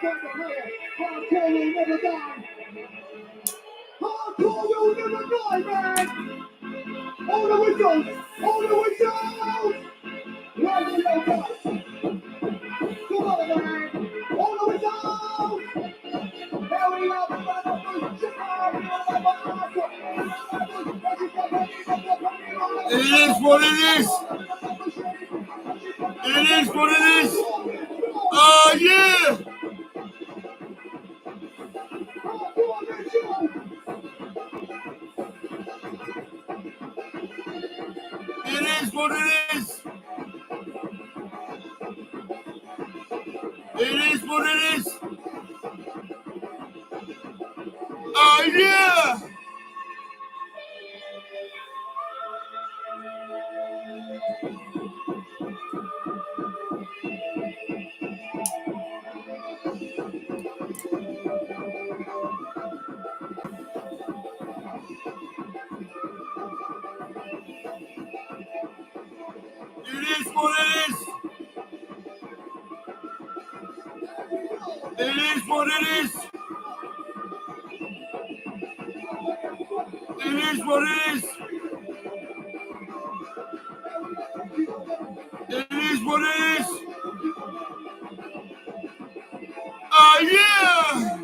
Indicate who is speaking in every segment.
Speaker 1: Hardcore will never die. Hardcore will never die, man. All the whistles. All the whistles. Right in the guys. Come on, man. All the whistles. Now we love the
Speaker 2: It is what it is. It is what it is. Oh, yeah. It is what it is. It is what it is. Oh, yeah. It is what it is. It is what it is. It is what it is. It is what it is. Oh, yeah.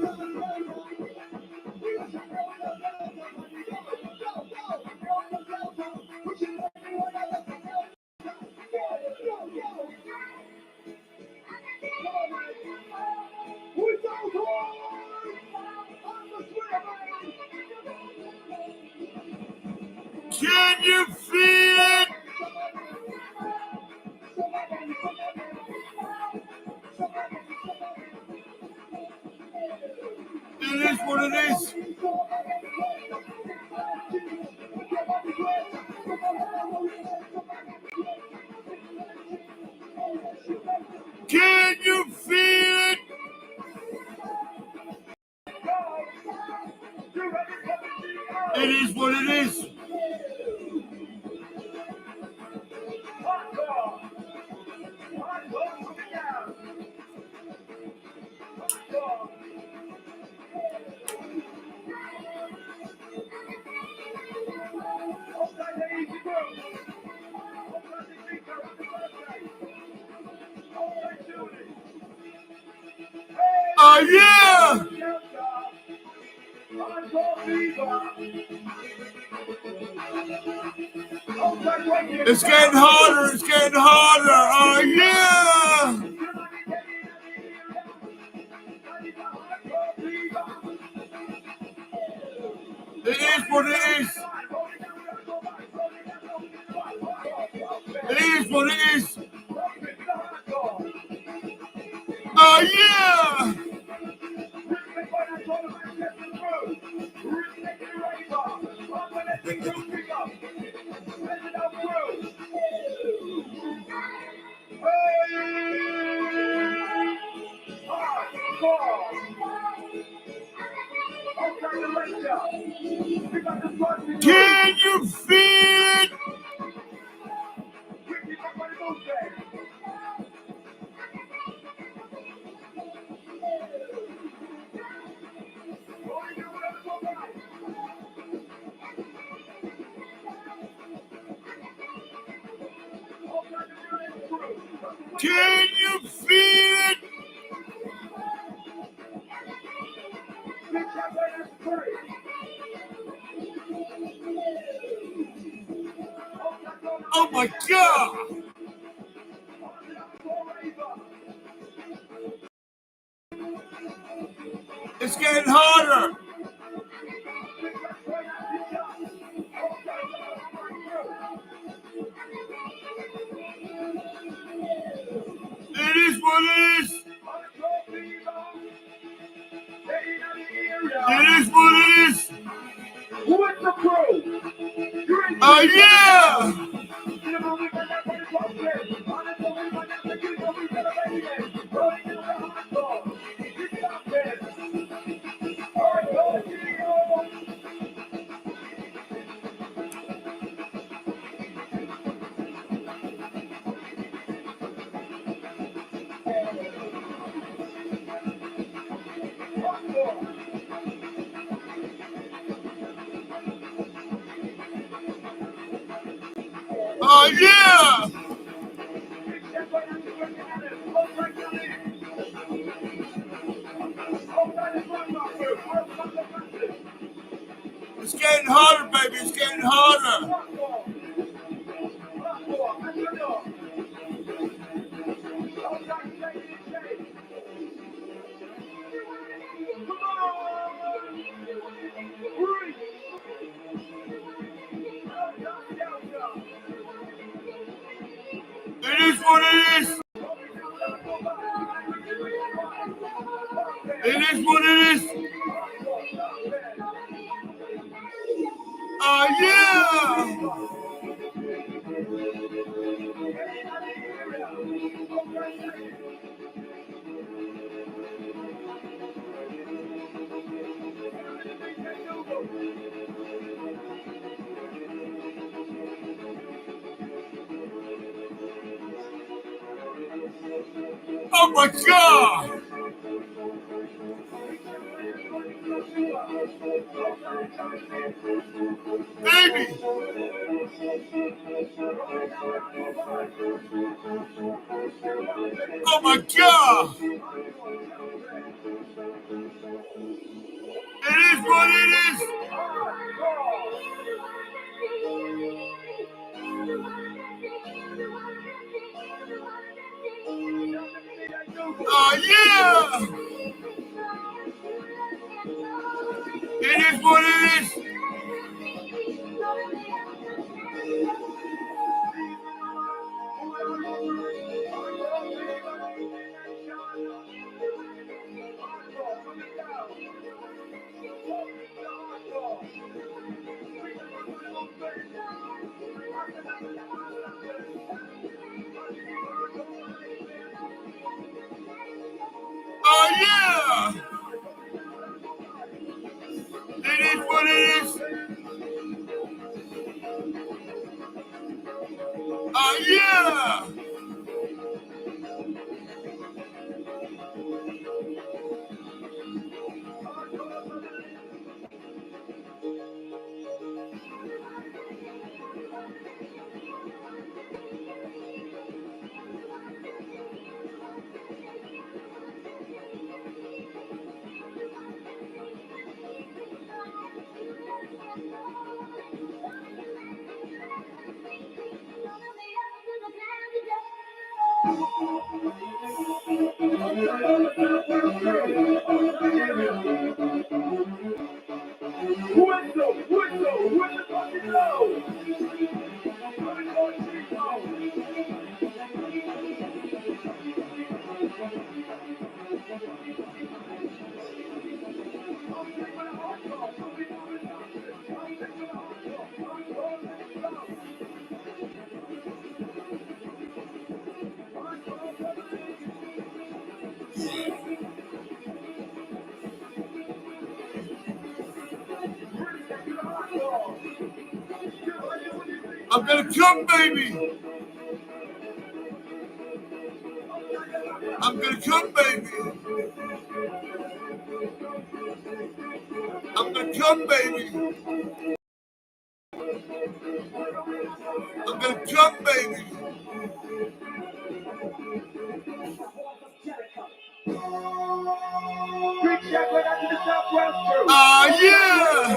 Speaker 2: Can you feel it? It is what it is. Can you feel it? It is what it is. Oh, yeah. It's getting harder. It's getting harder. Oh, yeah. It is what it is. It is what it is. Oh, yeah. Can you feel it? Can you feel it? Oh my God! It's getting harder. It is what it is. It is what it is.
Speaker 1: What's the crew?
Speaker 2: Oh, yeah. Oh yeah! It's getting harder, baby. It's getting harder. It is what it is. It is what it is. Oh yeah! Oh my God! Baby! Oh my God! It is what it is. Oh yeah! It is what it is. Oh yeah! It is what it is. Oh yeah! I'm gonna come, baby. I'm gonna come, baby. I'm gonna come, baby. I'm gonna come, baby. Ah yeah!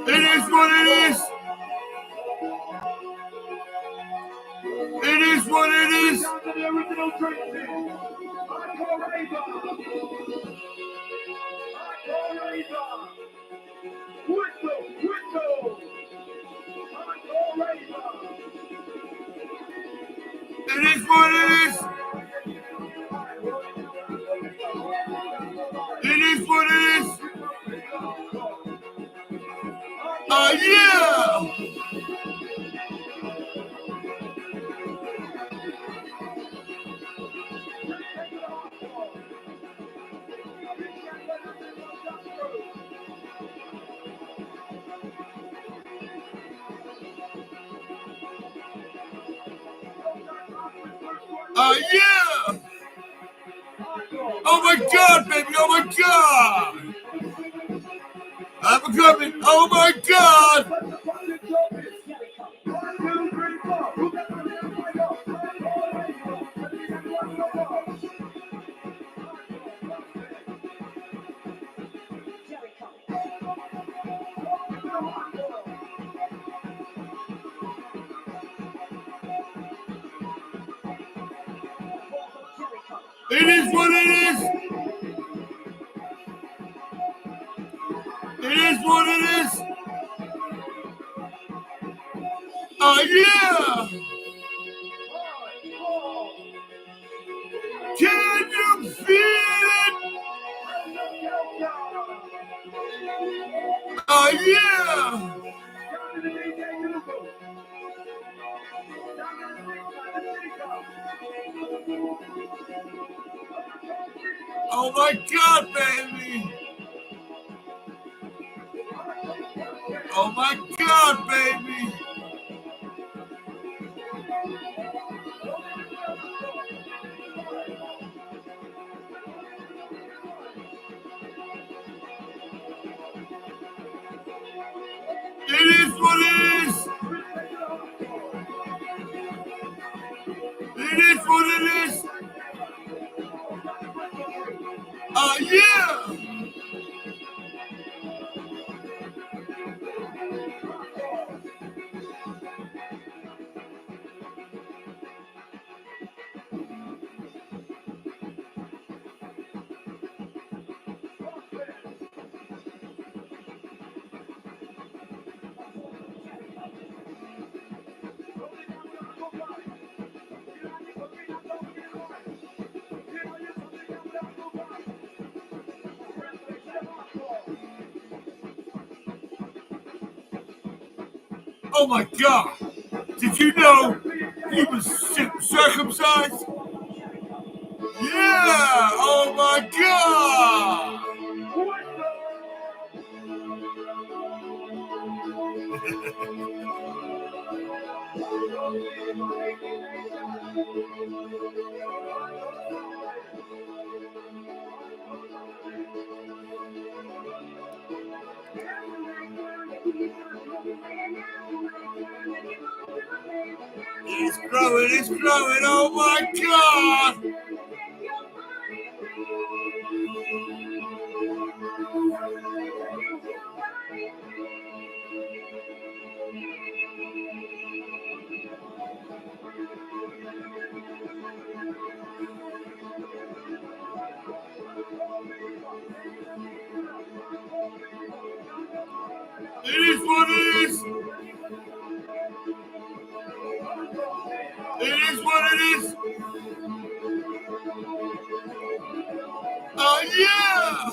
Speaker 2: It is what it is. It is what it is. It is what it is. It is what it is. Oh yeah! Oh yeah! Oh my God, baby! Oh my God! coming. Oh my God. It is what it is. It is what it is. Oh yeah. Can you feel it? Oh yeah. Oh my God, baby. Oh my God, baby. It is what it is. It is what it is. Oh yeah. Oh my God. Did you know he was circumcised? Yeah. Oh my God. It's growing, it's growing. Oh my God. It is what it is. It is what it is. Oh yeah.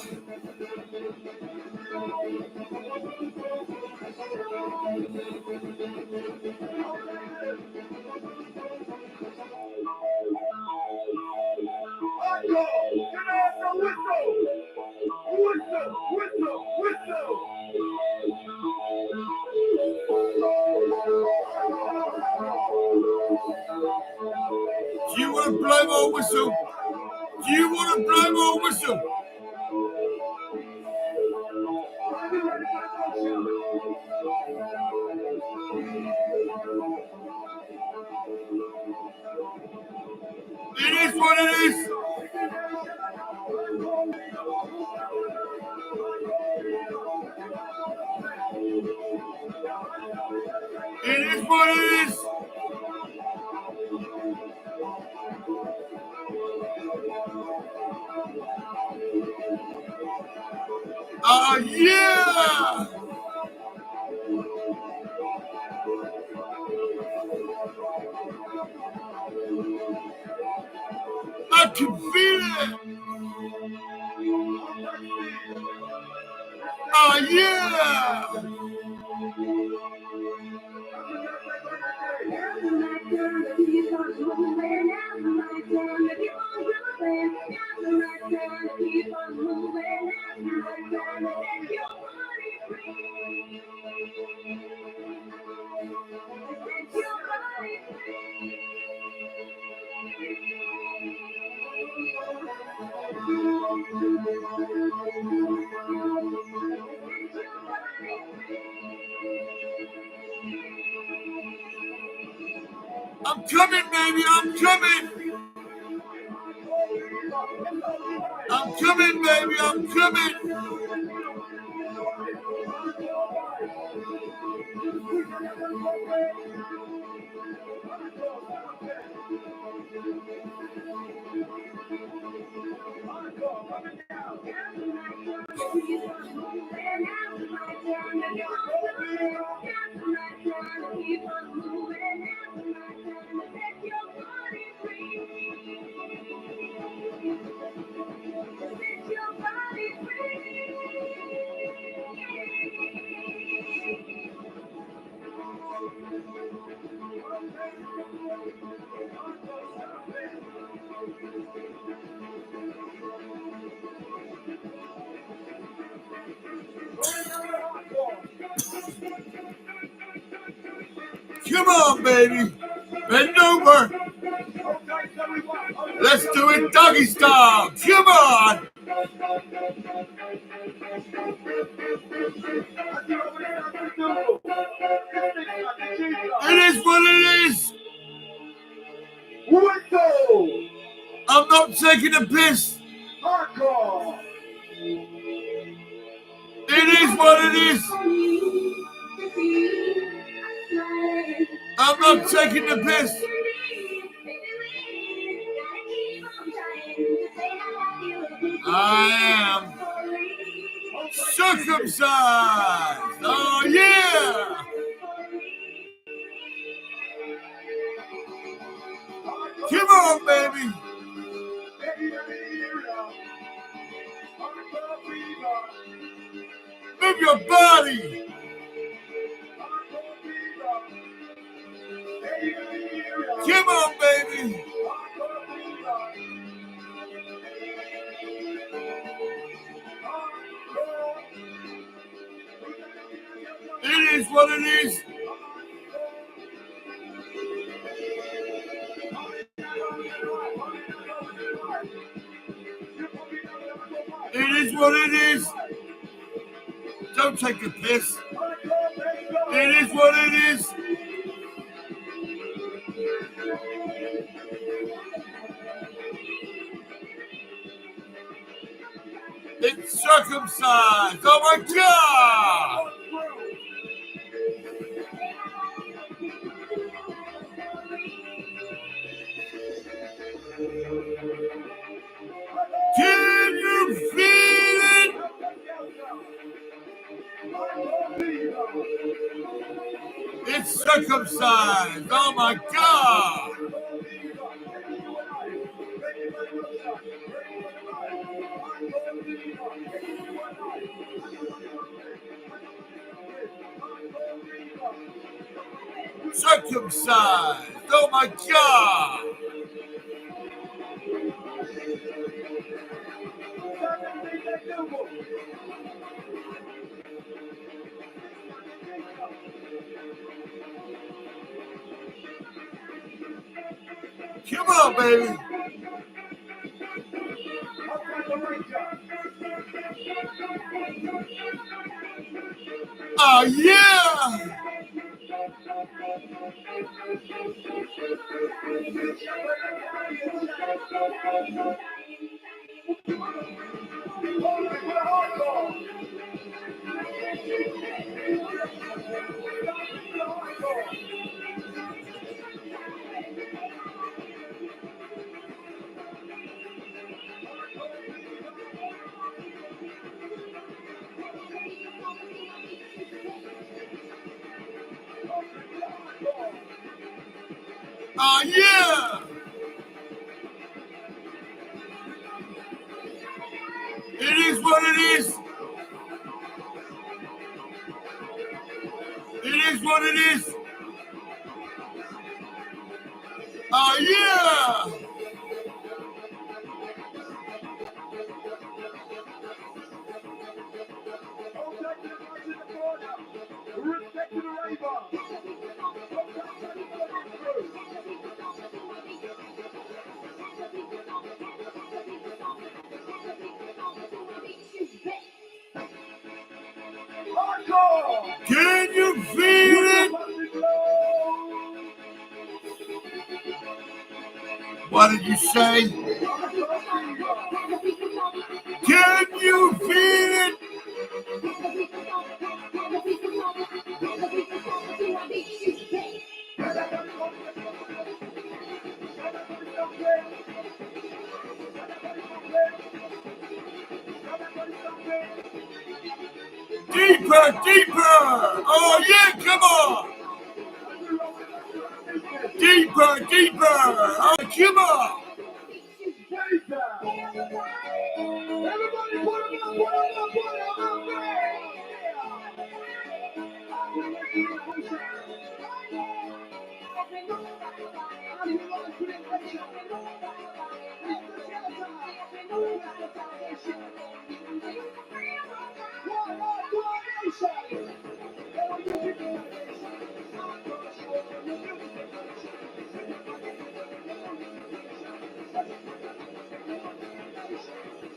Speaker 2: Do you want to blow my whistle? Do you want to blow my whistle? It is what it is. It is what it is. Oh yeah. I can feel it. Oh yeah. I'm coming, baby, I'm coming. I'm coming, baby, I'm coming. Come on, baby. Bend over. Let's do it doggy style. Come on. It is what it is. I'm not taking a piss. It is what it is. I'm not taking the piss. I am circumcised. Oh, yeah. Come on, baby. Move your body. Come on, baby. It is what it is. It is what it is. Don't take a piss. It is what it is. It's circumcised. Oh my God! Can you feel it? It's circumcised. Oh my God! Circumcised. Oh my God! Come on, baby. Oh, yeah. Oh, yeah. It is what it is. It is what it is. Oh, yeah. Can you feel it? What did you say? Can you feel it? Deeper, deeper. Oh, yeah, come on. Deeper, deeper. Oh, come on.
Speaker 1: Everybody put them up, put them up, put them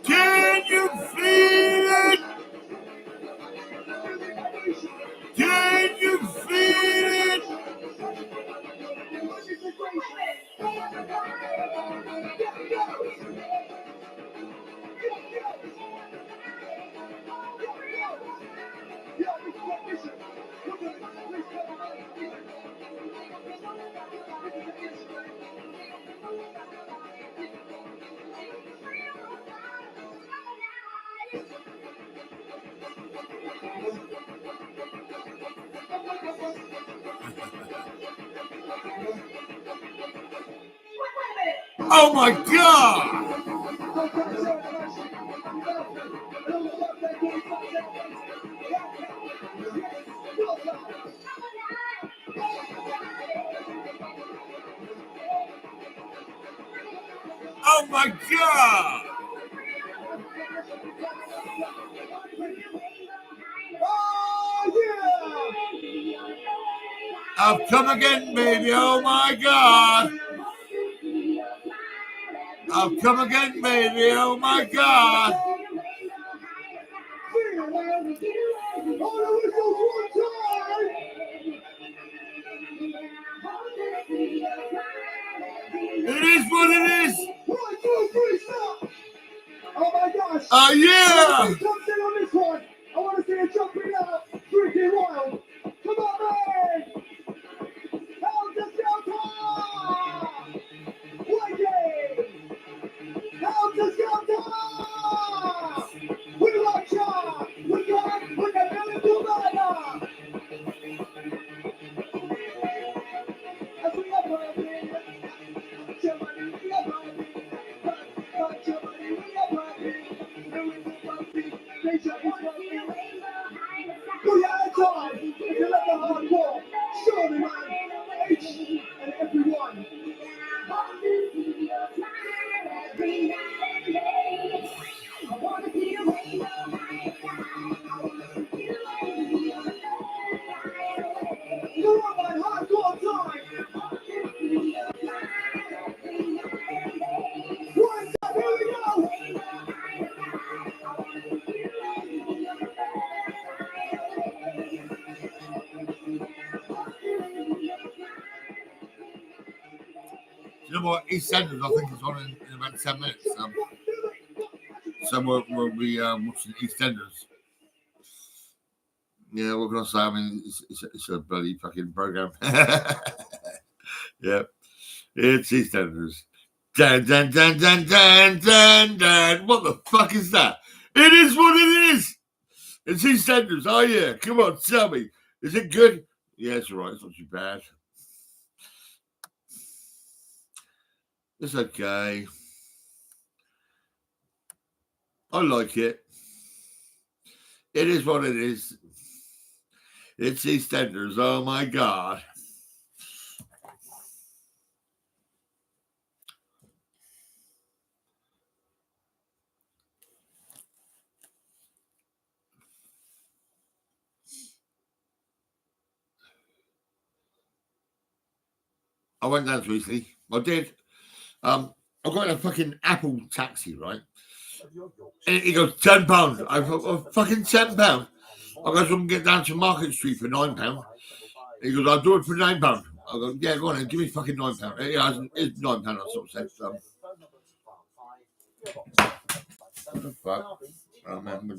Speaker 2: Can you feel it? Can you feel it? Oh my God! Oh my God! I've come again, baby. Oh my God! I've come again, baby. Oh my God! It is what it is.
Speaker 1: 1, 2, 3, stop! Oh my gosh!
Speaker 2: Oh yeah!
Speaker 1: Jump in on this one. I want to see it jumping out, freaking wild. Come on, man! How's the Delta? Wait! How's the Delta? We like ya! We got Billy Bubana! As we are burning, somebody we are burning, but somebody we are burning, and we will burn, nature is burning. Put your hands on, if you let the hardcore, surely man, H and everyone. You're on my hardcore time. One time, here we go.
Speaker 2: You know what? EastEnders, I think, is on in about 10 minutes. So we'll be watching EastEnders. Yeah, what can I say? I mean, it's a bloody fucking program. Yeah, it's EastEnders. Dan, dan, dan, dan, dan, dan, dan. What the fuck is that? It is what it is. It's EastEnders. Oh yeah, come on, tell me. Is it good? Yeah, it's all right. It's not too bad. It's okay. I like it. It is what it is. It's EastEnders. Oh my God. I went down recently. I did. I got a fucking Apple taxi, right? And it goes £10. I thought, oh, fucking £10. I go, so I can get down to Market Street for £9. He goes, I'll do it for £9. I go, yeah, go on then, give me fucking £9. It's £9, I sort of said. What the fuck? Oh man, I'm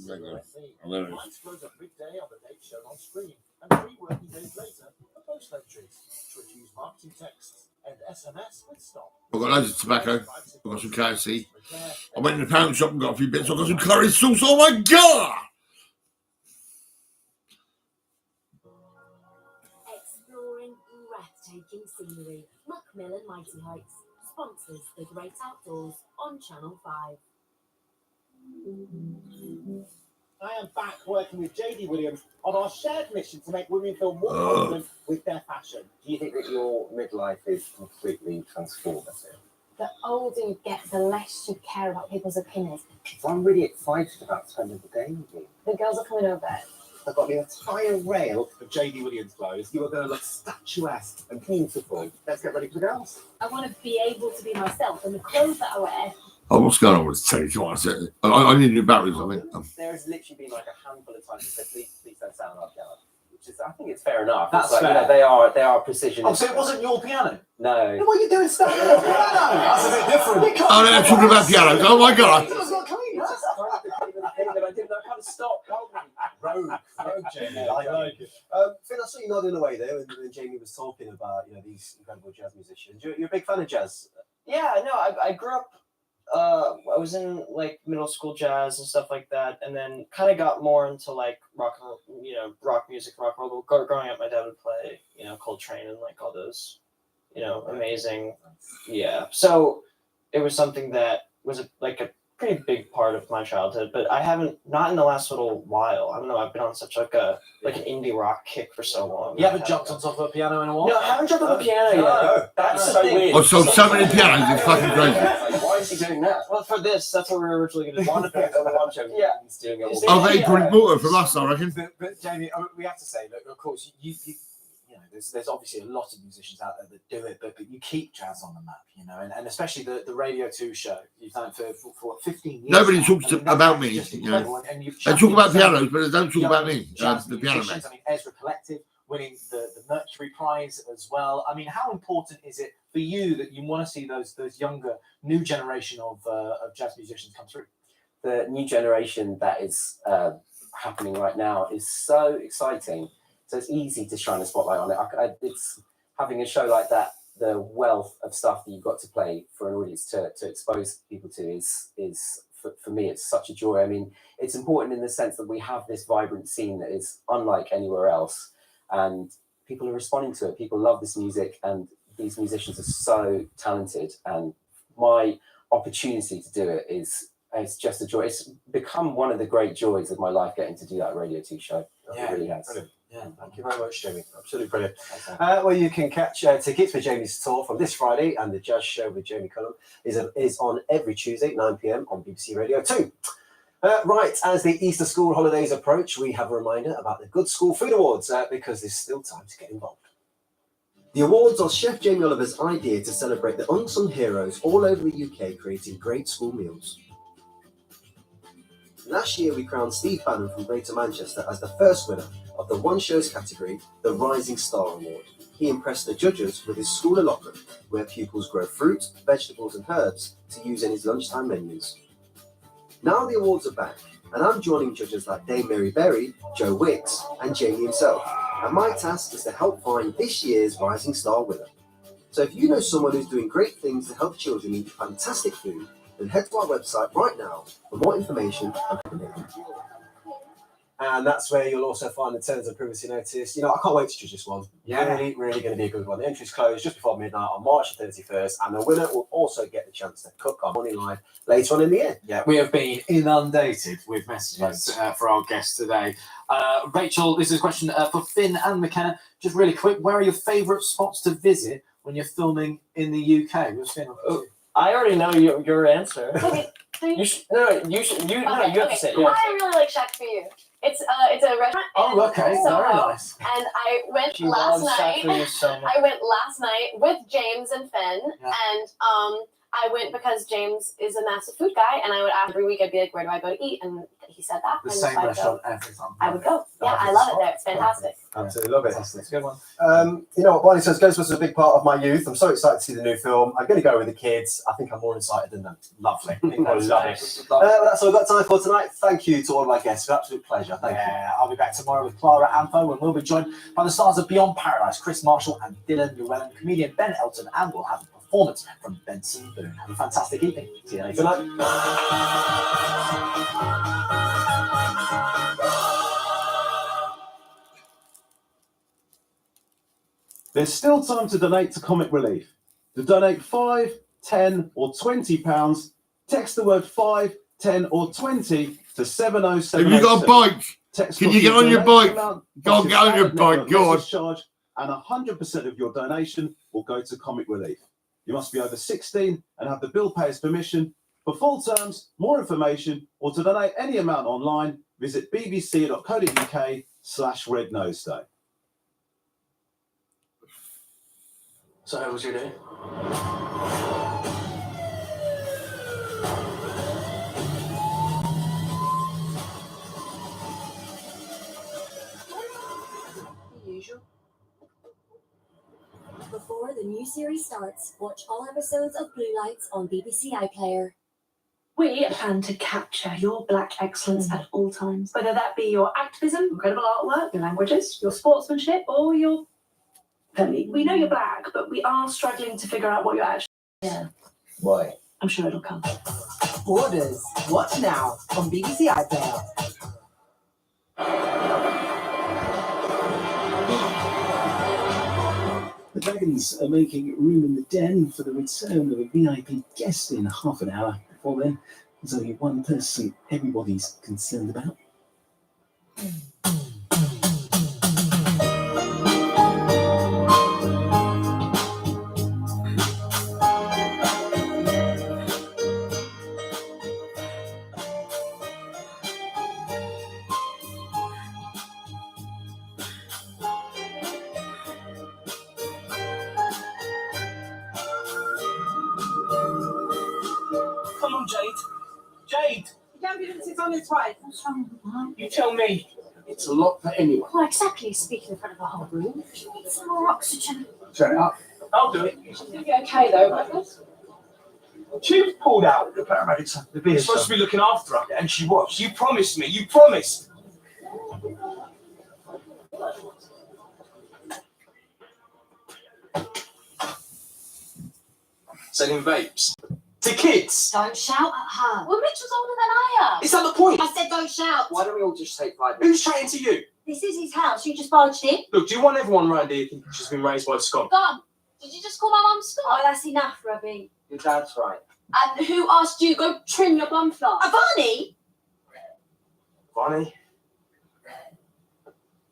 Speaker 2: I've got loads of tobacco. I've got some KFC. I went in the pound shop and got a few bits. I've got some curry sauce. Oh my god!
Speaker 3: Exploring breathtaking scenery, Muckmill and Mighty Heights sponsors the Great Outdoors on Channel 5.
Speaker 4: I am back working with Jade Williams on our shared mission to make women feel more confident with their fashion.
Speaker 5: Do you think that your midlife is completely transformative?
Speaker 6: The older you get, the less you care about people's opinions.
Speaker 5: So I'm really excited about spending the day with you.
Speaker 6: The girls are coming over.
Speaker 4: I've got the entire rail of Jade Williams clothes. You are going to look statuesque and beautiful. Let's get ready for the girls.
Speaker 6: I want to be able to be myself, and the clothes that I wear.
Speaker 2: Oh, what's going on with this telly? What I said? I need new batteries. I mean,
Speaker 5: there has literally been like a handful of times you said, please don't sound like that. Which is, I think it's fair enough.
Speaker 4: That's
Speaker 5: like,
Speaker 4: fair.
Speaker 5: You know, they are precision.
Speaker 4: Oh, so it wasn't your piano?
Speaker 5: No.
Speaker 4: Then what are you doing standing on the piano? That's a bit different.
Speaker 2: oh, they're talking about pianos. Oh my god!
Speaker 4: It's not clean.
Speaker 5: It's just kind of the thing that I didn't know how to stop.
Speaker 4: Rogue, Jamie. I like it.
Speaker 7: Phil, I saw you nodding away there when Jamie was talking about these incredible jazz musicians. You're a big fan of jazz.
Speaker 8: Yeah, no, I grew up. I was in like middle school jazz and stuff like that, and then kind of got more into like rock music, rock and roll. Growing up, my dad would play, Coltrane and like all those, amazing. Yeah, so it was something that was a pretty big part of my childhood, but I haven't, not in the last little while. I don't know. I've been on such an indie rock kick for so long.
Speaker 4: You haven't jumped on top of a piano in a while?
Speaker 8: No, I haven't jumped on the piano yet.
Speaker 4: No.
Speaker 8: That's so weird.
Speaker 2: Oh, so many pianos. It's fucking crazy.
Speaker 5: Why is he doing that?
Speaker 8: Well, for this, that's what we were originally going to do.
Speaker 5: One effect on the one show.
Speaker 8: Yeah.
Speaker 5: He's doing it all.
Speaker 2: Oh, they probably bought it from us, I reckon.
Speaker 4: But Jamie, we have to say, look, of course, you there's obviously a lot of musicians out there that do it, but you keep jazz on the map, and especially the Radio 2 show. You've done it for 15 years.
Speaker 2: Nobody talks about me.
Speaker 4: And
Speaker 2: they talk about pianos, but they don't talk about me. The piano man.
Speaker 4: I mean, Ezra Collective winning the Mercury Prize as well. I mean, how important is it for you that you want to see those younger, new generation of jazz musicians come through?
Speaker 5: The new generation that is happening right now is so exciting. So it's easy to shine a spotlight on it. It's having a show like that. The wealth of stuff that you've got to play for an audience to expose people to is for me, it's such a joy. I mean, it's important in the sense that we have this vibrant scene that is unlike anywhere else, and people are responding to it. People love this music, and these musicians are so talented. And my opportunity to do it is just a joy. It's become one of the great joys of my life, getting to do that Radio 2 show. It really has.
Speaker 7: Brilliant. Yeah, thank you very much, Jamie. Absolutely brilliant. Well, you can catch tickets for Jamie's tour from this Friday, and the Jazz Show with Jamie Cullum is on every Tuesday, 9 p.m. on BBC Radio 2. Right, as the Easter school holidays approach, we have a reminder about the Good School Food Awards, because there's still time to get involved. The awards are Chef Jamie Oliver's idea to celebrate the unsung heroes all over the UK creating great school meals. Last year, we crowned Steve Bannon from Greater Manchester as the first winner of the One Shows category, the Rising Star Award. He impressed the judges with his school allotment, where pupils grow fruit, vegetables and herbs to use in his lunchtime menus. Now the awards are back, and I'm joining judges like Dame Mary Berry, Joe Wicks and Jamie himself, and my task is to help find this year's Rising Star winner. So if you know someone who's doing great things to help children eat fantastic food, then head to our website right now for more information and information. And that's where you'll also find the terms of privacy notice. I can't wait to judge this one.
Speaker 4: Yeah.
Speaker 7: Really, really going to be a good one. The entries close just before midnight on March 31st, and the winner will also get the chance to cook our morning live later on in the year.
Speaker 4: Yeah, we have been inundated with messages for our guests today. Rachel, this is a question for Finn and McKenna. Just really quick, where are your favourite spots to visit when you're filming in the UK? What's Finn?
Speaker 8: I already know your answer.
Speaker 6: Okay, so
Speaker 8: You have to say it.
Speaker 6: I really like Shack for You. It's a restaurant.
Speaker 4: Oh, okay,
Speaker 6: in
Speaker 4: very
Speaker 6: Soho,
Speaker 4: nice.
Speaker 6: And I went
Speaker 8: She
Speaker 6: last
Speaker 8: loves Shack
Speaker 6: night.
Speaker 8: for You so much.
Speaker 6: I went last night with James and Finn,
Speaker 4: Yeah.
Speaker 6: and
Speaker 9: I went because James is a massive food guy, and I would every week I'd be like, where do I go to eat? And he said that.
Speaker 4: The
Speaker 9: and
Speaker 4: same
Speaker 9: so I'd go.
Speaker 4: restaurant every time.
Speaker 9: I would go. Yeah, I love it there. It's fantastic.
Speaker 7: Absolutely love it.
Speaker 4: Fantastic. It's a good one.
Speaker 7: You know what, Barney says Ghostbusters is a big part of my youth. I'm so excited to see the new film. I'm going to go with the kids. I think I'm more excited than them. Lovely. I think they'll love it. That's all we've got time for tonight. Thank you to all of my guests. It's an absolute pleasure. Thank you.
Speaker 4: I'll be back tomorrow with Clara Antho, and we'll be joined by the stars of Beyond Paradise, Chris Marshall and Dylan Llewellyn, comedian Ben Elton, and we'll have a performance from Benson Boone. Have a fantastic evening. See you later.
Speaker 7: Good night.
Speaker 1: There's still time to donate to Comic Relief. To donate £5, £10 or £20, text the word 5, 10 or 20 to 707.
Speaker 2: Have you got a bike? Can you get on your bike? Go on, get on your bike. Go on.
Speaker 1: Charge, and 100% of your donation will go to Comic Relief. You must be over 16 and have the bill payer's permission. For full terms, more information, or to donate any amount online, visit bbc.co.uk/Red Nose Day.
Speaker 4: So how was your day?
Speaker 3: The usual. Before the new series starts, watch all episodes of Blue Lights on BBC iPlayer.
Speaker 10: We plan to capture your Black excellence at all times, whether that be your activism, incredible artwork, your languages, your sportsmanship, or your family. We know you're Black, but we are struggling to figure out what you're actually. Yeah.
Speaker 5: Why?
Speaker 10: I'm sure it'll come.
Speaker 11: Borders. Watch now on BBC iPlayer.
Speaker 12: The Dragons are making room in the den for the return of a VIP guest in half an hour. Before then, there's only one person everybody's concerned about.
Speaker 13: Come on, Jade. Jade!
Speaker 6: The ambulance is on its way.
Speaker 10: What's wrong with that?
Speaker 13: You tell me. It's a lot for anyone.
Speaker 3: Well, exactly. Speaking in front of a whole room. Need some more oxygen.
Speaker 13: Turn it up. I'll do it.
Speaker 6: She's going to be okay, though, right?
Speaker 13: She pulled out. The paramedics have to be You're supposed to be looking after her, and she was. You promised me. You promised. Selling vapes. To kids.
Speaker 3: Don't shout at her.
Speaker 9: Well, Mitchell's older than I am.
Speaker 13: Is that the point?
Speaker 3: I said don't shout.
Speaker 5: Why don't we all just take 5 minutes?
Speaker 13: Who's chatting to you?
Speaker 3: This is his house. You just barged in.
Speaker 13: Look, do you want everyone around here thinking she's been raised by Scott?
Speaker 9: Gone. Did you just call my mum Scott?
Speaker 3: Oh, that's enough, Robbie.
Speaker 5: Your dad's right.
Speaker 9: And who asked you go trim your bum flap?
Speaker 3: Avani?
Speaker 13: Bonnie?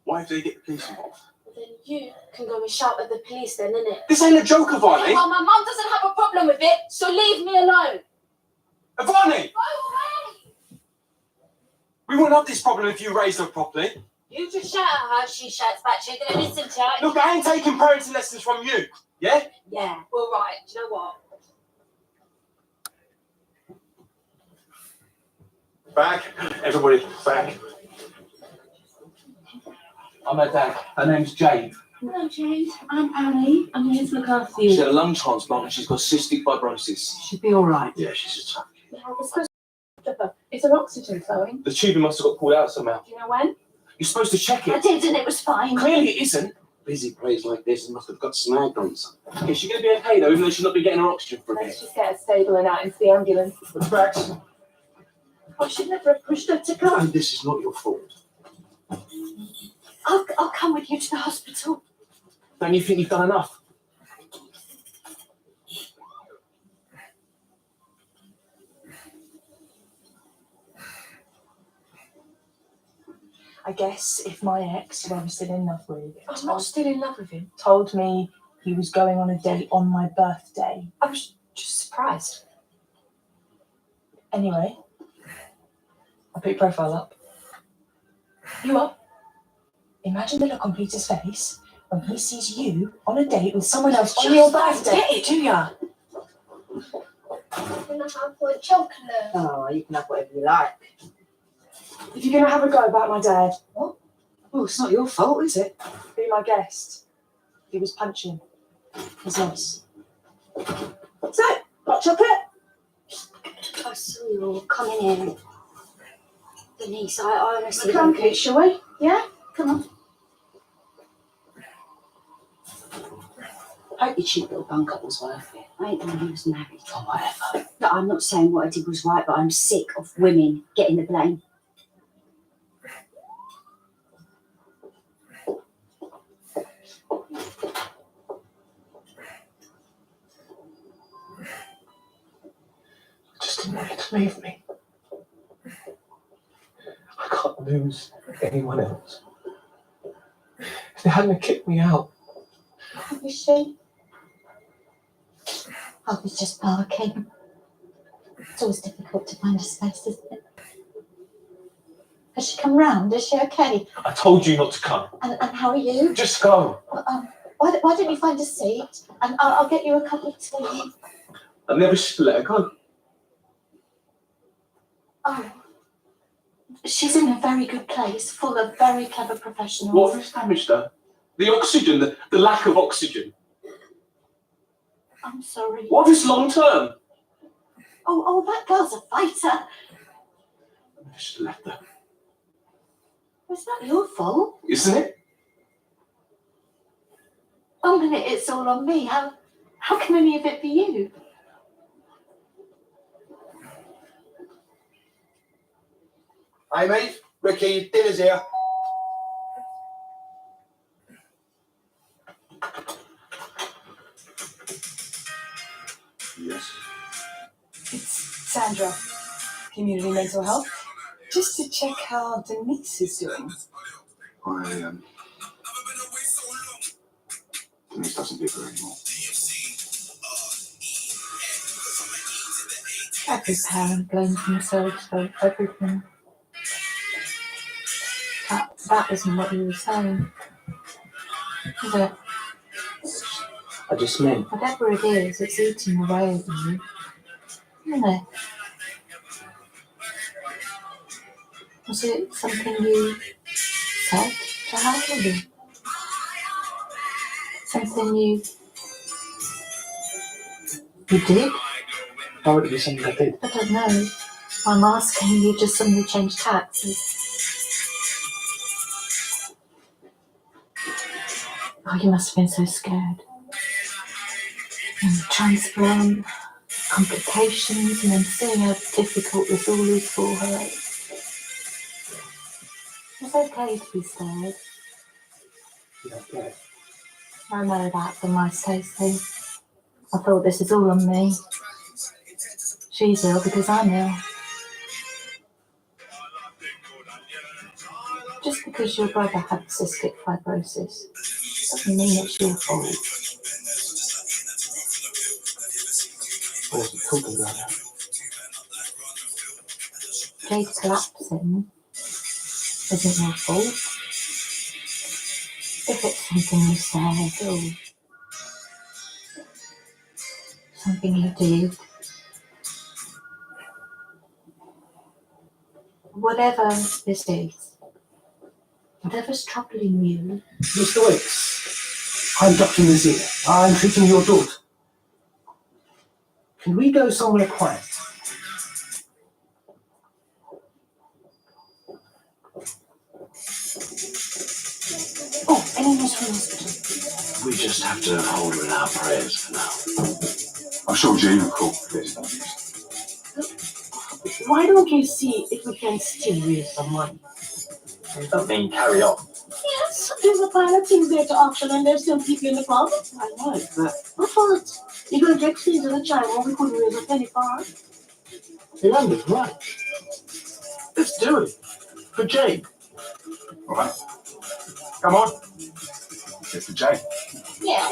Speaker 13: Why have they get the police involved?
Speaker 9: Then you can go and shout at the police then, innit?
Speaker 13: This ain't a joke, Avani.
Speaker 9: Well, my mum doesn't have a problem with it, so leave me alone.
Speaker 13: Avani!
Speaker 9: Go away!
Speaker 13: We wouldn't have this problem if you raised her properly.
Speaker 9: You just shout at her, she shouts back, she ain't gonna listen to her.
Speaker 13: Look, I ain't taking parenting lessons from you. Yeah?
Speaker 9: Yeah, well, right, do you know what?
Speaker 13: Back. Everybody, back. I'm her dad. Her name's Jade.
Speaker 10: Hello, Jade. I'm Annie. I'm here to look after you.
Speaker 13: She had a lung transplant and she's got cystic fibrosis.
Speaker 10: She'll be all right.
Speaker 13: Yeah, she's a tough.
Speaker 10: Is her oxygen flowing?
Speaker 13: The tubing must have got pulled out somehow.
Speaker 10: Do you know when?
Speaker 13: You're supposed to check
Speaker 10: I
Speaker 13: it.
Speaker 10: did, and it was fine.
Speaker 13: Clearly it isn't.
Speaker 5: Busy plays like this and must have got snagged on something.
Speaker 13: Is she going to be okay though, even though she's not been getting her oxygen for a
Speaker 10: Let's
Speaker 13: bit?
Speaker 10: just get her stable and out into the ambulance.
Speaker 13: What's backs?
Speaker 10: I should never have pushed her to come.
Speaker 13: And this is not your fault.
Speaker 10: I'll come with you to the hospital.
Speaker 13: Don't you think you've done enough?
Speaker 10: I guess if my ex, who I'm still in love with,
Speaker 3: I'm not still in love with him.
Speaker 10: told me he was going on a date on my birthday.
Speaker 3: I was just surprised.
Speaker 10: Anyway, I put your profile up. You up? Imagine the look on Peter's face when he sees you on a date with someone else on your birthday.
Speaker 3: Get it, do ya?
Speaker 6: Can I have hot chocolate?
Speaker 11: Oh, you can have whatever you like.
Speaker 10: If you're going to have a go about my dad,
Speaker 11: What? Well, it's not your fault, is it?
Speaker 10: be my guest. He was punching. He's nice. So, hot chocolate?
Speaker 6: I saw you all coming in. Denise, I honestly
Speaker 10: Come,
Speaker 6: don't
Speaker 10: Kate, shall we? Yeah? Come on.
Speaker 11: Hope your cheap little bunk up was worth it.
Speaker 6: I ain't the one who was married.
Speaker 11: Or whatever.
Speaker 6: Look, I'm not saying what I did was right, but I'm sick of women getting the blame.
Speaker 13: I just didn't want you to leave me. I can't lose anyone else. If they hadn't kicked me out.
Speaker 6: Was she? I was just barking. It's always difficult to find a space, isn't it? Has she come round? Is she okay?
Speaker 13: I told you not to come.
Speaker 6: And how are you?
Speaker 13: Just go.
Speaker 6: Why don't you find a seat? And I'll get you a cup of tea.
Speaker 13: I never should let her go.
Speaker 10: Oh. She's in a very good place, full of very clever professionals.
Speaker 13: What has damaged her? The oxygen, the lack of oxygen.
Speaker 10: I'm sorry.
Speaker 13: What if it's long term?
Speaker 10: Oh, that girl's a fighter.
Speaker 13: I should have left her.
Speaker 10: It's not your fault.
Speaker 13: Isn't it?
Speaker 10: Oh, minute, it's all on me. How can any of it be you?
Speaker 1: Hey mate, Ricky, dinner's here.
Speaker 13: Yes.
Speaker 14: It's Sandra, Community Mental Health. Just to check how Denise is doing.
Speaker 13: Denise doesn't live here anymore.
Speaker 10: Every parent blames themselves for everything. That isn't what you were saying, is it?
Speaker 13: I just meant.
Speaker 10: Whatever it is, it's eating away at you, isn't it? Was it something you said to her, or something you did?
Speaker 13: Why would it be something I did?
Speaker 10: I don't know. I'm asking you, just suddenly changed taxes. Oh, you must have been so scared. And transplant, complications, and then seeing how difficult this all is for her. It's okay to be scared.
Speaker 13: Yeah, okay.
Speaker 10: I know that from my Stacey. I thought this is all on me. She's ill because I'm ill. Just because your brother had cystic fibrosis doesn't mean it's your fault.
Speaker 13: I wasn't talking about that.
Speaker 10: Jade collapsing isn't your fault. If it's something you said or something you did, whatever this is, whatever's troubling you.
Speaker 13: Mr. Wicks, I'm Dr. Nazir. I'm treating your daughter. Can we go somewhere quiet?
Speaker 10: Oh, any news from the hospital?
Speaker 13: We just have to hold her in our prayers for now.
Speaker 15: I'm sure Jane will call for this.
Speaker 14: Why don't you see if we can still raise some money?
Speaker 13: That mean carry on.
Speaker 14: Yes, there's a pile of things there to auction and there's still people in the club. I know it, but what for it? You're going to get things in a child when we couldn't raise a penny for her.
Speaker 13: Yolanda's right. Let's do it. For Jade.
Speaker 15: All right. Come on. It's for Jane.
Speaker 6: Yeah.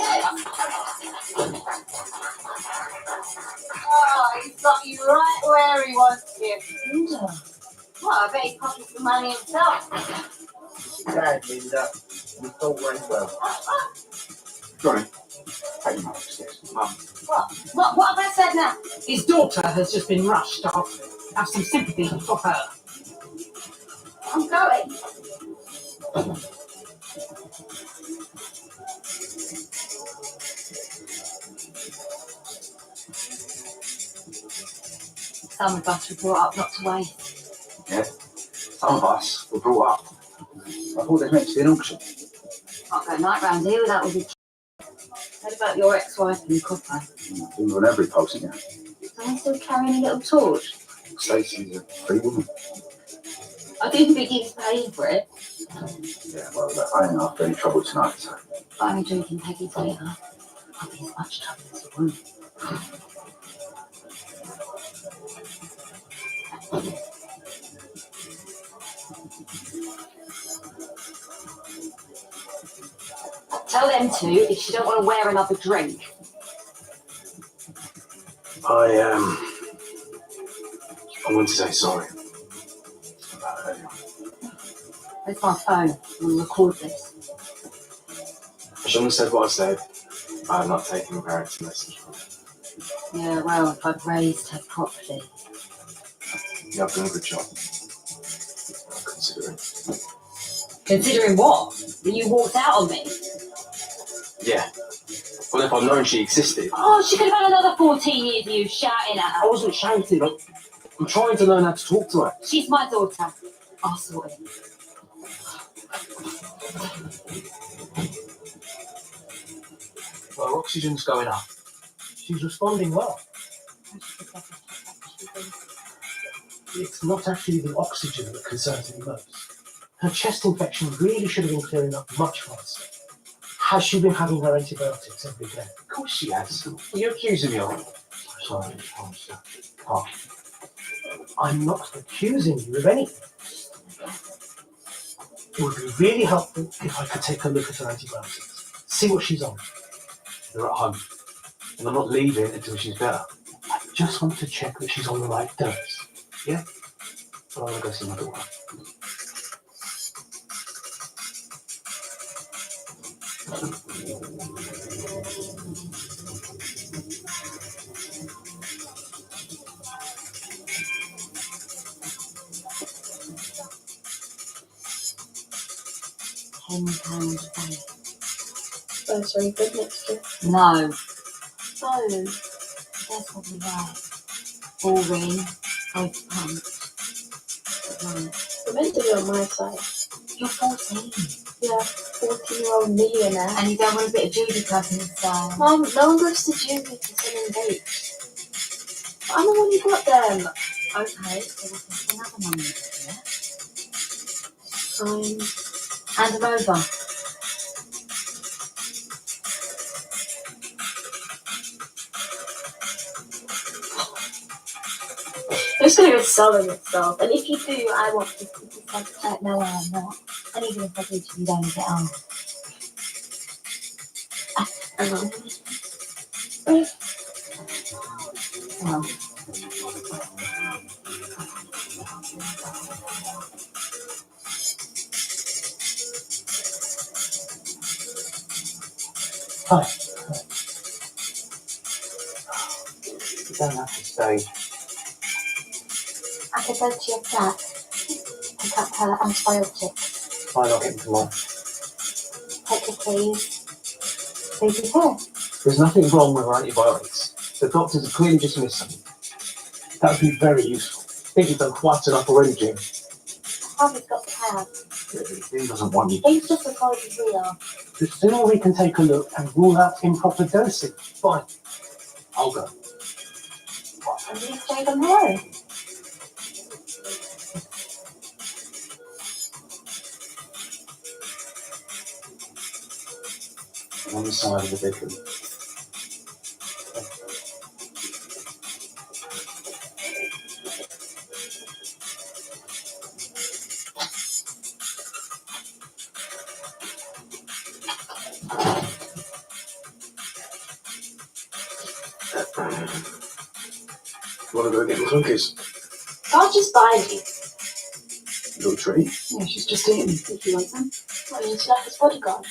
Speaker 6: Oh, he's got you right where he wants you. Well, I bet he pockets the money himself.
Speaker 1: Glad, Linda. You thought went well.
Speaker 15: Johnny, Take him upstairs. Mum.
Speaker 6: What have I said now?
Speaker 14: His daughter has just been rushed. I'll have some sympathy for her.
Speaker 6: I'm going. Some of us were brought up not to waste.
Speaker 15: Yeah. Some of us were brought up. I thought there was meant to be an auction.
Speaker 6: Can't go night round here without all the. What about your ex-wife and copper?
Speaker 15: You're on every post, isn't you?
Speaker 6: Am I still carrying a little torch?
Speaker 15: Stacey's a free woman.
Speaker 6: I didn't think he was paying for it.
Speaker 15: Yeah, well, look, I ain't after any trouble tonight, so.
Speaker 6: But I'm drinking Peggy's later. I'll be as much trouble as you want. Tell them to if you don't want to wear another drink.
Speaker 15: I want to say sorry. About earlier.
Speaker 6: Where's my phone? We'll record this.
Speaker 15: I shouldn't have said what I said. I have not taken a parent's message from her.
Speaker 6: Yeah, well, if I'd raised her properly.
Speaker 15: You have done a good job. Considering.
Speaker 6: Considering what? That you walked out on me?
Speaker 15: Yeah. Well, if I'd known she existed.
Speaker 6: Oh, she could have had another 14 years of you shouting at her.
Speaker 15: I wasn't shouting. I'm trying to learn how to talk to her.
Speaker 6: She's my daughter. I'll sort it.
Speaker 13: Well, oxygen's going up. She's responding well. It's not actually the oxygen that concerns me most. Her chest infection really should have been clearing up much faster. Has she been having her antibiotics every day?
Speaker 15: Of course she has. What are you accusing me of?
Speaker 13: Sorry, I'm not accusing you of anything. It would be really helpful if I could take a look at her antibiotics. See what she's on.
Speaker 15: They're at home. And I'm not leaving until she's better.
Speaker 13: I just want to check that she's on the right dose.
Speaker 15: Yeah? But I want to go see my daughter.
Speaker 6: £10 a day.
Speaker 9: Oh, sorry, good next year.
Speaker 6: No. So, that's probably right. Boring, both pants. Right.
Speaker 9: You're meant to be on my side.
Speaker 6: You're 14.
Speaker 9: Yeah, 14-year-old millionaire.
Speaker 6: And you don't want a bit of Judy cousin style.
Speaker 9: Mom, no one goes to Judy to send them dates. I'm the one who got them.
Speaker 6: Okay, so we'll pick another number, yeah?
Speaker 9: Fine.
Speaker 6: Hand them over.
Speaker 9: It's going to be selling itself. And if you do, I want 50%.
Speaker 6: No, I'm not. And even if I do, you don't get on. Well.
Speaker 13: Hi.
Speaker 15: You don't have to stay.
Speaker 6: I could go to your flat, pick up her antibiotics,
Speaker 15: Fine, I'll get them tomorrow.
Speaker 6: take the keys, leave you here.
Speaker 13: There's nothing wrong with her antibiotics. The doctors have clearly just missed something. That would be very useful. I think you've done quite enough already, Jim.
Speaker 6: Harvey's got the cab.
Speaker 15: He doesn't want you.
Speaker 6: He's just as hard as we are.
Speaker 13: The sooner we can take a look and rule out improper dosing. Fine. I'll go.
Speaker 6: And leave Jade on her own.
Speaker 15: On the side of the bedroom. Want to go get the cookies?
Speaker 9: I'll just buy me.
Speaker 15: Little treat.
Speaker 9: Yeah, she's just eating. If you want them. Well, you need to let his bodyguard.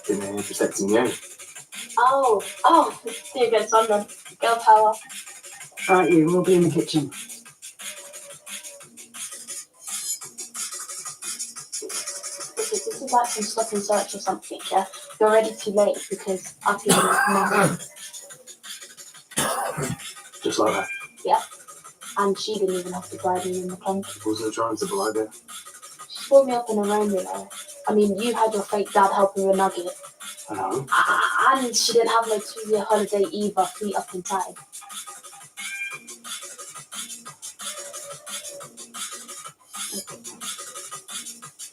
Speaker 15: Been here protecting you.
Speaker 14: Oh, there goes Sandra. Girl power.
Speaker 11: Right, you, we'll be in the kitchen.
Speaker 14: This is like some stop and search or something, yeah? You're already too late because I've been mum.
Speaker 15: Just like that.
Speaker 14: Yeah. And she didn't even have to bribe me in the club.
Speaker 15: Wasn't trying to bribe you.
Speaker 14: She brought me up in a Romeo. I mean, you had your fake dad helping with a nugget.
Speaker 15: I know.
Speaker 14: And she didn't have no 2-year holiday either, feet up inside.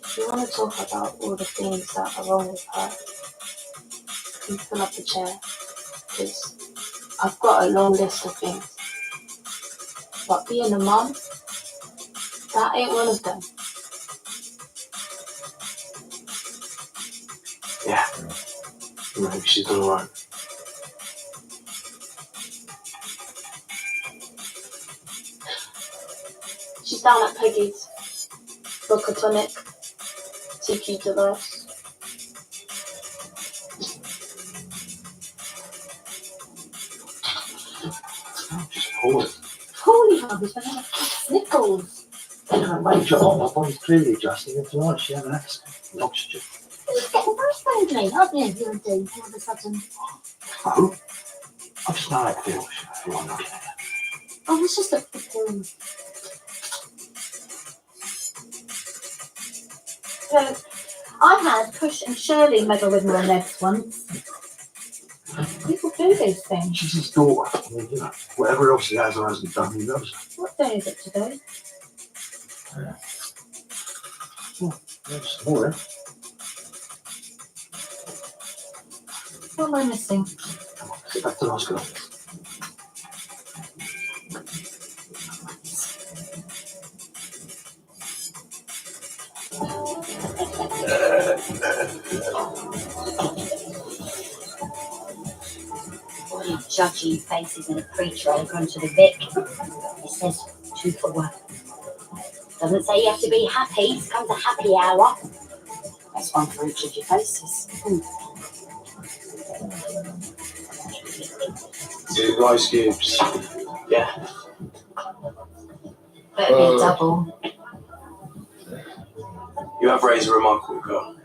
Speaker 14: If you want to talk about all the things that are wrong with her, you can fill up the chair. Because I've got a long list of things. But being a mum, that ain't one of them.
Speaker 15: Yeah. Maybe she's done alright.
Speaker 14: She's down at Peggy's. Book a tonic. TQ device.
Speaker 15: Just poorly.
Speaker 14: Holy hell, he's been nipples.
Speaker 13: I can't wait, John. My body's clearly adjusting. If tonight she had an accident with oxygen.
Speaker 14: He's getting very friendly, aren't you, you and Dean, all of a sudden?
Speaker 15: Oh? I just know how it feels. Everyone looking at you.
Speaker 14: Oh, it's just a film. So, I had Push and Shirley meddle with my legs once. People do these things.
Speaker 15: She's his daughter. I mean, you know, whatever else he has or hasn't done, he loves her.
Speaker 14: What day is it today?
Speaker 15: Yes, more, eh?
Speaker 14: What am I missing?
Speaker 15: Come on, sit back to the hospital.
Speaker 16: All these judgy faces and a preacher over onto the Vic. It says 2 for 1. Doesn't say you have to be happy to come to happy hour. That's one for each of your faces.
Speaker 15: 2 ice cubes. Yeah.
Speaker 16: Better be a double,
Speaker 15: You have raised a remarkable girl.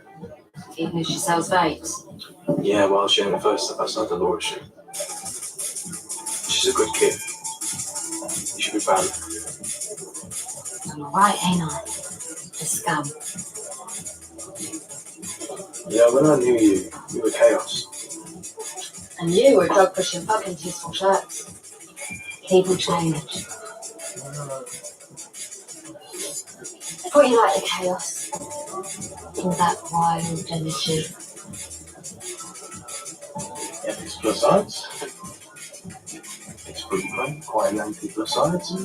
Speaker 16: even if she sells vapes.
Speaker 15: Yeah, well, she ain't the first outside the law, is she? She's a good kid. You should be proud of her.
Speaker 16: I'm alright, ain't I? The scum.
Speaker 15: Yeah, when I knew you, you were chaos.
Speaker 16: And you were drug pushing fucking tasteful shirts. People change. I thought you liked the chaos. All that wild energy.
Speaker 15: Yeah, it's plus sides. It's pretty great, quite lengthy plus sides.
Speaker 16: I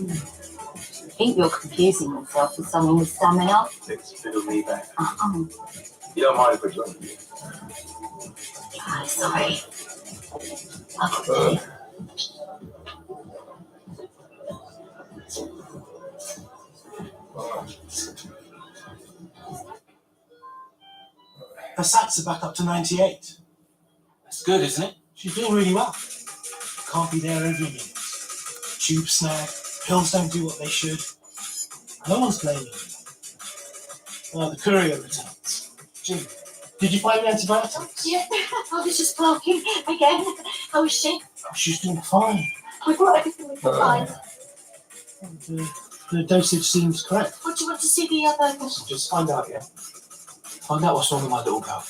Speaker 16: think you're confusing yourself with someone with stamina.
Speaker 15: It's a bit of me back.
Speaker 16: Uh-uh.
Speaker 15: You don't mind if we join you?
Speaker 16: Oh, sorry. I've got to.
Speaker 13: Her sats are back up to 98.
Speaker 4: That's good, isn't it?
Speaker 13: She's doing really well. Can't be there every minute. Tube snag, pills don't do what they should. No one's blaming you. The courier returns. Jade, did you find the antibiotics?
Speaker 6: Yeah, I was just barking again. How is she?
Speaker 13: She's doing fine.
Speaker 6: We brought everything we could find.
Speaker 13: The dosage seems correct.
Speaker 6: What do you want to see the other?
Speaker 13: Just find out, yeah? Find out what's wrong with my little girl.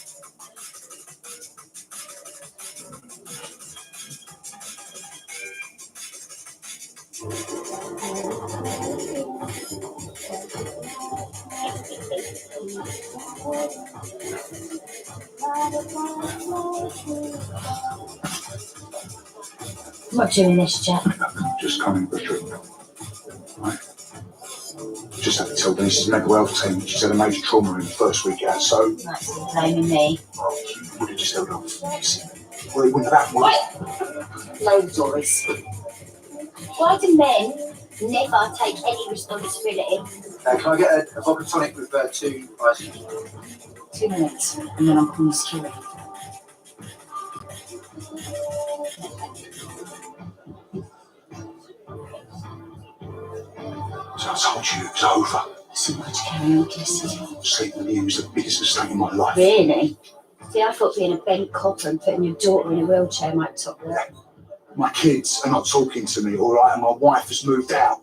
Speaker 16: I'm not doing this, Jack.
Speaker 1: Just coming for treatment. Right? Just had to tell Denise's mental health team she's had a major trauma in the first week out, so.
Speaker 16: That's blaming me.
Speaker 1: Well, you would have just held off. Well, it wouldn't have happened.
Speaker 16: No, Doris. Why do men never take any responsibility?
Speaker 7: Can I get a vodka tonic with 2 ice cubes?
Speaker 16: 2 minutes, and then I'm calling security.
Speaker 15: I told you it was over.
Speaker 16: So much carrying on, Jesse.
Speaker 15: Sleeping with you was the biggest mistake in my life.
Speaker 16: Really? See, I thought being a bent copper and putting your daughter in a wheelchair might top that.
Speaker 15: My kids are not talking to me, all right, and my wife has moved out.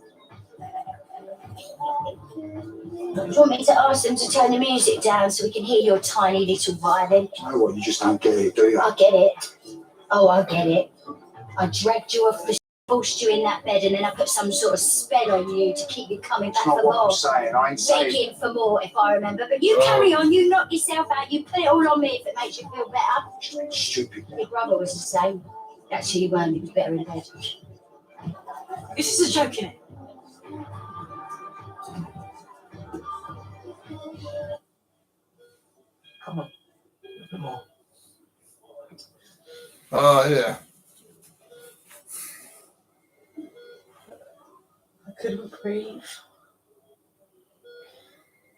Speaker 16: Do you want me to ask them to turn the music down so we can hear your tiny little violin?
Speaker 15: You know what? You just don't get it, do you?
Speaker 16: I get it. Oh, I get it. I dragged you off the forced you in that bed, and then I put some sort of spell on you to keep you coming back
Speaker 15: That's not
Speaker 16: for
Speaker 15: what
Speaker 16: more.
Speaker 15: I'm saying. I ain't saying.
Speaker 16: Begging for more, if I remember. But you carry on. You knock yourself out. You put it all on me if it makes you feel better.
Speaker 15: Stupid.
Speaker 16: Big brother was the same. Actually, you weren't. He was better in bed.
Speaker 10: This is a joke, innit?
Speaker 15: Come on. A bit more.
Speaker 2: Oh, yeah.
Speaker 8: I couldn't breathe.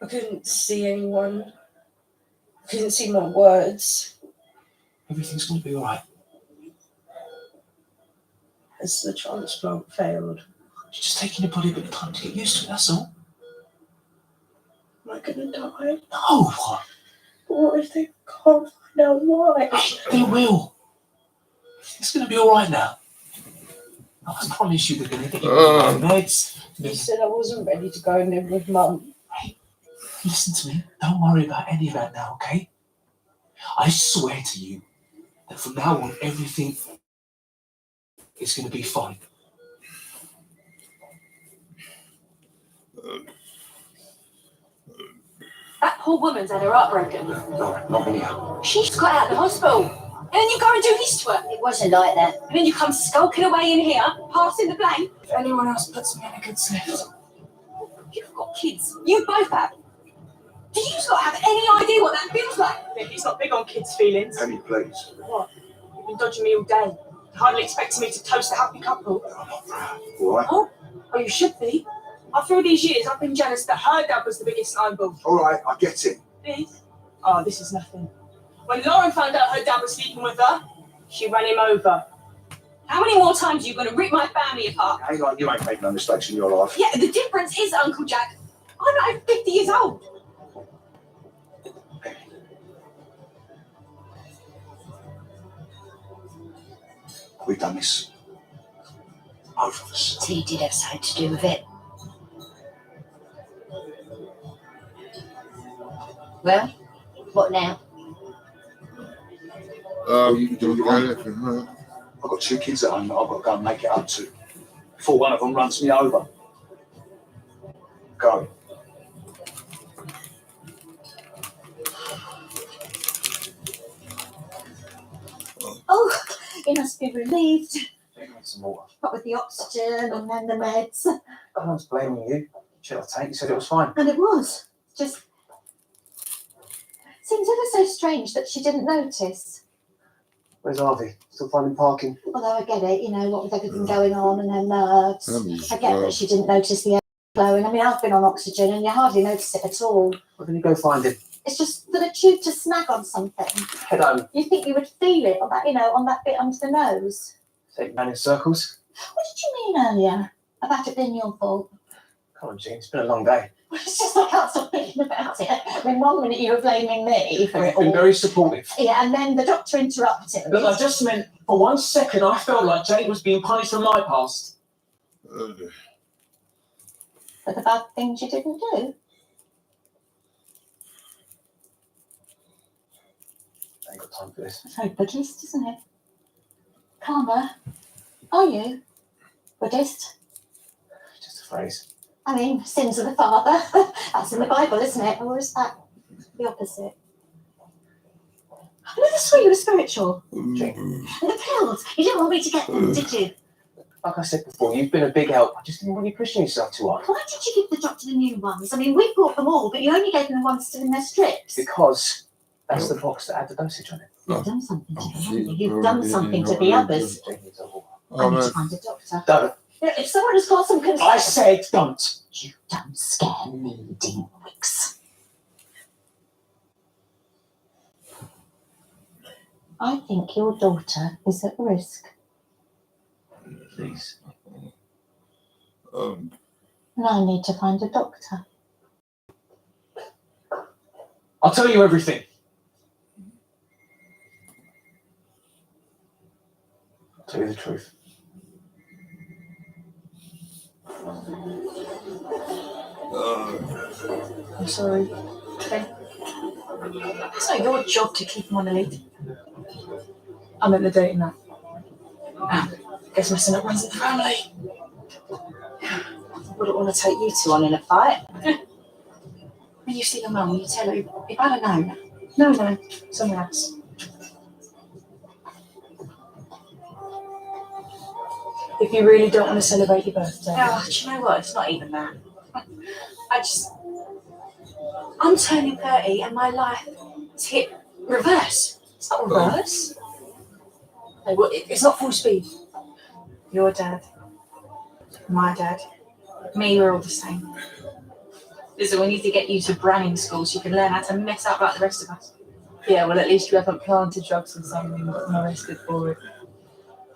Speaker 8: I couldn't see anyone. I couldn't see my words.
Speaker 15: Everything's going to be all right.
Speaker 8: As the transplant failed.
Speaker 15: You're just taking your body a bit of time to get used to it, that's all.
Speaker 8: Am I gonna die?
Speaker 15: No, what?
Speaker 8: But what if they can't find out why?
Speaker 15: They will. It's going to be all right now. I promise you they're going to get you on meds.
Speaker 8: You said I wasn't ready to go and live with Mum.
Speaker 15: Hey, listen to me. Don't worry about any of that now, okay? I swear to you that from now on, everything is going to be fine.
Speaker 10: That poor woman's had her heart broken.
Speaker 15: No, not anyhow.
Speaker 10: She's got out of the hospital. And then you go and do this to her.
Speaker 16: It wasn't like that.
Speaker 10: And then you come skulking away in here, passing the blame.
Speaker 15: If anyone else puts me in a good stead.
Speaker 10: You've got kids. You both have. Do you just not have any idea what that feels like?
Speaker 8: He's not big on kids' feelings.
Speaker 15: Penny, please.
Speaker 8: What? You've been dodging me all day. Hardly expecting me to toast a happy couple.
Speaker 15: I'm not proud. All right?
Speaker 8: Oh, you should be. After all these years, I've been jealous that her dad was the biggest eyeball.
Speaker 15: All right, I get it.
Speaker 8: This? Oh, this is nothing. When Lauren found out her dad was sleeping with her, she ran him over.
Speaker 10: How many more times are you going to rip my family apart?
Speaker 15: Hang on, you ain't making no mistakes in your life.
Speaker 10: Yeah, the difference is, Uncle Jack, I'm not even 50 years old.
Speaker 15: We've done this. Both of us.
Speaker 16: So you did have something to do with it. Well, what now?
Speaker 15: You do your own. I've got 2 kids at home that I've got to go and make it up to. Before one of them runs me over. Go.
Speaker 6: Oh, you must be relieved.
Speaker 15: Some water.
Speaker 6: What with the oxygen and then the meds.
Speaker 15: No one's blaming you. Should I take? You said it was fine.
Speaker 6: And it was. Just seems ever so strange that she didn't notice.
Speaker 15: Where's Harvey? Still finding parking?
Speaker 6: Although I get it, you know, what with everything going on and her nerves. I get that she didn't notice the air flowing. I mean, I've been on oxygen and you hardly notice it at all.
Speaker 15: Where can you go find him?
Speaker 6: It's just that a tube to snag on something.
Speaker 15: Head home.
Speaker 6: You think you would feel it on that, you know, on that bit under the nose.
Speaker 15: Take man in circles.
Speaker 6: What did you mean earlier about it being your fault?
Speaker 15: Come on, Jean. It's been a long day.
Speaker 6: Well, it's just I can't stop thinking about it. I mean, 1 minute you were blaming me for it
Speaker 15: You've been
Speaker 6: all.
Speaker 15: very supportive.
Speaker 6: Yeah, and then the doctor interrupted.
Speaker 15: Look, I just meant for 1 second I felt like Jade was being punished for my past.
Speaker 6: For the bad things you didn't do.
Speaker 15: I ain't got time for this.
Speaker 6: It's very Buddhist, isn't it? Karma. Are you Buddhist?
Speaker 15: Just a phrase.
Speaker 6: I mean, sins of the father. That's in the Bible, isn't it? Or is that the opposite? I never saw you were spiritual. And the pills. You didn't want me to get them, did you?
Speaker 15: Like I said before, you've been a big help. I just didn't want you pushing yourself too hard.
Speaker 6: Why did you give the doctor the new ones? I mean, we bought them all, but you only gave them the ones still in their strips.
Speaker 15: Because that's the box that had the dosage on it.
Speaker 6: You've done something to them, haven't you? You've done something to the others. I need to find a doctor.
Speaker 15: Don't.
Speaker 6: If someone has got some concern...
Speaker 15: I said don't.
Speaker 6: You don't scare me, Dinwicks. I think your daughter is at risk.
Speaker 15: Please.
Speaker 6: No, And I need to find a doctor.
Speaker 15: I'll tell you everything. I'll tell you the truth.
Speaker 10: I'm sorry. Okay. It's not your job to keep him on the lead. I'm at the dating that. Guess messing up runs in the family.
Speaker 11: Wouldn't want to take you two on in a fight.
Speaker 10: When you see your mum, you tell her, if I'd have known. No, someone else. If you really don't want to celebrate your birthday.
Speaker 11: Oh, do you know what? It's not even that.
Speaker 10: I'm turning 30 and my life is hit reverse. It's not reverse. No, well, it's not full speed. Your dad, my dad, me, we're all the same.
Speaker 11: Listen, we need to get you to Branning school so you can learn how to mess up like the rest of us.
Speaker 10: Yeah, well, at least you haven't planted drugs on someone and gotten arrested for it.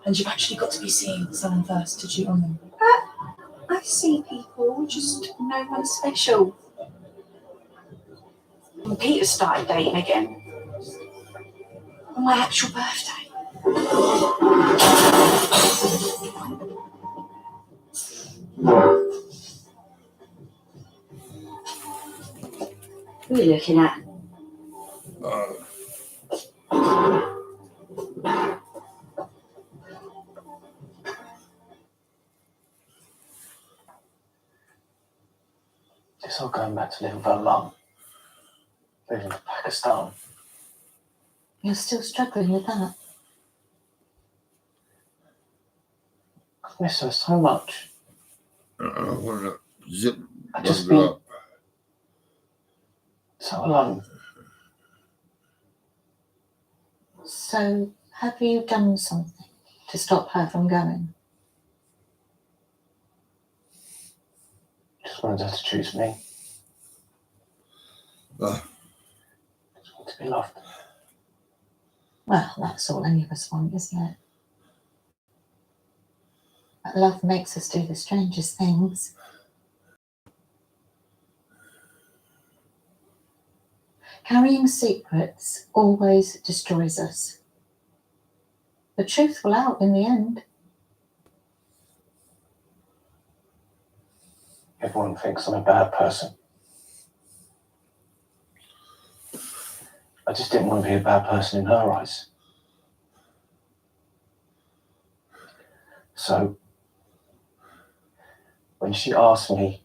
Speaker 10: And you've actually got to be seeing someone first to cheat on them.
Speaker 11: I see people, just no one special.
Speaker 10: And Peter started dating again. On my actual birthday.
Speaker 11: Who are you looking at?
Speaker 15: It's all going back to living with her mum. Moving to Pakistan.
Speaker 6: You're still struggling with that?
Speaker 15: I miss her so much.
Speaker 2: I want to zip.
Speaker 15: I just feel so alone.
Speaker 6: So, have you done something to stop her from going?
Speaker 15: Just wanted her to choose me. Just want to be loved.
Speaker 6: Well, that's all any of us want, isn't it? But love makes us do the strangest things. Carrying secrets always destroys us. The truth will out in the end.
Speaker 15: Everyone thinks I'm a bad person. I just didn't want to be a bad person in her eyes. So, when she asked me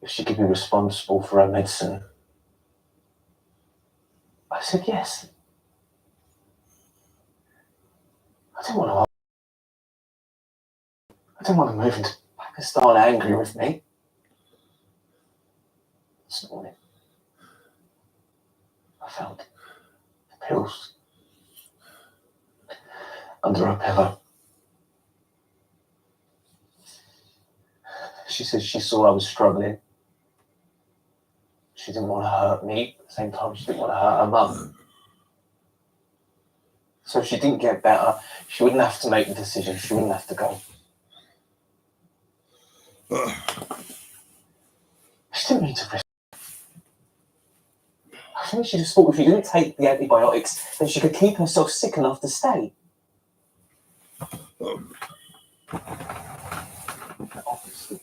Speaker 15: if she could be responsible for her medicine, I said yes. I didn't want to move into Pakistan angry with me. This morning, I found the pills under her pillow. She said she saw I was struggling. She didn't want to hurt me. At the same time, she didn't want to hurt her mum. So if she didn't get better, she wouldn't have to make the decision. She wouldn't have to go. She didn't mean to risk. I think she just thought if she didn't take the antibiotics, then she could keep herself sick enough to stay. Obviously,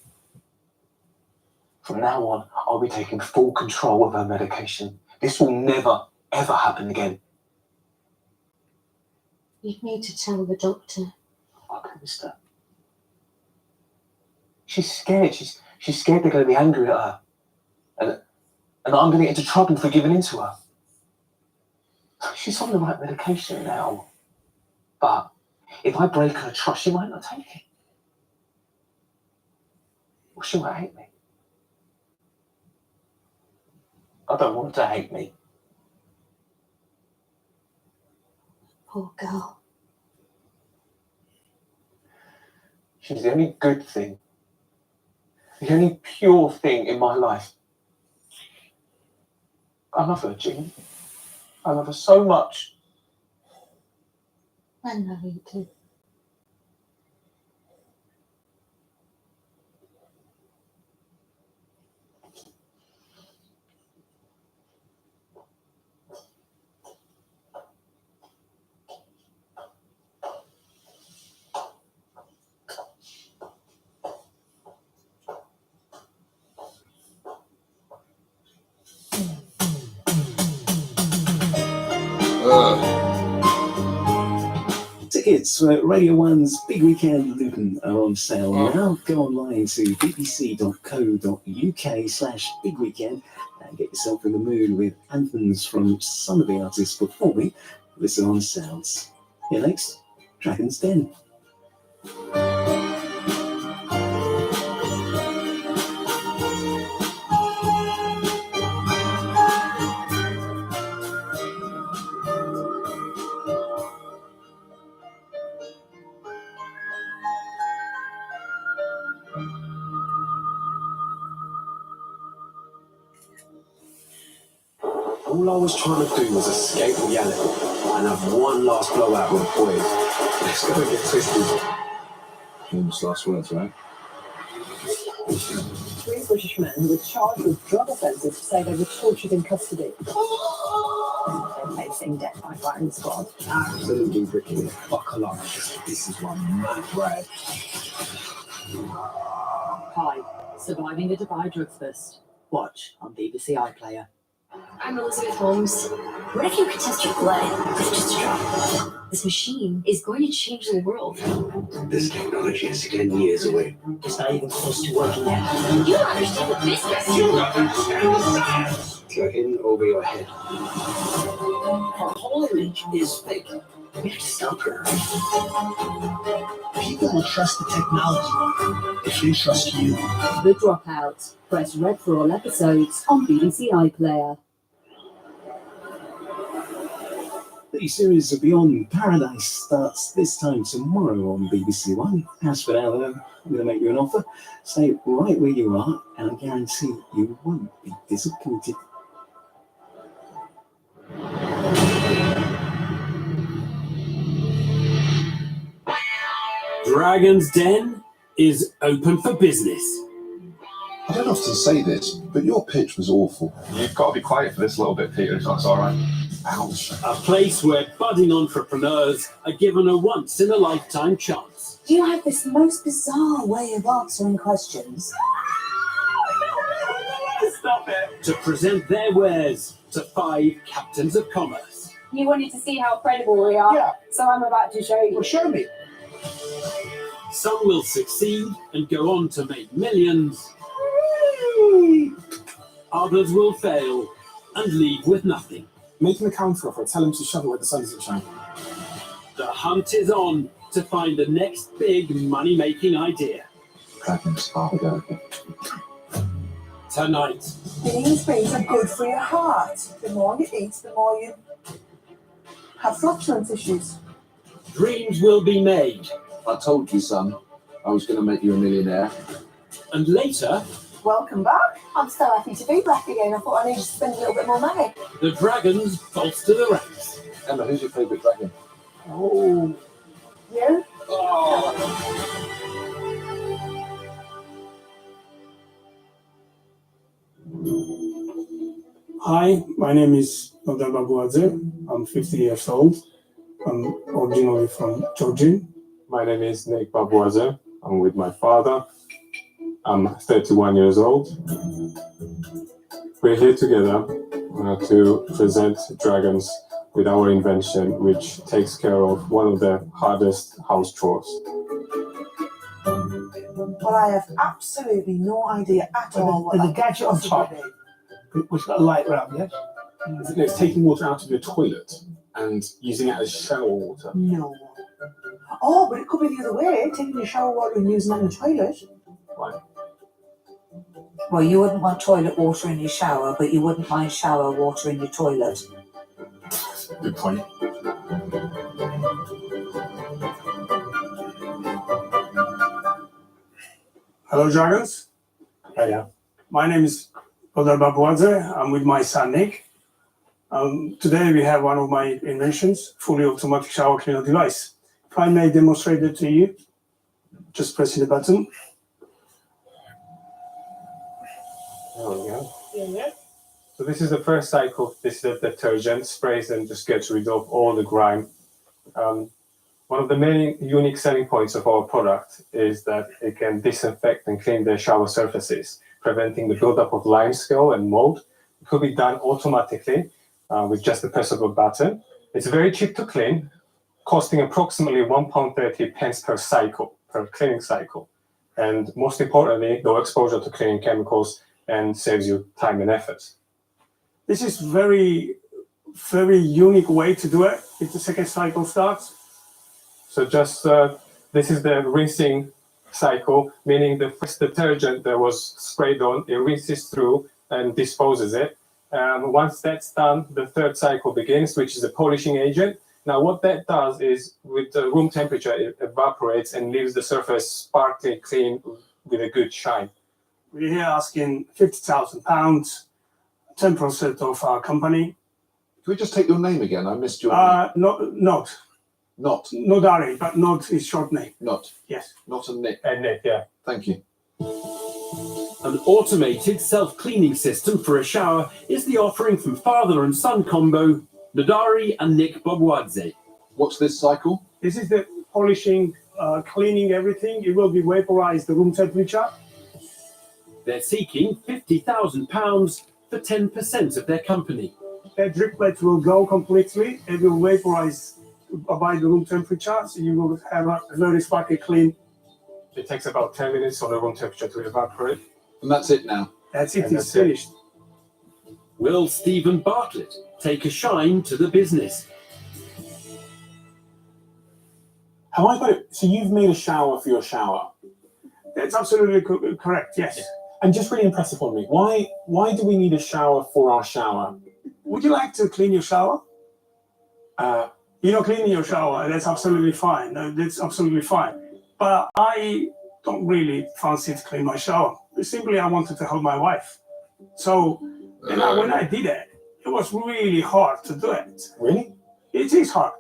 Speaker 15: from now on, I'll be taking full control of her medication. This will never, ever happen again.
Speaker 6: You need to tell the doctor.
Speaker 15: I promised her. She's scared. She's scared they're going to be angry at her. And I'm going to get into trouble for giving in to her. She's on the right medication now. But if I break her trust, she might not take it. Or she might hate me. I don't want her to hate me.
Speaker 6: Poor girl.
Speaker 15: She's the only good thing, the only pure thing in my life. I love her, Jean. I love her so much.
Speaker 6: I know you do.
Speaker 12: Tickets for Radio 1's Big Weekend Luton are on sale now. Go online to bbc.co.uk/bigweekend and get yourself in the mood with anthems from some of the artists performing. Listen on Sounds. Here next, Dragon's Den.
Speaker 17: All I was trying to do was escape reality and have one last blowout with boys. Let's go and get twisted. Famous last words, right?
Speaker 18: 3 British men who were charged with drug offences say they were tortured in custody. They're facing death by firing squad.
Speaker 17: Absolutely ridiculous. Buckle up. This is one mad ride.
Speaker 18: Hi, surviving the Dubai drugs bust. Watch on BBC iPlayer.
Speaker 3: I'm Elizabeth Holmes. What if you could test your blood with just a drop? This machine is going to change the world.
Speaker 17: This technology is 10 years away.
Speaker 18: It's not even close to working yet.
Speaker 3: You don't understand the business.
Speaker 17: You don't understand the science. You're in over your head.
Speaker 18: Her whole image is fake. We have to stop her.
Speaker 13: People will trust the technology if they trust you.
Speaker 18: The Dropout. Press red for all episodes on BBC iPlayer.
Speaker 12: The series of Beyond Paradise starts this time tomorrow on BBC One. As for now, though, I'm going to make you an offer. Stay right where you are, and I guarantee you won't be disappointed.
Speaker 19: Dragon's Den is open for business.
Speaker 20: I don't often say this, but your pitch was awful. You've got to be quiet for this little bit, Peter, if that's all right. Ouch.
Speaker 19: A place where budding entrepreneurs are given a once-in-a-lifetime chance.
Speaker 21: Do you have this most bizarre way of answering questions?
Speaker 19: Stop it. To present their wares to 5 captains of commerce.
Speaker 22: You wanted to see how credible we are,
Speaker 13: Yeah.
Speaker 22: so I'm about to show you.
Speaker 13: Well, show me.
Speaker 19: Some will succeed and go on to make millions. Others will fail and leave with nothing.
Speaker 20: Make him a counter offer. Tell him to shove it where the sun doesn't shine.
Speaker 19: The hunt is on to find the next big money-making idea.
Speaker 20: Dragons are the
Speaker 19: Tonight,
Speaker 21: These things are good for your heart. The more you eat, the more you have flatulence issues.
Speaker 19: dreams will be made.
Speaker 20: I told you, son, I was going to make you a millionaire.
Speaker 19: And later,
Speaker 21: Welcome back. I'm so happy to be back again. I thought I needed to spend a little bit more money.
Speaker 19: the dragons bolster the ranks.
Speaker 20: Emma, who's your favourite dragon?
Speaker 21: Oh. You?
Speaker 23: Hi, my name is Nodal Babuadze. I'm 50 years old. I'm originally from Georgia.
Speaker 24: My name is Nick Babuadze. I'm with my father. I'm 31 years old. We're here together to present dragons with our invention, which takes care of one of the hardest house chores.
Speaker 21: Well, I have absolutely no idea at all what
Speaker 13: There's a
Speaker 21: that
Speaker 13: gadget on top, which got a light round, yes?
Speaker 24: It's taking water out of your toilet and using it as shower water.
Speaker 21: No. Oh, but it could be the other way, taking your shower water and using it in the toilet.
Speaker 24: Why?
Speaker 21: Well, you wouldn't want toilet water in your shower, but you wouldn't mind shower water in your toilet.
Speaker 20: Good point.
Speaker 23: Hello, dragons.
Speaker 24: Hiya.
Speaker 23: My name is Nodal Babuadze. I'm with my son, Nick. Today we have one of my inventions, fully automatic shower cleaner device. If I may demonstrate it to you, just pressing the button.
Speaker 24: There we go.
Speaker 21: Yeah.
Speaker 24: So this is the first cycle. This is the detergent, sprays and just gets rid of all the grime. One of the main unique selling points of our product is that it can disinfect and clean the shower surfaces, preventing the buildup of limescale and mold. It could be done automatically with just the press of a button. It's very cheap to clean, costing approximately £1.30 per cycle, per cleaning cycle. And most importantly, no exposure to cleaning chemicals and saves you time and effort.
Speaker 23: This is very unique way to do it if the second cycle starts.
Speaker 24: So just this is the rinsing cycle, meaning the first detergent that was sprayed on, it rinses through and disposes it. Once that's done, the third cycle begins, which is the polishing agent. Now, what that does is, with the room temperature, it evaporates and leaves the surface sparkly clean with a good shine.
Speaker 23: We're here asking £50,000, 10% of our company.
Speaker 20: Can we just take your name again? I missed your name.
Speaker 23: Not. Nodari, but Not is short name.
Speaker 20: Not.
Speaker 23: Yes.
Speaker 20: Not a Nick.
Speaker 24: And Nick, yeah.
Speaker 20: Thank you.
Speaker 19: An automated self-cleaning system for a shower is the offering from father and son combo, Nodari and Nick Bobwadze.
Speaker 20: What's this cycle?
Speaker 23: This is the polishing, cleaning everything. It will be vaporized the room temperature.
Speaker 19: They're seeking £50,000 for 10% of their company.
Speaker 23: The driplet will go completely. It will vaporize by the room temperature, so you will have a very sparkly clean.
Speaker 24: It takes about 10 minutes on the room temperature to evaporate.
Speaker 20: And that's it now?
Speaker 23: That's it, it's finished.
Speaker 19: Will Stephen Bartlett take a shine to the business?
Speaker 12: Have I got it? So you've made a shower for your shower?
Speaker 23: That's absolutely correct, yes.
Speaker 12: And just really impress upon me, why do we need a shower for our shower?
Speaker 23: Would you like to clean your shower? Cleaning your shower, that's absolutely fine. That's absolutely fine. But I don't really fancy to clean my shower. Simply, I wanted to help my wife. So when I did it, it was really hard to do it.
Speaker 12: Really?
Speaker 23: It is hard.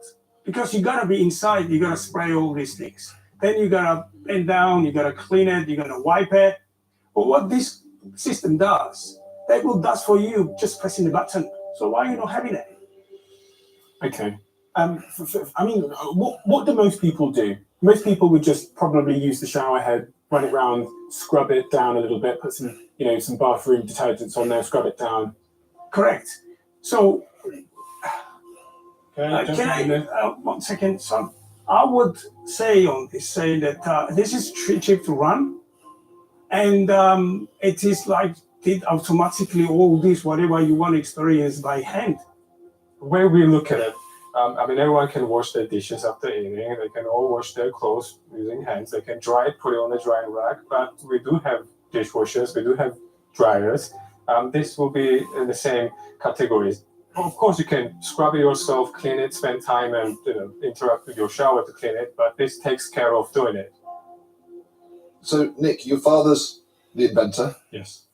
Speaker 23: Because you gotta be inside, you gotta spray all these things. Then you gotta bend down, you gotta clean it, you gotta wipe it. But what this system does, that will does for you just pressing the button. So why are you not having it?
Speaker 12: Okay. What do most people do? Most people would just probably use the shower head, run it round, scrub it down a little bit, put some bathroom detergents on there, scrub it down.
Speaker 23: Correct. So,
Speaker 12: can I
Speaker 23: 1 second, son? I would say that this is cheap to run, and it is like did automatically all this whatever you want to experience by hand.
Speaker 24: Where we look at it, everyone can wash their dishes after eating. They can all wash their clothes using hands. They can dry it, put it on the drying rack. But we do have dishwashers. We do have dryers. This will be in the same categories. Of course, you can scrub it yourself, clean it, spend time and interact with your shower to clean it. But this takes care of doing it.
Speaker 20: So, Nick, your father's the inventor.
Speaker 24: Yes.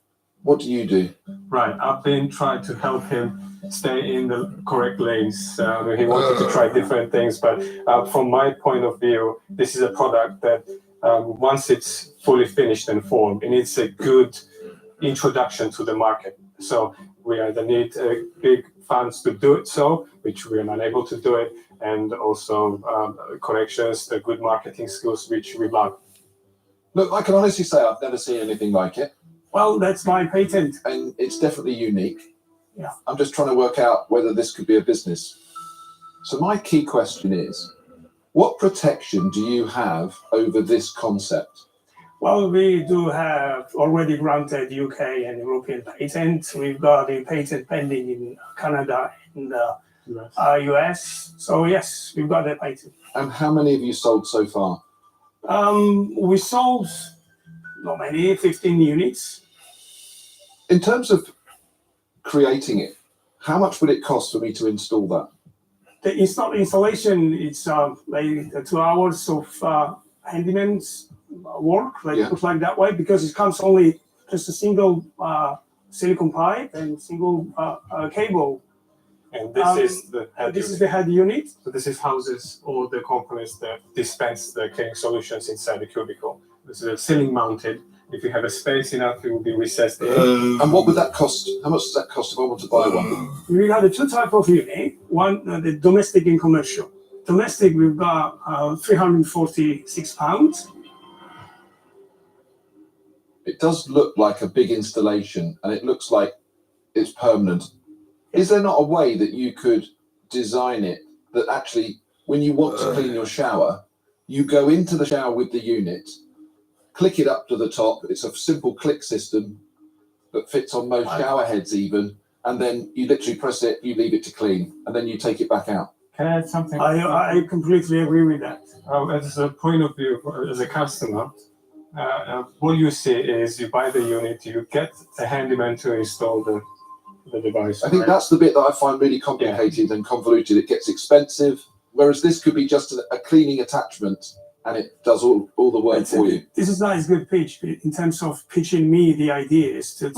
Speaker 20: What do you do?
Speaker 24: Right. I've been trying to help him stay in the correct lanes. He wanted to try different things, but from my point of view, this is a product that once it's fully finished and formed, it needs a good introduction to the market. So we either need big funds to do it so, which we are not able to do it, and also corrections, the good marketing skills, which we love.
Speaker 20: Look, I can honestly say I've never seen anything like it.
Speaker 23: Well, that's my patent.
Speaker 20: And it's definitely unique.
Speaker 23: Yeah.
Speaker 20: I'm just trying to work out whether this could be a business. So my key question is, what protection do you have over this concept?
Speaker 23: Well, we do have already granted UK and European patents. We've got a patent pending in Canada and the US. So yes, we've got a patent.
Speaker 20: And how many have you sold so far?
Speaker 23: We sold not many, 15 units.
Speaker 20: In terms of creating it, how much would it cost for me to install that?
Speaker 23: The installation, it's like 2 hours of handyman's work, put like that way, because it comes only just a single silicone pipe and single cable.
Speaker 24: And this is the head
Speaker 23: This is the head unit.
Speaker 24: So this is houses all the components that dispense the cleaning solutions inside the cubicle. This is a ceiling mounted. If you have a space enough, it will be recessed in.
Speaker 20: And what would that cost? How much does that cost if I want to buy one?
Speaker 23: We have the two types of unit. One, the domestic and commercial. Domestic, we've got £346.
Speaker 20: It does look like a big installation, and it looks like it's permanent. Is there not a way that you could design it that actually, when you want to clean your shower, you go into the shower with the unit, click it up to the top. It's a simple click system that fits on most shower heads even, and then you literally press it, you leave it to clean, and then you take it back out.
Speaker 24: Can I add something?
Speaker 23: I completely agree with that.
Speaker 24: As a point of view, as a customer, what you see is you buy the unit, you get a handyman to install the device.
Speaker 20: I think that's the bit that I find really complicated and convoluted. It gets expensive, whereas this could be just a cleaning attachment, and it does all the work for you.
Speaker 23: This is not a good pitch in terms of pitching me the ideas to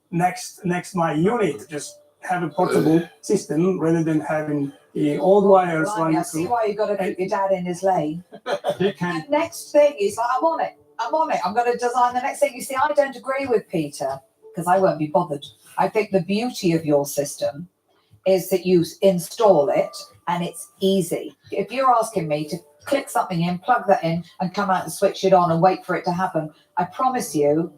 Speaker 23: next my unit. Just have a portable system rather than having the old wires
Speaker 21: Blimey,
Speaker 23: running
Speaker 21: I see
Speaker 23: through.
Speaker 21: why you've got to keep your dad in his lane. The next thing is like, I'm on it. I'm going to design the next thing. You see, I don't agree with Peter because I won't be bothered. I think the beauty of your system is that you install it and it's easy. If you're asking me to click something in, plug that in, and come out and switch it on and wait for it to happen, I promise you,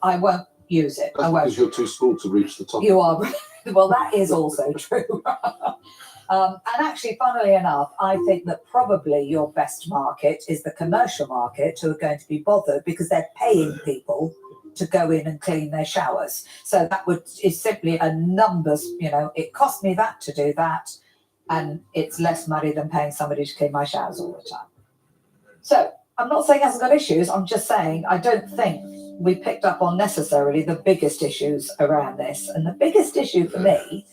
Speaker 21: I won't use it.
Speaker 20: That's because you're too small to reach the top.
Speaker 21: You are. Well, that is also true. And actually, funnily enough, I think that probably your best market is the commercial market who are going to be bothered because they're paying people to go in and clean their showers. So that is simply a numbers, it cost me that to do that. And it's less money than paying somebody to clean my showers all the time. So I'm not saying it hasn't got issues. I'm just saying I don't think we picked up on necessarily the biggest issues around this. And the biggest issue for me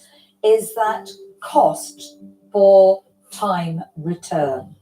Speaker 21: is that cost for time return.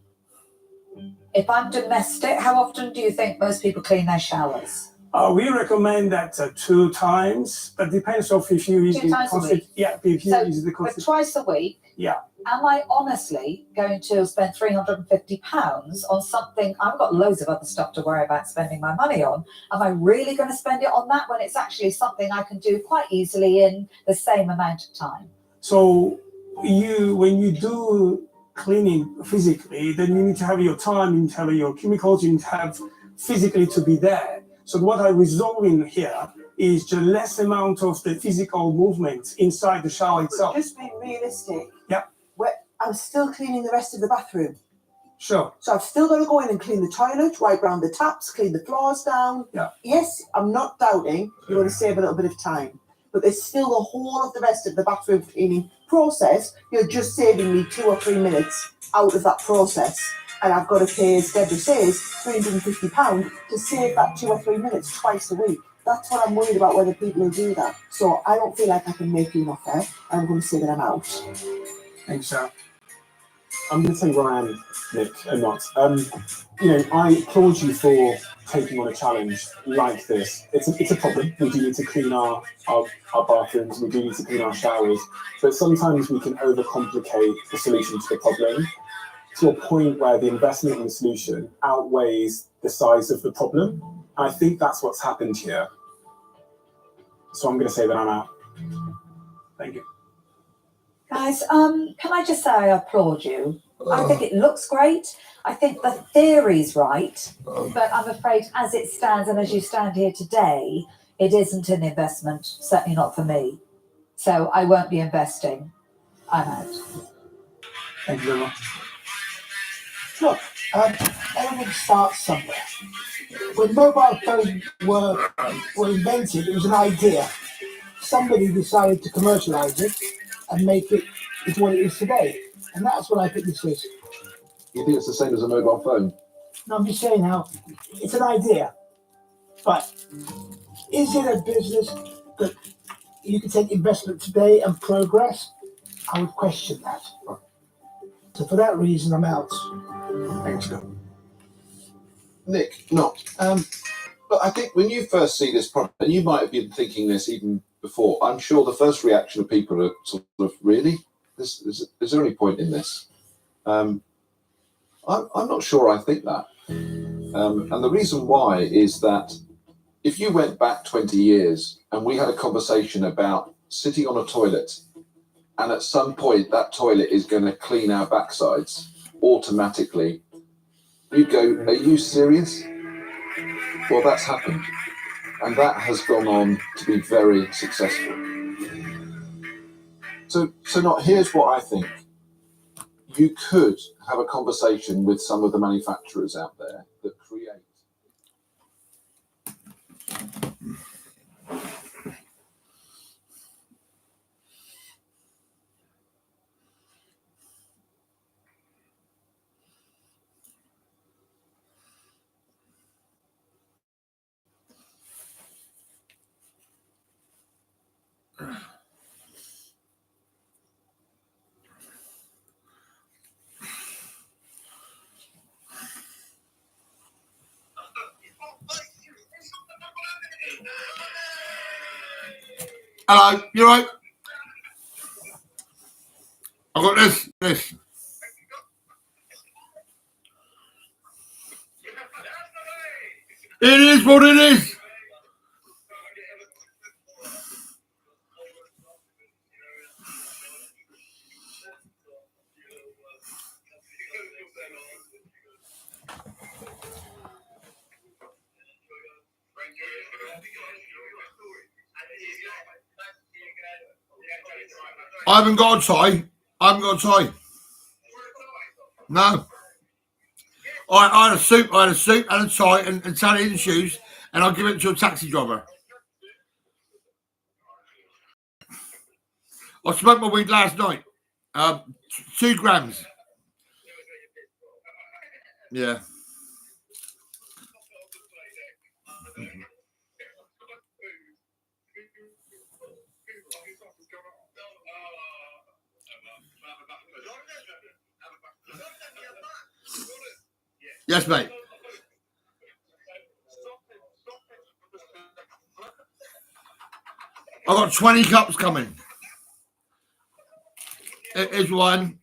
Speaker 21: If I'm domestic, how often do you think most people clean their showers?
Speaker 23: We recommend that 2 times, but depends on if you use
Speaker 21: 2 times a week.
Speaker 23: Yeah, if you use the
Speaker 21: But twice a week.
Speaker 23: Yeah.
Speaker 21: Am I honestly going to spend £350 on something? I've got loads of other stuff to worry about spending my money on. Am I really going to spend it on that when it's actually something I can do quite easily in the same amount of time?
Speaker 23: So when you do cleaning physically, then you need to have your time, you need to have your chemicals, you need to have physically to be there. So what I'm resolving here is the less amount of the physical movement inside the shower itself.
Speaker 21: Just being realistic.
Speaker 23: Yeah.
Speaker 21: I'm still cleaning the rest of the bathroom.
Speaker 23: Sure.
Speaker 21: So I've still got to go in and clean the toilet, wipe round the taps, clean the floors down.
Speaker 23: Yeah.
Speaker 21: Yes, I'm not doubting you want to save a little bit of time, but there's still the whole of the rest of the bathroom cleaning process. You're just saving me 2 or 3 minutes out of that process. And I've got to pay, as Deborah says, £350 to save that 2 or 3 minutes twice a week. That's what I'm worried about, whether people will do that. So I don't feel like I can make you an offer. I'm going to say that I'm out.
Speaker 23: Thanks, Sarah.
Speaker 24: I'm going to say where I am, Nick, and not. I applaud you for taking on a challenge like this. It's a problem. We do need to clean our bathrooms. We do need to clean our showers. But sometimes we can overcomplicate the solution to the problem to a point where the investment in the solution outweighs the size of the problem. And I think that's what's happened here. So I'm going to say that I'm out.
Speaker 23: Thank you.
Speaker 21: Guys, can I just say I applaud you. I think it looks great. I think the theory's right, but I'm afraid as it stands and as you stand here today, it isn't an investment, certainly not for me. So I won't be investing. I'm out.
Speaker 23: Thank you very much.
Speaker 1: Look, everything starts somewhere. When mobile phones were invented, it was an idea. Somebody decided to commercialize it and make it into what it is today. And that's what I think this is.
Speaker 20: You think it's the same as a mobile phone?
Speaker 1: No, I'm just saying now, it's an idea. But is it a business that you can take investment today and progress? I would question that. So for that reason, I'm out.
Speaker 20: Thanks, Nick, not. But I think when you first see this problem, and you might have been thinking this even before, I'm sure the first reaction of people are sort of, really? Is there any point in this? I'm not sure I think that. And the reason why is that if you went back 20 years and we had a conversation about sitting on a toilet, and at some point that toilet is going to clean our backsides automatically, you'd go, are you serious? Well, that's happened. And that has gone on to be very successful. So here's what I think. if you could have a conversation with some of the manufacturers out there that create.
Speaker 2: Hello, you right? I've got this. It is what it is. I haven't got a tie. No. I had a suit and a tie and Sally and shoes, and I'll give it to a taxi driver. I smoked my weed last night. 2 grams. Yeah. Yes, mate. I've got 20 cups coming. Here's one.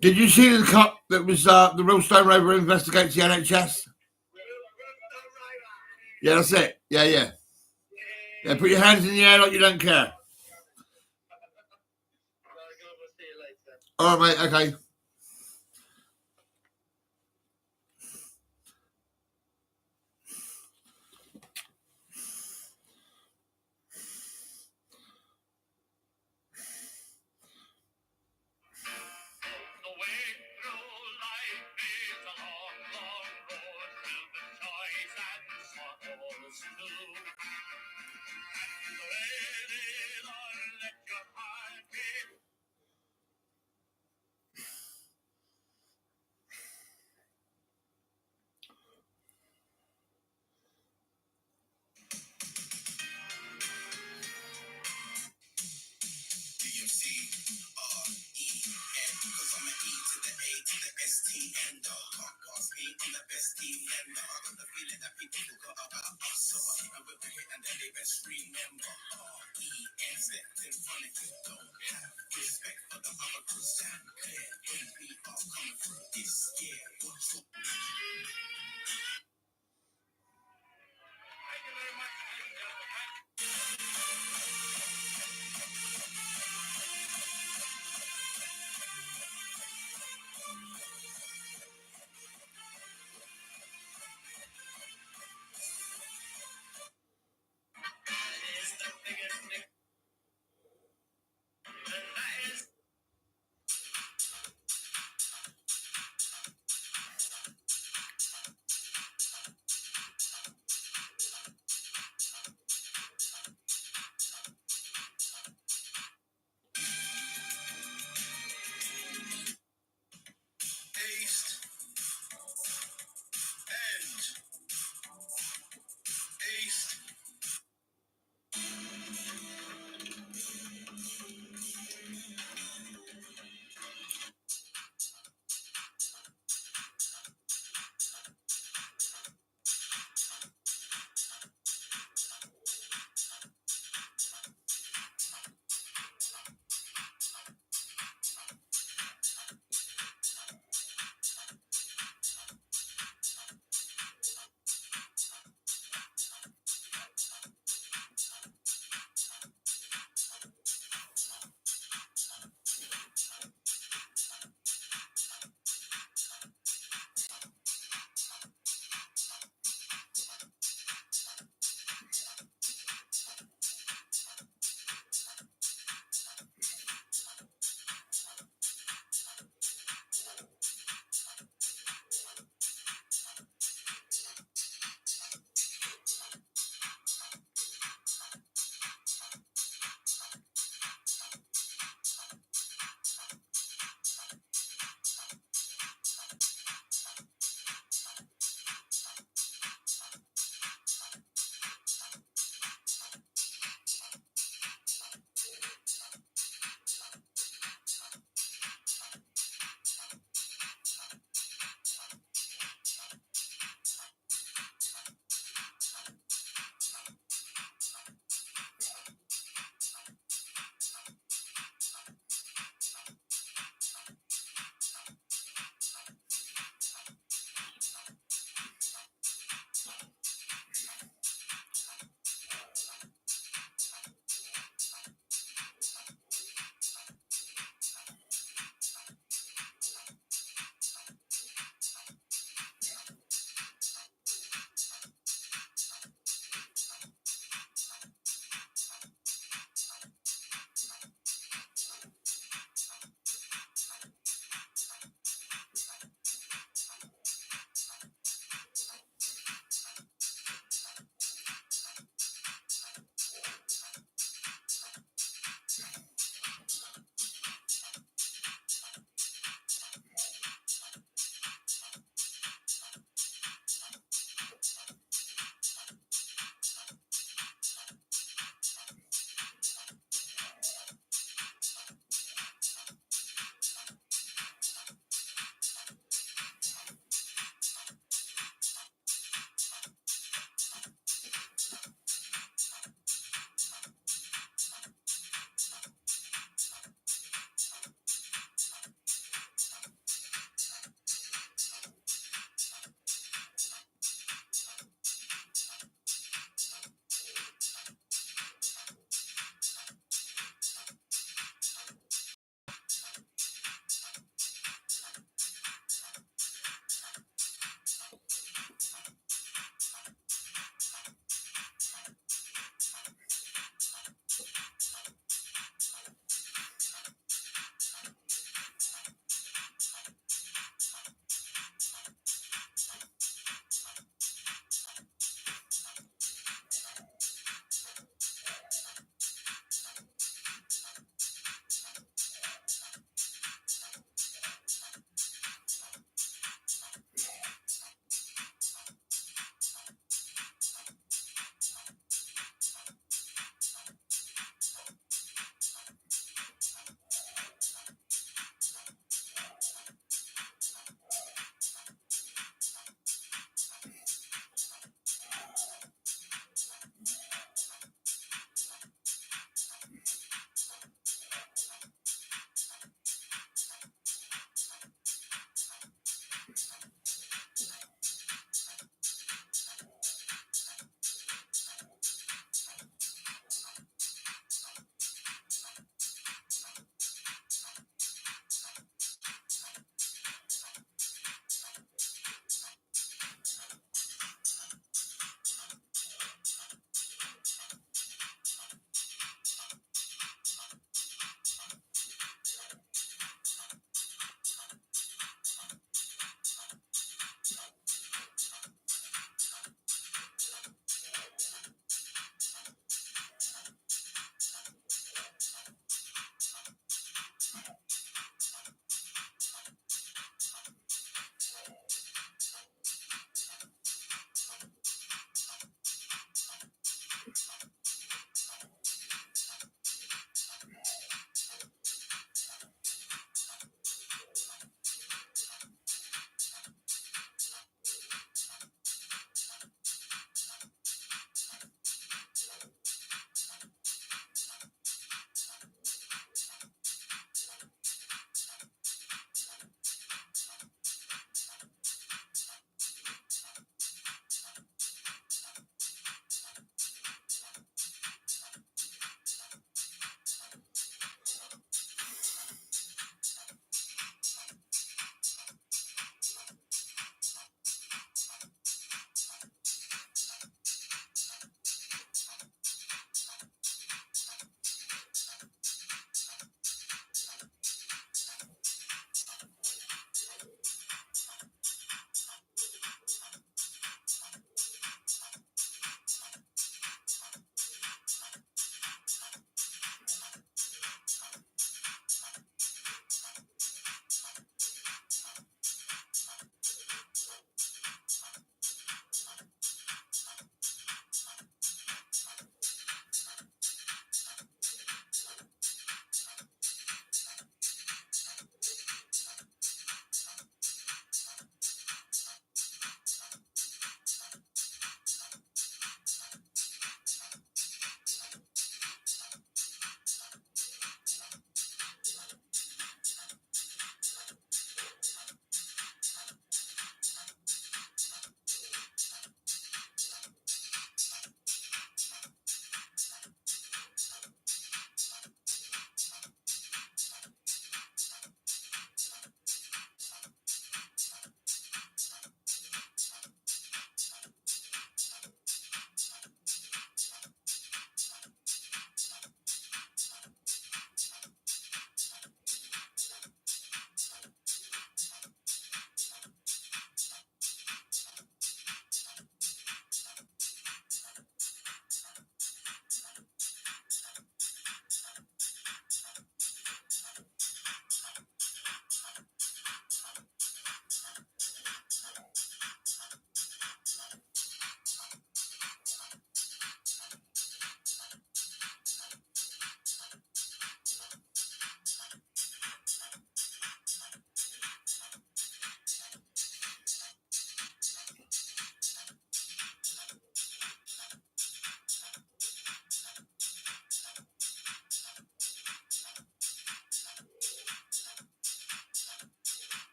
Speaker 2: Did you see the cup that was the real Stone Rover investigates the NHS? Yeah, that's it. Yeah. Put your hands in the air like you don't care. All right, mate. Okay.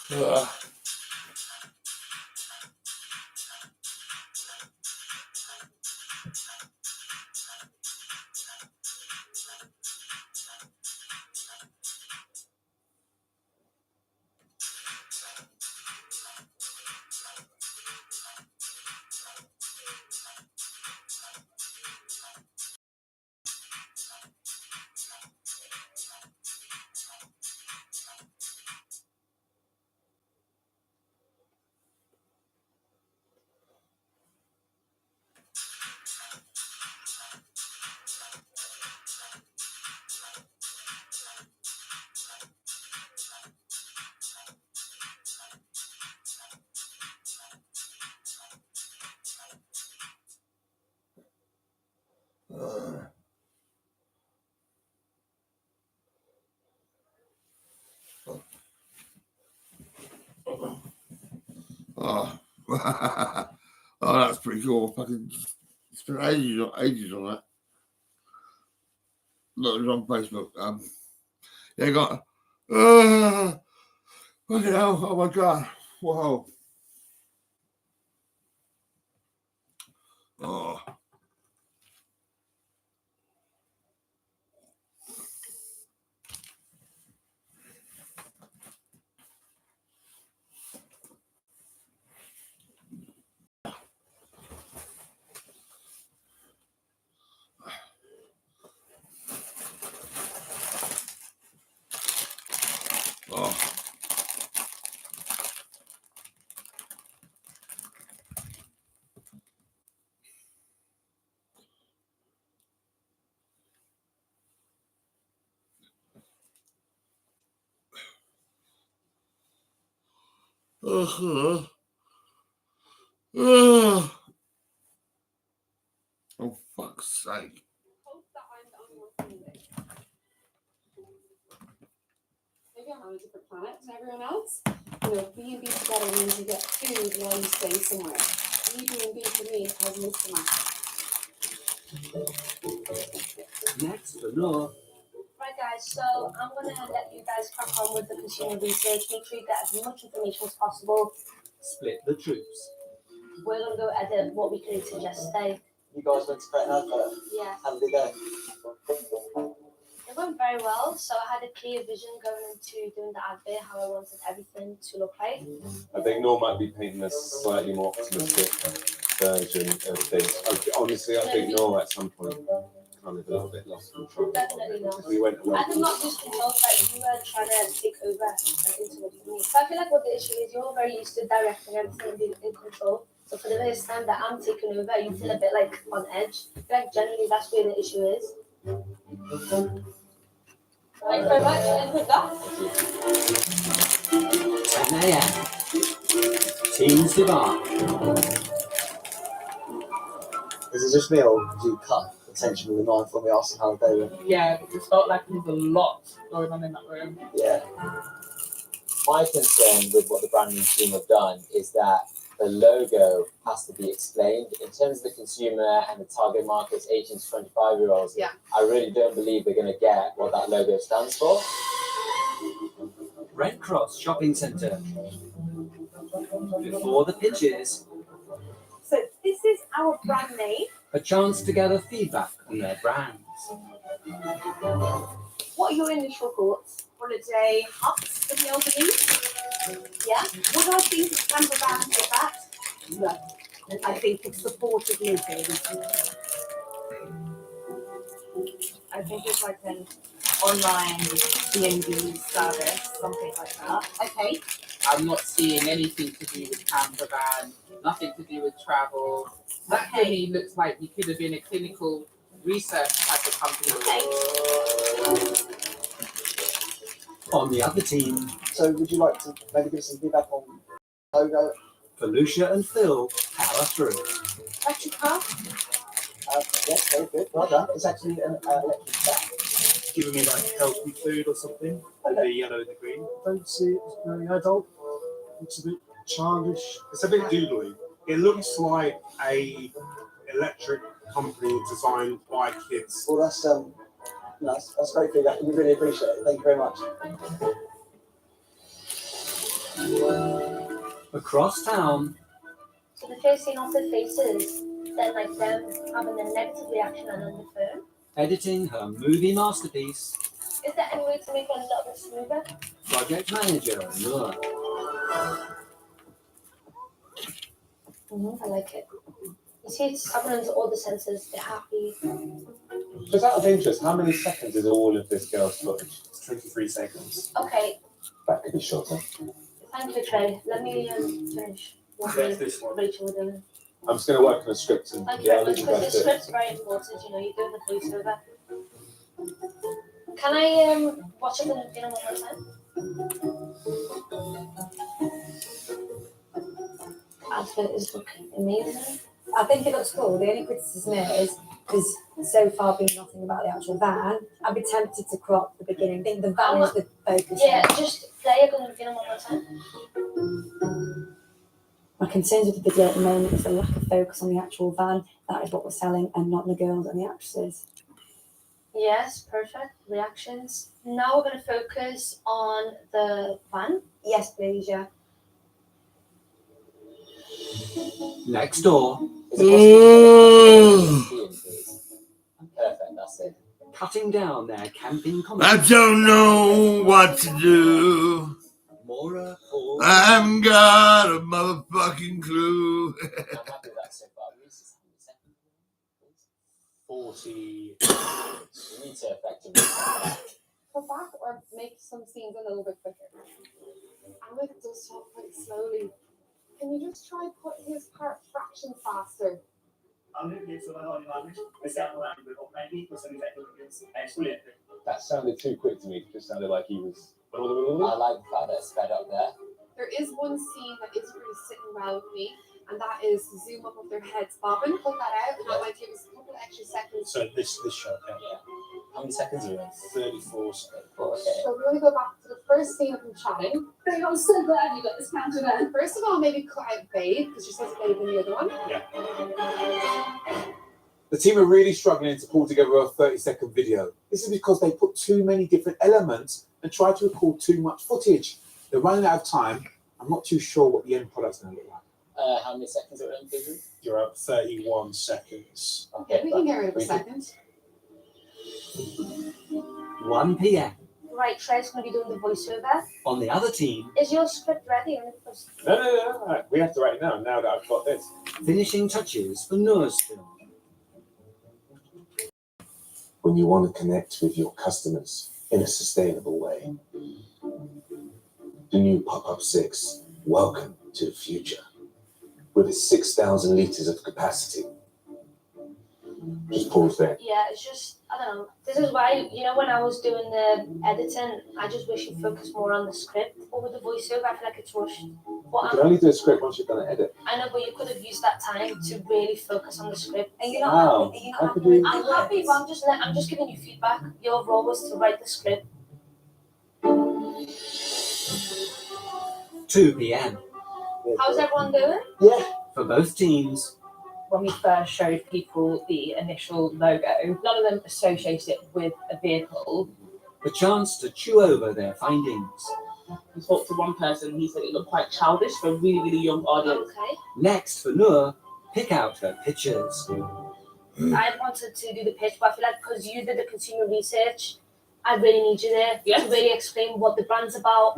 Speaker 2: Oh, oh, that's pretty cool. Fucking spent ages on that. Look, it was on Facebook. Yeah, got. Fucking hell! Oh my god! Whoa! Oh. Oh, fuck's sake.
Speaker 4: Maybe I'm on a different planet than everyone else. You know, B&B together means you get food while you stay somewhere. B&B for me has most of my.
Speaker 19: Next, the law.
Speaker 6: Right, guys, so I'm going to let you guys crack on with the consumer research. Make sure you get as much information as possible.
Speaker 19: Split the troops.
Speaker 6: We're going to go edit what we can suggest today.
Speaker 7: You guys went to create an advert.
Speaker 6: Yeah.
Speaker 7: How did it go?
Speaker 6: It went very well, so I had a clear vision going into doing the advert, how I wanted everything to look like.
Speaker 24: I think Noor might be painting a slightly more optimistic version of things. Honestly, I think Noor at some point kind of a little bit lost control.
Speaker 6: Definitely not.
Speaker 24: We went away.
Speaker 6: I did not lose control, but you were trying to take over and influence me. So I feel like what the issue is, you're very used to directing everything and being in control. So for the first time that I'm taking over, you feel a bit like on edge. I feel like generally that's where the issue is. Thank you very much, and with that.
Speaker 19: 10 a.m. Teams debate.
Speaker 7: Is it just me, or did you cut attention with the knife when we asked him how they were?
Speaker 11: Yeah, it felt like there was a lot going on in that room.
Speaker 7: Yeah.
Speaker 5: My concern with what the branding team have done is that the logo has to be explained in terms of the consumer and the target markets, 18 to 25-year-olds.
Speaker 4: Yeah.
Speaker 5: I really don't believe they're going to get what that logo stands for.
Speaker 19: Red Cross Shopping Centre. Before the pitches,
Speaker 6: So this is our brand name.
Speaker 19: a chance to gather feedback on their brands.
Speaker 6: What are your initial thoughts? Holiday huts for the elderly? Yeah. Would I think it's camper vans with that? No. I think it's supported living.
Speaker 11: I think it's like an online B&B service, something like that.
Speaker 6: Okay.
Speaker 11: I'm not seeing anything to do with camper van, nothing to do with travel. That to me looks like you could have been a clinical research type of company.
Speaker 6: Okay.
Speaker 19: On the other team,
Speaker 7: So would you like to maybe give us some feedback on logo?
Speaker 19: Felicia and Phil power through.
Speaker 6: Electric car?
Speaker 7: Yes, very good. Well done. It's actually an electric car.
Speaker 9: Giving me like healthy food or something with the yellow and the green.
Speaker 23: Don't see it as very adult. It's a bit childish. It's a bit doodly. It looks like a electric company designed by kids.
Speaker 7: Well, that's great feedback. We really appreciate it. Thank you very much.
Speaker 19: Across town,
Speaker 6: So the first scene off the faces, then like them having a negative reaction and on the phone.
Speaker 19: editing her movie masterpiece,
Speaker 6: Is there any way to make it a little bit smoother?
Speaker 19: project manager Noor.
Speaker 6: I like it. You see, it's happening to all the senses. They're happy.
Speaker 24: Just out of interest, how many seconds is all of this girl's footage?
Speaker 23: It's 23 seconds.
Speaker 6: Okay,
Speaker 24: That could be shorter.
Speaker 6: thank you, Trey. Let me finish what
Speaker 23: That's this one.
Speaker 6: Rachel were doing.
Speaker 24: I'm just going to work on a script and
Speaker 6: Thank you very
Speaker 24: I'll
Speaker 6: much,
Speaker 24: leave you
Speaker 6: because
Speaker 24: guys
Speaker 6: the
Speaker 24: to it.
Speaker 6: script's very important. You know, you're doing the voiceover. Can I watch it in one more time? Outfit is looking amazing.
Speaker 21: I think it looks cool. The only criticism is because so far been nothing about the actual van. I'd be tempted to crop the beginning. I think the van is the focus.
Speaker 6: Yeah, just play it in one more time.
Speaker 21: My concerns with the video at the moment is the lack of focus on the actual van. That is what we're selling, and not the girls and the actresses.
Speaker 6: Yes, perfect. Reactions. Now we're going to focus on the van.
Speaker 21: Yes, please, yeah.
Speaker 19: Next door,
Speaker 5: Perfect, that's it.
Speaker 19: cutting down their camping
Speaker 2: I
Speaker 19: comments.
Speaker 2: don't know what to do.
Speaker 19: Mora or
Speaker 2: I haven't got a motherfucking clue.
Speaker 5: I'm happy with that so far. We used to
Speaker 24: 40.
Speaker 5: We need to effectively
Speaker 4: Go back or make some scenes a little bit quicker. Alec does talk quite slowly. Can you just try putting his part fraction faster?
Speaker 24: That sounded too quick to me. It just sounded like he was.
Speaker 5: I like the fact that it's sped up there.
Speaker 4: There is one scene that isn't really sitting well with me, and that is the zoom up of their heads bobbing. Cut that out, and that might give us a couple of extra seconds.
Speaker 23: So this shot, yeah.
Speaker 5: How many seconds are you in?
Speaker 23: 34 seconds.
Speaker 5: Okay.
Speaker 4: So we're going to go back to the first scene of them chatting. I'm so glad you got this counted in. First of all, maybe cut out Babe, because you're supposed to Babe in the other one.
Speaker 23: Yeah.
Speaker 20: The team are really struggling to pull together a 30-second video. This is because they put too many different elements and try to record too much footage. They're running out of time. I'm not too sure what the end product's going to look like.
Speaker 5: How many seconds are in, Figure?
Speaker 23: You're up 31 seconds.
Speaker 4: Okay, we can get rid of a second.
Speaker 19: 1 p.m.
Speaker 6: Right, Trey's going to be doing the voiceover.
Speaker 19: On the other team,
Speaker 6: Is your script ready?
Speaker 24: No. We have to write it down now that I've got this.
Speaker 19: finishing touches for Noor's film.
Speaker 17: When you want to connect with your customers in a sustainable way. The new Pop-Up 6, welcome to the future. With its 6,000 litres of capacity. Just pause there.
Speaker 6: Yeah, it's just, I don't know. This is why, you know, when I was doing the editing, I just wish you'd focus more on the script. But with the voiceover, I feel like it's rushed. But
Speaker 20: You can only do a script once you've done an edit.
Speaker 6: I know, but you could have used that time to really focus on the script.
Speaker 21: Are you
Speaker 20: Wow.
Speaker 21: not happy? Are you not
Speaker 20: How
Speaker 21: happy
Speaker 20: could you-
Speaker 21: with
Speaker 6: I'm
Speaker 21: the
Speaker 6: happy,
Speaker 21: words?
Speaker 6: but I'm just giving you feedback. Your role was to write the script.
Speaker 19: 2 p.m.
Speaker 6: How's everyone doing?
Speaker 20: Yeah.
Speaker 19: For both teams,
Speaker 8: When we first showed people the initial logo, none of them associated it with a vehicle.
Speaker 19: a chance to chew over their findings.
Speaker 11: I talked to one person, he said it looked quite childish for a really, really young audience.
Speaker 6: Okay.
Speaker 19: Next, for Noor, pick out her pictures.
Speaker 6: I wanted to do the pitch, but I feel like because you did the consumer research, I really need you there to really explain what the brand's about.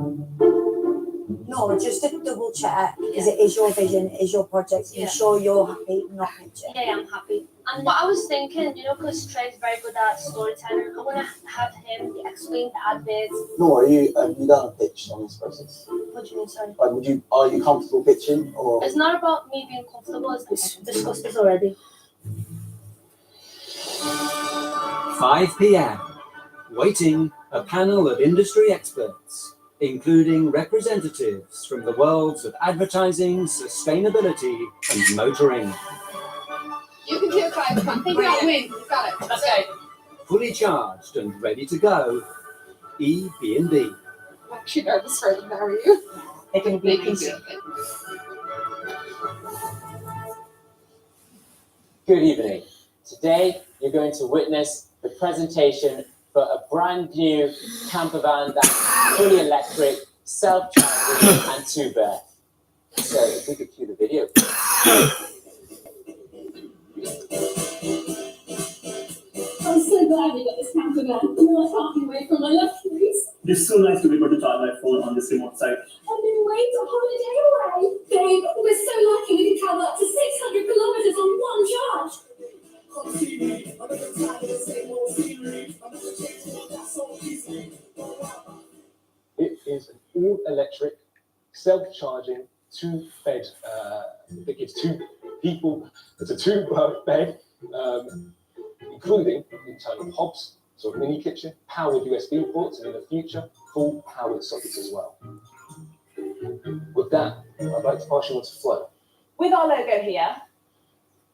Speaker 21: No, just to double check, because it is your vision, it is your project.
Speaker 6: Yeah.
Speaker 21: Ensure you're happy, not picture.
Speaker 6: Yeah, I'm happy. And what I was thinking, you know, because Trey's very good at storytelling, I want to have him explain the adverts.
Speaker 10: No, have you done a pitch on this process?
Speaker 6: What do you mean, sorry?
Speaker 10: Like, are you comfortable pitching, or?
Speaker 6: It's not about me being comfortable, it's discussed this already.
Speaker 19: 5 p.m. Waiting, a panel of industry experts, including representatives from the worlds of advertising, sustainability, and motoring.
Speaker 4: You can do it, Clive. I think you'll win. You got it.
Speaker 11: Okay.
Speaker 19: Fully charged and ready to go, E&B.
Speaker 4: I'm actually nervous for them, are you?
Speaker 8: They're going to
Speaker 4: They
Speaker 8: be
Speaker 4: can do it.
Speaker 5: Good evening. Today, you're going to witness the presentation for a brand new camper van that's fully electric, self-charging, and two-bed. So if we could cue the video.
Speaker 3: I'm so glad we got this camper van. Now I can't be away from my luxuries.
Speaker 14: It's so nice to be able to charge my phone on this remote site.
Speaker 3: I've been waiting a holiday away. Babe, we're so lucky we can travel up to 600 kilometers on one charge.
Speaker 17: It is an all-electric, self-charging, two-bed. It gives two people. It's a two-bed, including internal hobs, so a mini kitchen, powered USB ports, and in the future, full powered sockets as well. With that, I'd like to pass you on to Flo.
Speaker 8: With our logo here,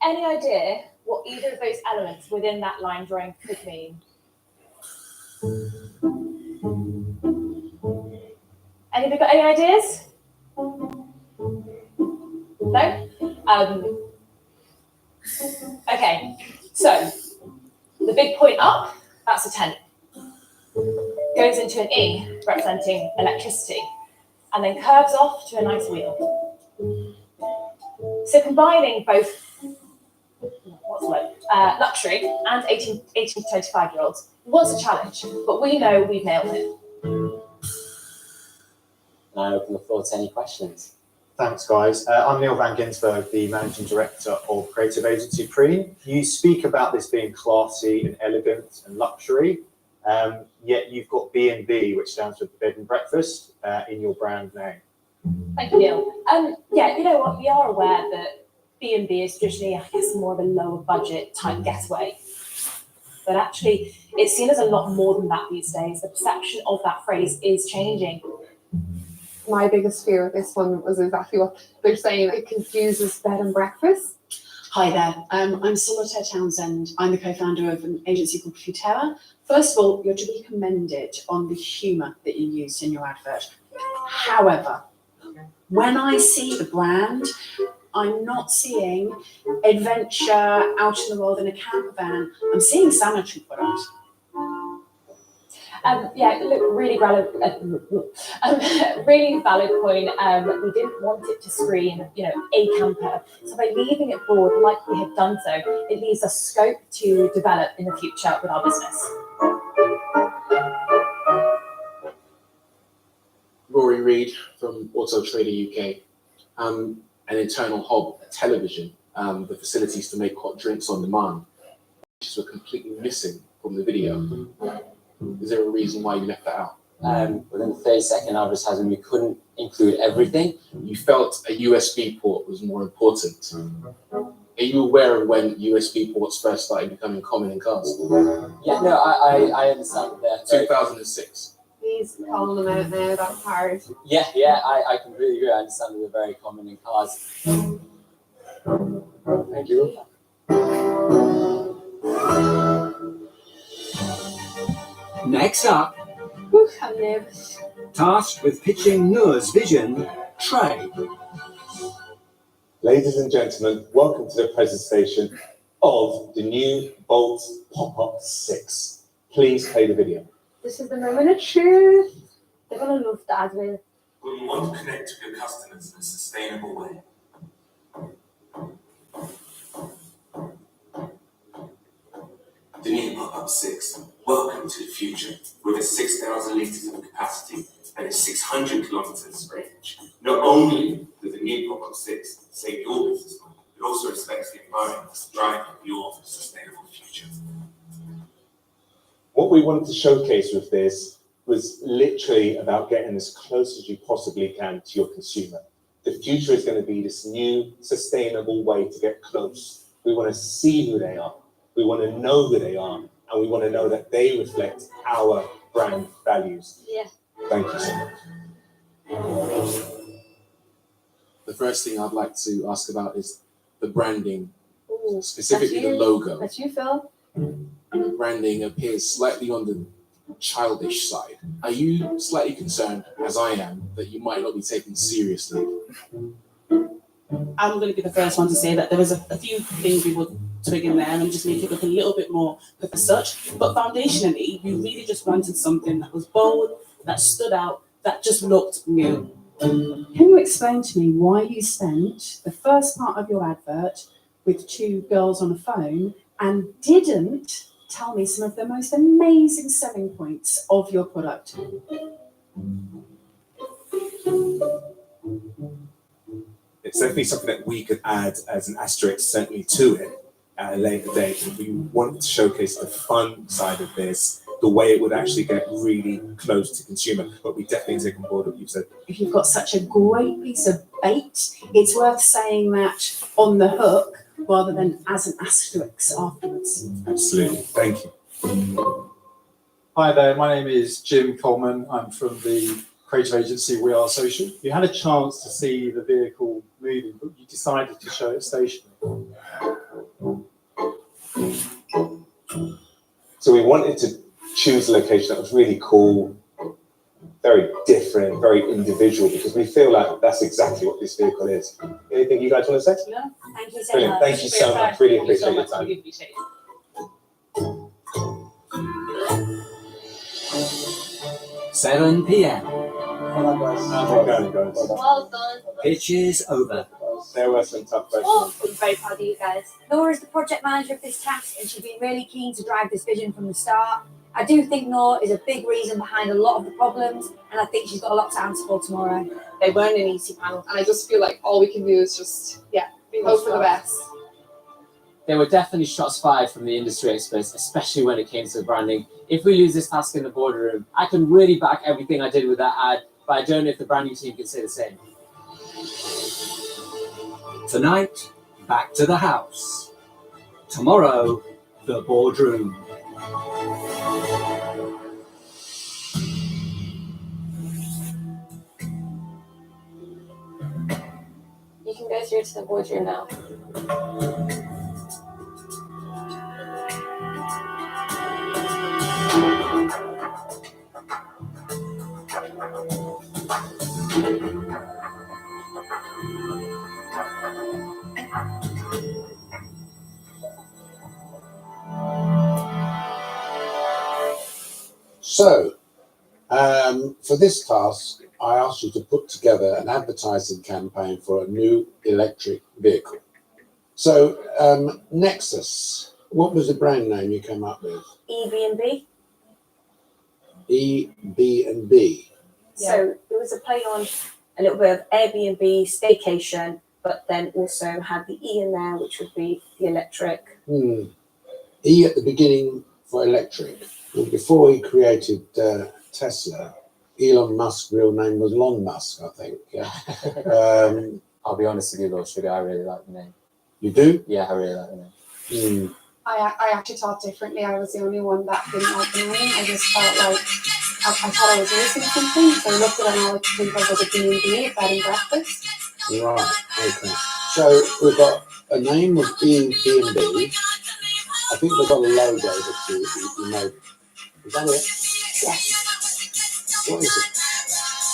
Speaker 8: any idea what either of those elements within that line drawing could mean? Anybody got any ideas? No? Okay, so the big point up, that's a 10. Goes into an E, representing electricity, and then curves off to a nice wheel. So combining both luxury and 18 to 25-year-olds was a challenge, but we know we've nailed it.
Speaker 5: And I open the floor to any questions.
Speaker 15: Thanks, guys. I'm Neil Van Ginsberg, the Managing Director of Creative Agency Preen. You speak about this being classy and elegant and luxury, yet you've got B&B, which stands for Bed and Breakfast, in your brand name.
Speaker 8: Thank you, Neil. Yeah, you know what? We are aware that B&B is traditionally, I guess, more of a lower budget type getaway. But actually, it's seen as a lot more than that these days. The perception of that phrase is changing.
Speaker 4: My biggest fear with this one was exactly what they're saying. It confuses bed and breakfast.
Speaker 16: Hi there, I'm Solitaire Townsend. I'm the co-founder of an agency called Futera. First of all, you're to be commended on the humour that you used in your advert. However, when I see the brand, I'm not seeing adventure out in the world in a camper van. I'm seeing sanitary product.
Speaker 8: Yeah, look, really valid point. We didn't want it to scream, a camper. So by leaving it broad, like we have done so, it leaves us scope to develop in the future with our business.
Speaker 17: Rory Reid from Auto Trader UK. An internal hob, a television, the facilities to make hot drinks on demand, which were completely missing from the video. Is there a reason why you left that out?
Speaker 5: Within the 30-second advertisement, we couldn't include everything.
Speaker 17: You felt a USB port was more important. Are you aware of when USB ports first started becoming common in cars?
Speaker 5: Yeah, no, I understand that.
Speaker 17: 2006.
Speaker 4: Please call them out now, that's hard.
Speaker 5: Yeah, I completely agree. I understand that they're very common in cars.
Speaker 17: Thank you.
Speaker 19: Next up,
Speaker 4: I'm nervous.
Speaker 19: tasked with pitching Noor's vision, Trey.
Speaker 24: Ladies and gentlemen, welcome to the presentation of the new Bolt Pop-Up 6. Please play the video.
Speaker 4: This is the moment of truth. They're going to love the advert.
Speaker 25: When you want to connect with your customers in a sustainable way. The new Pop-Up 6. Welcome to the future. With a 6,000 litres of capacity and a 600 kilometres range. Not only does the new Pop-Up 6 save your business money, it also respects the environment to drive your sustainable future.
Speaker 24: What we wanted to showcase with this was literally about getting as close as you possibly can to your consumer. The future is going to be this new sustainable way to get close. We want to see who they are. We want to know who they are. And we want to know that they reflect our brand values.
Speaker 4: Yeah.
Speaker 24: Thank you so much.
Speaker 17: The first thing I'd like to ask about is the branding,
Speaker 4: Ooh,
Speaker 17: specifically
Speaker 4: that's
Speaker 17: the
Speaker 4: you.
Speaker 17: logo.
Speaker 4: That's you, Phil.
Speaker 17: The branding appears slightly on the childish side. Are you slightly concerned, as I am, that you might not be taken seriously?
Speaker 26: I'm going to be the first one to say that there was a few things we would twig in there and just make it look a little bit more as such. But foundationally, we really just wanted something that was bold, that stood out, that just looked new.
Speaker 16: Can you explain to me why you spent the first part of your advert with two girls on a phone and didn't tell me some of the most amazing selling points of your product?
Speaker 1: It's definitely something that we could add as an asterisk certainly to it at a later date. We wanted to showcase the fun side of this, the way it would actually get really close to consumer, but we definitely take on board what you've said.
Speaker 16: If you've got such a great piece of bait, it's worth saying that on the hook rather than as an asterisk afterwards.
Speaker 1: Absolutely, thank you.
Speaker 9: Hi there, my name is Jim Coleman. I'm from the creative agency We Are Social. You had a chance to see the vehicle moving, but you decided to show it stationary.
Speaker 1: So we wanted to choose a location that was really cool, very different, very individual, because we feel like that's exactly what this vehicle is. Anything you guys want to say?
Speaker 8: No, thank you so
Speaker 1: Brilliant.
Speaker 8: much.
Speaker 1: Thank you so much. Really appreciate your time.
Speaker 8: Really appreciate it.
Speaker 19: 7 p.m.
Speaker 4: Well done.
Speaker 19: Pitch is over.
Speaker 1: There were some tough
Speaker 4: Oh, I'm very proud of you guys.
Speaker 12: Nora is the project manager of this task, and she's been really keen to drive this vision from the start. I do think Nora is a big reason behind a lot of the problems, and I think she's got a lot to answer for tomorrow.
Speaker 4: They weren't an easy panel, and I just feel like all we can do is just, hope for the best.
Speaker 5: There were definitely shots fired from the industry experts, especially when it came to branding. If we lose this task in the boardroom, I can really back everything I did with that ad, but I don't know if the branding team can say the same.
Speaker 19: Tonight, back to the house. Tomorrow, the boardroom.
Speaker 4: You can go through to the boardroom now.
Speaker 13: So, for this task, I asked you to put together an advertising campaign for a new electric vehicle. So, Nexus, what was the brand name you came up with?
Speaker 12: EB&B.
Speaker 13: EB&B.
Speaker 12: So it was a play on a little bit of Airbnb, staycation, but then also had the E in there, which would be the electric.
Speaker 13: E at the beginning for electric. Well, before he created Tesla, Elon Musk's real name was Lon Musk, I think. Yeah.
Speaker 5: I'll be honest with you, Lord Sugar, I really like the name.
Speaker 13: You do?
Speaker 5: Yeah, I really like the name.
Speaker 4: I actually thought differently. I was the only one that didn't like the name. I just felt like I thought I was missing something. So I looked at it and all I could think of was a B&B, a bed and breakfast.
Speaker 13: Right, okay. So we've got a name of B&B. I think we've got a logo that you made. Is that it?
Speaker 4: Yes.
Speaker 13: What is it?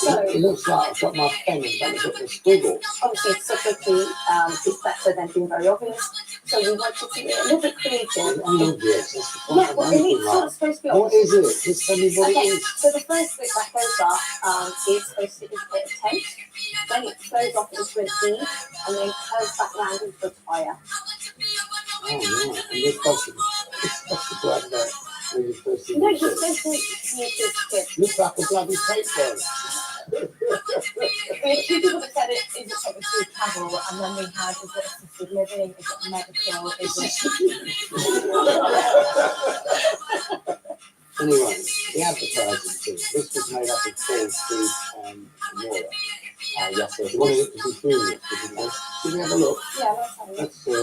Speaker 4: So,
Speaker 13: it looks like I've got my pen and done a bit of a scribble.
Speaker 12: Obviously, it's subtlety is better than being very obvious. So we wanted to be a little bit creative.
Speaker 13: Obvious. That's the point
Speaker 12: Yeah,
Speaker 13: of
Speaker 12: well,
Speaker 13: anything
Speaker 12: it's sort of supposed to be
Speaker 13: What
Speaker 12: obvious.
Speaker 13: is it? Just tell me what it
Speaker 12: Okay,
Speaker 13: is.
Speaker 12: so the first bit that goes up is supposed to indicate a tent, then it flows off into an E, and then curves back round into a fire.
Speaker 13: Oh, right. And you're supposed to grab that when you're supposed to
Speaker 12: No,
Speaker 13: use
Speaker 12: you're
Speaker 13: it.
Speaker 12: supposed to use this tip.
Speaker 13: Looks like a bloody tapeworm.
Speaker 12: We had two people that said it is something to do with travel, and then we had is it assisted living, is it medical, is it...
Speaker 13: Anyway, the advertising thing. This was made up of Paul, Steve, and Nora.
Speaker 5: Yes, sir.
Speaker 13: You wanted it to be humorous, didn't you? Should we have a look?
Speaker 12: Yeah, let's have a look.
Speaker 13: Let's see if it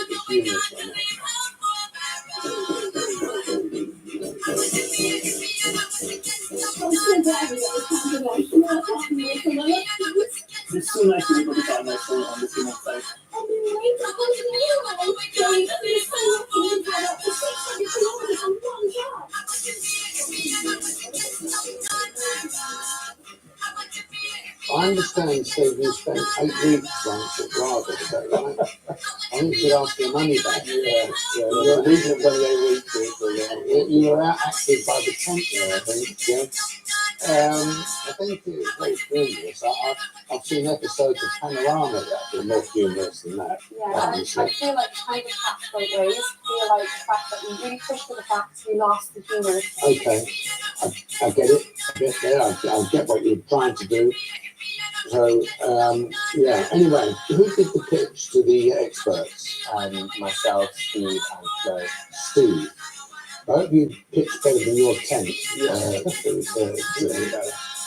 Speaker 13: was humorous or not.
Speaker 14: It's so nice to be able to find my phone on the same website.
Speaker 13: I understand, Steve, you spent 8 weeks once at Raga, is that right? I think you should ask your money back. Yeah. The reason for the 8 weeks is you were out active by the 10th there, I think, yeah. I think it's very humorous. I've seen episodes of Panorama that have been more humorous than that.
Speaker 4: Yeah, I feel like kind of catch both ways. I feel like the fact that we really pushed to the facts, we lost the humour.
Speaker 13: Okay, I get it. I get there. I get what you're trying to do. So, yeah. Anyway, who did the pitch to the experts?
Speaker 5: Myself, Steve, and Flo.
Speaker 13: Steve. I hope you pitched better than your tent.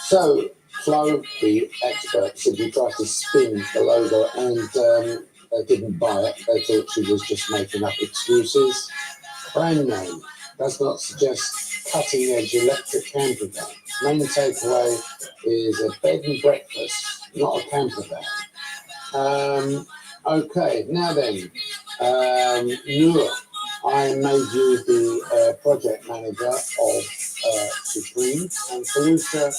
Speaker 13: So, Flo, the expert, said you tried to spin the logo and they didn't buy it. They thought she was just making up excuses. Brand name does not suggest cutting-edge electric camper van. Main takeaway is a bed and breakfast, not a camper van. Okay, now then, Noor, I made you the project manager of Supreme, and Felicia,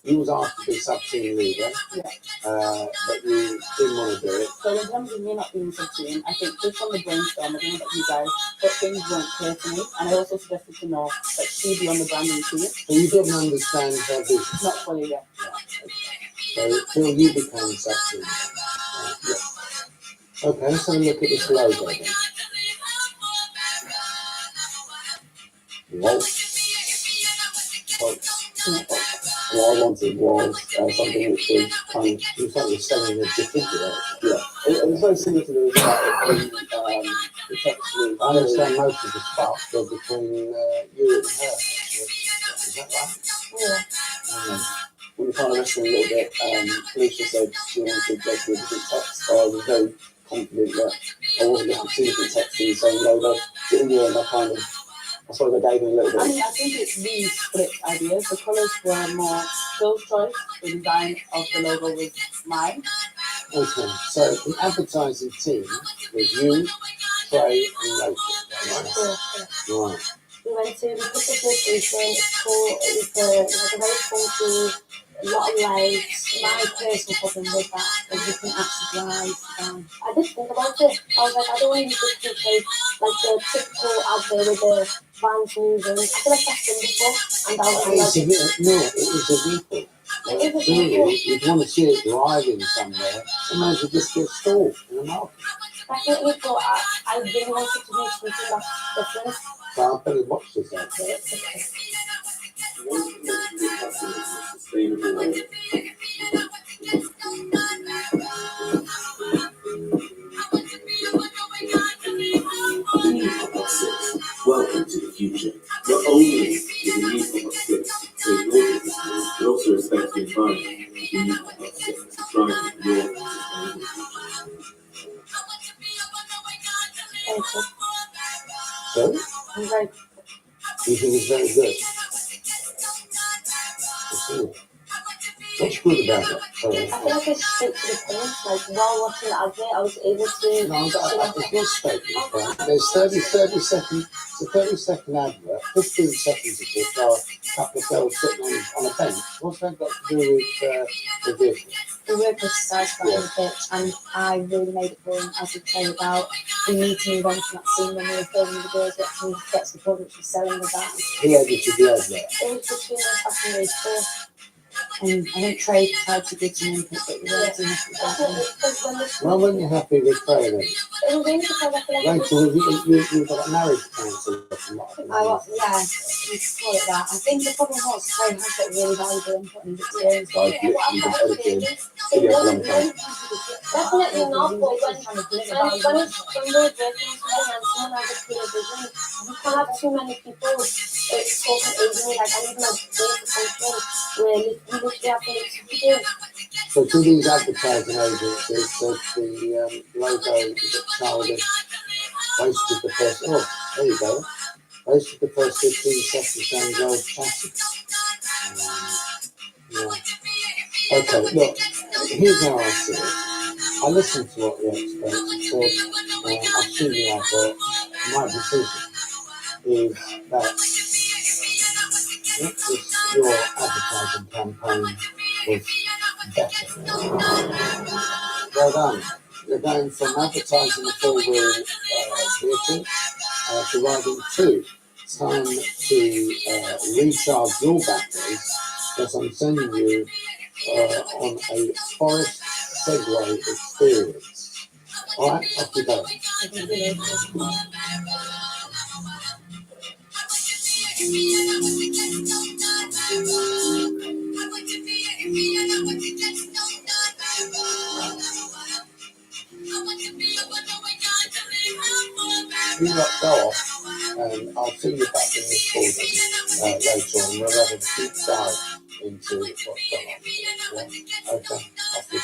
Speaker 13: you was asked to be sub-team leader, but you didn't want to do it.
Speaker 26: So in terms of me not being sub-team, I think just from the brainstorm, I think that you guys, but things weren't clear to me, and I also suggested to Noor that she be on the branding team.
Speaker 13: So you didn't understand her vision?
Speaker 26: Not fully yet.
Speaker 13: So till you became sub-team. Okay, let's have a look at this logo then.
Speaker 10: What I wanted was something which was kind of,
Speaker 13: you thought you were selling a defibrillator.
Speaker 10: Yeah, it was very similar to the text.
Speaker 13: I understand most of the sparks were between you and her. Is that right?
Speaker 10: Yeah. We were kind of wrestling a little bit. Felicia said she wanted to go through a different text, so I was very confident that I wasn't going to have two different texts in the same logo. But in the end, I suppose I gave him a little bit.
Speaker 26: I mean, I think it's these split ideas. The colours were more Phil's choice. The design of the logo was mine.
Speaker 13: Okay, so the advertising team was you, Trey, and Rachel. Right.
Speaker 4: We went to the Pacific station. It's cool. It was a very cool tour. A lot of lights. My personal problem with that is you can actually drive. I did think about it. I was like, I don't want to use this picture like the typical advert with the vans moving. I feel like that's been before, and I was like,
Speaker 13: No, it was a vehicle.
Speaker 4: It is a
Speaker 13: Truly,
Speaker 4: vehicle.
Speaker 13: you'd want to see it driving somewhere, and maybe just get stalled in the market.
Speaker 4: Definitely, but I really wanted to do something that's different.
Speaker 13: So I better watch this out there.
Speaker 25: Welcome to the future. Not only is the new pop-up six create more businesses, but also respect the environment. The new pop-up six is driving your sustainable future.
Speaker 13: So,
Speaker 4: I'm very
Speaker 13: you think it's very good? What's good about it? Sorry.
Speaker 4: I feel like it's straight to the point. Like while watching the advert, I was able to.
Speaker 13: No, it's not straight to the point. There's 30 seconds. It's a 30-second advert. 15 seconds of it are a couple of girls sitting on a bench. What's that got to do with the vehicle?
Speaker 4: The work was satisfying the pitch, and I really made it fun, as we say about we need to move on to that scene when we were filming the girls watching gets the product she's selling the van.
Speaker 13: Who edited the advert?
Speaker 4: It was between us passing those four. And I think Trey tried to give some input, but we weren't doing it.
Speaker 13: Well, when you're happy with Trey, then.
Speaker 4: It was only because I feel like
Speaker 13: Rachel, you've got a marriage counsellor.
Speaker 4: yeah, you could call it that. I think the problem was Trey has got really valuable input and experience. Definitely not, but when we're working on something and someone has a clear vision, you can't have too many people talking over me. Like, I need my brain to function where you literally have to execute.
Speaker 13: So to these advertising agencies, said the logo is a bit childish. Wasted the first, there you go. Wasted the first 15 seconds saying girls chatting. Yeah. Okay, look, here's how I see it. I listened to what the experts said. I've seen the advert. My decision is that your advertising campaign was better. Well done. You're going from advertising a four-wheel vehicle to riding two. Time to recharge your batteries because I'm sending you on a forest Segway experience. All right, off you go. You lot go off, and I'll see you back in this boardroom later on. We'll have a deep dive into what's going on. Yeah? Okay, off you go.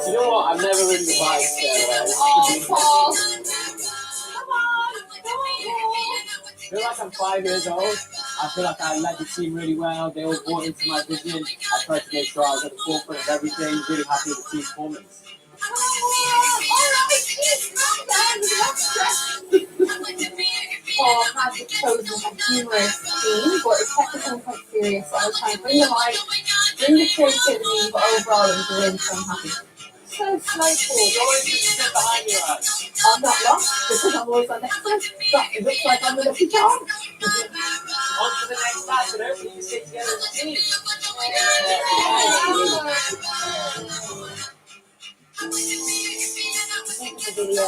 Speaker 5: You know what? I've never ridden the bike stairwell.
Speaker 8: Oh, Paul.
Speaker 5: I feel like I'm 5 years old. I feel like I led the team really well. They all bought into my vision. I tried to make sure I was at the forefront of everything. Really happy with the team performance.
Speaker 8: Paul had chosen a humorous theme, but it's technically quite serious. So I was trying to bring the light, bring the creativity, but overall it was really so happy. So playful.
Speaker 5: You always just sit behind your eyes.
Speaker 8: I'm not lost because I'm always on next time. But it looks like I'm the lucky charm.
Speaker 5: On to the next match, and hopefully you stay together as a team.
Speaker 4: I think the video, I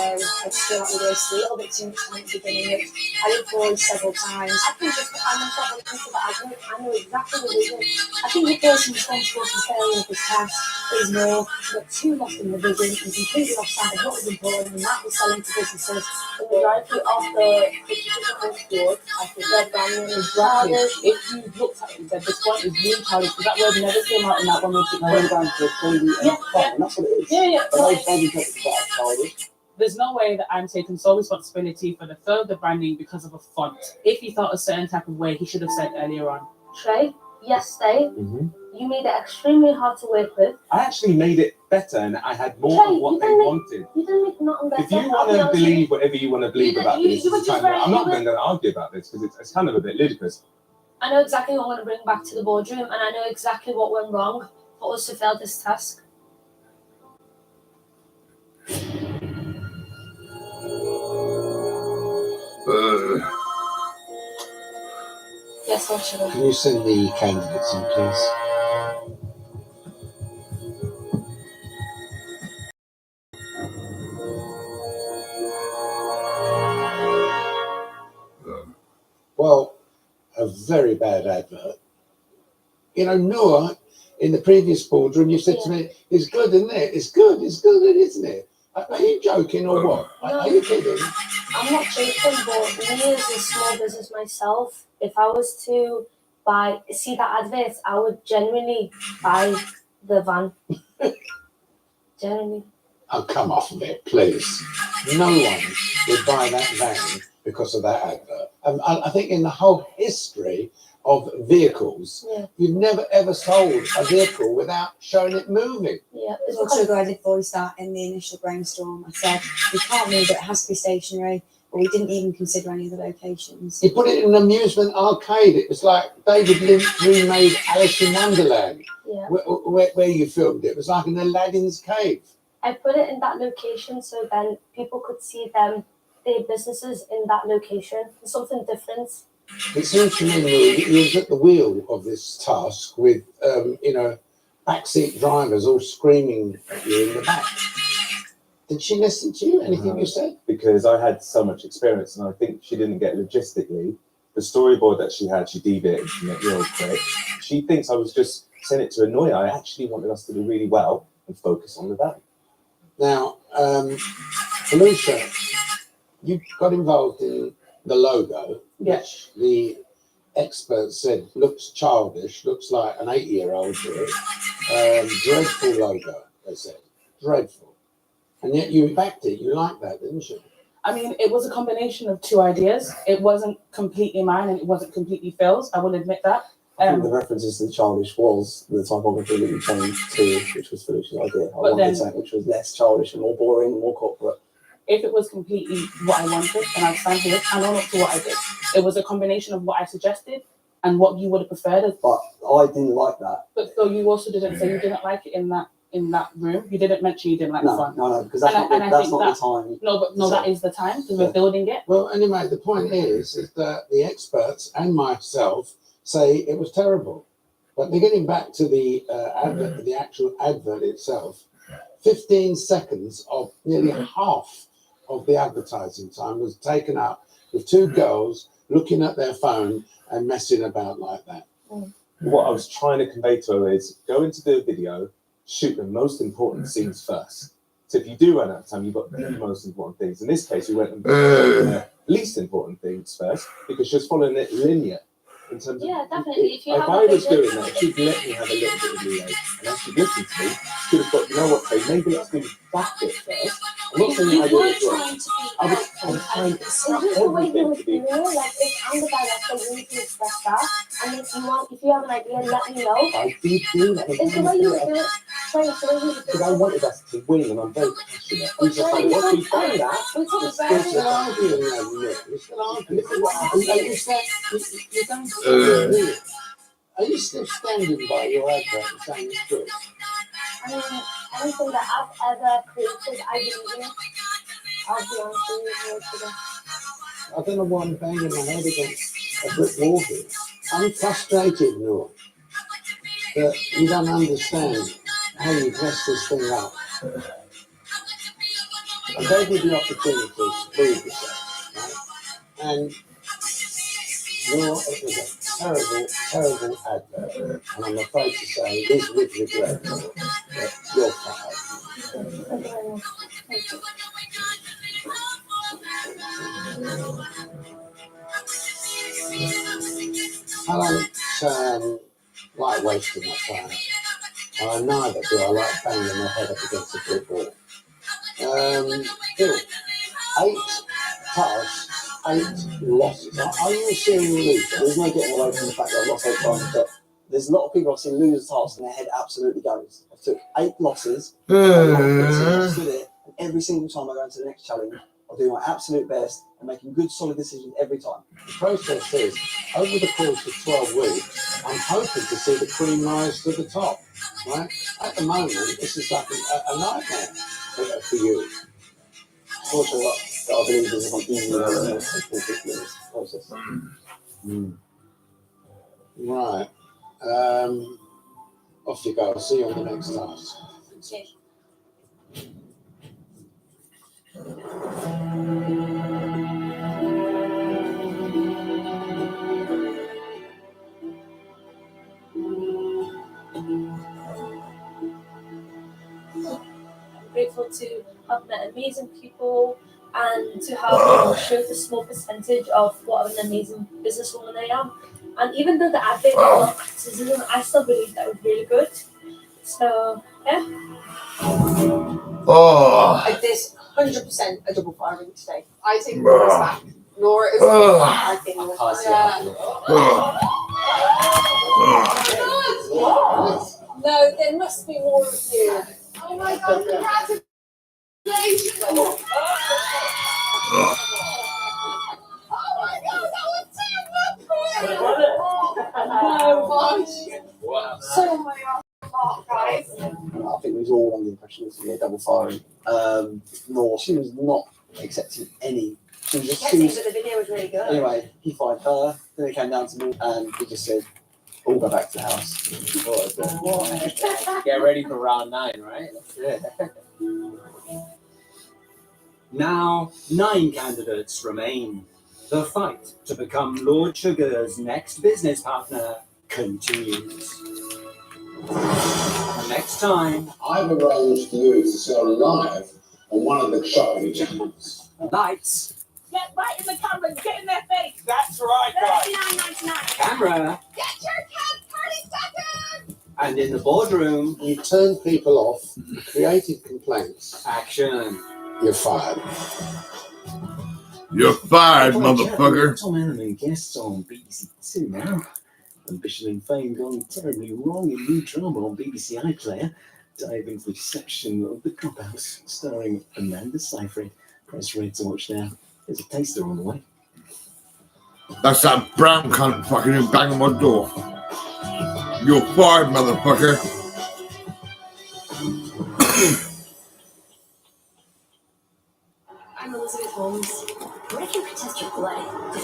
Speaker 4: just feel like we wasted a little bit too much time at the beginning, which I did voice several times.
Speaker 12: I can justify myself when it comes to that. I know exactly what it is. I think the person responsible for failure of this task is more got too lost in the vision and completely lost sight of what was important, and that was selling to businesses.
Speaker 26: The majority of the criticism was good. I think that Daniel is childish. If you looked at it, that this one is really childish, because that word never came out in that one with the going down to baby and fun, and that's what it is.
Speaker 8: Yeah.
Speaker 26: But I don't think it's that childish.
Speaker 11: There's no way that I'm taking sole responsibility for the further branding because of a font. If he felt a certain type of way, he should have said earlier on.
Speaker 1: Trey,
Speaker 21: yesterday, you made it extremely hard to work with.
Speaker 1: I actually made it better, and I had more
Speaker 21: Trey,
Speaker 1: of what they wanted.
Speaker 21: You didn't make nothing better.
Speaker 1: If you want to believe whatever you want to believe about this,
Speaker 21: you were just
Speaker 1: I'm not going to argue about this because it's kind of a bit ludicrous.
Speaker 21: I know exactly what I want to bring back to the boardroom, and I know exactly what went wrong for us to fail this task. Yes, what should I?
Speaker 13: Can you send the candidates in, please? Well, a very bad advert. You know, Noah, in the previous boardroom, you said to me, it's good, isn't it? It's good, isn't it? Are you joking or what?
Speaker 21: No,
Speaker 13: Are you kidding?
Speaker 21: I'm not joking, but me as a small business myself, if I was to see that advert, I would genuinely buy the van. Genuinely.
Speaker 13: Oh, come off of it, please. No one would buy that van because of that advert. I think in the whole history of vehicles, you've never ever sold a vehicle without showing it moving.
Speaker 21: Yeah,
Speaker 4: Well, Sugar, I did voice that in the initial brainstorm. I said, we can't move it, it has to be stationary, but we didn't even consider any other locations.
Speaker 13: You put it in an amusement arcade. It was like David Lynch remade Alice in Wonderland, where you filmed it. It was like in Aladdin's cave.
Speaker 21: I put it in that location so then people could see their businesses in that location. Something different.
Speaker 13: It seems to me that you was at the wheel of this task with, backseat drivers all screaming at you in the back. Did she listen to you? Anything you said?
Speaker 1: Because I had so much experience, and I think she didn't get logistically the storyboard that she had. She deviated from it real quick. She thinks I was just sent it to annoy her. I actually wanted us to do really well and focus on the van.
Speaker 13: Now, Felicia, you got involved in the logo, which the experts said looks childish, looks like an 8-year-old drew it. Dreadful logo, they said. Dreadful. And yet you backed it. You liked that, didn't you?
Speaker 11: I mean, it was a combination of two ideas. It wasn't completely mine and it wasn't completely Phil's. I will admit that.
Speaker 10: I think the references to the childish was the typography that you changed to, which was Felicia's idea. I wanted something which was less childish and more boring and more corporate.
Speaker 11: If it was completely what I wanted, and I'd stand here and own up to what I did. It was a combination of what I suggested and what you would have preferred.
Speaker 10: But I didn't like that.
Speaker 11: But so you also didn't say you didn't like it in that
Speaker 26: in that room. You didn't mention you didn't like the font.
Speaker 10: No, because that's not the time.
Speaker 26: No, but no, that is the time because we're building it.
Speaker 13: Well, anyway, the point is that the experts and myself say it was terrible. But getting back to the advert, the actual advert itself, 15 seconds of nearly half of the advertising time was taken up with two girls looking at their phone and messing about like that.
Speaker 1: What I was trying to convey to her is go into the video, shoot the most important scenes first. So if you do run out of time, you've got the most important things. In this case, we went and the least important things first because she was following it linear. In terms of,
Speaker 8: definitely. If
Speaker 1: I was doing that, she'd let me have a little bit of leeway. And as she listened to me, she could have got, you know what, Jade, maybe let's do that bit first. I'm not saying I did it wrong. I was trying to
Speaker 12: It's just the way you would do it. Like, if I'm the director, you need to express that. And if you have an idea, let me know.
Speaker 1: I did do that.
Speaker 12: It's the way you would do it. Sorry, it's the way you would do it.
Speaker 1: Because I wanted us to win, and I'm very passionate. We just like, once we've done that,
Speaker 13: You're still arguing over it. You're still arguing. Are you still standing by your advert and saying it's good?
Speaker 12: I mean, anything that I've ever created, I believe in. I'll be honest with you.
Speaker 13: I don't know why I'm banging my head against a brick wall here. I'm frustrated, Noor, that you don't understand how you dress this thing up. I gave you the opportunity to prove yourself, right? And it was a terrible, terrible advert. And I'm afraid to say, it is with regret that you're fired. I don't like wasting my time. Neither do I like banging my head up against a brick wall. Bill, 8 tasks, 8 losses. Are you a serial loser?
Speaker 10: There's no getting away from the fact that I've lost 8 times, but there's a lot of people I've seen lose a task and their head absolutely goes. I took 8 losses, I stood it, and every single time I go into the next challenge, I'll do my absolute best and making good, solid decisions every time.
Speaker 13: The process is, over the course of 12 weeks, I'm hoping to see the cream rise to the top, right? At the moment, this is like a nightmare for you.
Speaker 10: Fortunately, what I believe is if I'm easy with this process.
Speaker 13: Right. Off you go. I'll see you on the next task.
Speaker 12: Okay.
Speaker 8: I'm grateful to have met amazing people and to have showed a small percentage of what an amazing businesswoman I am. And even though the advert got a lot of criticism, I still believe that was really good. So, yeah.
Speaker 16: It is 100% a double firing today. I take Nora's back. Nora is I think Nora's back. No, there must be more of you. Oh my god, congratulations! Oh my god, that was too much! So my god, guys.
Speaker 10: I think we was all on the impression it was going to be a double firing. Nor she was not accepting any. She was just.
Speaker 12: But the video was really good.
Speaker 10: Anyway, he fired her. Then it came down to me, and he just said, "All go back to the house."
Speaker 5: Get ready for round 9, right?
Speaker 10: Yeah.
Speaker 19: Now, 9 candidates remain. The fight to become Lord Sugar's next business partner continues. Next time,
Speaker 13: I've arranged for you to sell live on one of the shopping channels.
Speaker 19: Lights,
Speaker 11: Get right in the camera, get in their face. That's right, guys.
Speaker 12: $39.99.
Speaker 19: camera,
Speaker 11: Get your cat 30 seconds.
Speaker 19: and in the boardroom,
Speaker 13: You turn people off, created complaints.
Speaker 19: action.
Speaker 13: You're fired.
Speaker 2: You're fired, motherfucker.
Speaker 25: Tom Annan guests on BBC Two now. Ambition and fame gone terribly wrong in new drama on BBC iPlayer. Dive into the section of the clubhouse, starring Amanda Seyfried. Press red to watch now. There's a taster on the way.
Speaker 2: That's that brown cunt fucking banging my door. You're fired, motherfucker.
Speaker 3: I'm Elizabeth Holmes. What if you could test your blood?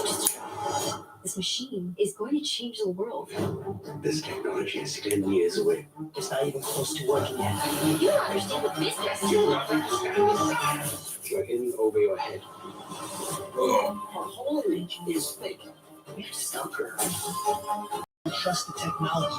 Speaker 3: This machine is going to change the world.
Speaker 6: This technology is 10 years away. It's not even close to working yet.
Speaker 3: You don't understand the business.
Speaker 6: You do not understand this. You're in over your head. Her whole image is fake. We have to stop her. Trust the technology.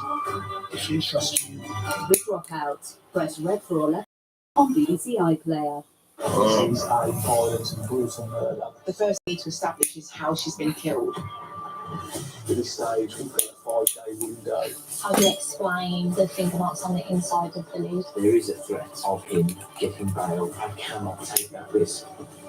Speaker 6: If you trust you.
Speaker 21: The Dropout. Press red for or left on BBC iPlayer.
Speaker 17: She's a violent and brutal murder.
Speaker 16: The first thing to establish is how she's been killed.
Speaker 17: At this stage, we've got a 5-day window.
Speaker 3: How do you explain the thing about on the inside of the news?
Speaker 6: There is a threat of him getting bail. I cannot take that risk.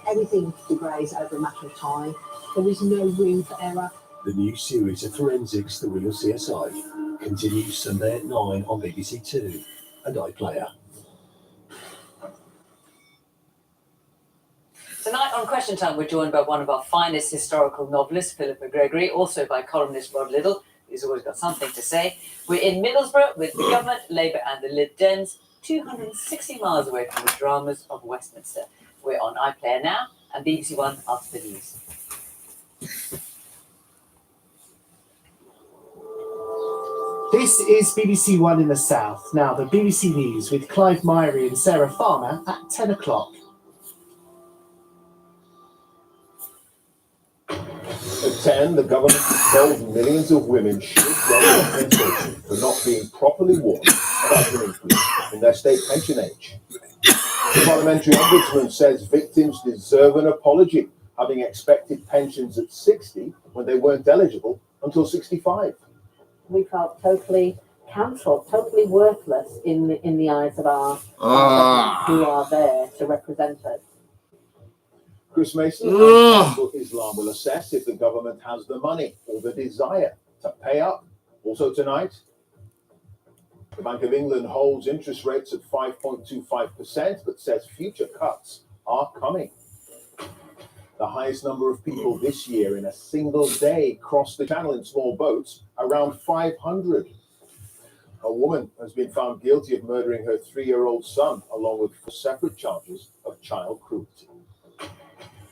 Speaker 21: Everything degrades over a matter of time. There is no room for error.
Speaker 6: The new series of Forensics, The Real CSI, continues Sunday at 9 on BBC Two and iPlayer.
Speaker 21: Tonight on Question Time, we're joined by one of our finest historical novelists, Philippa Gregory, also by columnist Rod Little, who's always got something to say. We're in Middlesbrough with the government, Labour and the Lib Dems, 260 miles away from the dramas of Westminster. We're on iPlayer now and BBC One after the news.
Speaker 7: This is BBC One in the South. Now, the BBC News with Clive Myrie and Sarah Farmer at 10 o'clock.
Speaker 18: At 10, the government tells millions of women should get compensation for not being properly warned about an increase in their state pension age. The Parliamentary Ombudsman says victims deserve an apology, having expected pensions at 60 when they weren't eligible until 65.
Speaker 21: We felt totally cancelled, totally worthless in the eyes of our who are there to represent us.
Speaker 18: Chris Mason and Council Islam will assess if the government has the money or the desire to pay up. Also tonight, the Bank of England holds interest rates at 5.25%, but says future cuts are coming. The highest number of people this year in a single day crossed the channel in small boats, around 500. A woman has been found guilty of murdering her 3-year-old son, along with 4 separate charges of child cruelty.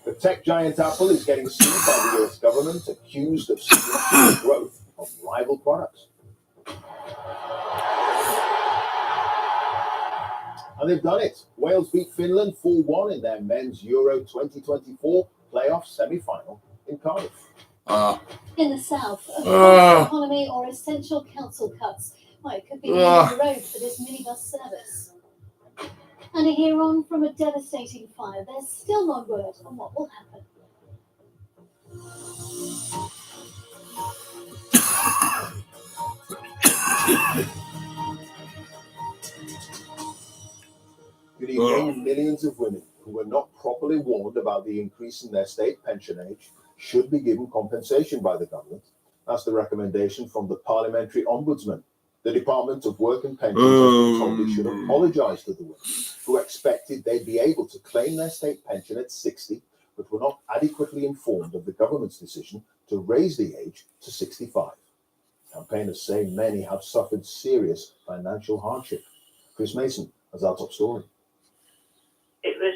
Speaker 18: The tech giant Apple is getting sued by the US government, accused of suppressing the growth of rival products. And they've done it. Wales beat Finland 4-1 in their men's Euro 2024 playoff semi-final in Cardiff.
Speaker 3: In the South, a false economy or essential council cuts. Well, it could be the end of the road for this minibus service. And a year on from a devastating fire, there's still no word on what will happen.
Speaker 18: Good evening. Millions of women who were not properly warned about the increase in their state pension age should be given compensation by the government. That's the recommendation from the Parliamentary Ombudsman. The Department of Work and Pensions has been told it should apologise to the women who expected they'd be able to claim their state pension at 60, but were not adequately informed of the government's decision to raise the age to 65. Campaigners say many have suffered serious financial hardship. Chris Mason has our top story.
Speaker 20: It was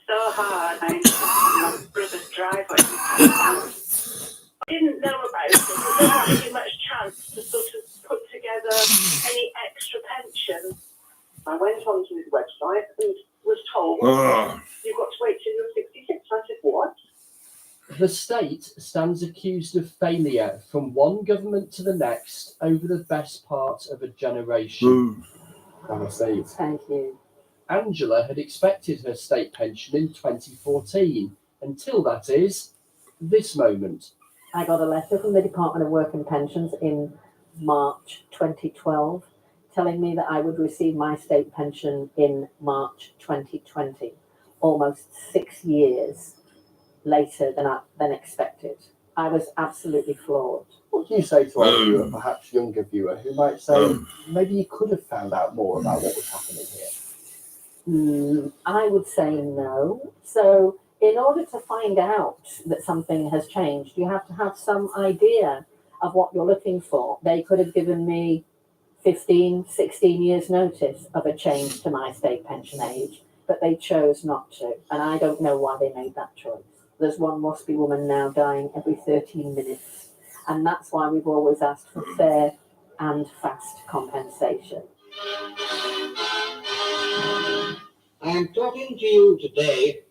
Speaker 20: so hard. My brother's driveway. I didn't know about it because there wasn't really much chance to sort of put together any extra pension. I went onto his website and was told, you've got to wait till you're 66. I said, what?
Speaker 22: The state stands accused of failure from one government to the next over the best part of a generation.
Speaker 21: Thank you.
Speaker 22: Angela had expected her state pension in 2014, until that is, this moment.
Speaker 21: I got a letter from the Department of Work and Pensions in March 2012 telling me that I would receive my state pension in March 2020, almost 6 years later than expected. I was absolutely floored.
Speaker 17: What do you say to our viewer, perhaps younger viewer, who might say, maybe you could have found out more about what was happening here?
Speaker 21: I would say no. So in order to find out that something has changed, you have to have some idea of what you're looking for. They could have given me
Speaker 4: 15, 16 years notice of a change to my state pension age, but they chose not to, and I don't know why they made that choice. There's one Mosby woman now dying every 13 minutes, and that's why we've always asked for fair and fast compensation.
Speaker 9: I am talking to you today.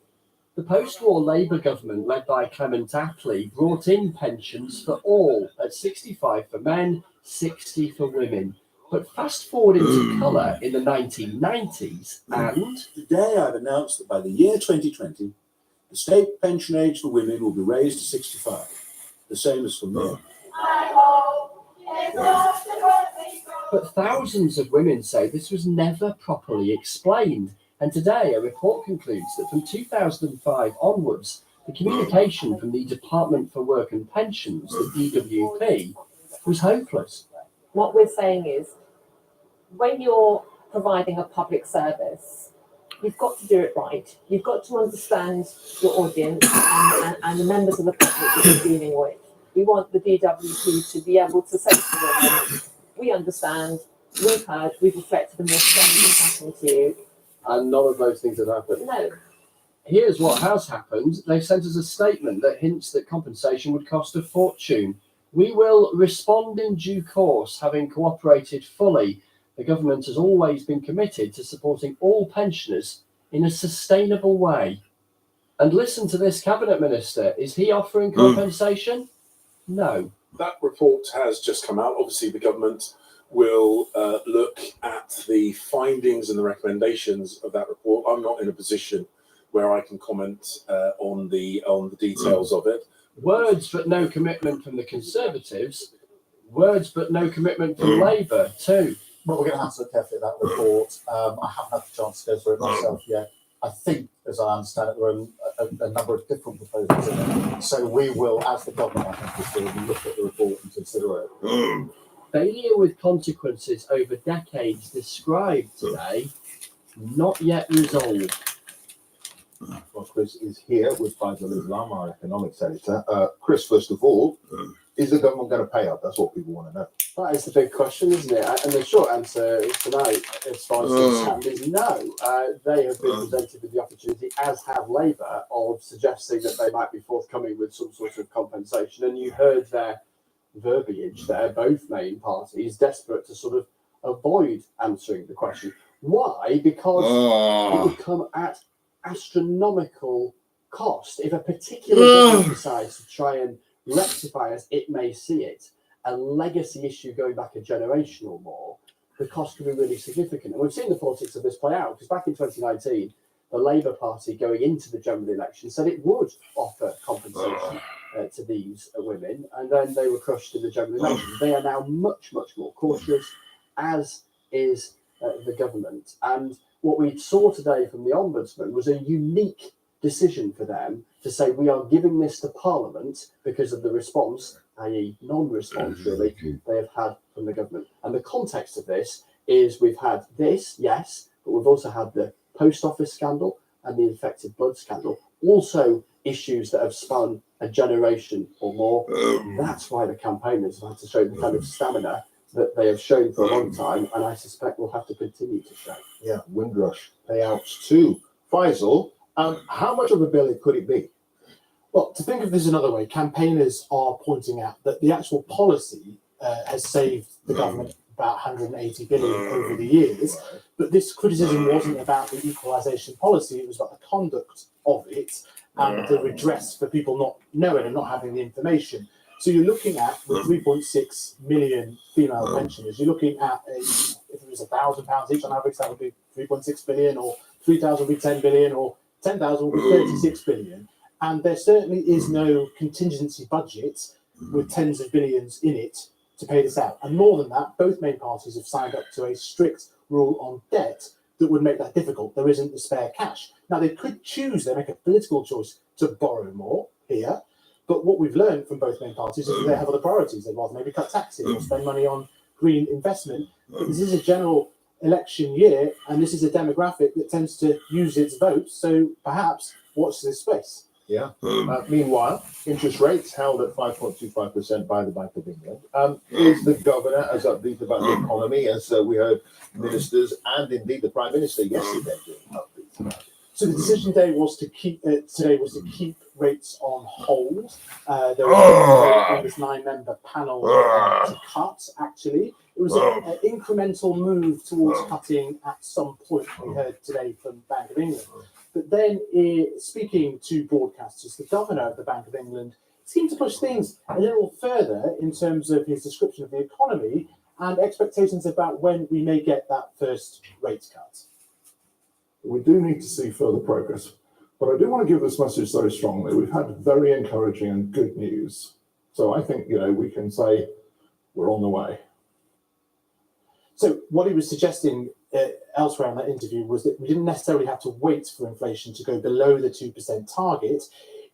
Speaker 22: The post-war Labour government, led by Clement Attlee, brought in pensions for all at 65 for men, 60 for women. But fast forward into colour in the 1990s, and
Speaker 14: today I've announced that by the year 2020, the state pension age for women will be raised to 65, the same as for men.
Speaker 22: But thousands of women say this was never properly explained. And today, a report concludes that from 2005 onwards, the communication from the Department for Work and Pensions, the DWP, was hopeless.
Speaker 4: What we're saying is, when you're providing a public service, you've got to do it right. You've got to understand your audience and the members of the public that you're dealing with. We want the DWP to be able to say to them, we understand, we've heard, we've reflected, and we're sorry what's happened to you.
Speaker 22: And none of those things have happened.
Speaker 4: No.
Speaker 22: Here's what has happened. They've sent us a statement that hints that compensation would cost a fortune. We will respond in due course, having cooperated fully. The government has always been committed to supporting all pensioners in a sustainable way. And listen to this cabinet minister. Is he offering compensation? No.
Speaker 15: That report has just come out. Obviously, the government will look at the findings and the recommendations of that report. I'm not in a position where I can comment on the details of it.
Speaker 22: Words but no commitment from the Conservatives. Words but no commitment from Labour too.
Speaker 23: Well, we're going to have to look carefully at that report. I haven't had the chance to go through it myself yet. I think, as I understand it, there are a number of different proposals in it. So we will, as the government, I think, will look at the report and consider it.
Speaker 22: Failure with consequences over decades described today, not yet resolved.
Speaker 18: Well, Chris is here with Faisal Islam, our economics editor. Chris, first of all, is the government going to pay up? That's what people want to know.
Speaker 24: That is the big question, isn't it? And the short answer tonight, as far as things stand, is no. They have been presented with the opportunity, as have Labour, of suggesting that they might be forthcoming with some sort of compensation. And you heard their verbiage there, both main parties desperate to sort of avoid answering the question. Why? Because it would come at astronomical cost. If a particular government decides to try and rectify, as it may see it, a legacy issue going back a generation or more, the cost can be really significant. And we've seen the politics of this play out, because back in 2019, the Labour Party going into the general election said it would offer compensation to these women, and then they were crushed in the general election. They are now much, much more cautious, as is the government. And what we saw today from the Ombudsman was a unique decision for them to say, we are giving this to Parliament because of the response, i.e. non-response really, they have had from the government. And the context of this is we've had this, yes, but we've also had the post office scandal and the infected blood scandal, also issues that have spun a generation or more. That's why the campaigners have had to show the kind of stamina that they have shown for a long time, and I suspect will have to continue to show.
Speaker 18: Yeah, Windrush payouts too. Faisal, how much of a bill could it be?
Speaker 7: Well, to think of this another way, campaigners are pointing out that the actual policy has saved the government about 180 billion over the years, but this criticism wasn't about the equalisation policy, it was about the conduct of it and the redress for people not knowing and not having the information. So you're looking at, with 3.6 million female pensioners, you're looking at, if it was £1,000 each on average, that would be 3.6 billion, or 3,000 would be 10 billion, or 10,000 would be 36 billion. And there certainly is no contingency budget with tens of billions in it to pay this out. And more than that, both main parties have signed up to a strict rule on debt that would make that difficult. There isn't the spare cash. Now, they could choose, they make a political choice to borrow more here, but what we've learned from both main parties is that they have other priorities. They'd rather maybe cut taxes or spend money on green investment. But this is a general election year, and this is a demographic that tends to use its votes, so perhaps watch this space.
Speaker 18: Yeah. Meanwhile, interest rates held at 5.25% by the Bank of England. Is the governor as upbeat about the economy as we heard ministers and indeed the Prime Minister yesterday being upbeat about it?
Speaker 7: So the decision today was to keep rates on hold. There was a on this 9-member panel to cut. Actually, it was an incremental move towards cutting at some point. We heard today from the Bank of England. But then, speaking to broadcasters, the governor of the Bank of England seemed to push things a little further in terms of his description of the economy and expectations about when we may get that first rate cut.
Speaker 1: We do need to see further progress, but I do want to give this message very strongly. We've had very encouraging and good news. So I think, we can say we're on the way.
Speaker 7: So what he was suggesting elsewhere in that interview was that we didn't necessarily have to wait for inflation to go below the 2% target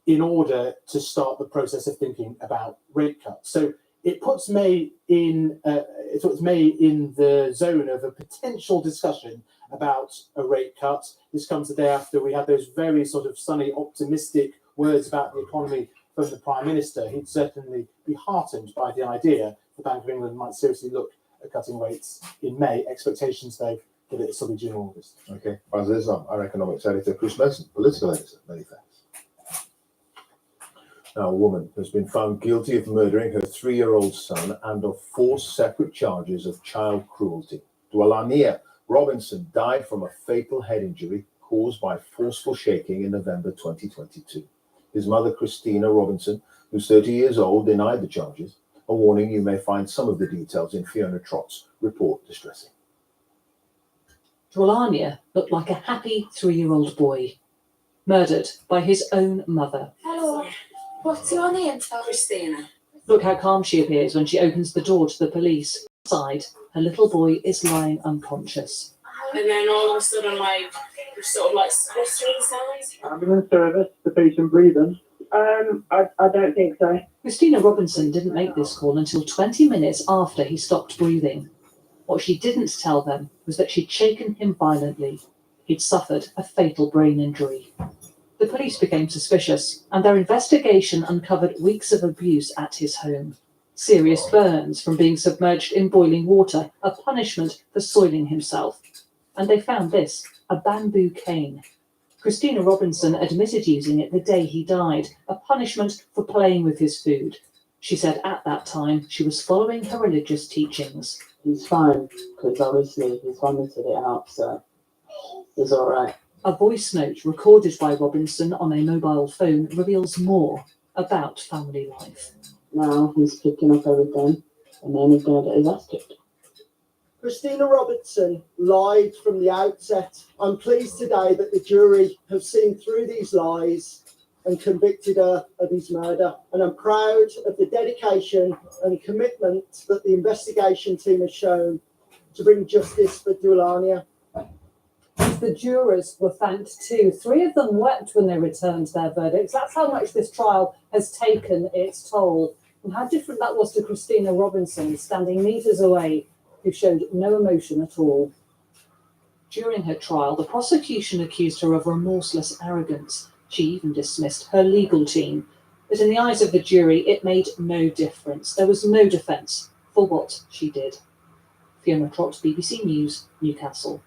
Speaker 7: in order to start the process of thinking about rate cuts. So it puts May in the zone of a potential discussion about a rate cut. This comes the day after we had those very sort of sunny, optimistic words about the economy from the Prime Minister. He'd certainly be heartened by the idea the Bank of England might seriously look at cutting rates in May. Expectations, though, that it's will be June or August.
Speaker 18: Okay, as is our economics editor, Chris Mason, political editor. Many thanks. Now, a woman has been found guilty of murdering her 3-year-old son and of 4 separate charges of child cruelty. Dwalania Robinson died from a fatal head injury caused by forceful shaking in November 2022. His mother, Christina Robinson, who's 30 years old, denied the charges. A warning: you may find some of the details in Fiona Trott's report distressing.
Speaker 4: Dwalania looked like a happy 3-year-old boy, murdered by his own mother.
Speaker 5: Hello, what's your name? Christina.
Speaker 4: Look how calm she appears when she opens the door to the police. Inside, her little boy is lying unconscious.
Speaker 5: And then all of a sudden, sort of sputtering sounds.
Speaker 8: Ambulance service, the patient breathing. I don't think so.
Speaker 4: Christina Robinson didn't make this call until 20 minutes after he stopped breathing. What she didn't tell them was that she'd shaken him violently. He'd suffered a fatal brain injury. The police became suspicious, and their investigation uncovered weeks of abuse at his home. Serious burns from being submerged in boiling water, a punishment for soiling himself. And they found this, a bamboo cane. Christina Robinson admitted using it the day he died, a punishment for playing with his food. She said at that time she was following her religious teachings.
Speaker 10: He's fine, because obviously he's vomited it out, so he's all right.
Speaker 4: A voice note recorded by Robinson on a mobile phone reveals more about family life.
Speaker 10: Now he's picking up everything, and then he's going to get his ass kicked.
Speaker 12: Christina Robinson lied from the outset. I'm pleased today that the jury have seen through these lies and convicted her of his murder. And I'm proud of the dedication and commitment that the investigation team has shown to bring justice for Dwalania.
Speaker 26: The jurors were thanked too. 3 of them wept when they returned their verdicts. That's how much this trial has taken its toll. And how different that was to Christina Robinson, standing metres away, who showed no emotion at all.
Speaker 4: During her trial, the prosecution accused her of remorseless arrogance. She even dismissed her legal team. But in the eyes of the jury, it made no difference. There was no defence for what she did. Fiona Trott, BBC News, Newcastle.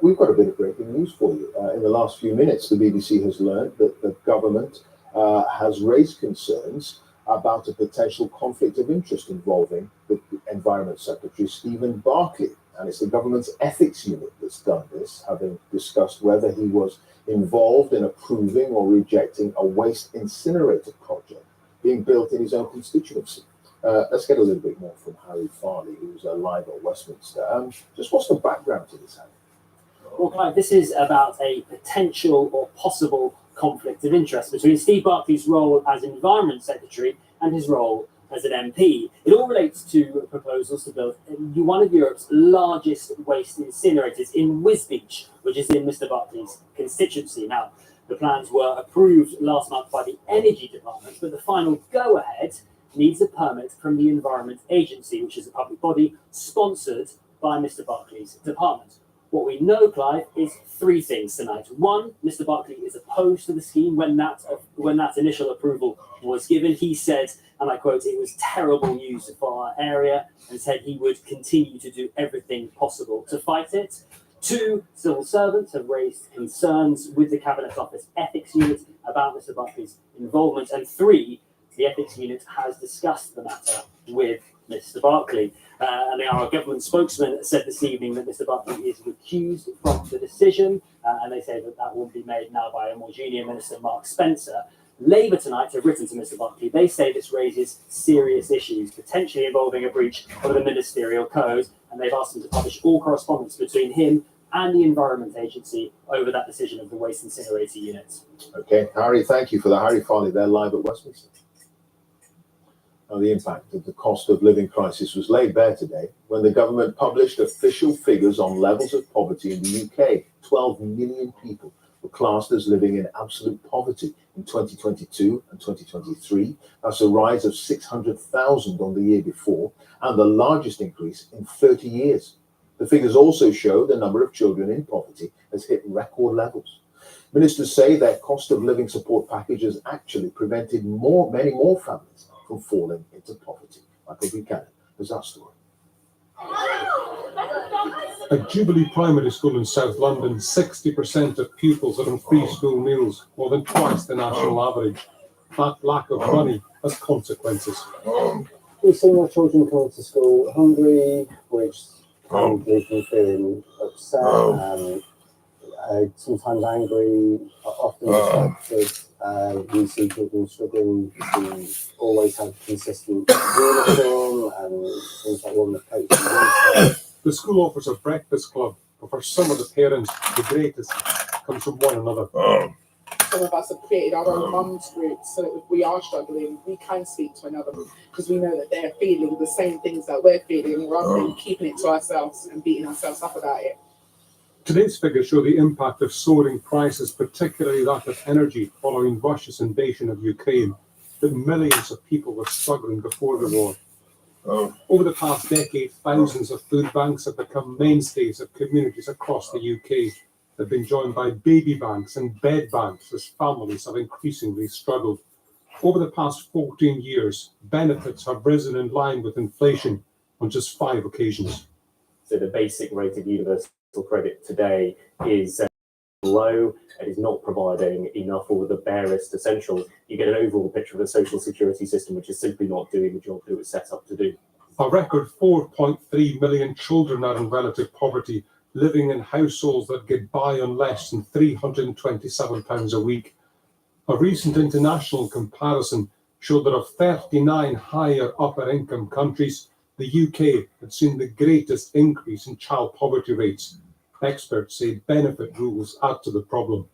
Speaker 18: We've got a bit of breaking news for you. In the last few minutes, the BBC has learned that the government has raised concerns about a potential conflict of interest involving the Environment Secretary, Stephen Barclay. And it's the government's ethics unit that's done this, having discussed whether he was involved in approving or rejecting a waste incinerator project being built in his own constituency. Let's get a little bit more from Harry Farley, who's live at Westminster. Just what's the background to this, Harry?
Speaker 27: Well, Clive, this is about a potential or possible conflict of interest between Steve Barclay's role as Environment Secretary and his role as an MP. It all relates to proposals to build one of Europe's largest waste incinerators in Wisbech, which is in Mr. Barclay's constituency. Now, the plans were approved last month by the Energy Department, but the final go-ahead needs a permit from the Environment Agency, which is a public body sponsored by Mr. Barclay's department. What we know, Clive, is three things tonight. One, Mr. Barclay is opposed to the scheme. When that initial approval was given, he said, and I quote, "It was terrible news for our area," and said he would continue to do everything possible to fight it. Two, civil servants have raised concerns with the Cabinet Office Ethics Unit about Mr. Barclay's involvement. And three, the Ethics Unit has discussed the matter with Mr. Barclay. And our government spokesman said this evening that Mr. Barclay is recused from the decision, and they say that will be made now by a more junior minister, Mark Spencer. Labour tonight have written to Mr. Barclay. They say this raises serious issues, potentially involving a breach of the ministerial code, and they've asked him to publish all correspondence between him and the Environment Agency over that decision of the waste incinerator unit.
Speaker 18: Okay, Harry, thank you for the Harry Farley there live at Westminster. Now, the impact of the cost of living crisis was laid bare today when the government published official figures on levels of poverty in the UK. 12 million people were classed as living in absolute poverty in 2022 and 2023. That's a rise of 600,000 on the year before and the largest increase in 30 years. The figures also show the number of children in poverty has hit record levels. Ministers say their cost of living support package has actually prevented many more families from falling into poverty. Michael Buchanan has that story.
Speaker 2: At Jubilee Primary School in South London, 60% of pupils are on free school meals, more than twice the national average. That lack of money has consequences.
Speaker 6: We've seen our children come to school hungry, which can leave them feeling upset, sometimes angry, often distracted. We see children struggling to always have consistent uniform and things like one that coats.
Speaker 2: The school offers a breakfast club, but for some of the parents, the greatest comes from one another.
Speaker 11: Some of us have created our own mums groups, so if we are struggling, we can speak to another because we know that they're feeling the same things that we're feeling rather than keeping it to ourselves and beating ourselves up about it.
Speaker 2: Today's figures show the impact of soaring prices, particularly that of energy, following Russia's invasion of Ukraine, that millions of people were struggling before the war. Over the past decade, thousands of food banks have become mainstays of communities across the UK. They've been joined by baby banks and bed banks as families have increasingly struggled. Over the past 14 years, benefits have risen in line with inflation on just 5 occasions.
Speaker 27: So the basic rate of universal credit today is low and is not providing enough or the barest essentials. You get an overall picture of a social security system which is simply not doing the job that it was set up to do.
Speaker 2: A record 4.3 million children are in relative poverty, living in households that get by on less than £327 a week. A recent international comparison showed that of 39 higher upper income countries, the UK had seen the greatest increase in child poverty rates. Experts say benefit rules add to the problem.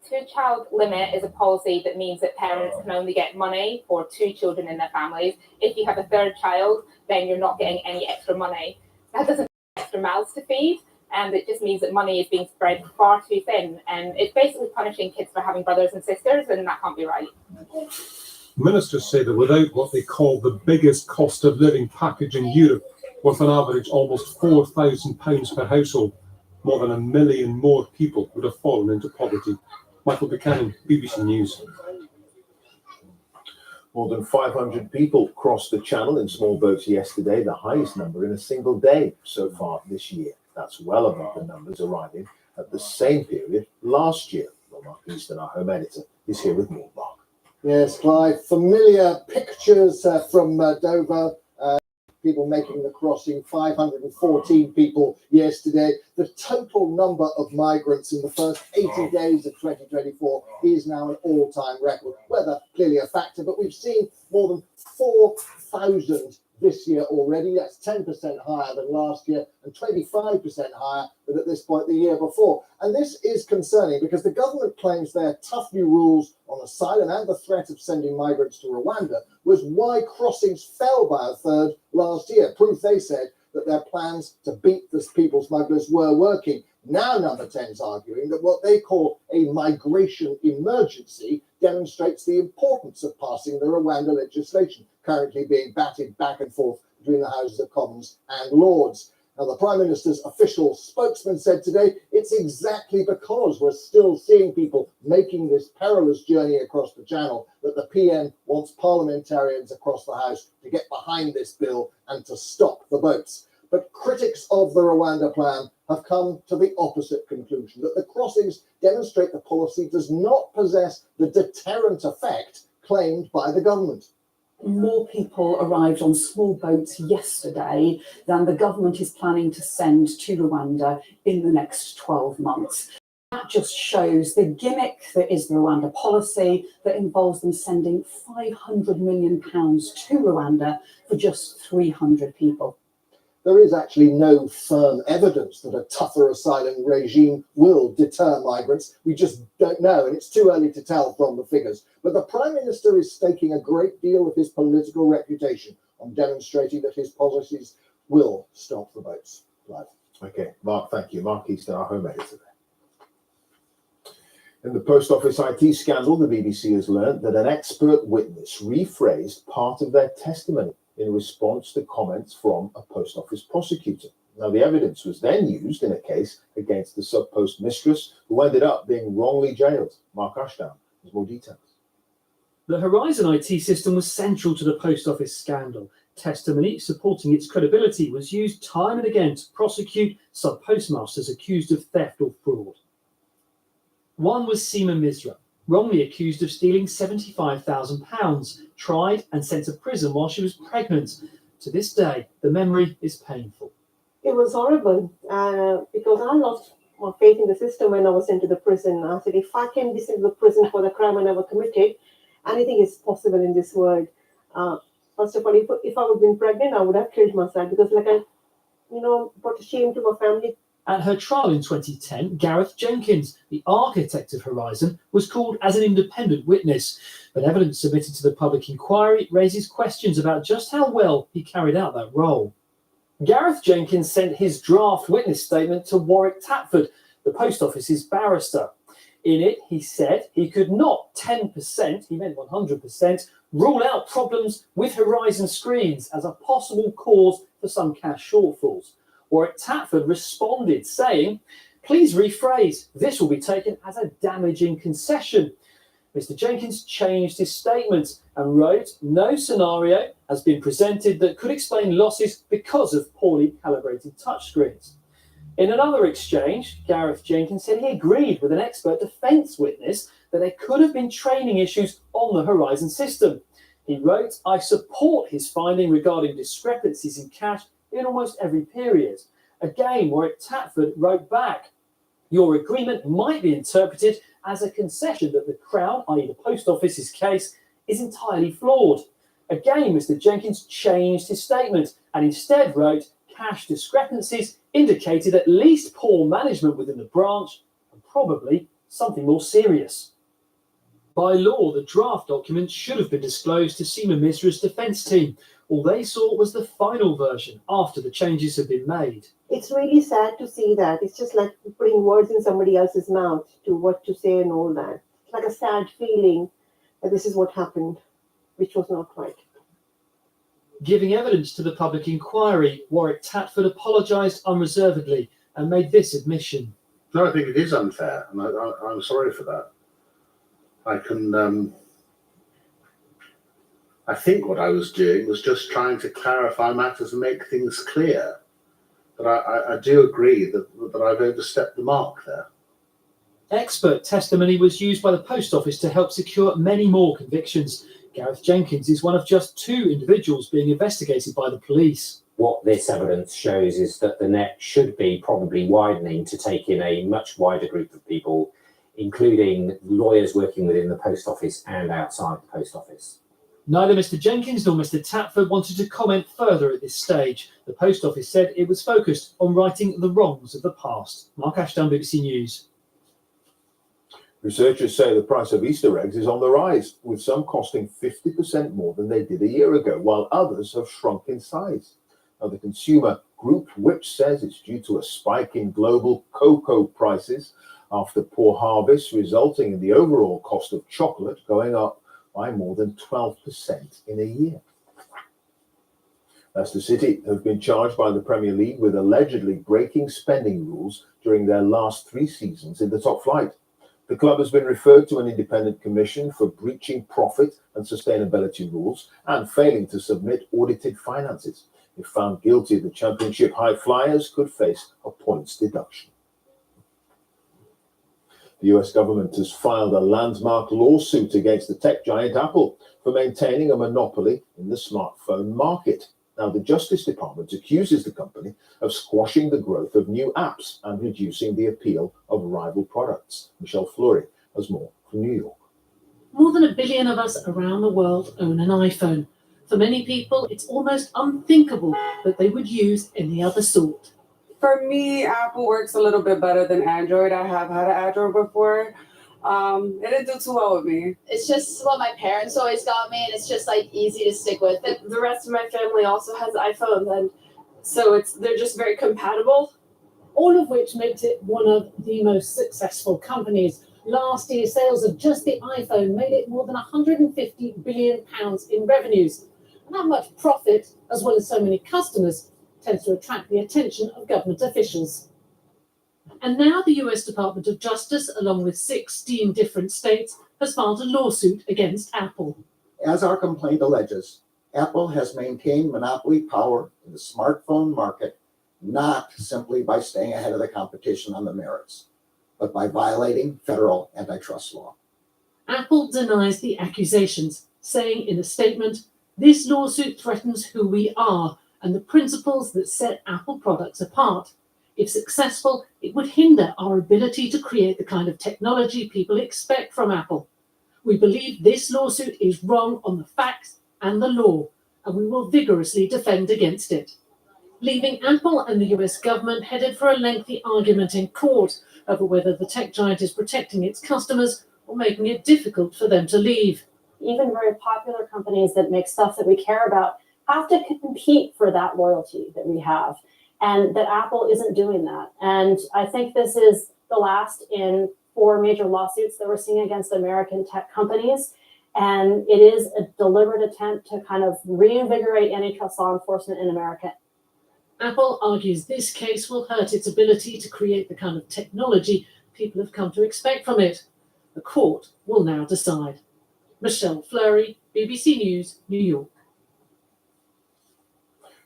Speaker 13: Two-child limit is a policy that means that parents can only get money for 2 children in their families. If you have a third child, then you're not getting any extra money. That doesn't mean extra mouths to feed, and it just means that money is being spread far too thin. And it's basically punishing kids for having brothers and sisters, and that can't be right.
Speaker 2: Ministers say that without what they call the biggest cost of living package in Europe, worth an average almost £4,000 per household, more than 1 million more people would have fallen into poverty. Michael Buchanan, BBC News.
Speaker 18: More than 500 people crossed the channel in small boats yesterday, the highest number in a single day so far this year. That's well above the numbers arriving at the same period last year. Well, Mark Easton, our home editor, is here with more. Mark.
Speaker 12: Yes, Clive, familiar pictures from Dover. People making the crossing, 514 people yesterday. The total number of migrants in the first 80 days of 2024 is now an all-time record. Weather clearly a factor, but we've seen more than 4,000 this year already. That's 10% higher than last year and 25% higher than at this point the year before. And this is concerning because the government claims their tough new rules on asylum and the threat of sending migrants to Rwanda was why crossings fell by a third last year. Proof, they said, that their plans to beat the people smugglers were working. Now Number 10 is arguing that what they call a migration emergency demonstrates the importance of passing the Rwanda legislation, currently being batted back and forth between the Houses of Commons and Lords.
Speaker 18: Now, the Prime Minister's official spokesman said today it's exactly because we're still seeing people making this perilous journey across the Channel that the PM wants parliamentarians across the House to get behind this bill and to stop the boats. But critics of the Rwanda plan have come to the opposite conclusion, that the crossings demonstrate the policy does not possess the deterrent effect claimed by the government.
Speaker 3: More people arrived on small boats yesterday than the government is planning to send to Rwanda in the next 12 months. That just shows the gimmick that is the Rwanda policy that involves them sending £500 million to Rwanda for just 300 people.
Speaker 18: There is actually no firm evidence that a tougher asylum regime will deter migrants. We just don't know, and it's too early to tell from the figures. But the Prime Minister is staking a great deal of his political reputation on demonstrating that his policies will stop the boats. Clive. Okay, Mark, thank you. Mark Easton, our home editor. In the Post Office IT scandal, the BBC has learned that an expert witness rephrased part of their testimony in response to comments from a Post Office prosecutor. Now, the evidence was then used in a case against the sub-post mistress, who ended up being wrongly jailed. Mark Ashdown has more details.
Speaker 16: The Horizon IT system was central to the Post Office scandal. Testimony supporting its credibility was used time and again to prosecute sub-postmasters accused of theft or fraud. One was Seema Misra, wrongly accused of stealing £75,000, tried and sent to prison while she was pregnant. To this day, the memory is painful.
Speaker 17: It was horrible because I lost my faith in the system when I was sent to the prison. I said, if I can be sent to the prison for the crime I never committed, anything is possible in this world. First of all, if I would have been pregnant, I would have killed myself because, brought shame to my family.
Speaker 16: At her trial in 2010, Gareth Jenkins, the architect of Horizon, was called as an independent witness, but evidence submitted to the public inquiry raises questions about just how well he carried out that role. Gareth Jenkins sent his draft witness statement to Warwick Tatford, the Post Office's barrister. In it, he said he could not 10%, he meant 100%, rule out problems with Horizon screens as a possible cause for some cash shortfalls. Warwick Tatford responded saying, "Please rephrase, this will be taken as a damaging concession." Mr. Jenkins changed his statement and wrote, "No scenario has been presented that could explain losses because of poorly calibrated touchscreens." In another exchange, Gareth Jenkins said he agreed with an expert defence witness that there could have been training issues on the Horizon system. He wrote, "I support his finding regarding discrepancies in cash in almost every period." Again, Warwick Tatford wrote back, "Your agreement might be interpreted as a concession that the Crown, i.e. the Post Office's case, is entirely flawed." Again, Mr. Jenkins changed his statement and instead wrote, "Cash discrepancies indicated at least poor management within the branch and probably something more serious." By law, the draft document should have been disclosed to Seema Misra's defence team. All they saw was the final version after the changes had been made.
Speaker 17: It's really sad to see that. It's just like putting words in somebody else's mouth to what to say and all that. It's like a sad feeling that this is what happened, which was not right.
Speaker 16: Giving evidence to the public inquiry, Warwick Tatford apologised unreservedly and made this admission.
Speaker 19: No, I think it is unfair, and I'm sorry for that. I think what I was doing was just trying to clarify matters and make things clear. But I do agree that I've overstepped the mark there.
Speaker 16: Expert testimony was used by the Post Office to help secure many more convictions. Gareth Jenkins is one of just 2 individuals being investigated by the police.
Speaker 20: What this evidence shows is that the net should be probably widening to take in a much wider group of people, including lawyers working within the Post Office and outside the Post Office.
Speaker 16: Neither Mr. Jenkins nor Mr. Tatford wanted to comment further at this stage. The Post Office said it was focused on righting the wrongs of the past. Mark Ashdown, BBC News.
Speaker 18: Researchers say the price of Easter eggs is on the rise, with some costing 50% more than they did a year ago, while others have shrunk in size. Now, the consumer group which says it's due to a spike in global cocoa prices after poor harvests, resulting in the overall cost of chocolate going up by more than 12% in a year. Leicester City have been charged by the Premier League with allegedly breaking spending rules during their last 3 seasons in the top flight. The club has been referred to an independent commission for breaching profit and sustainability rules and failing to submit audited finances. If found guilty, the Championship High Flyers could face a points deduction. The US government has filed a landmark lawsuit against the tech giant Apple for maintaining a monopoly in the smartphone market. Now, the Justice Department accuses the company of squashing the growth of new apps and reducing the appeal of rival products. Michelle Fleury has more from New York.
Speaker 9: More than 1 billion of us around the world own an iPhone. For many people, it's almost unthinkable that they would use any other sort.
Speaker 14: For me, Apple works a little bit better than Android. I have had an Android before. It didn't do too well with me.
Speaker 15: It's just what my parents always got me, and it's just like easy to stick with.
Speaker 21: The rest of my family also has iPhones, and so they're just very compatible.
Speaker 26: All of which makes it one of the most successful companies. Last year, sales of just the iPhone made it more than £150 billion in revenues. And that much profit, as well as so many customers, tends to attract the attention of government officials.
Speaker 9: And now the US Department of Justice, along with 16 different states, has filed a lawsuit against Apple.
Speaker 22: As our complaint alleges, Apple has maintained monopoly power in the smartphone market, not simply by staying ahead of the competition on the merits, but by violating federal antitrust law.
Speaker 9: Apple denies the accusations, saying in a statement, "This lawsuit threatens who we are and the principles that set Apple products apart. If successful, it would hinder our ability to create the kind of technology people expect from Apple. We believe this lawsuit is wrong on the facts and the law, and we will vigorously defend against it." Leaving Apple and the US government headed for a lengthy argument in court over whether the tech giant is protecting its customers or making it difficult for them to leave.
Speaker 23: Even very popular companies that make stuff that we care about have to compete for that loyalty that we have, and that Apple isn't doing that. And I think this is the last in 4 major lawsuits that we're seeing against American tech companies. And it is a deliberate attempt to kind of reinvigorate antitrust law enforcement in America.
Speaker 9: Apple argues this case will hurt its ability to create the kind of technology people have come to expect from it. The court will now decide. Michelle Fleury, BBC News, New York.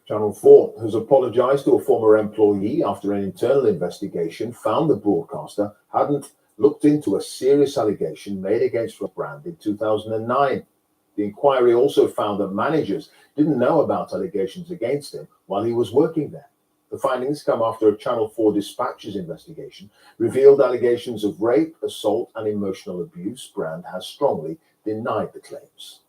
Speaker 18: Channel 4 has apologised to a former employee after an internal investigation found the broadcaster hadn't looked into a serious allegation made against the brand in 2009. The inquiry also found that managers didn't know about allegations against him while he was working there. The findings come after a Channel 4 Dispatches investigation revealed allegations of rape, assault, and emotional abuse. Brand has strongly denied the claims.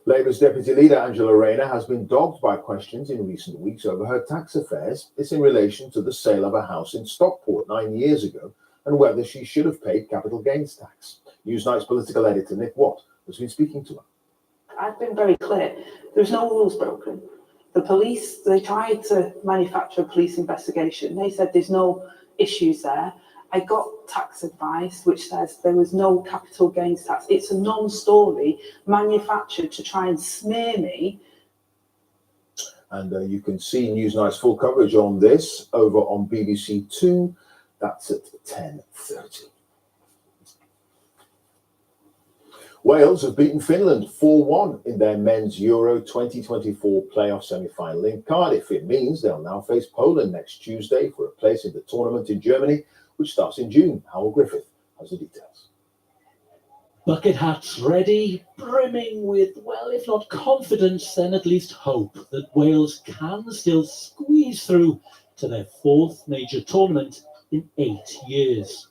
Speaker 18: Labour's Deputy Leader Angela Rayner has been dogged by questions in recent weeks over her tax affairs. It's in relation to the sale of a house in Stockport 9 years ago and whether she should have paid capital gains tax. Newsnight's political editor Nick Watt has been speaking to her.
Speaker 25: I've been very clear. There's no rules broken. The police, they tried to manufacture a police investigation. They said there's no issues there. I got tax advice which says there was no capital gains tax. It's a non-story manufactured to try and smear me.
Speaker 18: And you can see Newsnight's full coverage on this over on BBC 2. That's at 10:30. Wales have beaten Finland 4-1 in their men's Euro 2024 playoff semi-final in Cardiff. It means they'll now face Poland next Tuesday for a place in the tournament in Germany, which starts in June. Howell Griffith has the details.
Speaker 16: Bucket hats ready, brimming with, well, if not confidence, then at least hope that Wales can still squeeze through to their 4th major tournament in 8 years.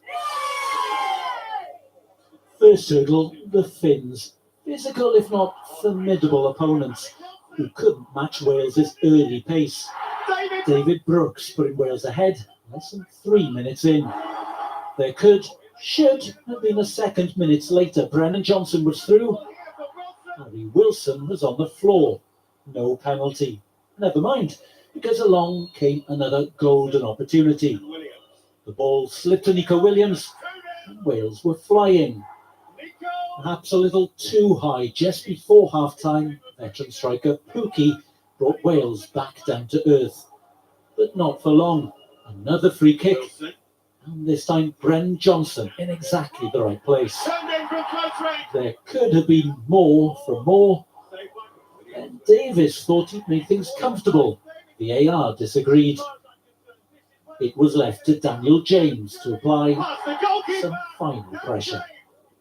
Speaker 16: First hurdle, the Finns. Physical, if not formidable opponents who couldn't match Wales's early pace. David Brooks putting Wales ahead less than 3 minutes in. There should have been a second minutes later. Brennan Johnson was through. Harry Wilson was on the floor. No penalty. Never mind, because along came another golden opportunity. The ball slipped to Nico Williams, and Wales were flying. Perhaps a little too high just before half-time,
Speaker 1: veteran striker Pookie brought Wales back down to earth. But not for long. Another free kick, and this time Bren Johnson in exactly the right place. There could have been more from more, and Davis thought he'd make things comfortable. VAR disagreed. It was left to Daniel James to apply some final pressure.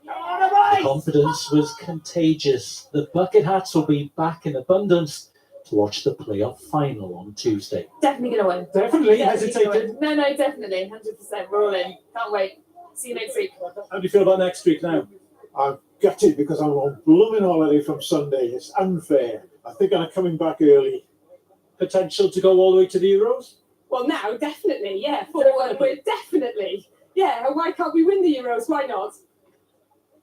Speaker 1: The confidence was contagious. The bucket hats will be back in abundance to watch the playoff final on Tuesday.
Speaker 13: Definitely going to win.
Speaker 1: Definitely
Speaker 13: gonna
Speaker 1: hesitated.
Speaker 13: win. No, definitely. 100%. We're all in. Can't wait. See you next week.
Speaker 1: How do you feel about next week now?
Speaker 4: I'm gutted because I'm on blooming holiday from Sunday. It's unfair. I think I'm coming back early.
Speaker 1: Potential to go all the way to the Euros?
Speaker 13: Well, now, definitely. Yeah, we're definitely. Yeah, and why can't we win the Euros? Why not?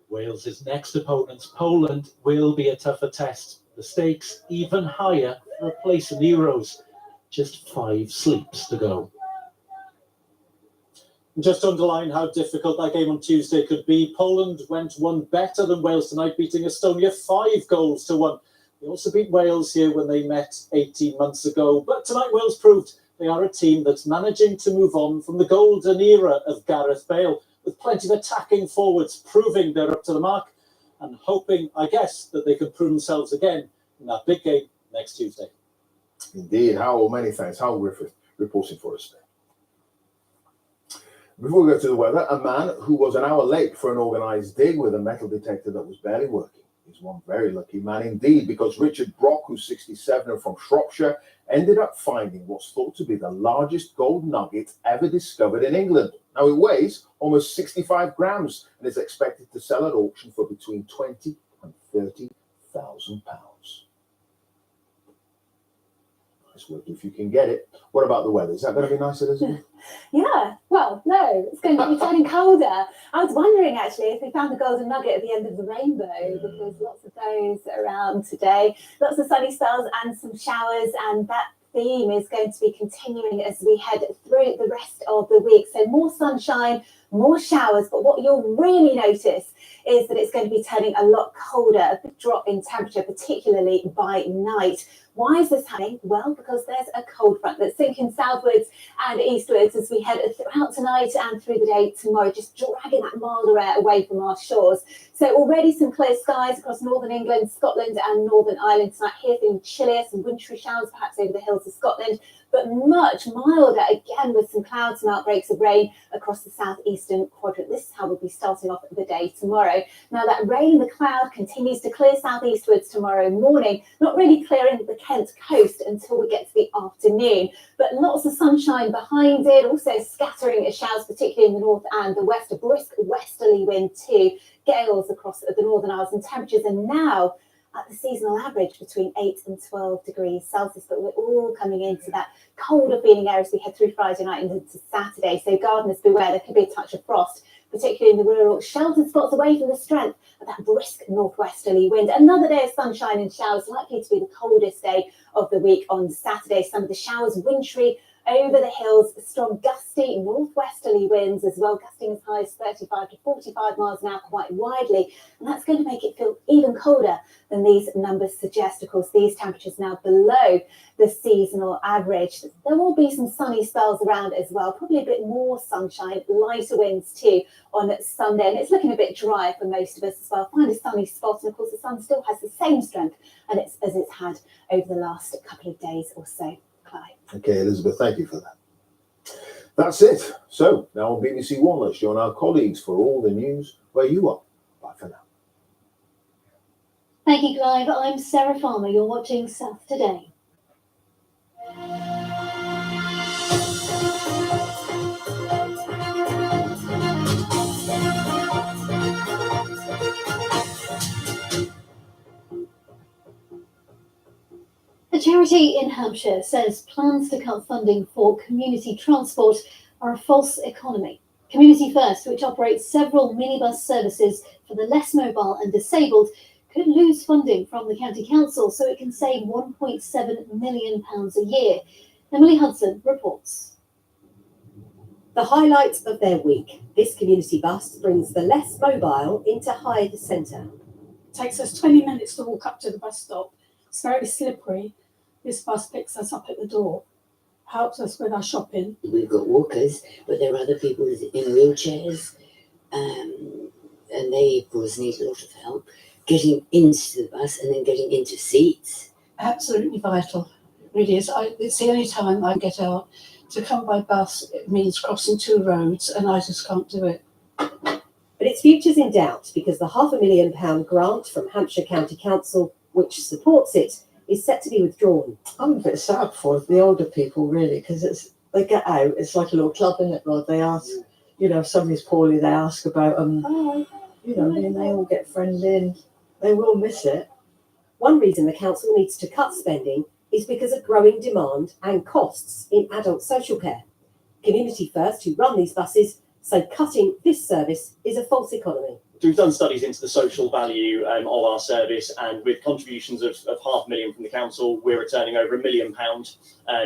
Speaker 1: Wales's next opponents, Poland, will be a tougher test. The stakes even higher for a place in the Euros. Just 5 sleeps to go.
Speaker 5: Just to underline how difficult that game on Tuesday could be, Poland went one better than Wales tonight, beating Estonia 5-1. They also beat Wales here when they met 18 months ago. But tonight Wales proved they are a team that's managing to move on from the golden era of Gareth Bale, with plenty of attacking forwards proving they're up to the mark and hoping, I guess, that they can prove themselves again in that big game next Tuesday.
Speaker 18: Indeed, Howell, many thanks. Howell Griffith reporting for us there. Before we go to the weather, a man who was an hour late for an organised dig with a metal detector that was barely working is one very lucky man indeed, because Richard Brock, who's 67 and from Shropshire, ended up finding what's thought to be the largest gold nugget ever discovered in England. Now, it weighs almost 65 grams and is expected to sell at auction for between £20,000 and £30,000. Nice work if you can get it. What about the weather? Is that going to be nice, Elizabeth?
Speaker 23: Yeah, well, no, it's going to be turning colder. I was wondering actually if we found the golden nugget at the end of the rainbow, because lots of those around today. Lots of sunny spells and some showers, and that theme is going to be continuing as we head through the rest of the week. So more sunshine, more showers, but what you'll really notice is that it's going to be turning a lot colder, a big drop in temperature, particularly by night. Why is this happening? Well, because there's a cold front that's sinking southwards and eastwards as we head throughout tonight and through the day tomorrow, just dragging that milder air away from our shores. So already some clear skies across northern England, Scotland and Northern Ireland tonight. Here feeling chillier, some wintry showers perhaps over the hills of Scotland, but much milder again with some clouds and outbreaks of rain across the southeastern quadrant. This is how we'll be starting off the day tomorrow. Now that rain, the cloud continues to clear southeastwards tomorrow morning, not really clearing the Kent coast until we get to the afternoon, but lots of sunshine behind it, also scattering showers, particularly in the north and the west, a brisk westerly wind too, gales across the Northern Isles, and temperatures are now at the seasonal average between 8 and 12 degrees Celsius, but we're all coming into that colder feeling air as we head through Friday night and into Saturday. So gardeners beware, there could be a touch of frost, particularly in the rural sheltered spots away from the strength of that brisk northwesterly wind. Another day of sunshine and showers, likely to be the coldest day of the week on Saturday. Some of the showers wintry over the hills, strong gusty northwesterly winds as well, gusting as high as 35 to 45 miles an hour quite widely. And that's going to make it feel even colder than these numbers suggest. Of course, these temperatures now below the seasonal average. There will be some sunny spells around as well, probably a bit more sunshine, lighter winds too on Sunday. And it's looking a bit drier for most of us as well. Find a sunny spot, and of course the sun still has the same strength as it's had over the last couple of days or so.
Speaker 18: Okay, Elizabeth, thank you for that. That's it. So now on BBC One, let's join our colleagues for all the news where you are. Bye for now.
Speaker 7: Thank you, Clive. I'm Sarah Farmer. You're watching South Today. A charity in Hampshire says plans to cut funding for community transport are a false economy. Community First, which operates several minibus services for the less mobile and disabled, could lose funding from the county council so it can save £1.7 million a year. Emily Hudson reports.
Speaker 8: The highlight of their week, this community bus brings the less mobile into Hyde Centre.
Speaker 10: It takes us 20 minutes to walk up to the bus stop.
Speaker 2: It's very slippery. This bus picks us up at the door, helps us with our shopping.
Speaker 6: We've got walkers, but there are other people in wheelchairs, and they, of course, need a lot of help getting into the bus and then getting into seats.
Speaker 2: Absolutely vital. It really is. It's the only time I get out. To come by bus, it means crossing 2 roads, and I just can't do it.
Speaker 8: But its future's in doubt because the £500,000 grant from Hampshire County Council, which supports it, is set to be withdrawn.
Speaker 10: I'm a bit sad for the older people, really, because they get out. It's like a little club, isn't it, Rod? They ask, if somebody's poorly, they ask about them. And they all get friendly, and they will miss it.
Speaker 8: One reason the council needs to cut spending is because of growing demand and costs in adult social care. Community First, who run these buses, say cutting this service is a false economy.
Speaker 11: We've done studies into the social value of our service, and with contributions of £500,000 from the council, we're returning over £1 million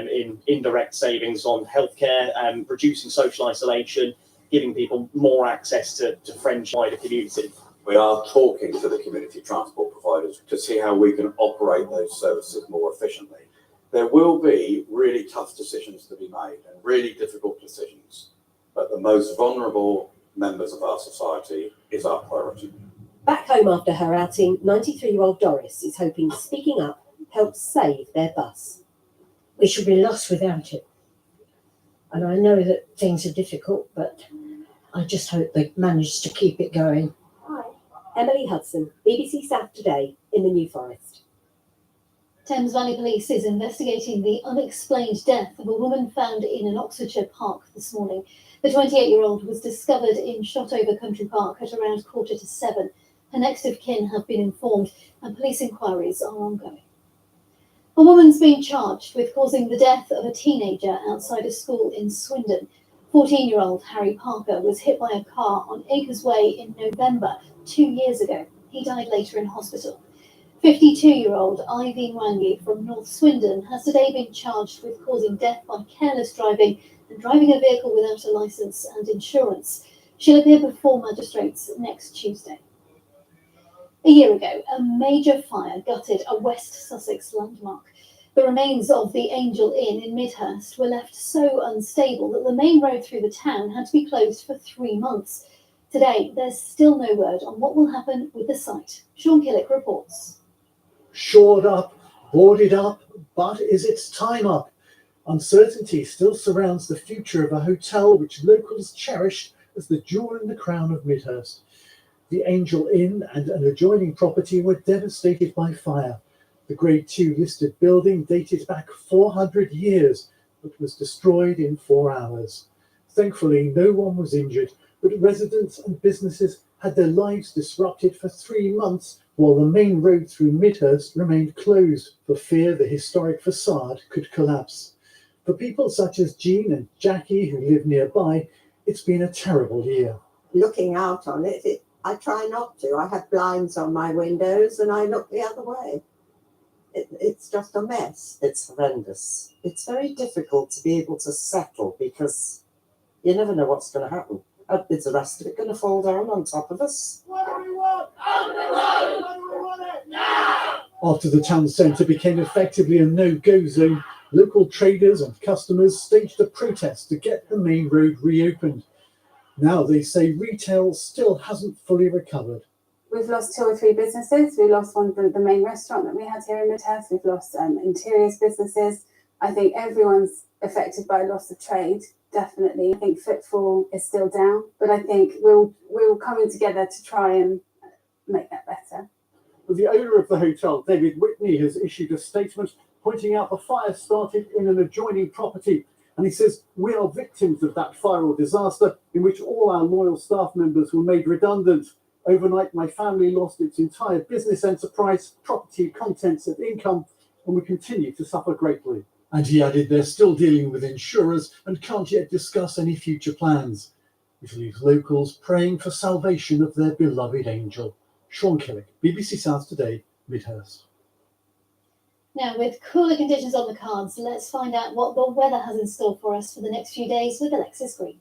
Speaker 11: in indirect savings on healthcare, reducing social isolation, giving people more access to friends, wider community.
Speaker 12: We are talking to the community transport providers to see how we can operate those services more efficiently. There will be really tough decisions to be made and really difficult decisions, but the most vulnerable members of our society is our priority.
Speaker 8: Back home after her outing, 93-year-old Doris is hoping speaking up helps save their bus.
Speaker 24: We should be lost without it. And I know that things are difficult, but I just hope they manage to keep it going.
Speaker 8: Emily Hudson, BBC South Today in the New Forest.
Speaker 7: Thames Valley Police is investigating the unexplained death of a woman found in an Oxfordshire park this morning. The 28-year-old was discovered in Shotover Country Park at around 6:45. Her next of kin have been informed and police inquiries are ongoing. A woman's been charged with causing the death of a teenager outside a school in Swindon. 14-year-old Harry Parker was hit by a car on Acres Way in November 2 years ago. He died later in hospital. 52-year-old Ivy Mwangi from North Swindon has today been charged with causing death by careless driving and driving a vehicle without a licence and insurance. She'll appear before magistrates next Tuesday. A year ago, a major fire gutted a West Sussex landmark. The remains of the Angel Inn in Midhurst were left so unstable that the main road through the town had to be closed for 3 months. Today, there's still no word on what will happen with the site. Sean Killick reports.
Speaker 27: Shored up, boarded up, but is its time up? Uncertainty still surrounds the future of a hotel which locals cherish as the jewel in the crown of Midhurst. The Angel Inn and an adjoining property were devastated by fire. The Grade 2 listed building dated back 400 years, but was destroyed in 4 hours. Thankfully, no one was injured, but residents and businesses had their lives disrupted for 3 months while the main road through Midhurst remained closed for fear the historic facade could collapse. For people such as Jean and Jackie who live nearby, it's been a terrible year.
Speaker 22: Looking out on it, I try not to. I have blinds on my windows and I look the other way. It's just a mess.
Speaker 28: It's horrendous. It's very difficult to be able to settle because you never know what's going to happen. Is the rest of it going to fall down on top of us?
Speaker 27: After the town centre became effectively a no-go zone, local traders and customers staged a protest to get the main road reopened. Now they say retail still hasn't fully recovered.
Speaker 29: We've lost 2 or 3 businesses. We lost one of the main restaurant that we had here in Midhurst. We've lost interiors businesses. I think everyone's affected by loss of trade, definitely. I think footfall is still down, but I think we're coming together to try and make that better.
Speaker 27: The owner of the hotel, David Whitney, has issued a statement pointing out the fire started in an adjoining property. And he says, we are victims of that viral disaster in which all our loyal staff members were made redundant. Overnight, my family lost its entire business enterprise, property, contents and income, and we continue to suffer greatly. And he added they're still dealing with insurers and can't yet discuss any future plans, which leaves locals praying for salvation of their beloved angel. Sean Killick, BBC South Today, Midhurst.
Speaker 7: Now, with cooler conditions on the cards, let's find out what the weather has in store for us for the next few days with Alexis Green.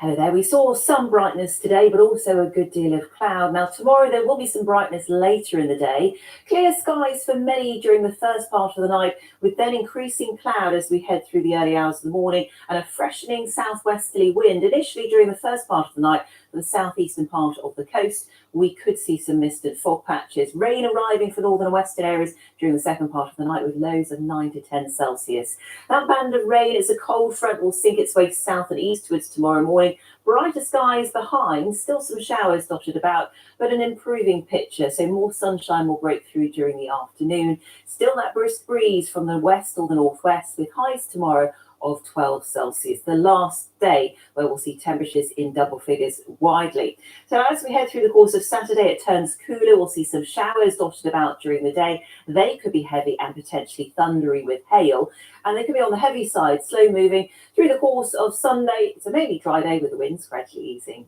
Speaker 3: Hello there. We saw some brightness today, but also a good deal of cloud. Now, tomorrow there will be some brightness later in the day. Clear skies for many during the first part of the night, with then increasing cloud as we head through the early hours of the morning, and a freshening southwesterly wind initially during the first part of the night for the southeastern part of the coast. We could see some mist and fog patches. Rain arriving for northern and western areas during the second part of the night, with lows of 9 to 10 Celsius. That band of rain as a cold front will sink its way south and eastwards tomorrow morning. Brighter skies behind, still some showers dotted about, but an improving picture, so more sunshine will break through during the afternoon. Still that brisk breeze from the west or the northwest, with highs tomorrow of 12 Celsius, the last day where we'll see temperatures in double figures widely. So as we head through the course of Saturday, it turns cooler. We'll see some showers dotted about during the day. They could be heavy and potentially thundery with hail, and they could be on the heavy side, slow moving through the course of Sunday. It's a mainly dry day with the winds gradually easing.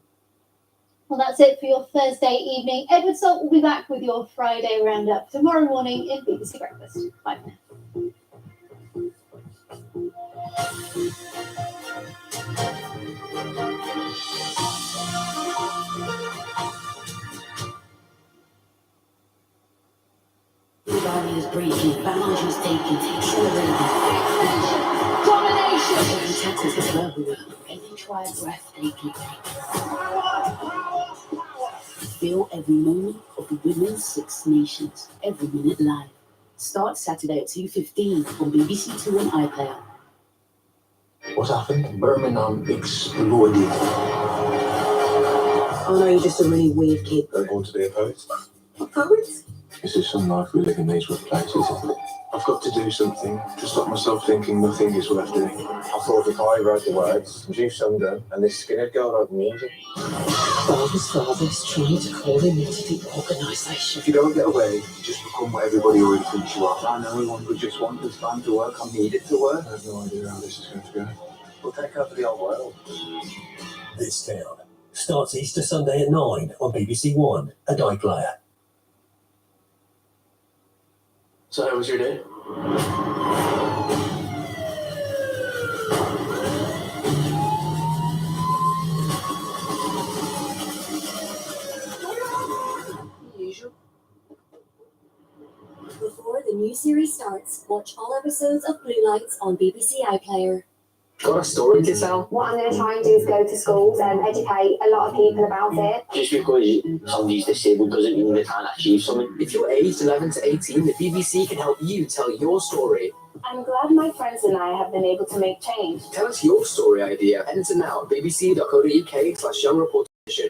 Speaker 7: Well, that's it for your Thursday evening. Edward Salt will be back with your Friday roundup tomorrow morning in BBC Breakfast. Bye for now.
Speaker 6: Barriers breaking, boundaries taken, accelerating.
Speaker 7: Domination!
Speaker 6: Every taxes is everywhere. Every tribe breathtaking. Feel every moment of the Women's Six Nations, every minute live. Start Saturday at 2:15 on BBC Two and iPlayer.
Speaker 9: What happened? Birmingham exploded.
Speaker 6: Oh no, you're just a really weird kid.
Speaker 9: Don't want to be a poet.
Speaker 6: A poet?
Speaker 9: This is some life we live in these rough places, isn't it? I've got to do something to stop myself thinking nothing is worth doing. I thought if I wrote the words, you sung them, and this skinhead girl wrote the music.
Speaker 6: Father's trying to call him into the organisation.
Speaker 9: If you don't get away, you just become what everybody already thinks you are. I know one could just want this band to work. I need it to work. I have no idea how this is going to go. We'll take over the whole world.
Speaker 14: This Town starts Easter Sunday at 9 on BBC One and iPlayer.
Speaker 9: So how was your day?
Speaker 15: Usual. Before the new series starts, watch all episodes of Blue Lights on BBC iPlayer.
Speaker 9: Got a story to tell?
Speaker 17: What I'm going to try and do is go to schools and educate a lot of people about it.
Speaker 19: Just because somebody's disabled doesn't mean they can't achieve something.
Speaker 20: If you're aged 11 to 18, the BBC can help you tell your story.
Speaker 17: I'm glad my friends and I have been able to make change.
Speaker 20: Tell us your story idea. Enter now at bbc.co.uk/young report edition.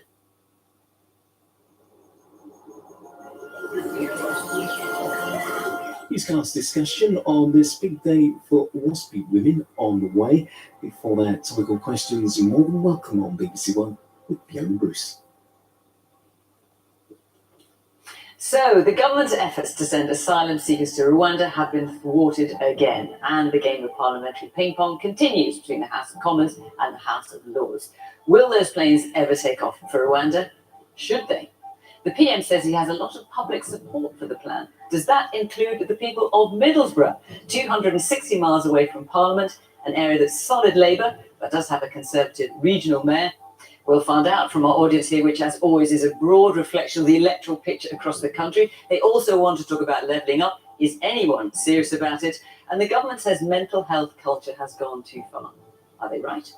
Speaker 21: Newscast discussion on this big day for WASPy women on the way. Before that, topical questions, you're more than welcome on BBC One with Bjorn and Bruce.
Speaker 3: So, the government's efforts to send asylum seekers to Rwanda have been thwarted again, and the game of parliamentary ping-pong continues between the House of Commons and the House of Lords. Will those planes ever take off for Rwanda? Should they? The PM says he has a lot of public support for the plan. Does that include the people of Middlesbrough, 260 miles away from Parliament, an area that's solid Labour, but does have a Conservative regional mayor? We'll find out from our audience here, which as always is a broad reflection of the electoral picture across the country. They also want to talk about levelling up. Is anyone serious about it? And the government says mental health culture has gone too far. Are they right?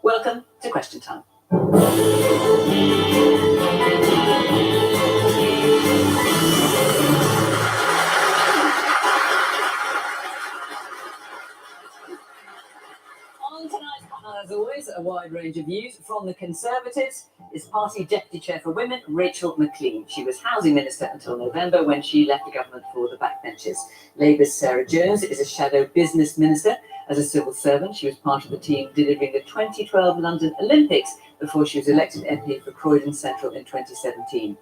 Speaker 3: Welcome to Question Time. On tonight's panel, as always, a wide range of views. From the Conservatives is Party Deputy Chair for Women, Rachel McLean. She was Housing Minister until November when she left the government for the backbenchers. Labour's Sarah Jones is a Shadow Business Minister. As a civil servant, she was part of the team delivering the 2012 London Olympics before she was elected MP for Croydon Central in 2017.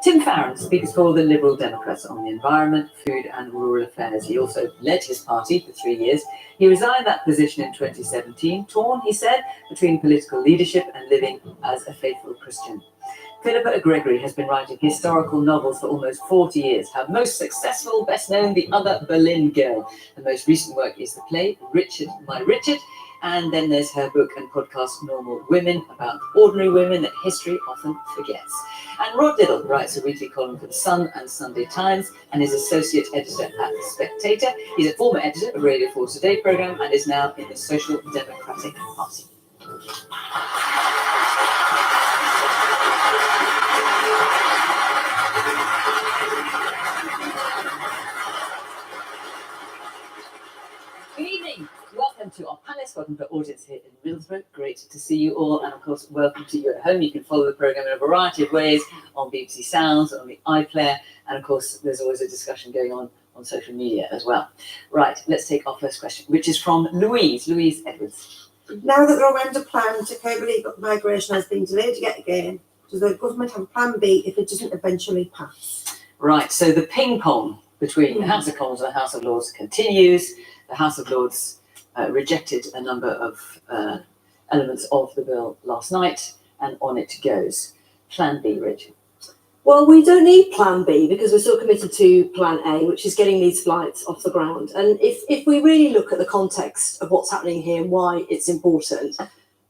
Speaker 3: Tim Farron speaks for the Liberal Democrats on the environment, food and rural affairs. He also led his party for 3 years. He resigned that position in 2017, torn, he said, between political leadership and living as a faithful Christian. Philippa Gregory has been writing historical novels for almost 40 years. Her most successful, best known, The Other Berlin Girl. Her most recent work is the play Richard, My Richard.
Speaker 1: And then there's her book and podcast, Normal Women, about ordinary women that history often forgets. And Rod Little writes a weekly column for The Sun and Sunday Times and is associate editor at The Spectator. He's a former editor of Radio 4's Today programme and is now in the Social Democratic Party. Good evening. Welcome to our panellists. Welcome to our audience here in Middlesbrough. Great to see you all. And of course, welcome to you at home. You can follow the programme in a variety of ways on BBC Sounds, on the iPlayer. And of course, there's always a discussion going on social media as well. Right, let's take our first question, which is from Louise Edwards.
Speaker 4: Now that the Rwanda plan to curb illegal migration has been delayed yet again, does the government have a plan B if it doesn't eventually pass?
Speaker 1: Right, so the ping pong between the House of Commons and the House of Lords continues. The House of Lords rejected a number of elements of the bill last night, and on it goes. Plan B, Rich.
Speaker 5: Well, we don't need Plan B because we're still committed to Plan A, which is getting these flights off the ground. And if we really look at the context of what's happening here and why it's important,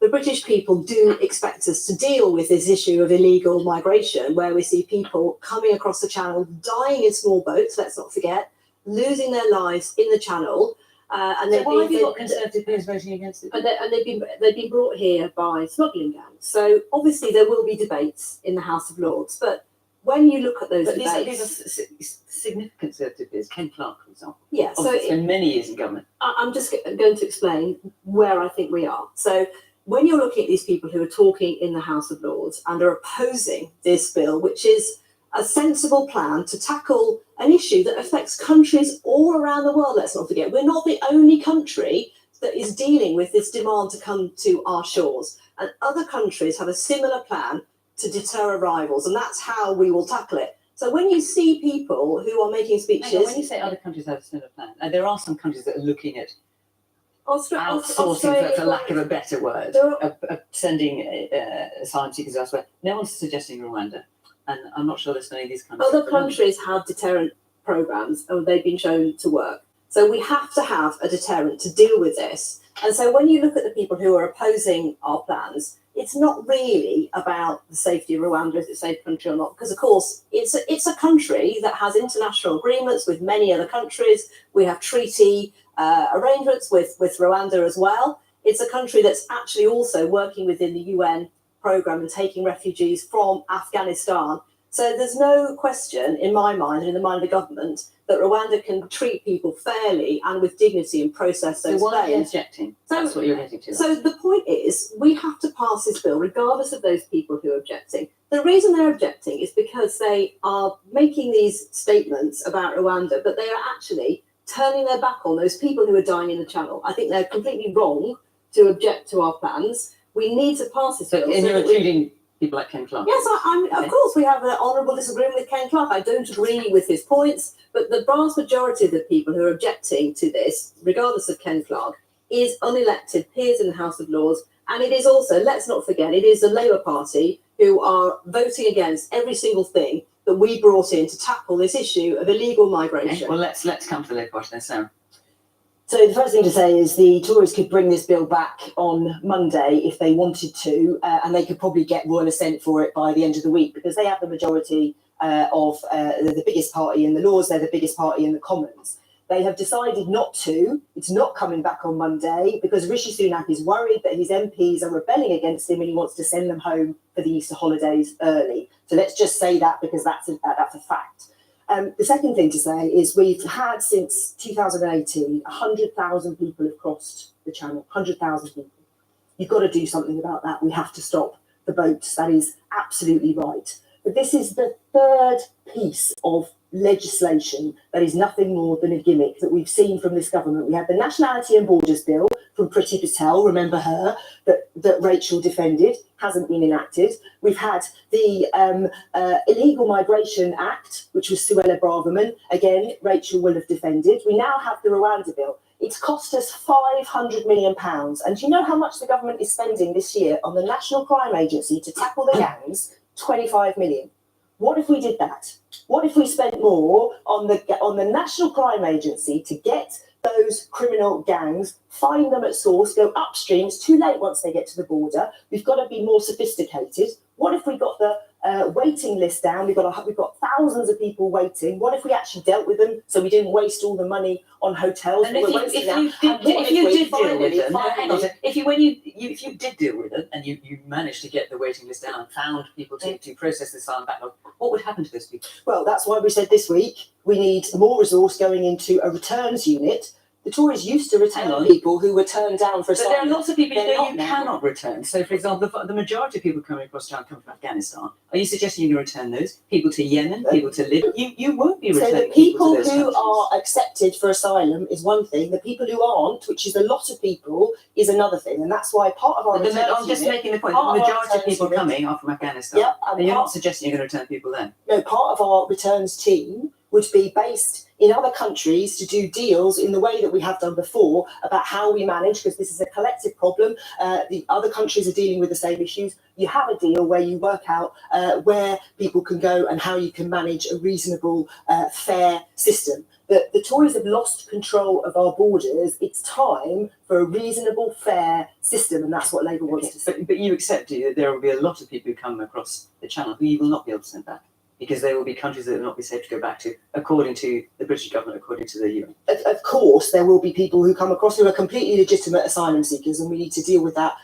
Speaker 5: the British people do expect us to deal with this issue of illegal migration, where we see people coming across the channel, dying in small boats, let's not forget, losing their lives in the channel. And
Speaker 1: so why have you got Conservative peers voting against it?
Speaker 5: And they've been brought here by smuggling gangs. So obviously there will be debates in the House of Lords, but when you look at those debates,
Speaker 1: these are significant Conservative peers. Ken Clarke, for example.
Speaker 5: Yeah, so
Speaker 1: it's been many years in government.
Speaker 5: I'm just going to explain where I think we are. So when you're looking at these people who are talking in the House of Lords and are opposing this bill, which is a sensible plan to tackle an issue that affects countries all around the world. Let's not forget, we're not the only country that is dealing with this demand to come to our shores. And other countries have a similar plan to deter arrivals, and that's how we will tackle it. So when you see people who are making speeches...
Speaker 1: When you say other countries have a similar plan, there are some countries that are looking at outsourcing,
Speaker 5: Australia,
Speaker 1: for lack of a better word, of sending asylum seekers elsewhere. No one's suggesting Rwanda. And I'm not sure there's many of these countries.
Speaker 5: Other countries have deterrent programs and they've been shown to work. So we have to have a deterrent to deal with this. And so when you look at the people who are opposing our plans, it's not really about the safety of Rwanda, is it a safe country or not? Because, of course, it's a country that has international agreements with many other countries. We have treaty arrangements with Rwanda as well. It's a country that's actually also working within the UN programme and taking refugees from Afghanistan. So there's no question in my mind and in the mind of the government that Rwanda can treat people fairly and with dignity and process those claims.
Speaker 1: So why are you objecting? That's what you're getting to.
Speaker 5: So the point is, we have to pass this bill regardless of those people who are objecting. The reason they're objecting is because they are making these statements about Rwanda, but they are actually turning their back on those people who are dying in the channel. I think they're completely wrong to object to our plans. We need to pass this bill.
Speaker 1: And you're including people like Ken Clarke?
Speaker 5: Yes, of course we have an honourable disagreement with Ken Clarke. I don't agree with his points, but the vast majority of the people who are objecting to this, regardless of Ken Clarke, is unelected peers in the House of Lords. And it is also, let's not forget, it is the Labour Party who are voting against every single thing that we brought in to tackle this issue of illegal migration.
Speaker 1: Okay, well, let's come to the Labour Party then, Sarah.
Speaker 5: So the first thing to say is the Tories could bring this bill back on Monday if they wanted to, and they could probably get royal assent for it by the end of the week because they have the majority of the biggest party in the Lords, they're the biggest party in the Commons. They have decided not to. It's not coming back on Monday because Rishi Sunak is worried that his MPs are rebelling against him and he wants to send them home for the Easter holidays early. So let's just say that because that's a fact. The second thing to say is we've had since 2018, 100,000 people have crossed the channel, 100,000 people. You've got to do something about that. We have to stop the boats. That is absolutely right. But this is the third piece of legislation that is nothing more than a gimmick that we've seen from this government. We had the Nationality and Borders Bill from Priti Patel, remember her, that Rachel defended, hasn't been enacted. We've had the Illegal Migration Act, which was Suella Braverman, again, Rachel will have defended. We now have the Rwanda Bill. It's cost us £500 million. And do you know how much the government is spending this year on the National Crime Agency to tackle the gangs? 25 million. What if we did that? What if we spent more on the National Crime Agency to get those criminal gangs, find them at source, go upstream. It's too late once they get to the border. We've got to be more sophisticated. What if we got the waiting list down? We've got thousands of people waiting. What if we actually dealt with them so we didn't waste all the money on hotels?
Speaker 1: And if you did deal with them, hang on a second. If you did deal with them and you managed to get the waiting list down and found people to process the asylum backlog, what would happen to those people?
Speaker 5: Well, that's why we said this week we need more resource going into a returns unit. The Tories used to return people who were turned down for asylum.
Speaker 1: But there are lots of people you cannot return. So, for example, the majority of people coming across town come from Afghanistan. Are you suggesting you're going to return those? People to Yemen, people to Libya? You won't be returning
Speaker 5: so the people
Speaker 1: to those
Speaker 5: who
Speaker 1: countries.
Speaker 5: are accepted for asylum is one thing. The people who aren't, which is a lot of people, is another thing. And that's why part of our returns
Speaker 1: I'm just
Speaker 5: unit,
Speaker 1: making the point. The majority of people coming are from Afghanistan.
Speaker 5: Yeah,
Speaker 1: and you're not suggesting you're going to return people then?
Speaker 5: No, part of our returns team would be based in other countries to do deals in the way that we have done before about how we manage, because this is a collective problem. The other countries are dealing with the same issues. You have a deal where you work out where people can go and how you can manage a reasonable, fair system. The Tories have lost control of our borders. It's time for a reasonable, fair system, and that's what Labour wants to see.
Speaker 1: But you accept that there will be a lot of people who come across the Channel who you will not be able to send back, because they will be countries that will not be safe to go back to, according to the British government, according to the UN.
Speaker 5: Of course, there will be people who come across who are completely legitimate asylum seekers, and we need to deal with that.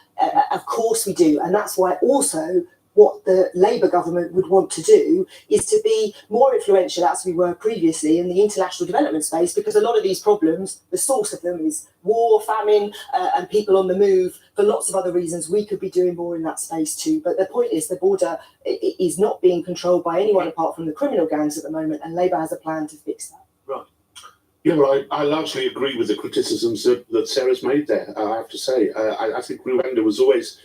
Speaker 5: Of course we do. And that's why also what the Labour government would want to do is to be more influential, as we were previously, in the international development space, because a lot of these problems, the source of them is war, famine, and people on the move. For lots of other reasons, we could be doing more in that space too. But the point is, the border is not being controlled by anyone apart from the criminal gangs at the moment, and Labour has a plan to fix that.
Speaker 2: Right. Yeah, well, I largely agree with the criticisms that Sarah's made there, I have to say. I think Rwanda was always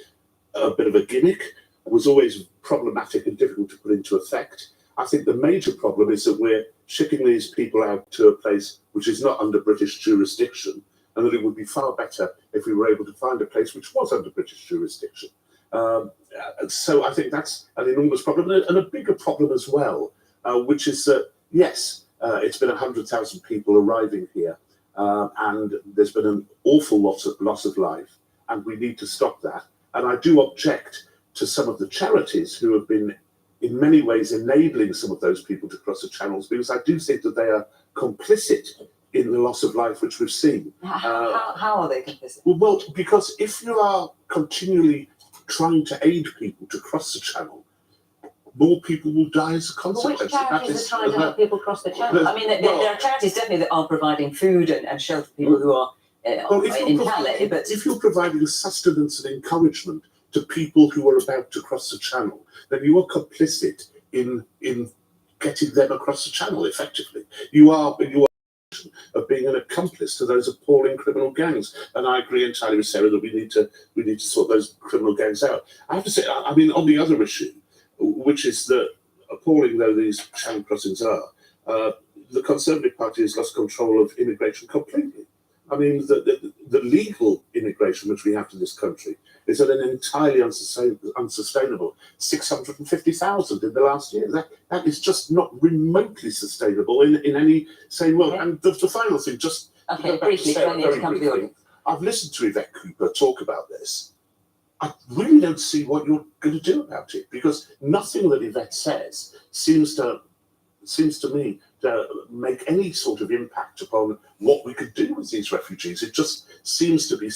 Speaker 2: a bit of a gimmick, was always problematic and difficult to put into effect. I think the major problem is that we're shipping these people out to a place which is not under British jurisdiction, and that it would be far better if we were able to find a place which was under British jurisdiction. So I think that's an enormous problem, and a bigger problem as well, which is that, yes, it's been 100,000 people arriving here, and there's been an awful lot of loss of life, and we need to stop that. And I do object to some of the charities who have been in many ways enabling some of those people to cross the channels, because I do think that they are complicit in the loss of life which we've seen.
Speaker 1: How are they complicit?
Speaker 2: Well, because if you are continually trying to aid people to cross the channel, more people will die as a consequence.
Speaker 1: Which charities are trying to help people cross the channel? I mean, there are charities definitely that are providing food and shelter for people who are in Calais, but
Speaker 2: if you're providing sustenance and encouragement to people who are about to cross the channel, then you are complicit in getting them across the channel effectively. You are of being an accomplice to those appalling criminal gangs. And I agree entirely with Sarah that we need to sort those criminal gangs out. I have to say, I mean, on the other issue, which is that appalling though these channel crossings are, the Conservative Party has lost control of immigration completely. I mean, the legal immigration which we have to this country is at an entirely unsustainable 650,000 in the last year. That is just not remotely sustainable in any sane world. Yeah. And the final thing, just
Speaker 1: okay, briefly,
Speaker 2: I've listened to Yvette Cooper talk about this. I really don't see what you're going to do about it, because nothing that Yvette says seems to me to make any sort of impact upon what we could do with these refugees. It just seems to be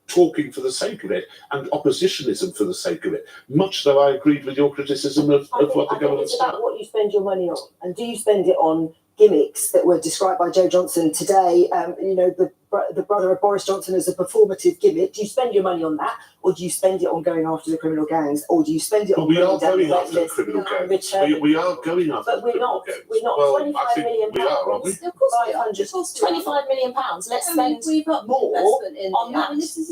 Speaker 2: talking for the sake of it and oppositionism for the sake of it, much though I agreed with your criticism of what the government's
Speaker 5: done. It's about what you spend your money on, and do you spend it on gimmicks that were described by Jo Johnson today, the brother of Boris Johnson as a performative gimmick? Do you spend your money on that, or do you spend it on going after the criminal gangs, or do you spend it on...
Speaker 2: We are going after the criminal gangs. We are going after
Speaker 5: the criminal gangs. But we're not. Well, 25 million
Speaker 2: we are, aren't we?
Speaker 5: Of course we are. 25 million pounds. Let's spend more on that.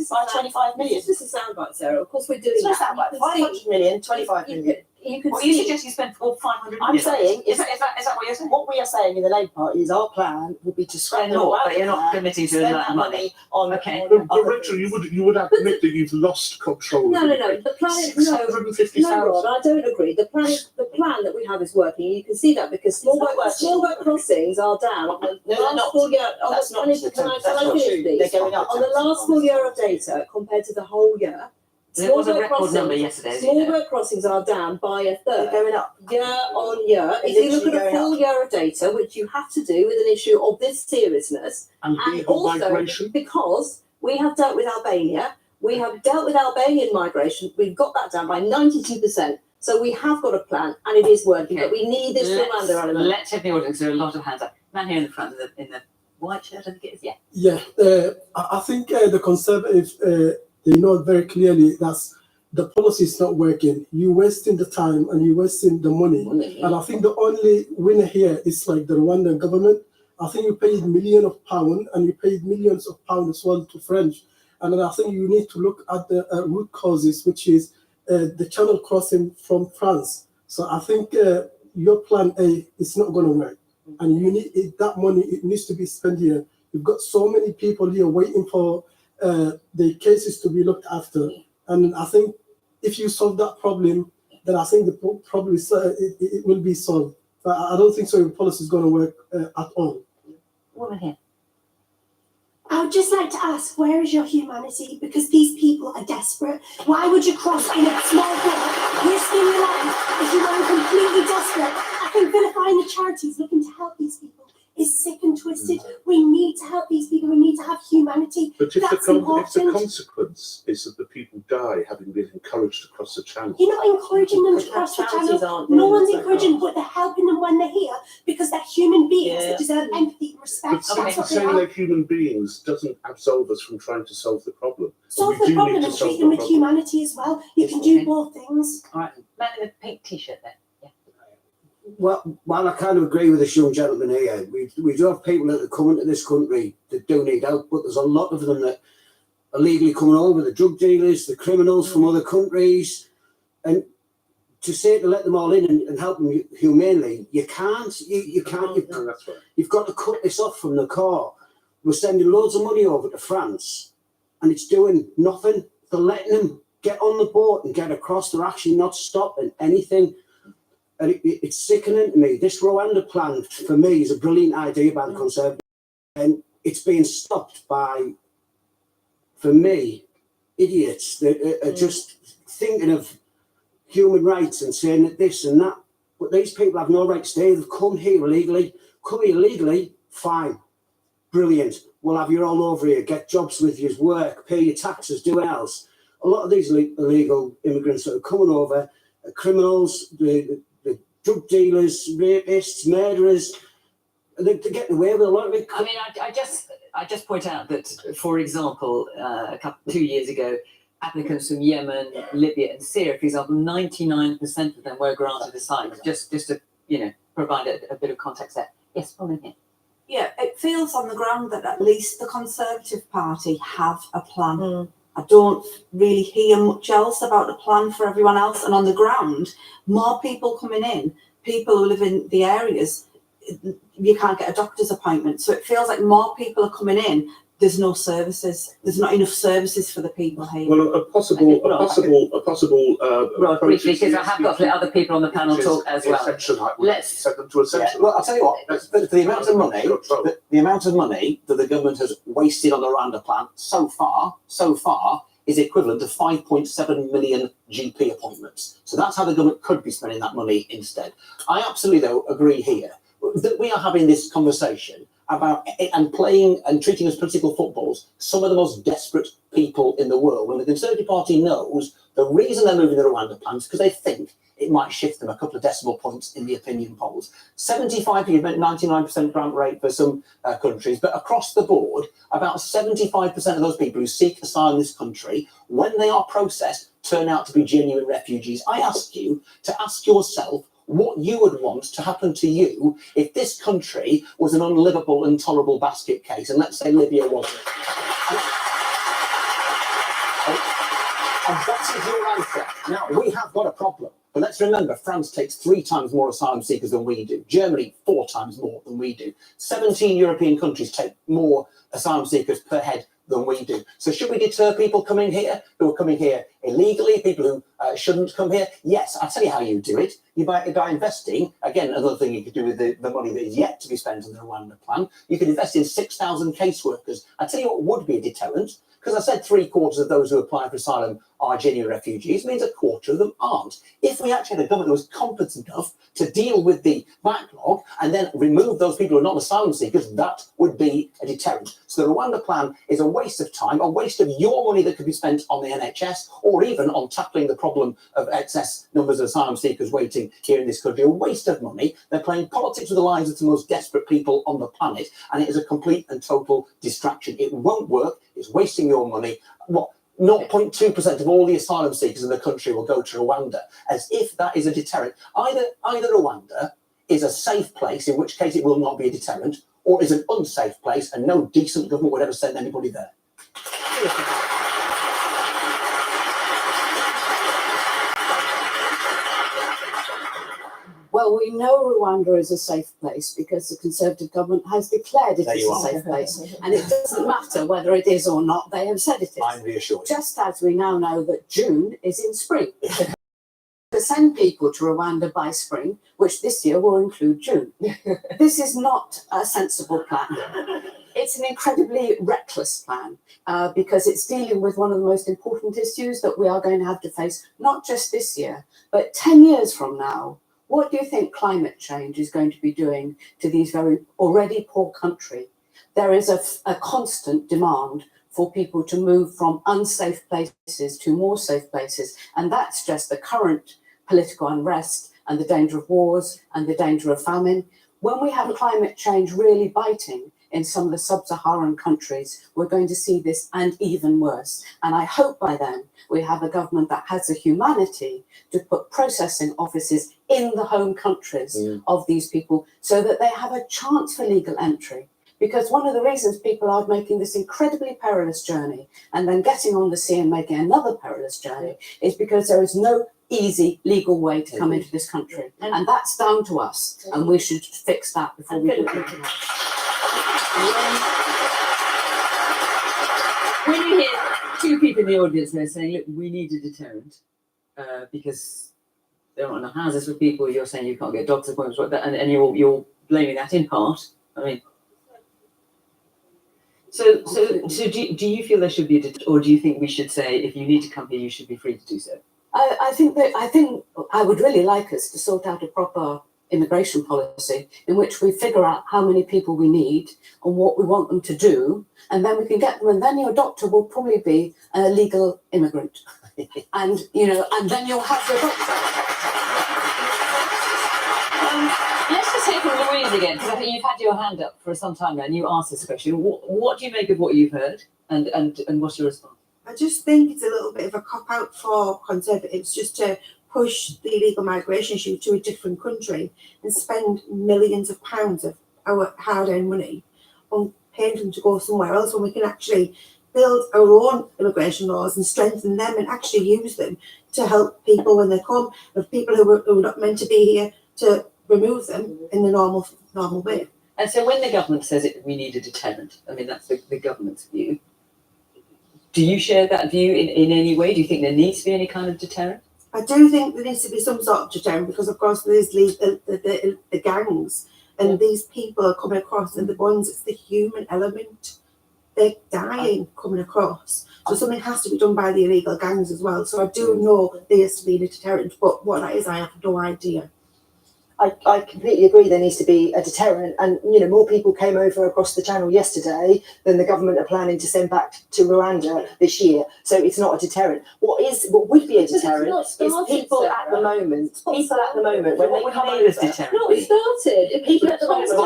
Speaker 5: By 25 million.
Speaker 10: This is a soundbite, Sarah. Of course we're doing
Speaker 5: that. 500 million, 25 million.
Speaker 3: you can
Speaker 1: What you
Speaker 3: see.
Speaker 1: suggest you spend 500
Speaker 5: I'm saying
Speaker 1: is that what you're saying?
Speaker 5: what we are saying in the Labour Party is our plan would be to spend
Speaker 1: more, but you're not committing to
Speaker 5: spend
Speaker 1: that
Speaker 5: that
Speaker 1: money.
Speaker 5: on
Speaker 1: Okay.
Speaker 2: But Rachel, you would admit that you've lost control.
Speaker 8: No. The plan is no,
Speaker 2: 650,000.
Speaker 8: Rod, I don't agree. The plan that we have is working. You can see that because small boat crossings are down on the last full year. On
Speaker 5: That's
Speaker 8: the,
Speaker 5: not
Speaker 8: can I
Speaker 5: true.
Speaker 8: finish,
Speaker 5: That's not
Speaker 8: please?
Speaker 5: true. They're going up.
Speaker 8: On the last full year of data compared to the whole year,
Speaker 1: There was a record number yesterday.
Speaker 8: small boat crossings are down by a third.
Speaker 5: They're going up.
Speaker 8: Year on year.
Speaker 5: They're
Speaker 8: If you look at
Speaker 5: literally
Speaker 8: a full
Speaker 5: going
Speaker 8: year of data, which you have to do with an issue of this seriousness,
Speaker 2: And legal
Speaker 8: also
Speaker 2: migration.
Speaker 8: because we have dealt with Albania, we have dealt with Albanian migration, we've got that down by 92%. So we have got a plan and it is working, but we need this Rwanda element.
Speaker 1: Let's have the audience. There are a lot of hands up. Man here in the front, in the white shirt, I think it is. Yeah.
Speaker 10: Yeah, I think the Conservatives, they know very clearly that the policy is not working. You're wasting the time and you're wasting the money. And I think the only winner here is like the Rwandan government. I think you paid millions of pounds and you paid millions of pounds as well to French. And then I think you need to look at the root causes, which is the channel crossing from France. So I think your plan A is not going to work. And you need that money, it needs to be spent here. You've got so many people here waiting for the cases to be looked after. And I think if you solve that problem, then I think the problem is, it will be solved. But I don't think so your policy is going to work at all.
Speaker 1: Woman here.
Speaker 11: I would just like to ask, where is your humanity? Because these people are desperate. Why would you cross in a small boat, risking your life, if you weren't completely desperate? I think vilifying the charities looking to help these people is sick and twisted. We need to help these people. We need to have humanity.
Speaker 2: But if
Speaker 11: That's
Speaker 2: the
Speaker 11: important.
Speaker 2: consequence is that the people die having been encouraged to cross the channel.
Speaker 11: You're not encouraging them to cross the
Speaker 8: charities
Speaker 11: channel.
Speaker 8: aren't
Speaker 11: No
Speaker 8: doing
Speaker 11: one's
Speaker 8: this,
Speaker 11: encouraging, but they're helping them when they're here because they're human beings
Speaker 8: Yeah.
Speaker 11: that deserve empathy and respect.
Speaker 2: But
Speaker 11: That's what they
Speaker 2: saying
Speaker 11: are.
Speaker 2: they're human beings doesn't absolve us from trying to solve the problem.
Speaker 11: Solve
Speaker 2: We
Speaker 11: the
Speaker 2: do need
Speaker 11: problem
Speaker 2: to
Speaker 11: and
Speaker 2: solve
Speaker 11: treat
Speaker 2: the
Speaker 11: them with
Speaker 2: problem.
Speaker 11: humanity as well. You can do both things.
Speaker 1: All right. Man in the pink t-shirt there.
Speaker 12: Well, I kind of agree with this young gentleman here. We do have people that are coming to this country that do need help, but there's a lot of them that are legally coming over, the drug dealers, the criminals from other countries. And to say to let them all in and help them humanely, you can't. You can't. You've got to cut this off from the core. We're sending loads of money over to France and it's doing nothing. They're letting them get on the boat and get across. They're actually not stopping anything. And it's sickening to me. This Rwanda plan, for me, is a brilliant idea by the Conservatives. And it's being stopped by, for me, idiots that are just thinking of human rights and saying that this and that. But these people have no right to stay. They've come here illegally. Come here illegally, fine. Brilliant. We'll have you all over here. Get jobs with you, work, pay your taxes, do what else. A lot of these illegal immigrants that are coming over are criminals, the drug dealers, rapists, murderers. They're getting away with a lot of it.
Speaker 1: I mean, I just point out that, for example, 2 years ago, applicants from Yemen, Libya, and Syria, for example, 99% of them were granted asylum. Just to provide a bit of context there. Yes, woman here.
Speaker 4: Yeah, it feels on the ground that at least the Conservative Party have a plan. I don't really hear much else about a plan for everyone else. And on the ground, more people coming in, people who live in the areas, you can't get a doctor's appointment. So it feels like more people are coming in. There's no services. There's not enough services for the people here.
Speaker 2: Well, a possible.
Speaker 1: Well, briefly, because I have got to let other people on the panel talk as well.
Speaker 2: Let's send them to essential.
Speaker 13: Well, I'll tell you what. For the amount of money, the amount of money that the government has wasted on the Rwanda plan so far is equivalent to 5.7 million GP appointments. So that's how the government could be spending that money instead. I absolutely, though, agree here that we are having this conversation about and playing and treating as political footballs some of the most desperate people in the world, when the Conservative Party knows the reason they're moving the Rwanda plan is because they think it might shift them a couple of decimal points in the opinion polls. 75%, 99% grant rate for some countries, but across the board, about 75% of those people who seek asylum in this country, when they are processed, turn out to be genuine refugees. I ask you to ask yourself what you would want to happen to you if this country was an unlivable, intolerable basket case, and let's say Libya wasn't. And that is your answer. Now, we have got a problem, But let's remember, France takes 3 times more asylum seekers than we do. Germany, 4 times more than we do. 17 European countries take more asylum seekers per head than we do. So should we deter people coming here who are coming here illegally, people who shouldn't come here? Yes, I'll tell you how you do it. By investing, again, another thing you could do with the money that is yet to be spent on the Rwanda plan, you could invest in 6,000 caseworkers. I'll tell you what would be a deterrent, because I said 3/4 of those who apply for asylum are genuine refugees, means 1/4 of them aren't. If we actually had a government that was competent enough to deal with the backlog and then remove those people who are not asylum seekers, that would be a deterrent. So the Rwanda plan is a waste of time, a waste of your money that could be spent on the NHS or even on tackling the problem of excess numbers of asylum seekers waiting here in this country. A waste of money. They're playing politics with the lives of the most desperate people on the planet, and it is a complete and total distraction. It won't work. It's wasting your money. What? 0.2% of all the asylum seekers in the country will go to Rwanda, as if that is a deterrent. Either Rwanda is a safe place, in which case it will not be a deterrent, or is an unsafe place, and no decent government would ever send anybody there.
Speaker 16: Well, we know Rwanda is a safe place because the Conservative government has declared it
Speaker 13: There
Speaker 16: is
Speaker 13: you
Speaker 16: a
Speaker 13: are.
Speaker 16: safe place. And it doesn't matter whether it is or not, they have said it is.
Speaker 13: I'm reassured.
Speaker 16: Just as we now know that June is in spring. To send people to Rwanda by spring, which this year will include June. This is not a sensible plan. It's an incredibly reckless plan because it's dealing with one of the most important issues that we are going to have to face, not just this year, but 10 years from now. What do you think climate change is going to be doing to these very already poor country? There is a constant demand for people to move from unsafe places to more safe places. And that's just the current political unrest and the danger of wars and the danger of famine. When we have climate change really biting in some of the sub-Saharan countries, we're going to see this and even worse. And I hope by then we have a government that has the humanity to put processing offices in the home countries of these people so that they have a chance for legal entry. Because one of the reasons people are making this incredibly perilous journey and then getting on the sea and making another perilous journey is because there is no easy legal way to come into this country. And that's down to us. And we should fix that before we do anything else.
Speaker 1: When you hear 2 people in the audience there saying, look, we need a deterrent because there aren't enough houses for people, you're saying you can't get doctor's appointments, and you're blaming that in part. I mean, so do you feel there should be a deterrent, or do you think we should say if you need to come here, you should be free to do so?
Speaker 16: I think I would really like us to sort out a proper immigration policy in which we figure out how many people we need and what we want them to do, and then we can get them, and then your doctor will probably be a legal immigrant. And and then you'll have your doctor.
Speaker 1: Let's just hear from Louise again, because I think you've had your hand up for some time now and you asked this question. What do you make of what you've heard, and what's your response?
Speaker 11: I just think it's a little bit of a cop-out for Conservatives just to push the illegal migration issue to a different country and spend millions of pounds of our hard-earned money on paying them to go somewhere else when we can actually build our own immigration laws and strengthen them and actually use them to help people when they come, of people who are not meant to be here, to remove them in the normal way.
Speaker 1: And so when the government says we need a deterrent, I mean, that's the government's view. Do you share that view in any way? Do you think there needs to be any kind of deterrent?
Speaker 11: I do think there needs to be some sort of deterrent because, of course, there's the gangs and these people are coming across, and the ones, it's the human element. They're dying coming across. So something has to be done by the illegal gangs as well. So I do know there has to be a deterrent, but what that is, I have no idea.
Speaker 5: I completely agree there needs to be a deterrent, and more people came over across the channel yesterday than the government are planning to send back to Rwanda this year. So it's not a deterrent. What would be a deterrent is people at the moment when they come over.
Speaker 3: Not started.
Speaker 5: People at the moment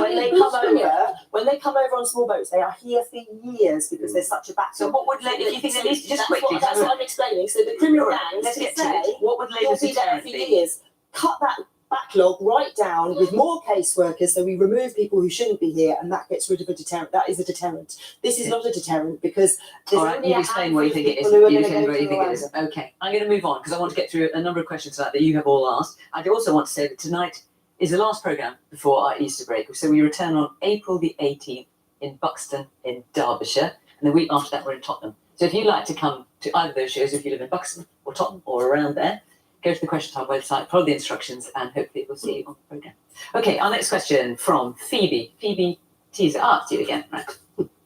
Speaker 5: when they come over on small boats, they are here for years because there's such a backlog.
Speaker 1: So what would if you think there needs to just quickly?
Speaker 5: That's what I'm explaining. So the criminal gangs
Speaker 1: let's get
Speaker 5: say,
Speaker 1: to it. What would
Speaker 5: you'll be there for years. Cut that backlog right down with more caseworkers, so we remove people who shouldn't be here, and that gets rid of a deterrent. That is a deterrent. This is not a deterrent because there's
Speaker 1: All right,
Speaker 5: only
Speaker 1: you
Speaker 5: a
Speaker 1: explain what you
Speaker 5: handful
Speaker 1: think
Speaker 5: of
Speaker 1: it is.
Speaker 5: people who are
Speaker 1: You
Speaker 5: going to
Speaker 1: explain
Speaker 5: go
Speaker 1: what
Speaker 5: to
Speaker 1: you think it is.
Speaker 5: Rwanda.
Speaker 1: Okay, I'm going to move on because I want to get through a number of questions tonight that you have all asked. I also want to say that tonight is the last programme before our Easter break. So we return on April the 18th in Buxton in Derbyshire, and the week after that we're in Tottenham. So if you'd like to come to either of those shows, if you live in Buxton or Tottenham or around there, go to the Question Time website, follow the instructions, and hopefully we'll see you on the programme. Okay, our next question from Phoebe. Phoebe, teaser asked you again, right?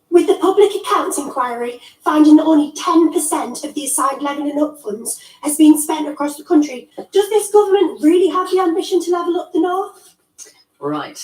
Speaker 11: With the public accounts inquiry finding that only 10% of the assigned levelling up funds has been spent across the country, does this government really have the ambition to level up the north?
Speaker 1: Right.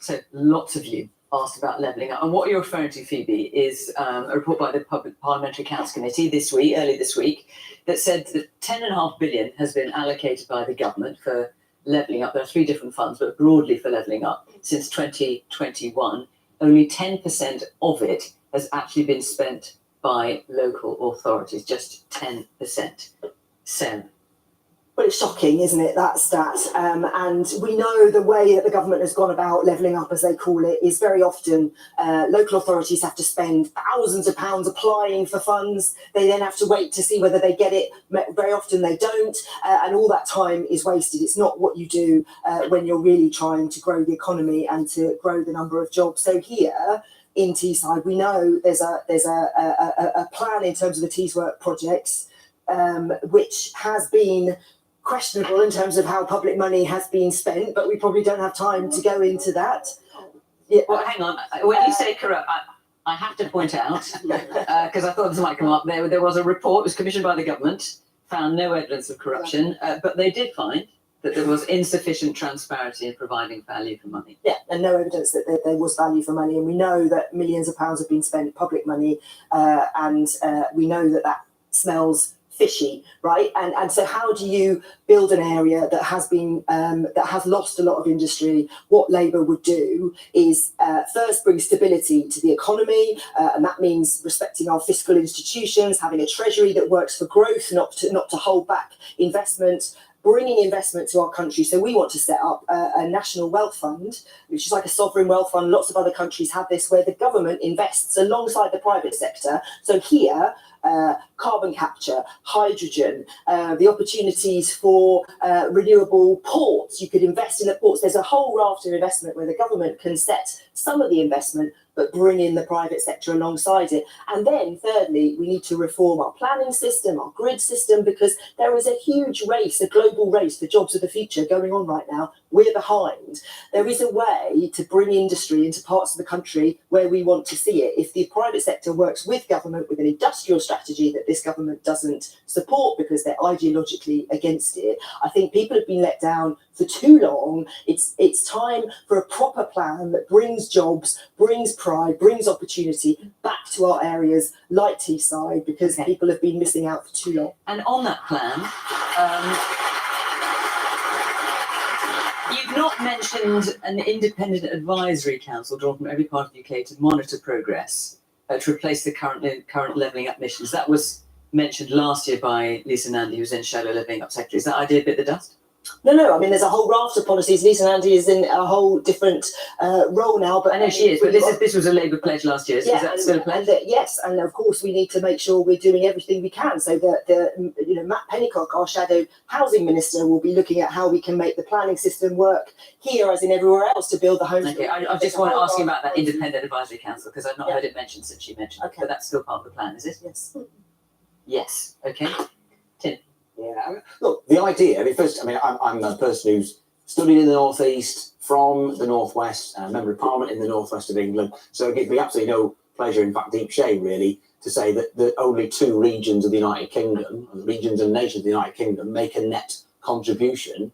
Speaker 1: So lots of you asked about levelling up. And what you're referring to, Phoebe, is a report by the Public Parliamentary Accounts Committee early this week, that said that 10.5 billion has been allocated by the government for levelling up. There are 3 different funds, but broadly for levelling up since 2021. Only 10% of it has actually been spent by local authorities, just 10%. So,
Speaker 5: Well, it's shocking, isn't it, that stat? And we know the way that the government has gone about levelling up, as they call it, is very often local authorities have to spend thousands of pounds applying for funds. They then have to wait to see whether they get it. Very often they don't, and all that time is wasted. It's not what you do when you're really trying to grow the economy and to grow the number of jobs. So here in Teesside, we know there's a plan in terms of the Teeswork projects, which has been questionable in terms of how public money has been spent, but we probably don't have time to go into that.
Speaker 1: Yeah. Well, hang on. When you say corrupt, I have to point out, because I thought this might come up, there was a report, it was commissioned by the government, found no evidence of corruption, but they did find that there was insufficient transparency in providing value for money.
Speaker 5: Yeah, and no evidence that there was value for money. And we know that millions of pounds have been spent, public money, and we know that that smells fishy, right? And so how do you build an area that has been that has lost a lot of industry? What Labour would do is first bring stability to the economy, and that means respecting our fiscal institutions, having a treasury that works for growth, not to hold back investment, bringing investment to our country. So we want to set up a national wealth fund, which is like a sovereign wealth fund. Lots of other countries have this, where the government invests alongside the private sector. So here, carbon capture, hydrogen, the opportunities for renewable ports. You could invest in the ports. There's a whole raft of investment where the government can set some of the investment, but bring in the private sector alongside it. And then thirdly, we need to reform our planning system, our grid system, because there is a huge race, a global race for jobs of the future going on right now. We're behind. There is a way to bring industry into parts of the country where we want to see it. If the private sector works with government with an industrial strategy that this government doesn't support because they're ideologically against it, I think people have been let down for too long. It's time for a proper plan that brings jobs, brings pride, brings opportunity back to our areas like Teesside, because people have been missing out for too long.
Speaker 1: And on that plan, you've not mentioned an independent advisory council drawn from every part of the UK to monitor progress, to replace the current levelling up missions. That was mentioned last year by Lisa Nandy, who was then Shadow Levelling Up Secretary. Is that idea bit the dust?
Speaker 5: No. I mean, there's a whole raft of policies. Lisa Nandy is in a whole different role now. But
Speaker 1: I know she is, but this was a Labour pledge last year.
Speaker 5: Yeah,
Speaker 1: is that still a pledge?
Speaker 5: Yes, and of course we need to make sure we're doing everything we can. So that Matt Pennycock, our shadow housing minister, will be looking at how we can make the planning system work here as in everywhere else to build the homes.
Speaker 1: Okay, I just want to ask you about that independent advisory council, because I've not heard it mentioned since you mentioned it. But that's still part of the plan, is it?
Speaker 5: Yes.
Speaker 1: Yes. Okay. Tim.
Speaker 13: Yeah. Look, the idea. I'm a person who's studied in the northeast, from the northwest, a member of Parliament in the northwest of England. So it gives me absolutely no pleasure, in fact, deep shame, really, to say that the only 2 regions of the United Kingdom, regions and nations of the United Kingdom, make a net contribution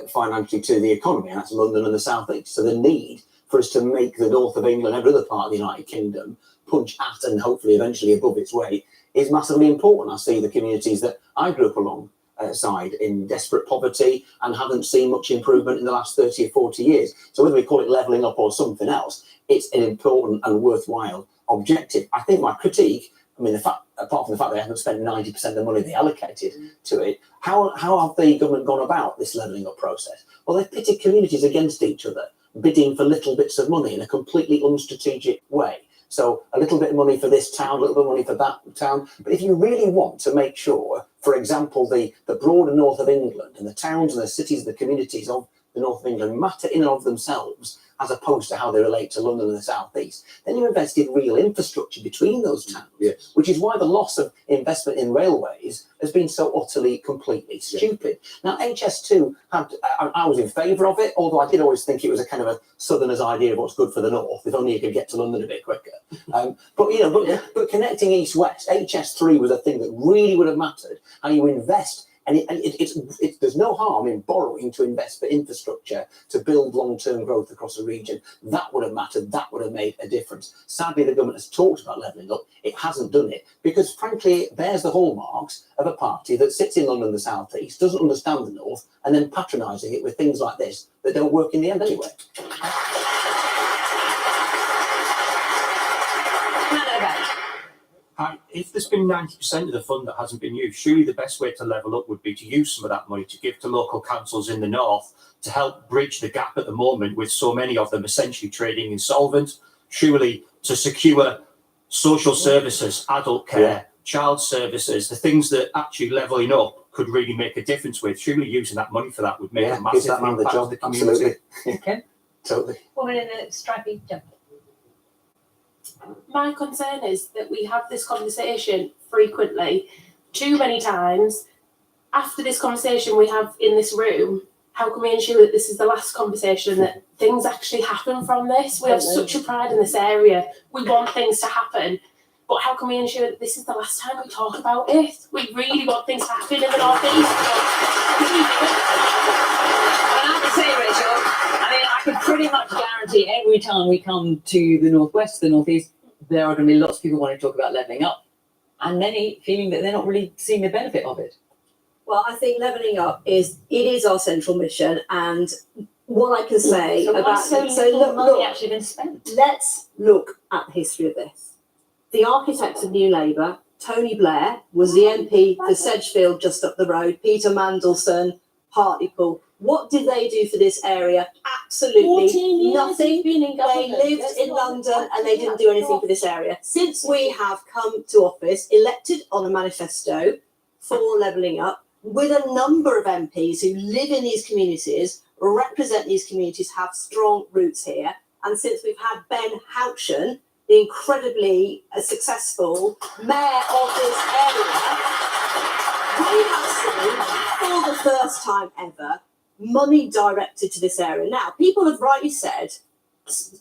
Speaker 13: financially to the economy, and that's London and the South East. So the need for us to make the north of England, every other part of the United Kingdom, punch at and hopefully eventually above its weight is massively important. I see the communities that I grew up alongside in desperate poverty and haven't seen much improvement in the last 30 or 40 years. So whether we call it levelling up or something else, it's an important and worthwhile objective. I think my critique I mean, apart from the fact they haven't spent 90% of the money they allocated to it, how have the government gone about this levelling up process? Well, they've pitted communities against each other, bidding for little bits of money in a completely unstrategic way. So a little bit of money for this town, a little bit of money for that town. But if you really want to make sure, for example, the broader north of England and the towns and the cities and the communities of the north of England matter in and of themselves, as opposed to how they relate to London and the South East, then you invest in real infrastructure between those towns, which is why the loss of investment in railways has been so utterly, completely stupid. Now, HS2 I was in favour of it, although I did always think it was a kind of a southerner's idea of what's good for the north, if only you could get to London a bit quicker. But connecting east-west, HS3 was a thing that really would have mattered, how you invest. And there's no harm in borrowing to invest for infrastructure to build long-term growth across a region. That would have mattered. That would have made a difference. Sadly, the government has talked about levelling up. It hasn't done it because, frankly, it bears the hallmarks of a party that sits in London, the South East, doesn't understand the North, and then patronising it with things like this that don't work in the end anyway.
Speaker 18: If there's been 90% of the fund that hasn't been used, surely the best way to level up would be to use some of that money to give to local councils in the north to help bridge the gap at the moment with so many of them essentially trading insolvent. Surely to secure social services, adult care, child services, the things that actually levelling up could really make a difference with. Surely using that money for that would make a massive impact on the community.
Speaker 13: Absolutely.
Speaker 1: Okay.
Speaker 13: Totally.
Speaker 1: Woman in the stripy jumper.
Speaker 22: My concern is that we have this conversation frequently, too many times. After this conversation we have in this room, how can we ensure that this is the last conversation, that things actually happen from this? We have such a pride in this area. We want things to happen. But how can we ensure that this is the last time we talk about it? We really want things to happen in the North East.
Speaker 1: I have to say, Rachel, I mean, I can pretty much guarantee every time we come to the Northwest, the Northeast, there are going to be lots of people wanting to talk about levelling up, and many feeling that they're not really seeing the benefit of it.
Speaker 23: Well, I think levelling up is our central mission, and what I can say about
Speaker 1: money actually been spent.
Speaker 23: Let's look at the history of this. The architect of New Labour, Tony Blair, was the MP for Sedgefield just up the road. Peter Mandelson, Hartlepool. What did they do for this area? Absolutely nothing. They lived in London and they didn't do anything for this area. Since we have come to office, elected on a manifesto for levelling up, with a number of MPs who live in these communities, represent these communities, have strong roots here. And since we've had Ben Houchen, the incredibly successful mayor of this area, we have seen, for the first time ever, money directed to this area. Now, people have rightly said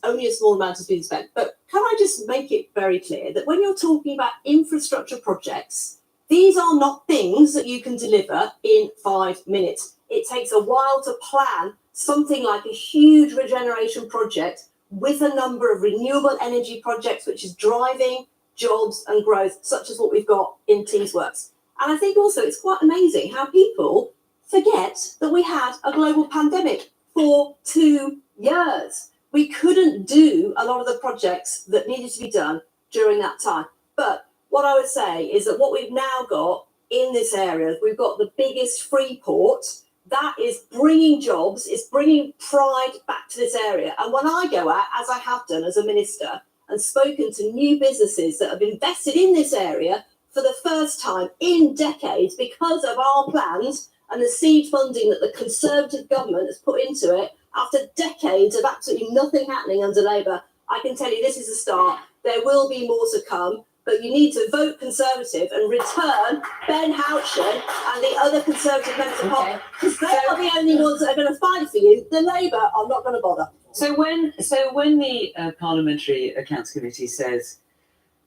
Speaker 23: only a small amount has been spent, but can I just make it very clear that when you're talking about infrastructure projects, these are not things that you can deliver in 5 minutes. It takes a while to plan something like a huge regeneration project with a number of renewable energy projects, which is driving jobs and growth, such as what we've got in Teesworks. And I think also it's quite amazing how people forget that we had a global pandemic for 2 years. We couldn't do a lot of the projects that needed to be done during that time. But what I would say is that what we've now got in this area, we've got the biggest free port. That is bringing jobs, it's bringing pride back to this area. And when I go out, as I have done as a minister, and spoken to new businesses that have invested in this area for the first time in decades because of our plans and the seed funding that the Conservative government has put into it, after decades of absolutely nothing happening under Labour, I can tell you this is a start. There will be more to come, but you need to vote Conservative and return Ben Houchen and the other Conservative members of Parliament, because they are the only ones that are going to fight for you. The Labour are not going to bother.
Speaker 1: So when the Parliamentary Accounts Committee says,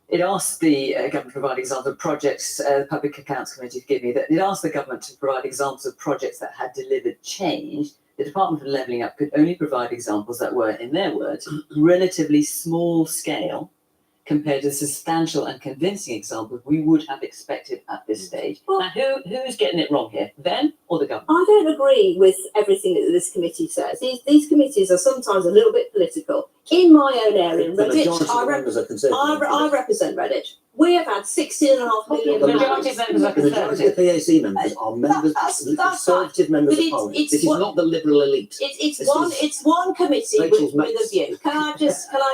Speaker 1: it asked the government to provide examples of projects, the Public Accounts Committee, forgive me, that it asked the government to provide examples of projects that had delivered change, the Department for Levelling Up could only provide examples that were, in their words, relatively small scale compared to the substantial and convincing examples we would have expected at this stage. Now, who's getting it wrong here, them or the government?
Speaker 23: I don't agree with everything that this committee says. These committees are sometimes a little bit political.
Speaker 8: In my own area, in
Speaker 13: The
Speaker 8: Redditch,
Speaker 13: majority of the members are Conservative.
Speaker 8: I represent Redditch. We have had 16.5 million.
Speaker 13: The majority of the PAC members are members, Conservative members of Parliament. This is not the Liberal elite.
Speaker 8: It's one committee with a view. Can I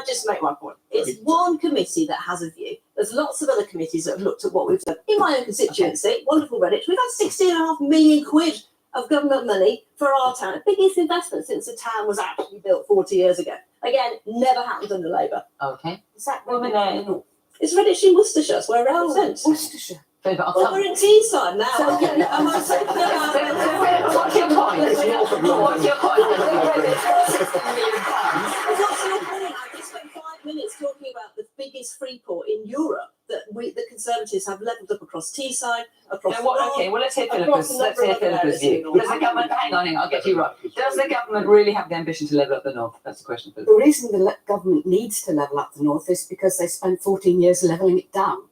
Speaker 8: just make my point? It's one committee that has a view. There's lots of other committees that have looked at what we've done. In my own constituency, wonderful Redditch, we've had 16.5 million quid of government money for our town. Biggest investment since the town was actually built 40 years ago. Again, never happened under Labour.
Speaker 1: Okay.
Speaker 8: Is that It's Redditch in Worcestershire, that's where I represent.
Speaker 16: Worcestershire.
Speaker 8: Well, we're in Teesside now.
Speaker 1: So,
Speaker 8: Okay. Am I saying about
Speaker 1: what's your point? What's your point?
Speaker 8: I just spent 5 minutes talking about the biggest free port in Europe that the Conservatives have levelled up across Teesside, across
Speaker 1: Okay, well, let's hear Philippa's view. Does the government, hang on, I'll get you right. Does the government really have the ambition to level up the north? That's the question.
Speaker 16: The reason the government needs to level up the north is because they spent 14 years levelling it down.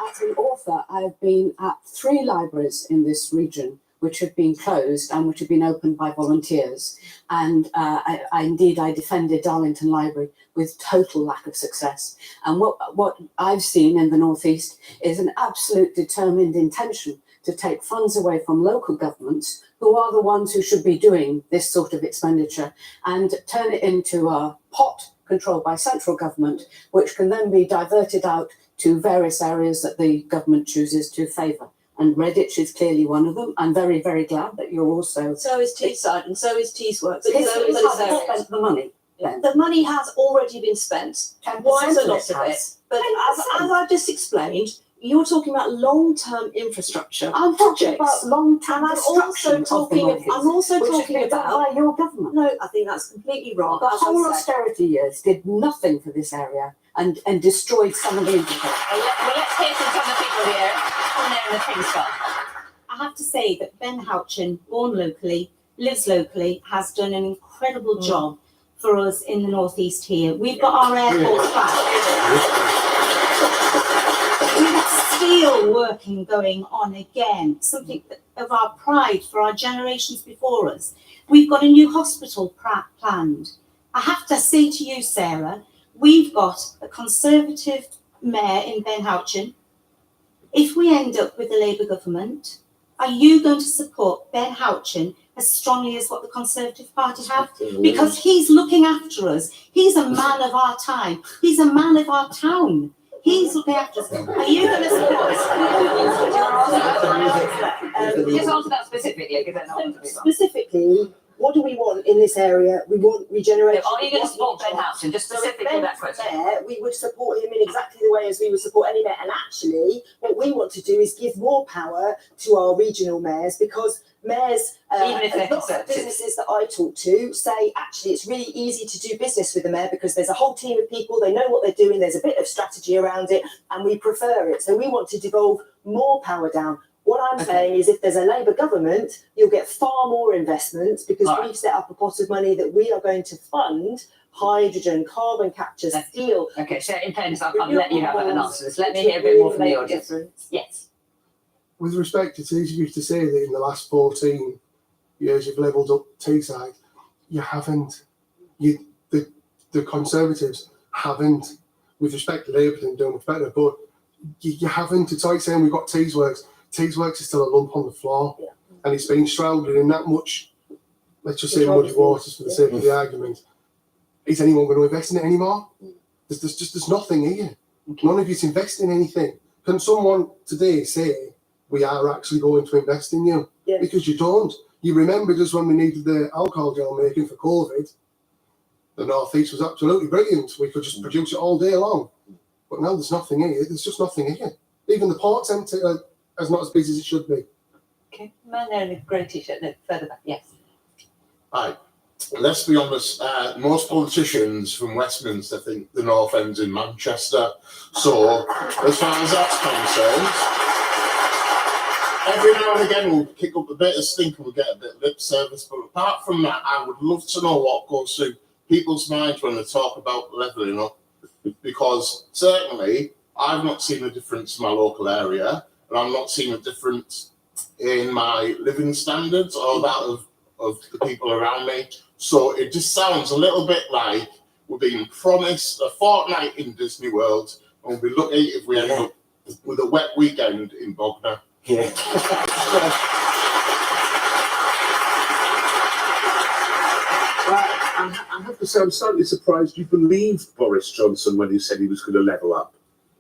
Speaker 16: As an author, I've been at 3 libraries in this region which have been closed and which have been opened by volunteers. And I defended Darlington Library with total lack of success. And what I've seen in the Northeast is an absolute determined intention to take funds away from local governments, who are the ones who should be doing this sort of expenditure, and turn it into a pot controlled by central government, which can then be diverted out to various areas that the government chooses to favour. And Redditch is clearly one of them. I'm very, very glad that you're also...
Speaker 8: So is Teesside and so is Teesworks.
Speaker 16: Teeside spent the money.
Speaker 8: Yeah. The money has already been spent. Quite a lot of it. But as I just explained, you're talking about long-term infrastructure.
Speaker 16: I'm talking about long-term destruction of the Northeast,
Speaker 8: I'm also
Speaker 16: which has
Speaker 8: talking
Speaker 16: been done
Speaker 8: about
Speaker 16: by your government.
Speaker 8: No, I think that's completely wrong.
Speaker 16: The
Speaker 8: As I
Speaker 16: whole
Speaker 8: said.
Speaker 16: austerity years did nothing for this area and destroyed some of the infrastructure.
Speaker 1: Well, let's hear from some of the people here. Come there in the pink scarf.
Speaker 6: I have to say that Ben Houchin, born locally, lives locally, has done an incredible job for us in the northeast here. We've got our airports back. We've steel working going on again, something of our pride for our generations before us. We've got a new hospital planned. I have to say to you, Sarah, we've got a Conservative mayor in Ben Houchin. If we end up with a Labour government, are you going to support Ben Houchin as strongly as what the Conservative Party have? Because he's looking after us. He's a man of our time. He's a man of our town. He's looking after us. Are you going to support us?
Speaker 1: Just answer that specifically, because then I want to be wrong.
Speaker 5: Specifically, what do we want in this area? We want regeneration.
Speaker 1: Are you going to support Ben Houchin? Just specifically that question.
Speaker 5: Mayor, we would support him in exactly the way as we would support any mayor. And actually, what we want to do is give more power to our regional mayors, because mayors,
Speaker 1: Even if they're
Speaker 5: lots of businesses that I talk to say, actually, it's really easy to do business with the mayor because there's a whole team of people, they know what they're doing, there's a bit of strategy around it, and we prefer it. So we want to devolve more power down. What I'm saying is if there's a Labour government, you'll get far more investment, because we've set up a pot of money that we are going to fund hydrogen, carbon capture, steel.
Speaker 1: Okay, so in fairness, I'll let you have an answer to this. Let me hear a bit more from the audience. Yes.
Speaker 10: With respect, it's easy for you to say that in the last 14 years you've levelled up Teesside. You haven't. The Conservatives haven't. With respect to Labour, they've done much better, but you haven't. It's like saying we've got Teesworks. Teesworks is still a lump on the floor, and it's been shrouded in that much, let's just say, muddy waters for the sake of the argument. Is anyone going to invest in it anymore? There's nothing here. None of you's investing in anything. Can someone today say we are actually going to invest in you? Because you don't. You remember just when we needed the alcohol gel making for COVID, the North East was absolutely brilliant. We could just produce it all day long. But now there's nothing here. There's just nothing here. Even the port's empty, as not as busy as it should be.
Speaker 1: Okay, man there in a grey t-shirt. No, further back. Yes.
Speaker 2: Right. Let's be honest, most politicians from Westminster think the North End's in Manchester. So, as far as that's concerned, every now and again we'll kick up a bit of stink and we'll get a bit of lip service. But apart from that, I would love to know what goes through people's minds when they talk about levelling up. Because certainly, I've not seen a difference in my local area, and I'm not seeing a difference
Speaker 7: in my living standards or that of the people around me. So it just sounds a little bit like we're being promised a fortnight in Disney World, and we'll be lucky if we end up with a wet weekend in Bognor.
Speaker 13: Yeah.
Speaker 2: I have to say, I'm slightly surprised you believed Boris Johnson when he said he was going to level up.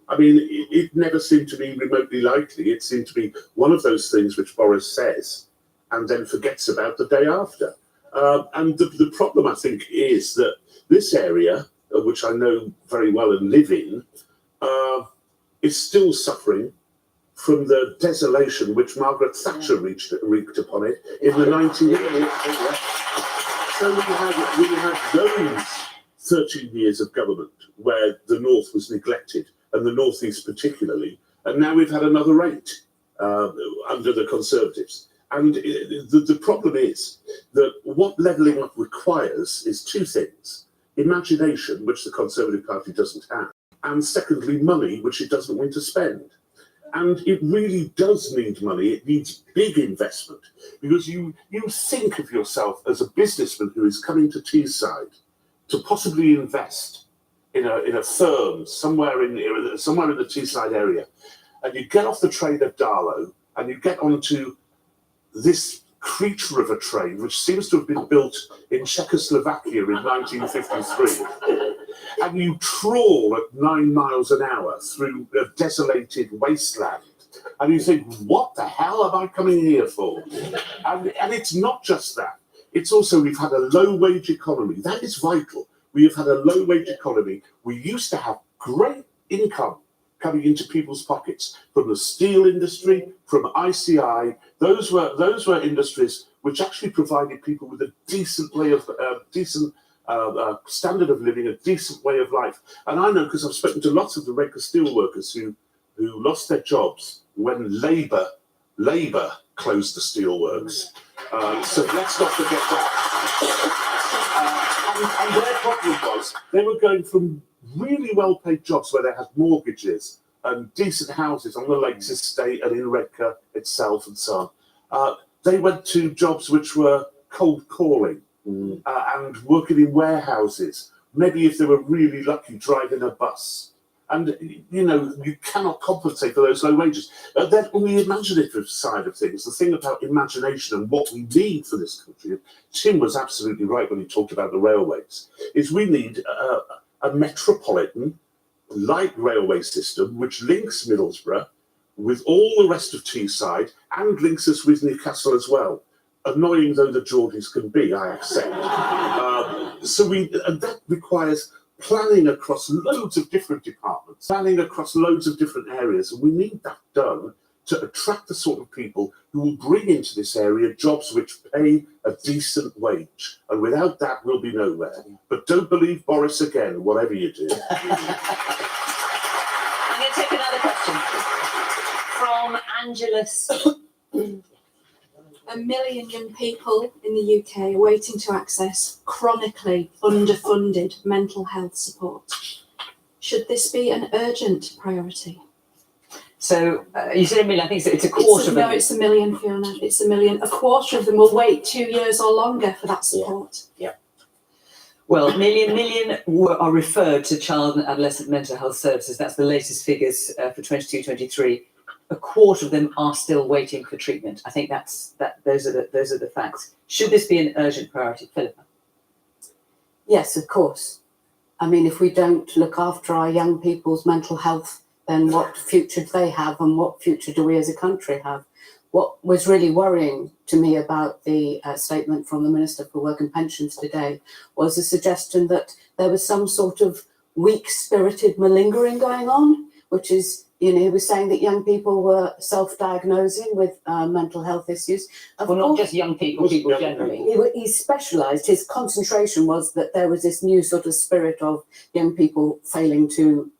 Speaker 2: I mean, it never seemed to be remotely likely. It seemed to be one of those things which Boris says and then forgets about the day after. And the problem, I think, is that this area, which I know very well and live in, is still suffering from the desolation which Margaret Thatcher wreaked upon it in the 1980s. So we had those 13 years of government where the North was neglected, and the North East particularly, and now we've had another 8 under the Conservatives. And the problem is that what levelling up requires is 2 things: imagination, which the Conservative Party doesn't have, and secondly, money, which it doesn't want to spend. And it really does need money. It needs big investment, because you think of yourself as a businessman who is coming to Teesside to possibly invest in a firm somewhere in the Teesside area, and you get off the train at Darlow and you get onto this creature of a train which seems to have been built in Czechoslovakia in 1953. And you trawl at 9 miles an hour through a desolated wasteland, and you think, what the hell am I coming here for? And it's not just that. It's also, we've had a low-wage economy. That is vital. We have had a low-wage economy. We used to have great income coming into people's pockets from the steel industry, from ICI. Those were industries which actually provided people with a decent way of standard of living, a decent way of life. And I know, because I've spoken to lots of the Redcar steel workers who lost their jobs when Labour closed the steelworks. So let's not forget that. And their problem was they were going from really well-paid jobs where they had mortgages and decent houses on the Lakes Estate and in Redcar itself and so on. They went to jobs which were cold calling. And working in warehouses, maybe if they were really lucky, driving a bus. And, you cannot compensate for those low wages. Then on the imaginative side of things, the thing about imagination and what we need for this country, Tim was absolutely right when he talked about the railways, is we need a metropolitan light railway system which links Middlesbrough with all the rest of Teesside and links us with Newcastle as well. Annoying though the Geordies can be, I accept. And that requires planning across loads of different departments, planning across loads of different areas, and we need that done to attract the sort of people who will bring into this area jobs which pay a decent wage. And without that, we'll be nowhere. But don't believe Boris again, whatever you do.
Speaker 1: I'm going to take another question from Angelus.
Speaker 14: 1 million young people in the UK are waiting to access chronically underfunded mental health support. Should this be an urgent priority?
Speaker 1: So you said 1 million. I think it's a quarter of them.
Speaker 14: No, it's 1 million, Fiona. It's 1 million. A quarter of them will wait 2 years or longer for that support.
Speaker 1: Yeah. Well, million are referred to child and adolescent mental health services. That's the latest figures for 22-23. A quarter of them are still waiting for treatment. I think those are the facts. Should this be an urgent priority, Philippa?
Speaker 16: Yes, of course. I mean, if we don't look after our young people's mental health, then what future do they have, and what future do we as a country have? What was really worrying to me about the statement from the Minister for Work and Pensions today was a suggestion that there was some sort of weak-spirited malingering going on, which is, he was saying that young people were self-diagnosing with mental health issues.
Speaker 1: Well, not just young people, people generally.
Speaker 16: He specialised, his concentration was that there was this new sort of spirit of young people failing to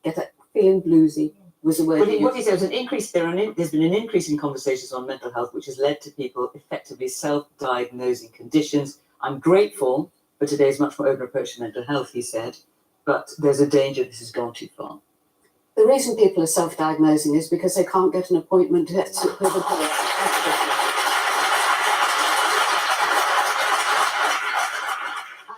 Speaker 16: feeling bluesy was the word.
Speaker 1: What he said was there's been an increase in conversations on mental health, which has led to people effectively self-diagnosing conditions. I'm grateful for today's much more open approach to mental health, he said, but there's a danger this has gone too far.
Speaker 16: The reason people are self-diagnosing is because they can't get an appointment with a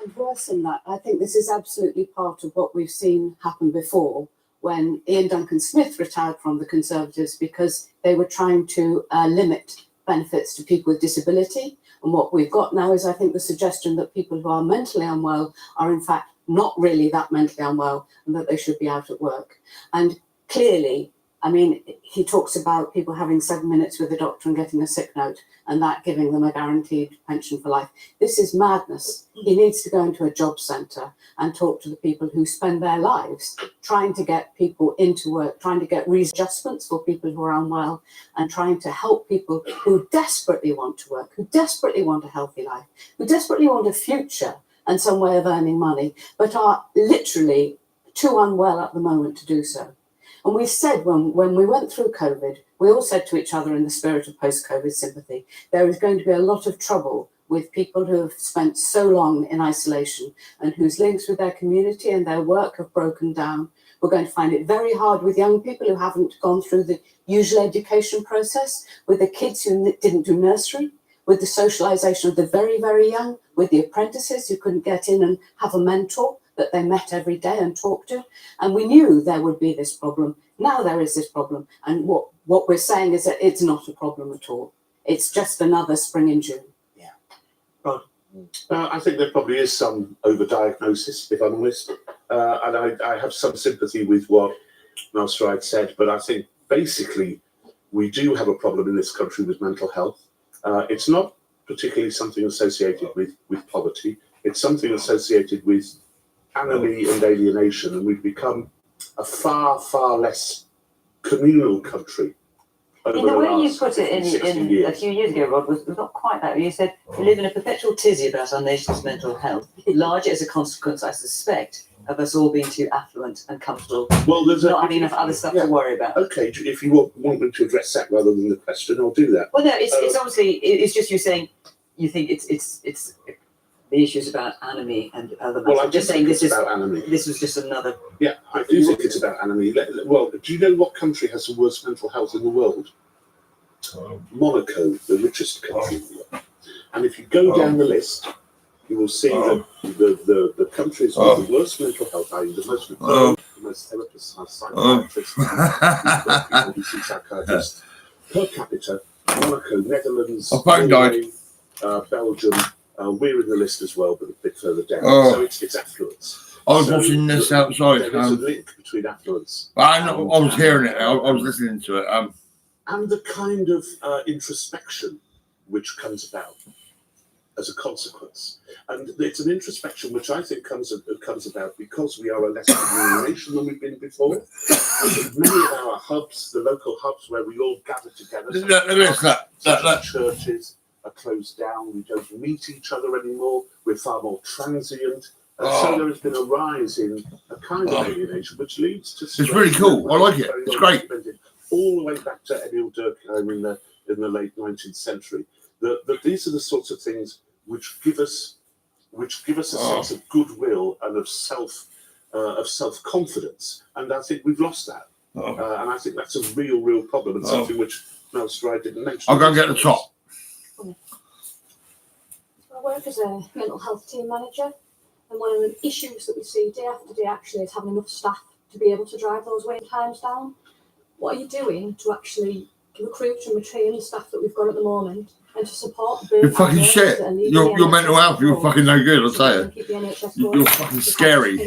Speaker 16: and worse than that, I think this is absolutely part of what we've seen happen before when Ian Duncan Smith retired from the Conservatives because they were trying to limit benefits to people with disability. And what we've got now is, I think, the suggestion that people who are mentally unwell are in fact not really that mentally unwell and that they should be out at work. And clearly, I mean, he talks about people having 7 minutes with a doctor and getting a sick note and that giving them a guaranteed pension for life. This is madness. He needs to go into a job centre and talk to the people who spend their lives trying to get people into work, trying to get readjustments for people who are unwell and trying to help people who desperately want to work, who desperately want a healthy life, who desperately want a future and some way of earning money, but are literally too unwell at the moment to do so. And we said when we went through COVID, we all said to each other in the spirit of post-COVID sympathy, there is going to be a lot of trouble with people who have spent so long in isolation and whose links with their community and their work have broken down. We're going to find it very hard with young people who haven't gone through the usual education process, with the kids who didn't do nursery, with the socialisation of the very, very young, with the apprentices who couldn't get in and have a mentor that they met every day and talked to. And we knew there would be this problem. Now there is this problem. And what we're saying is that it's not a problem at all. It's just another spring in June.
Speaker 2: Yeah. Rod? I think there probably is some overdiagnosis, if I'm honest. And I have some sympathy with what Mel Stride said, but I think basically we do have a problem in this country with mental health. It's not particularly something associated with poverty. It's something associated with anarchy and alienation, and we've become a far, far less communal country.
Speaker 1: In the way you put it in a few years ago, Rod, was not quite that. You said we live in a perpetual tizzy about our nation's mental health, largely as a consequence, I suspect, of us all being too affluent and comfortable, not having enough other stuff to worry about.
Speaker 2: Okay, if you want me to address that rather than the question, I'll do that.
Speaker 1: Well, no, it's obviously, it's just you saying you think it's the issues about anime and other matters.
Speaker 2: Well,
Speaker 1: I'm just saying this is
Speaker 2: about anime.
Speaker 1: This was just another.
Speaker 2: Yeah, I do think it's about anime. Well, do you know what country has the worst mental health in the world? Monaco, the richest country in the world. And if you go down the list, you will see that the countries with the worst mental health, i.e. the most the most therapists, psychiatrists, people who see psychiatrists, per capita, Monaco, Netherlands, Norway, Belgium. We're in the list as well, but a bit further down. So it's affluence.
Speaker 9: I was watching this outside.
Speaker 2: There is a link between affluence.
Speaker 9: I was hearing it. I was listening to it.
Speaker 2: And the kind of introspection which comes about as a consequence. And it's an introspection which I think comes about because we are a less communal nation than we've been before. Many of our hubs, the local hubs where we all gather together, churches are closed down. We don't meet each other anymore. We're far more transient. So there has been a rise in a kind of alienation, which leads to...
Speaker 9: It's really cool. I like it. It's great.
Speaker 2: All the way back to Emil Durkheim in the late 19th century. That these are the sorts of things which give us a sense of goodwill and of self-confidence. And I think we've lost that. And I think that's a real problem, and something which Mel Stride didn't mention.
Speaker 9: I'll go and get the top.
Speaker 14: I work as a mental health team manager, and one of the issues that we see day after day actually is having enough staff to be able to drive those wait times down. What are you doing to actually recruit and retrain the staff that we've got at the moment and to support the
Speaker 9: You're fucking shit. Your mental health, you're fucking no good, I'll tell you. You're fucking scary.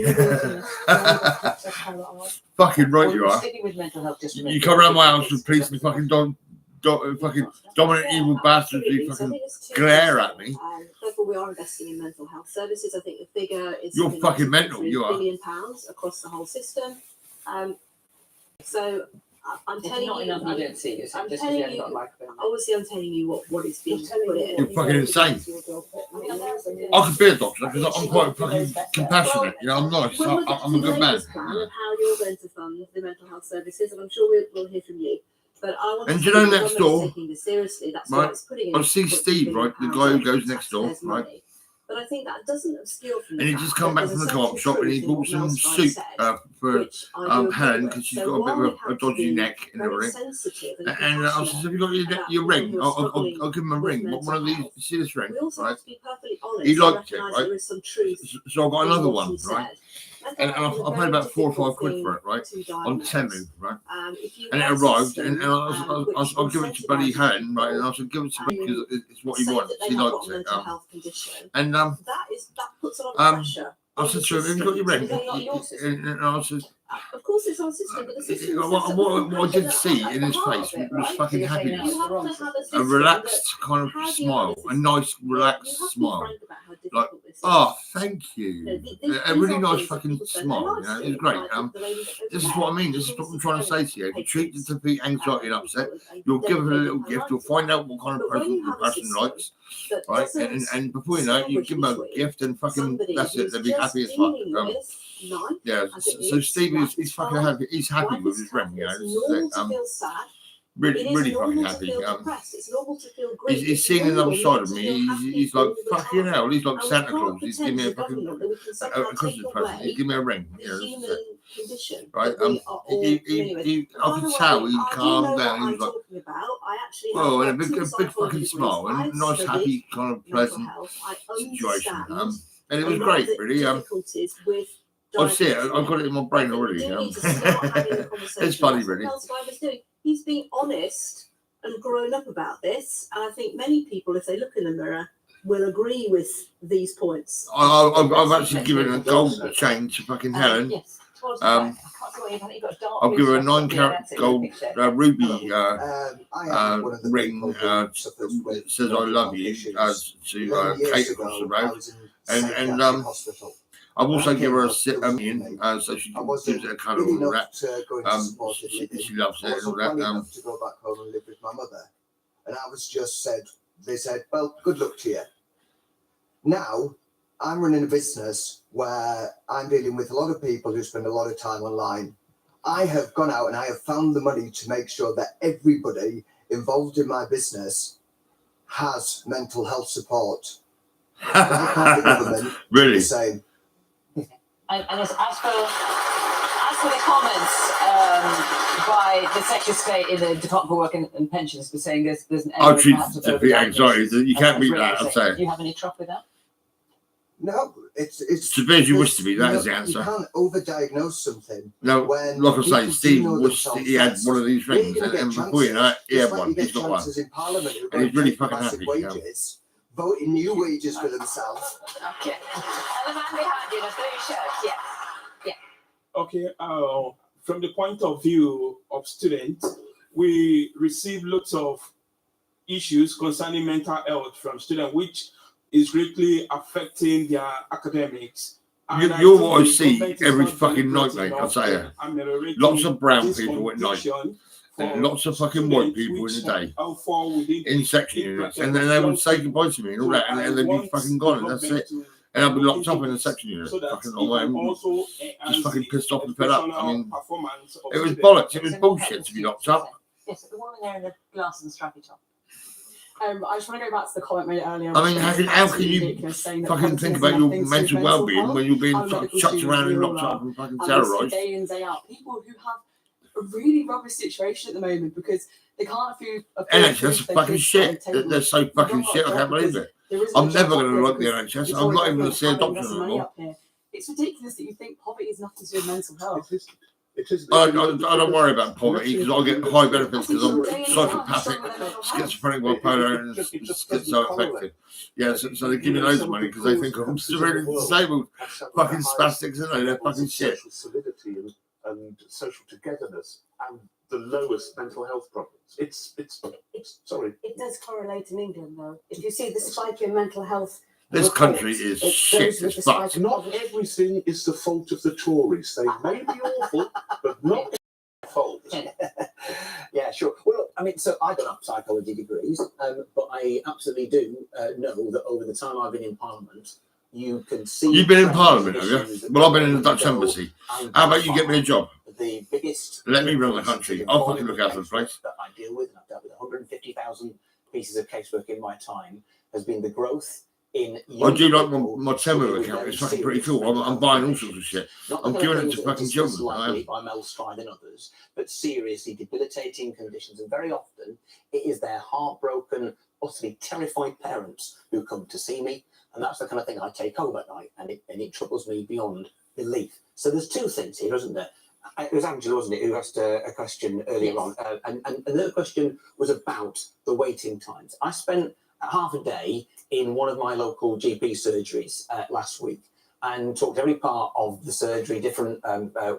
Speaker 9: Fucking right you are.
Speaker 1: Sticking with mental health, just
Speaker 9: you come around my house with police and fucking fucking dominant evil bastards who fucking glare at me.
Speaker 23: Therefore, we are investing in mental health services. I think the figure is
Speaker 9: you're fucking mental. You are.
Speaker 23: £1 billion across the whole system. So I'm telling you,
Speaker 1: enough, you don't see it.
Speaker 23: I'm telling you, obviously, I'm telling you what is being put in.
Speaker 9: You're fucking insane. I could be a doctor because I'm quite fucking compassionate. You know, I'm nice. I'm a good man.
Speaker 23: Plan of how you're going to fund the mental health services, and I'm sure we'll hear from you. But I want
Speaker 9: and you know, next door,
Speaker 23: taking this seriously. That's
Speaker 9: right?
Speaker 23: why it's putting
Speaker 9: I see Steve, right, the guy who goes next door, right?
Speaker 23: But I think that doesn't obscure from the
Speaker 9: And he
Speaker 23: fact
Speaker 9: just come
Speaker 23: that
Speaker 9: back
Speaker 23: there's
Speaker 9: from the
Speaker 23: a
Speaker 9: co-op
Speaker 23: central
Speaker 9: shop and he
Speaker 23: truth in
Speaker 9: bought
Speaker 23: what
Speaker 9: some
Speaker 23: Mel Spice
Speaker 9: soup
Speaker 23: said,
Speaker 9: for
Speaker 23: which I do agree
Speaker 9: Helen
Speaker 23: with.
Speaker 9: because she's
Speaker 23: So
Speaker 9: got a bit
Speaker 23: while we
Speaker 9: of a
Speaker 23: have to
Speaker 9: dodgy
Speaker 23: be
Speaker 9: neck in her
Speaker 23: very
Speaker 9: ring.
Speaker 23: sensitive and
Speaker 9: And I said, have you got
Speaker 23: about
Speaker 9: your
Speaker 23: people
Speaker 9: ring?
Speaker 23: who are struggling
Speaker 9: I'll give him a
Speaker 23: with
Speaker 9: ring.
Speaker 23: mental
Speaker 9: One of these,
Speaker 23: health,
Speaker 9: see this ring,
Speaker 23: we also
Speaker 9: right?
Speaker 23: have to be perfectly honest
Speaker 9: He
Speaker 23: and
Speaker 9: liked it,
Speaker 23: recognise
Speaker 9: right?
Speaker 23: there is some truth
Speaker 9: So I got
Speaker 23: in
Speaker 9: another
Speaker 23: what
Speaker 9: one,
Speaker 23: he
Speaker 9: right?
Speaker 23: said. Mental
Speaker 9: And
Speaker 23: health is a
Speaker 9: I paid
Speaker 23: very
Speaker 9: about 4 or 5
Speaker 23: difficult
Speaker 9: quid for
Speaker 23: thing
Speaker 9: it, right?
Speaker 23: to
Speaker 9: On
Speaker 23: diagnose.
Speaker 9: Temu, right?
Speaker 23: If you
Speaker 9: And it
Speaker 23: have a
Speaker 9: arrived,
Speaker 23: system,
Speaker 9: and I'll give it to Buddy
Speaker 23: which
Speaker 9: Helen, right? And I said, give it to me because it's what he
Speaker 23: say
Speaker 9: wants.
Speaker 23: that they
Speaker 9: He
Speaker 23: have
Speaker 9: likes
Speaker 23: got a
Speaker 9: it.
Speaker 23: mental health condition,
Speaker 9: And
Speaker 23: that puts a lot of pressure.
Speaker 9: I said to him, have you got your ring?
Speaker 23: Is that not your system?
Speaker 9: And I said,
Speaker 23: Of course, it's our system, but the system is set up
Speaker 9: what I did
Speaker 23: at
Speaker 9: see
Speaker 23: the
Speaker 9: in his
Speaker 23: heart
Speaker 9: face
Speaker 23: of it,
Speaker 9: was
Speaker 23: right?
Speaker 9: fucking
Speaker 23: You have
Speaker 9: happiness.
Speaker 23: to have a system
Speaker 9: A relaxed kind of
Speaker 23: has you have
Speaker 9: smile, a nice relaxed smile. Like, oh, thank you. A really nice fucking smile, you know, it's great. This is what I mean, this is what I'm trying to say to you. If you treat it to be anxiety and upset, you'll give it a little gift, you'll find out what kind of person likes, right? And before you know it, you give them a gift and fucking, that's it, they'll be happy as fuck. Yeah, so Steve he's fucking happy, he's happy with his ring, you know. Really fucking happy. He's seen another side of me. He's like fucking hell. He's like Santa Claus. He's giving me a fucking a Christmas present. He's giving me a ring. You know, right? I could tell he calmed down. He was like, well, and a big fucking smile and a nice, happy, kind of pleasant situation. And it was great, really. I see it. I've got it in my brain already. It's funny, really.
Speaker 23: He's being honest and grown up about this, and I think many people, if they look in the mirror, will agree with these points.
Speaker 9: I've actually given a gold chain to fucking Helen.
Speaker 23: Yes.
Speaker 9: I'll give her a 9-carat gold ruby ring. Says I love you to Kate across the road, and I've also given her a million, so she gives it a colour and all that. She loves it and all that.
Speaker 15: To go back home and live with my mother, and I was just said, they said, well, good luck to you. Now I'm running a business where I'm dealing with a lot of people who spend a lot of time online. I have gone out and I have found the money to make sure that everybody involved in my business has mental health support. Why can't the government
Speaker 9: really
Speaker 15: do the same?
Speaker 1: And as for the comments by the Secretary of State in the Department for Work and Pensions, for saying there's an
Speaker 9: I'll treat it to be anxiety. You can't beat that, I'll say.
Speaker 1: Do you have any trouble with that?
Speaker 15: No, it's
Speaker 9: severe as you wish to be. That is the
Speaker 15: You
Speaker 9: answer.
Speaker 15: can't overdiagnose something.
Speaker 9: No,
Speaker 15: when
Speaker 9: like I say,
Speaker 15: people
Speaker 9: Steve
Speaker 15: do know
Speaker 9: wished
Speaker 15: themselves
Speaker 9: he had
Speaker 15: best.
Speaker 9: one of these
Speaker 15: We're
Speaker 9: rings,
Speaker 15: gonna
Speaker 9: and
Speaker 15: get
Speaker 9: before you know it, he
Speaker 15: chances,
Speaker 9: had
Speaker 15: just like
Speaker 9: one.
Speaker 15: you get
Speaker 9: He's got one,
Speaker 15: chances in Parliament who
Speaker 9: and he's
Speaker 15: don't
Speaker 9: really
Speaker 15: take
Speaker 9: fucking
Speaker 15: massive
Speaker 9: happy. Yeah.
Speaker 15: wages, voting new wages for themselves.
Speaker 1: Okay. And the man behind you in a blue shirt, yes. Yeah.
Speaker 17: Okay, from the point of view of students, we receive lots of issues concerning mental health from students, which is greatly affecting their academics.
Speaker 9: You're what I see every fucking night, mate. I'll tell you. Lots of brown people at night, and lots of fucking white people in the day, in section units, and then they would say goodbye to me and all that, and they'd be fucking gone, and that's it. And I'd be locked up in a section unit, fucking just fucking pissed off and fed up. I mean, it was bollocks. It was bullshit to be locked up.
Speaker 1: Yes, the woman there in the glass and strappy top.
Speaker 19: I just want to go back to the comment made earlier.
Speaker 9: I mean, how can you fucking think about your mental well-being when you're being chucked around and locked up and fucking terrorised?
Speaker 19: Day in, day out. People who have a really rubbish situation at the moment because they can't afford
Speaker 9: NHS are fucking shit. They're so fucking shit, I can't believe it. I'm never going to like the NHS. I'm not even going to see a doctor anymore.
Speaker 19: It's ridiculous that you think poverty is nothing to do with mental health.
Speaker 9: I don't worry about poverty because I get high benefits because I'm psychopathic, schizophrenic, bipolar, and schizoaffected. Yeah, so they give me loads of money because they think I'm severely disabled. Fucking spastics, isn't they? They're fucking shit.
Speaker 2: Social solidity and social togetherness and the lowest mental health problems. It's sorry.
Speaker 23: It does correlate in England, though. If you see the spike in mental health.
Speaker 9: This country is shit as fuck.
Speaker 2: Not everything is the fault of the Tories. They may be awful, but not their fault.
Speaker 13: Yeah, sure. Well, look, I mean, so I don't have psychology degrees, but I absolutely do know that over the time I've been in Parliament, you can see.
Speaker 9: You've been in Parliament, have you? Well, I've been in the Dutch Embassy. How about you get me a job?
Speaker 13: The biggest.
Speaker 9: Let me run the country. I'll fucking look after the place.
Speaker 13: That I deal with, and I've dealt with 150,000 pieces of casework in my time, has been the growth in
Speaker 9: I do like my Temu account. It's fucking pretty cool. I'm buying all sorts of shit. I'm giving it to fucking children. I am.
Speaker 13: By Mel Stride and others, but seriously debilitating conditions, and very often it is their heartbroken, utterly terrified parents who come to see me, and that's the kind of thing I take home at night, and it troubles me beyond belief. So there's two things here, isn't there? It was Angela, wasn't it, who asked a question earlier on, and the question was about the waiting times. I spent half a day in one of my local GP surgeries last week and talked to every part of the surgery, different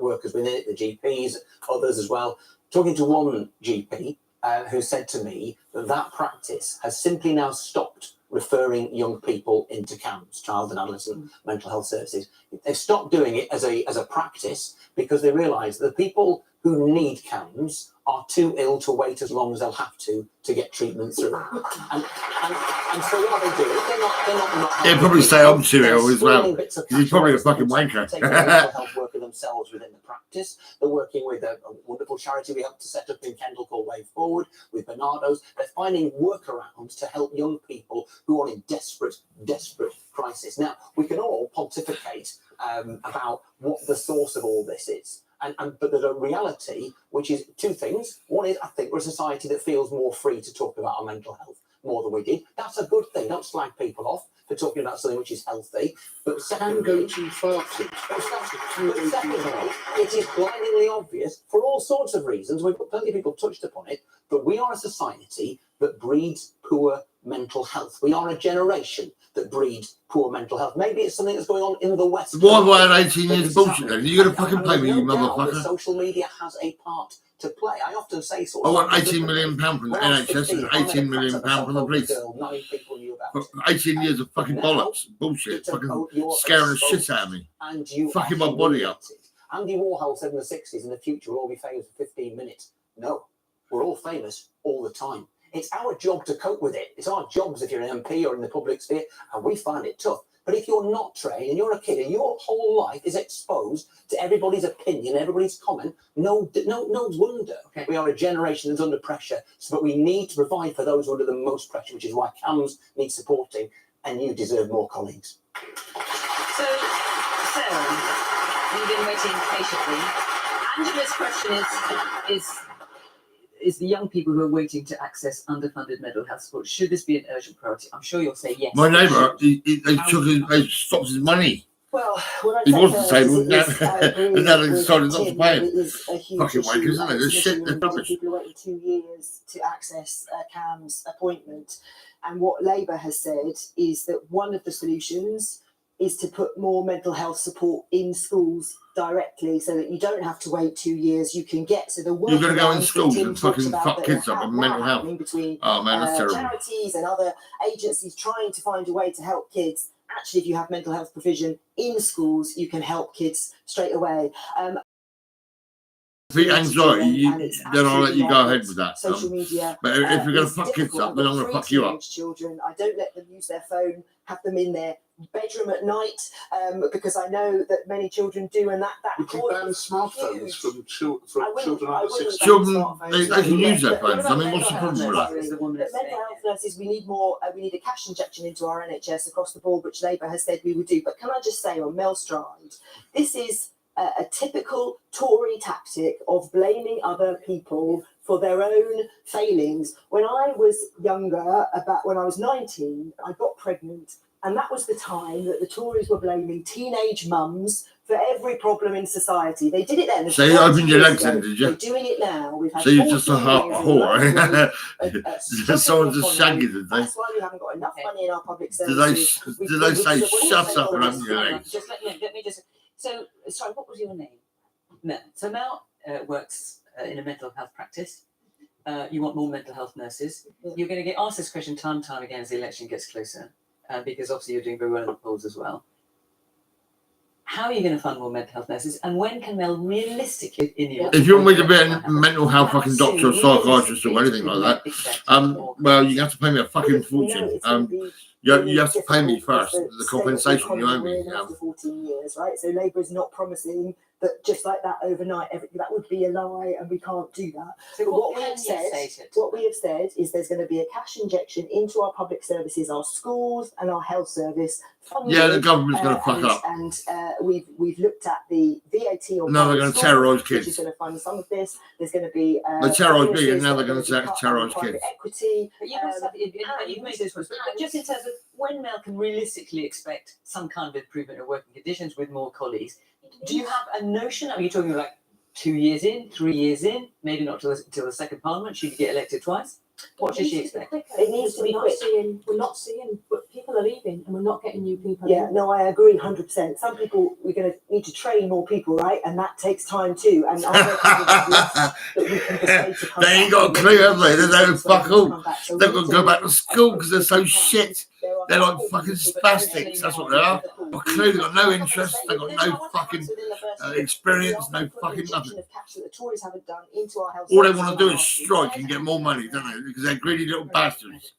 Speaker 13: workers within it, the GPs, others as well, talking to one GP who said to me that practice has simply now stopped referring young people into CAMS, child and adolescent mental health services. They've stopped doing it as a practice because they realise that the people who need CAMS are too ill to wait as long as they'll have to get treatment through. And so what are they doing? They're not
Speaker 9: They'll probably say I'm too ill as well. He's probably a fucking wanker.
Speaker 13: Taking a mental health worker themselves within the practice. They're working with a wonderful charity we helped to set up in Kendal called Way Forward with Bernardo's. They're finding workarounds to help young people who are in desperate crisis. Now, we can all pontificate about what the source of all this is. But there's a reality, which is two things. One is, I think we're a society that feels more free to talk about our mental health more than we did. That's a good thing. Don't slag people off for talking about something which is healthy. But secondly,
Speaker 2: go too far.
Speaker 13: Secondly, it is blindingly obvious, for all sorts of reasons, we've got plenty of people touched upon it, that we are a society that breeds poor mental health. We are a generation that breeds poor mental health. Maybe it's something that's going on in the West.
Speaker 9: Why have I had 18 years of bullshit then? You're going to fucking pay me, you motherfucker.
Speaker 13: Social media has a part to play. I often say
Speaker 9: I want £18 million from the NHS and £18 million from the police. 18 years of fucking bollocks, bullshit, fucking scaring the shit out of me, fucking my body up.
Speaker 13: Andy Warhol said in the 60s, in the future we'll all be famous for 15 minutes. No, we're all famous all the time. It's our job to cope with it. It's our jobs if you're an MP or in the public sphere, and we find it tough. But if you're not trained and you're a kid and your whole life is exposed to everybody's opinion, everybody's comment, no wonder we are a generation that's under pressure. So, but we need to provide for those under the most pressure, which is why CAMS needs supporting, and you deserve more colleagues.
Speaker 1: So, Sarah, you've been waiting patiently. Angela's question is the young people who are waiting to access underfunded mental health support, should this be an urgent priority? I'm sure you'll say yes.
Speaker 9: My neighbour, they stopped his money.
Speaker 5: Well, what
Speaker 9: he
Speaker 5: I'd
Speaker 9: was
Speaker 5: say
Speaker 9: disabled,
Speaker 5: first
Speaker 9: and now they decided not to pay him.
Speaker 5: It is a huge
Speaker 9: Fucking
Speaker 5: issue.
Speaker 9: wankers, isn't it? They're shit, they're rubbish.
Speaker 5: People are waiting 2 years to access a CAMS appointment. And what Labour has said is that one of the solutions is to put more mental health support in schools directly, so that you don't have to wait 2 years. You can get
Speaker 9: You're going to go in schools and fucking fuck kids up with mental health.
Speaker 5: Between
Speaker 9: oh man, that's terrible.
Speaker 5: Charities and other agencies trying to find a way to help kids. Actually, if you have mental health provision in schools, you can help kids straight away.
Speaker 9: The anxiety, then I'll let you go ahead with that.
Speaker 5: Social media.
Speaker 9: But if you're going to fuck kids up, then I'm going to fuck you up.
Speaker 5: Children, I don't let them use their phone, have them in their bedroom at night, because I know that many children do, and that
Speaker 2: you can ban smartphones from children under 16.
Speaker 9: Children, they can use their phones. I mean, what's the problem with that?
Speaker 5: But mental health nurses, we need more. We need a cash injection into our NHS across the board, which Labour has said we would do. But can I just say on Mel Stride, this is a typical Tory tactic of blaming other people for their own failings. When I was younger, when I was 19, I got pregnant, and that was the time that the Tories were blaming teenage mums for every problem in society. They did it then.
Speaker 9: So you opened your legs in, did you?
Speaker 5: They're doing it now. We've had
Speaker 9: so you're just a whore. Someone just shagged it,
Speaker 5: That's why we haven't got enough money in our public services.
Speaker 9: Do they say, shut up and open your legs?
Speaker 1: Just let me just... So, sorry, what was your name? Mel. So Mel works in a mental health practice. You want more mental health nurses. You're going to get asked this question time and time again as the election gets closer, because obviously you're doing very well in the polls as well. How are you going to fund more mental health nurses, and when can Mel realistically,
Speaker 9: if you want me to be a mental health fucking doctor or psychiatrist or anything like that, well, you have to pay me a fucking fortune. You have to pay me first, the compensation you owe me.
Speaker 5: 14 years, right? So Labour is not promising but just like that overnight, that would be a lie, and we can't do that.
Speaker 1: So
Speaker 5: But
Speaker 1: what we have said
Speaker 5: is there's going to be a cash injection into our public services, our schools and our health service.
Speaker 9: Yeah, the government's going to fuck
Speaker 5: and,
Speaker 9: up.
Speaker 5: And we've looked at the VAT on
Speaker 9: Now they're going to terrorise
Speaker 5: which
Speaker 9: kids.
Speaker 5: is going to fund some of this. There's going to be
Speaker 9: They terrorise me, and
Speaker 5: bonuses
Speaker 9: now
Speaker 5: that
Speaker 9: they're going to terrorise
Speaker 5: private
Speaker 9: kids.
Speaker 5: equity.
Speaker 1: But you also, you've made those points, but just in terms of when Mel can realistically expect some kind of improvement in working conditions with more colleagues, do you have a notion? Are you talking like 2 years in, 3 years in, maybe not till the second parliament? Should you get elected twice? What should she expect?
Speaker 5: It needs to be quick.
Speaker 14: We're not seeing, but people are leaving, and we're not getting new people.
Speaker 5: Yeah,
Speaker 14: in.
Speaker 5: no, I agree 100%. Some people, we're going to need to train more people, right? And that takes time too. And that we can persuade to come
Speaker 9: They ain't got a clue, have they? They don't fuck all. They've got to go back to school because they're so shit. They're like fucking spastics. That's what they are. Got a clue. They've got no interest. They've got no fucking experience. No fucking nothing. All they want to do is strike and get more money, don't they? Because they're greedy little bastards.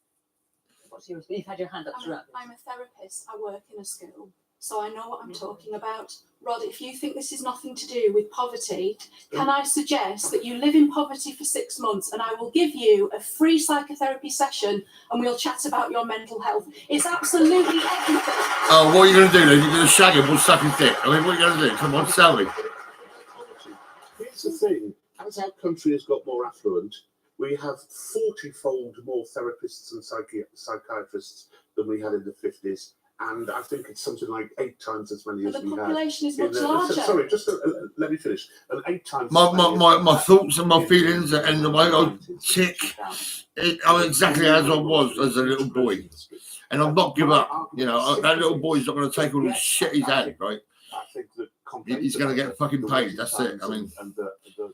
Speaker 1: What's yours? You've had your hand up throughout.
Speaker 12: I'm a therapist. I work in a school, so I know what I'm talking about. Rod, if you think this is nothing to do with poverty, can I suggest that you live in poverty for 6 months and I will give you a free psychotherapy session and we'll chat about your mental health. It's absolutely everything.
Speaker 9: Oh, what are you going to do then? You're going to shag him or suck his dick? I mean, what are you going to do? Come on, tell me.
Speaker 2: Here's the thing, as our country has got more affluent, we have 40-fold more therapists and psychiatrists than we had in the 50s. And I think it's something like 8 times as many as we had.
Speaker 12: The population is much larger.
Speaker 2: Sorry, just let me finish. And 8 times.
Speaker 9: My thoughts and my feelings and the way I tick, I'm exactly as I was as a little boy. And I've not given up. You know, that little boy's not going to take all the shit he's had, right?
Speaker 2: I think that
Speaker 9: he's going to get fucking paid. That's it. I mean,
Speaker 2: and the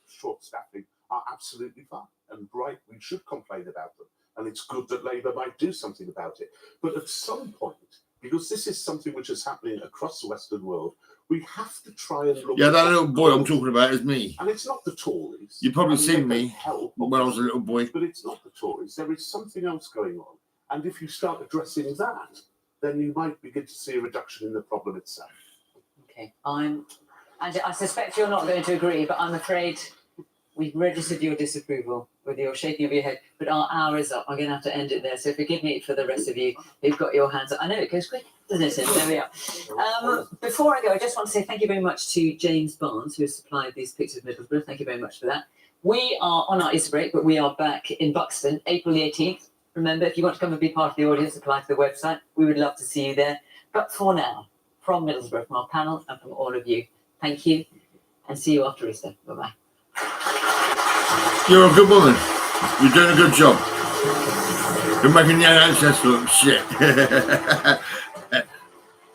Speaker 2: short staffing are absolutely fine and right. We should complain about them, and it's good that Labour might do something about it. But at some point, because this is something which is happening across the Western world, we have to try and look.
Speaker 9: Yeah, that little boy I'm talking about is me.
Speaker 2: And it's not the Tories.
Speaker 9: You've probably seen me when I was a little boy.
Speaker 2: But it's not the Tories. There is something else going on, and if you start addressing that, then you might begin to see a reduction in the problem itself.
Speaker 1: Okay, and I suspect you're not going to agree, but I'm afraid we've registered your disapproval with your shaking of your head, but our hour is up. I'm going to have to end it there. So forgive me for the rest of you who've got your hands up. I know it goes quick, doesn't it? There we are. Before I go, I just want to say thank you very much to James Barnes, who has supplied these pictures of Middlesbrough. Thank you very much for that. We are on our Easter break, but we are back in Buxton, April the 18th. Remember, if you want to come and be part of the audience, apply to the website. We would love to see you there. But for now, from Middlesbrough, from our panel and from all of you, thank you, and see you after Easter. Bye-bye.
Speaker 9: You're a good woman. You're doing a good job. You're making the ancestors look shit.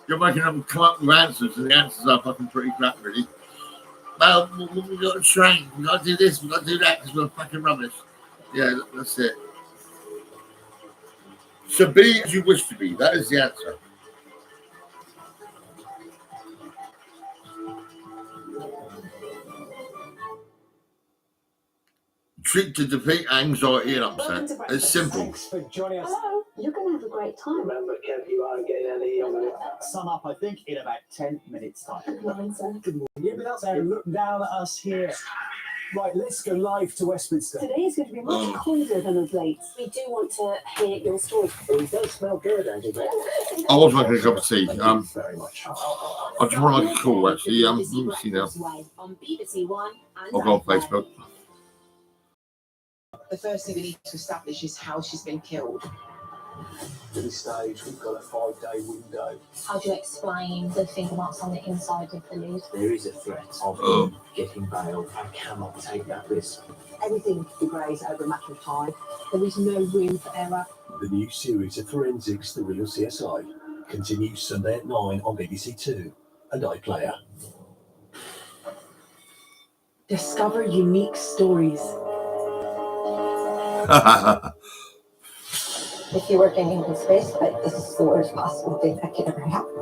Speaker 9: You're making them come up with answers, and the answers are fucking pretty crap, really. Well, we've got to train. We've got to do this. We've got to do that because we're fucking rubbish. Yeah, that's it. So be as you wish to be. That is the answer. Treat to defeat anxiety and upset. It's simple.
Speaker 20: Thanks for joining us.
Speaker 23: Hello, you're going to have a great time.
Speaker 20: Remember, Kev, you aren't getting any younger. Sum up, I think, in about 10 minutes' time.
Speaker 23: Good morning, sir.
Speaker 20: Good morning. Yeah, but that's how look down at us here. Right, let's go live to Westminster.
Speaker 23: Today is going to be much colder than of late. We do want to hear your story.
Speaker 20: Oh, it does smell good, Andy.
Speaker 9: I was making a cup of tea.
Speaker 20: Very much.
Speaker 9: I just want to make a call, actually. Let me see now.
Speaker 23: On BBC One
Speaker 9: I'll go on Facebook.
Speaker 21: The first thing we need to establish is how she's been killed.
Speaker 20: At this stage, we've got a 5-day window.
Speaker 23: How do you explain the finger marks on the inside of the lid?
Speaker 20: There is a threat of getting bail. I cannot take that risk.
Speaker 23: Everything degrades over a matter of time. There is no room for error.
Speaker 20: The new series of Forensics, The Real CSI, continues Sunday at 9 on BBC Two and iPlayer.
Speaker 23: Discover unique stories.
Speaker 24: If you work in English space, this is the worst possible thing that could ever happen.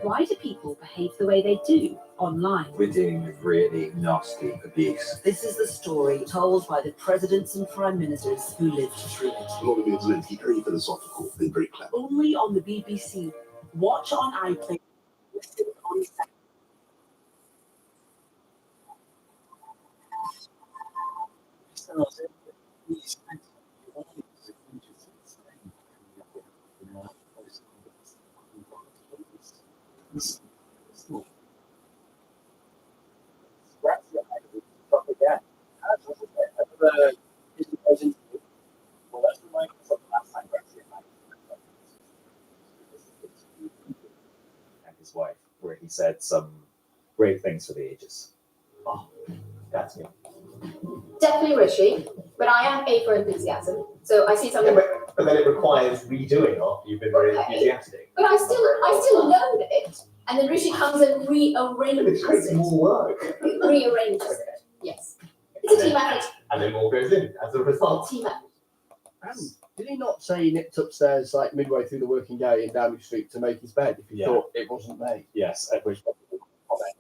Speaker 23: Why do people behave the way they do online?
Speaker 25: We're dealing with really nasty abuse.
Speaker 26: This is the story told by the presidents and prime ministers who lived through it.
Speaker 27: Volodymyr Zelensky, very philosophical, and very clever.
Speaker 23: Only on the BBC. Watch on iPlayer. Listen on
Speaker 3: And his wife, where he said some great things for the ages. Oh, that's me.
Speaker 4: Definitely Rishi, but I am A for enthusiasm. So I see something.
Speaker 3: But then it requires redoing after you've been very enthusiastic.
Speaker 4: But I still learn it, and then Rishi comes and rearranges it.
Speaker 3: More work.
Speaker 4: Rearranges it. Yes, it's a team effort.
Speaker 3: And then more goes in as a result.
Speaker 4: Team effort.
Speaker 6: Did he not say he nipped upstairs like midway through the working day in Downing Street to make his bed if he thought it wasn't made?
Speaker 3: Yes, at which point he comment.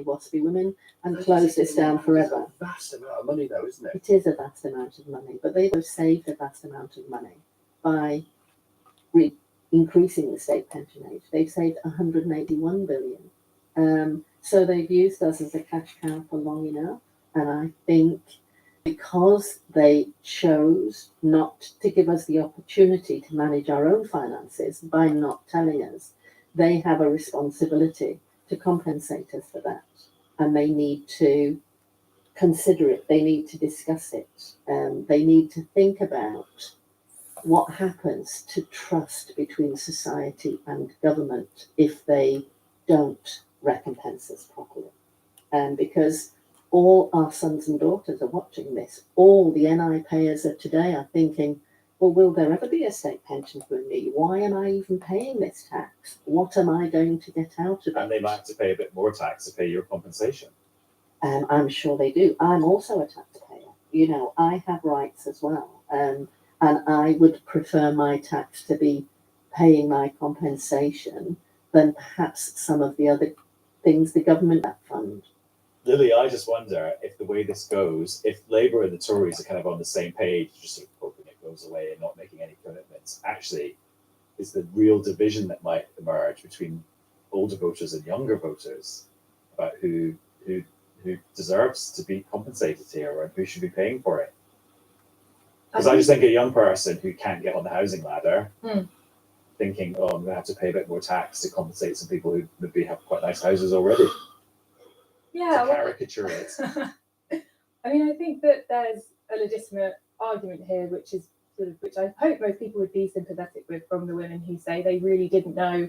Speaker 23: Was to be women and close this down forever.
Speaker 6: It's a vast amount of money, though, isn't it?
Speaker 23: It is a vast amount of money, but they've saved a vast amount of money by increasing the state pension age. They've saved 181 billion. So they've used us as a cash cow for long enough, and I think because they chose not to give us the opportunity to manage our own finances by not telling us, they have a responsibility to compensate us for that. And they need to consider it, they need to discuss it, they need to think about what happens to trust between society and government if they don't recompense us properly. Because all our sons and daughters are watching this. All the NI payers of today are thinking, well, will there ever be a state pension for me? Why am I even paying this tax? What am I going to get out of it?
Speaker 3: And they might have to pay a bit more tax to pay your compensation.
Speaker 23: I'm sure they do. I'm also a taxpayer. You know, I have rights as well. And I would prefer my tax to be paying my compensation than perhaps some of the other
Speaker 7: things the government fund.
Speaker 3: Lily, I just wonder if the way this goes, if Labour and the Tories are kind of on the same page, just sort of hoping it goes away and not making any commitments, actually is the real division that might emerge between older voters and younger voters about who deserves to be compensated here and who should be paying for it. Because I just think a young person who can't get on the housing ladder, thinking, oh, I'm going to have to pay a bit more tax to compensate some people who maybe have quite nice houses already.
Speaker 8: Yeah,
Speaker 3: To caricature it.
Speaker 8: I mean, I think that there's a legitimate argument here, which I hope most people would be sympathetic with, from the women who say they really didn't know.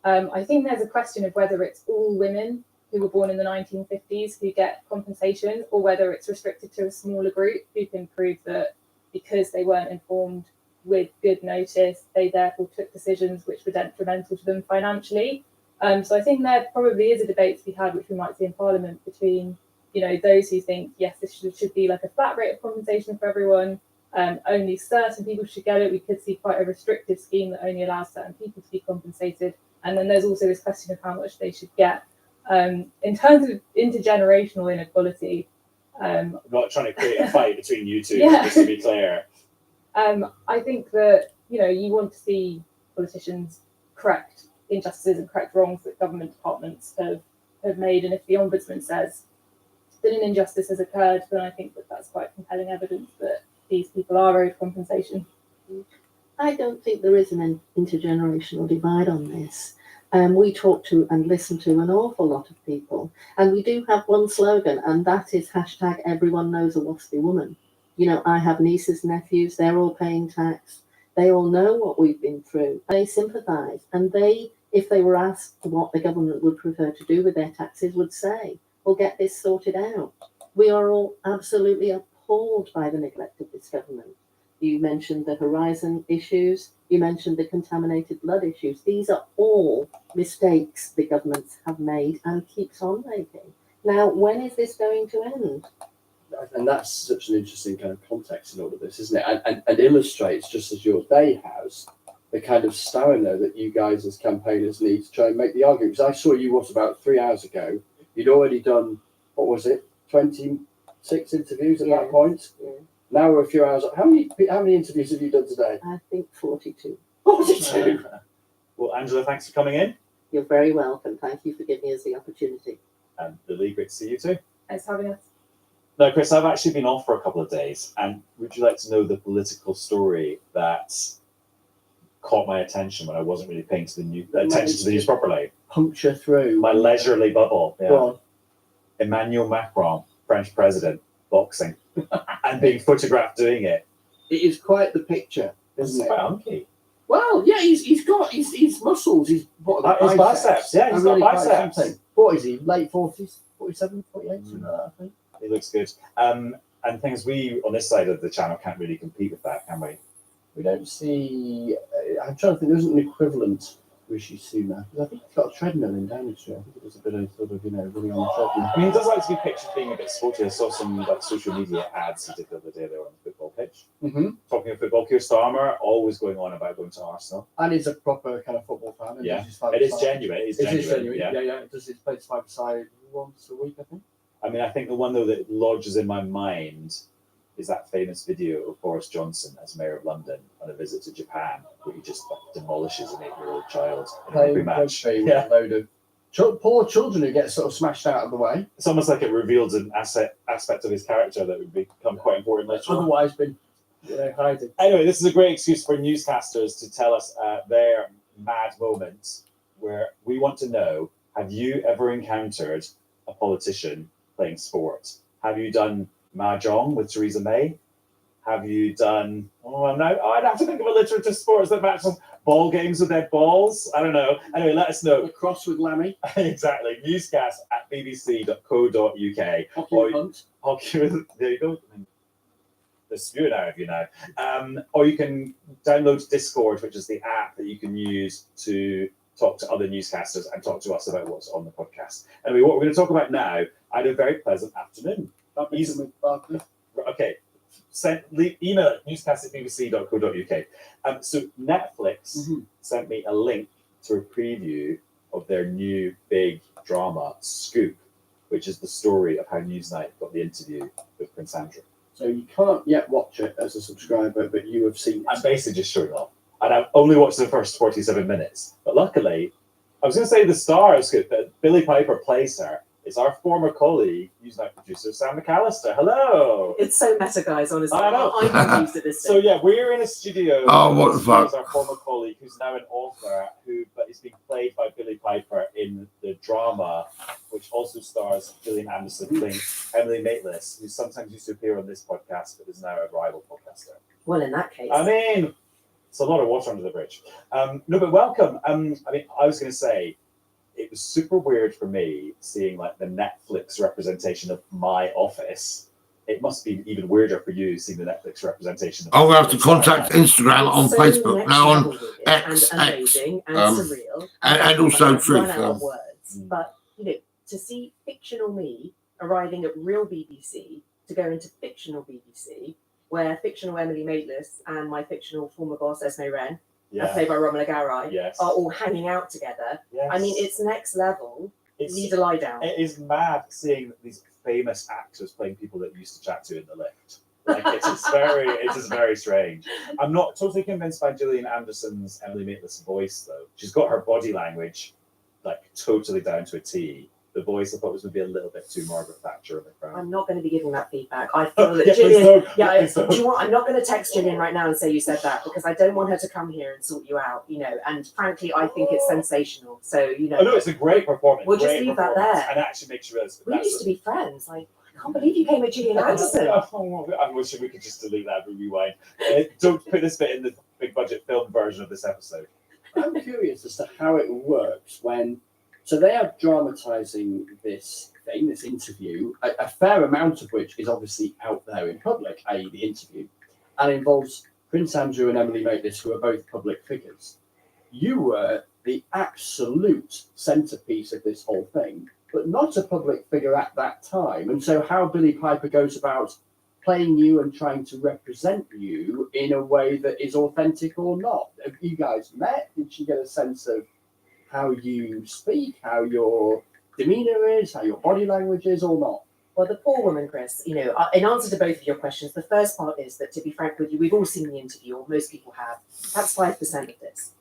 Speaker 8: I think there's a question of whether it's all women who were born in the 1950s who get compensation, or whether it's restricted to a smaller group who can prove that because they weren't informed with good notice, they therefore took decisions which were detrimental to them financially. So I think there probably is a debate to be had, which we might see in Parliament, between those who think yes, this should be like a flat rate of compensation for everyone, only certain people should get it. We could see quite a restrictive scheme that only allows certain people to be compensated, and then there's also this question of how much they should get. In terms of intergenerational inequality,
Speaker 3: I'm not trying to create a fight between you two,
Speaker 8: Yeah.
Speaker 3: just to be clear.
Speaker 8: I think that you want to see politicians correct injustices and correct wrongs that government departments have made, and if the Ombudsman says that an injustice has occurred, then I think that that's quite compelling evidence that these people are owed compensation.
Speaker 7: I don't think there is an intergenerational divide on this. We talk to and listen to an awful lot of people, and we do have one slogan, and that is hashtag everyone knows a waspy woman. I have nieces, nephews, they're all paying tax. They all know what we've been through. They sympathise, and they, if they were asked what the government would prefer to do with their taxes, would say, we'll get this sorted out. We are all absolutely appalled by the neglect of this government. You mentioned the Horizon issues. You mentioned the contaminated blood issues. These are all mistakes the governments have made and keeps on making. Now, when is this going to end?
Speaker 6: And that's such an interesting kind of context in all of this, isn't it? And illustrates, just as your day has, the kind of stamina that you guys as campaigners need to try and make the argument. Because I saw you, about 3 hours ago, you'd already done, 26 interviews at that point? Yeah. Now we're a few hours. How many interviews have you done today?
Speaker 7: I think 42.
Speaker 6: 42?
Speaker 3: Well, Angela, thanks for coming in.
Speaker 7: You're very welcome. Thank you for giving us the opportunity.
Speaker 3: And Lily, great to see you too.
Speaker 8: Thanks for having us.
Speaker 3: Now, Chris, I've actually been off for a couple of days, and would you like to know the political story that caught my attention when I wasn't really paying attention to the news properly?
Speaker 6: Puncture through
Speaker 3: my leisurely bubble. Yeah.
Speaker 6: Go on.
Speaker 3: Emmanuel Macron, French president, boxing, and being photographed doing it.
Speaker 6: It is quite the picture, isn't
Speaker 3: It's
Speaker 6: it?
Speaker 3: quite hunky.
Speaker 6: Well, yeah, he's got his muscles. His
Speaker 3: biceps. Yeah, he's got
Speaker 6: really quite
Speaker 3: biceps.
Speaker 6: something. What is he? Late 40s, 47, 48, something like that, I think.
Speaker 3: He looks good. And things we on this side of the channel can't really compete with that, can we?
Speaker 6: We don't see. I'm trying to think. There isn't an equivalent Rishi Sunak. I think he's got a treadmill in Downing Street. I think it was a bit of sort of running on the treadmill.
Speaker 3: I mean, he does like to be pictured being a bit sporty. I saw some social media ads he did the other day there on the football pitch.
Speaker 6: Mm-hmm.
Speaker 3: Talking of football, Keir Starmer always going on about going to Arsenal.
Speaker 6: And he's a proper kind of football fan. And
Speaker 3: Yeah, it is genuine. It is genuine.
Speaker 6: Yeah. It does his play side once a week, I think.
Speaker 3: I mean, I think the one though that lodges in my mind is that famous video of Boris Johnson as Mayor of London on a visit to Japan, where he just demolishes an 8-year-old child in a rugby match.
Speaker 6: With a load of poor children who get sort of smashed out of the way.
Speaker 3: It's almost like it reveals an aspect of his character that would become quite important later on.
Speaker 6: Otherwise, been hiding.
Speaker 3: Anyway, this is a great excuse for newscasters to tell us their mad moments, where we want to know: have you ever encountered a politician playing sport? Have you done mahjong with Theresa May? Have you done, I'd have to think of alliterative sports that match ball games with dead balls. I don't know. Anyway, let us know.
Speaker 6: Cross with Lammy.
Speaker 3: Exactly. Newscast@bbc.co.uk.
Speaker 6: Hockey hunt.
Speaker 3: There you go. They're spewing out of you now. Or you can download Discourse, which is the app that you can use to talk to other newscasters and talk to us about what's on the podcast. Anyway, what we're going to talk about now, I had a very pleasant afternoon. Okay. Email at newscast@bbc.co.uk. So Netflix sent me a link to a preview of their new big drama Scoop, which is the story of how Newsnight got the interview with Prince Andrew.
Speaker 6: So you can't yet watch it as a subscriber, but you have seen it.
Speaker 3: I'm basically just showing off. And I've only watched the first 47 minutes. But luckily, I was going to say the star of Scoop, that Billie Piper plays her, is our former colleague, Newsnight producer, Sam McAllister. Hello!
Speaker 5: It's so meta, guys, honestly.
Speaker 3: I know.
Speaker 5: I'm confused at this.
Speaker 3: So yeah, we're in a studio.
Speaker 9: Oh, what the fuck?
Speaker 3: Our former colleague, who's now an author, but is being played by Billie Piper in the drama, which also stars Gillian Anderson playing Emily Maitlis, who sometimes used to appear on this podcast, but is now a rival podcaster.
Speaker 5: Well, in that case.
Speaker 3: I mean, it's a lot of water under the bridge. No, but welcome. I mean, I was going to say, it was super weird for me seeing like the Netflix representation of My Office. It must be even weirder for you seeing the Netflix representation of
Speaker 9: I'll have to contact Instagram on
Speaker 5: so
Speaker 9: Facebook now on
Speaker 5: next
Speaker 9: X,
Speaker 5: and amazing and surreal
Speaker 9: and also
Speaker 5: I've run
Speaker 9: Truth.
Speaker 5: out of words. But you know, to see fictional me arriving at real BBC to go into fictional BBC, where fictional Emily Maitlis and my fictional former boss Esme Wren, played by Roman Agaray, are all hanging out together. I mean, it's next level. You need to lie down.
Speaker 3: It is mad seeing these famous actors playing people that you used to chat to in the lift. Like it is very strange. I'm not totally convinced by Gillian Anderson's Emily Maitlis voice though. She's got her body language like totally down to a T. The voice I thought was maybe a little bit too Margaret Thatcher in the crowd.
Speaker 5: I'm not going to be giving that feedback. I feel that
Speaker 3: Yeah,
Speaker 5: Gillian.
Speaker 3: please don't.
Speaker 5: Do you want? I'm not going to text Gillian right now and say you said that because I don't want her to come here and sort you out. You know, and frankly, I think it's sensational. So you know.
Speaker 3: Oh no, it's a great performance.
Speaker 5: We'll just
Speaker 3: great
Speaker 5: leave that
Speaker 3: performance,
Speaker 5: there.
Speaker 3: and actually makes you realize
Speaker 5: We used to be friends. Like, I can't believe you came at Gillian Anderson.
Speaker 3: I'm wishing we could just delete that and rewind. Don't put this bit in the big budget film version of this episode.
Speaker 6: I'm curious as to how it works when. So they are dramatising this thing, this interview, a fair amount of which is obviously out there in public, i.e. the interview, and involves Prince Andrew and Emily Maitlis, who are both public figures. You were the absolute centrepiece of this whole thing, but not a public figure at that time. And so how Billie Piper goes about playing you and trying to represent you in a way that is authentic or not. Have you guys met? Did she get a sense of how you speak, how your demeanour is, how your body language is, or not?
Speaker 5: Well, the poor woman, Chris, you know, in answer to both of your questions, the first part is that, to be frank with you, we've all seen the interview, or most people have. That's 5% of this.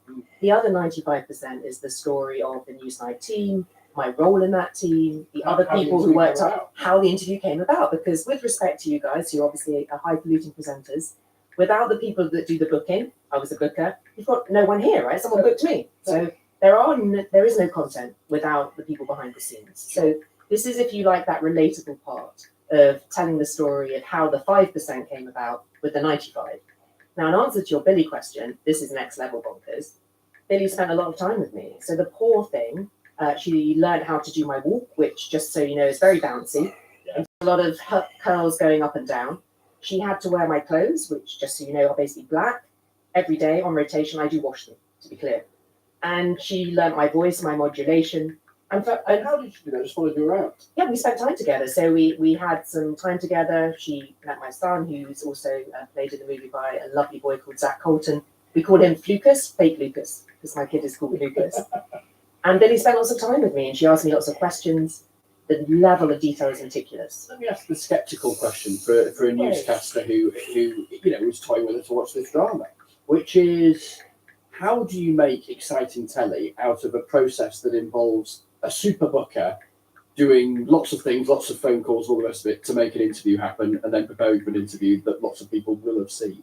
Speaker 5: The other 95% is the story of the Newsnight team, my role in that team, the other people who worked out how the interview came about. Because with respect to you guys, who obviously are high-polluting presenters, without the people that do the booking, I was a booker, you've got no one here, right? Someone booked me. So there is no content without the people behind the scenes. So this is, if you like, that relatable part of telling the story of how the 5% came about with the 95. Now, in answer to your Billie question, this is next level bonkers. Billie spent a lot of time with me. So the poor thing, she learned how to do my walk, which, just so you know, is very bouncy. And a lot of curls going up and down. She had to wear my clothes, which, just so you know, are basically black. Every day on rotation, I do wash them, to be clear. And she learnt my voice, my modulation. And
Speaker 6: how did she do that? Just followed you around?
Speaker 5: Yeah, we spent time together. So we had some time together. She met my son, who's also played in the movie by a lovely boy called Zach Colton. We call him Lucas, fake Lucas, because my kid is called Lucas. And Billie spent lots of time with me, and she asked me lots of questions. The level of detail is meticulous.
Speaker 6: Let me ask the sceptical question for a newscaster who was toying with her to watch this drama, which is, how do you make exciting telly out of a process that involves a super booker doing lots of things, lots of phone calls, all the rest of it, to make an interview happen and then preparing for an interview that lots of people will have seen?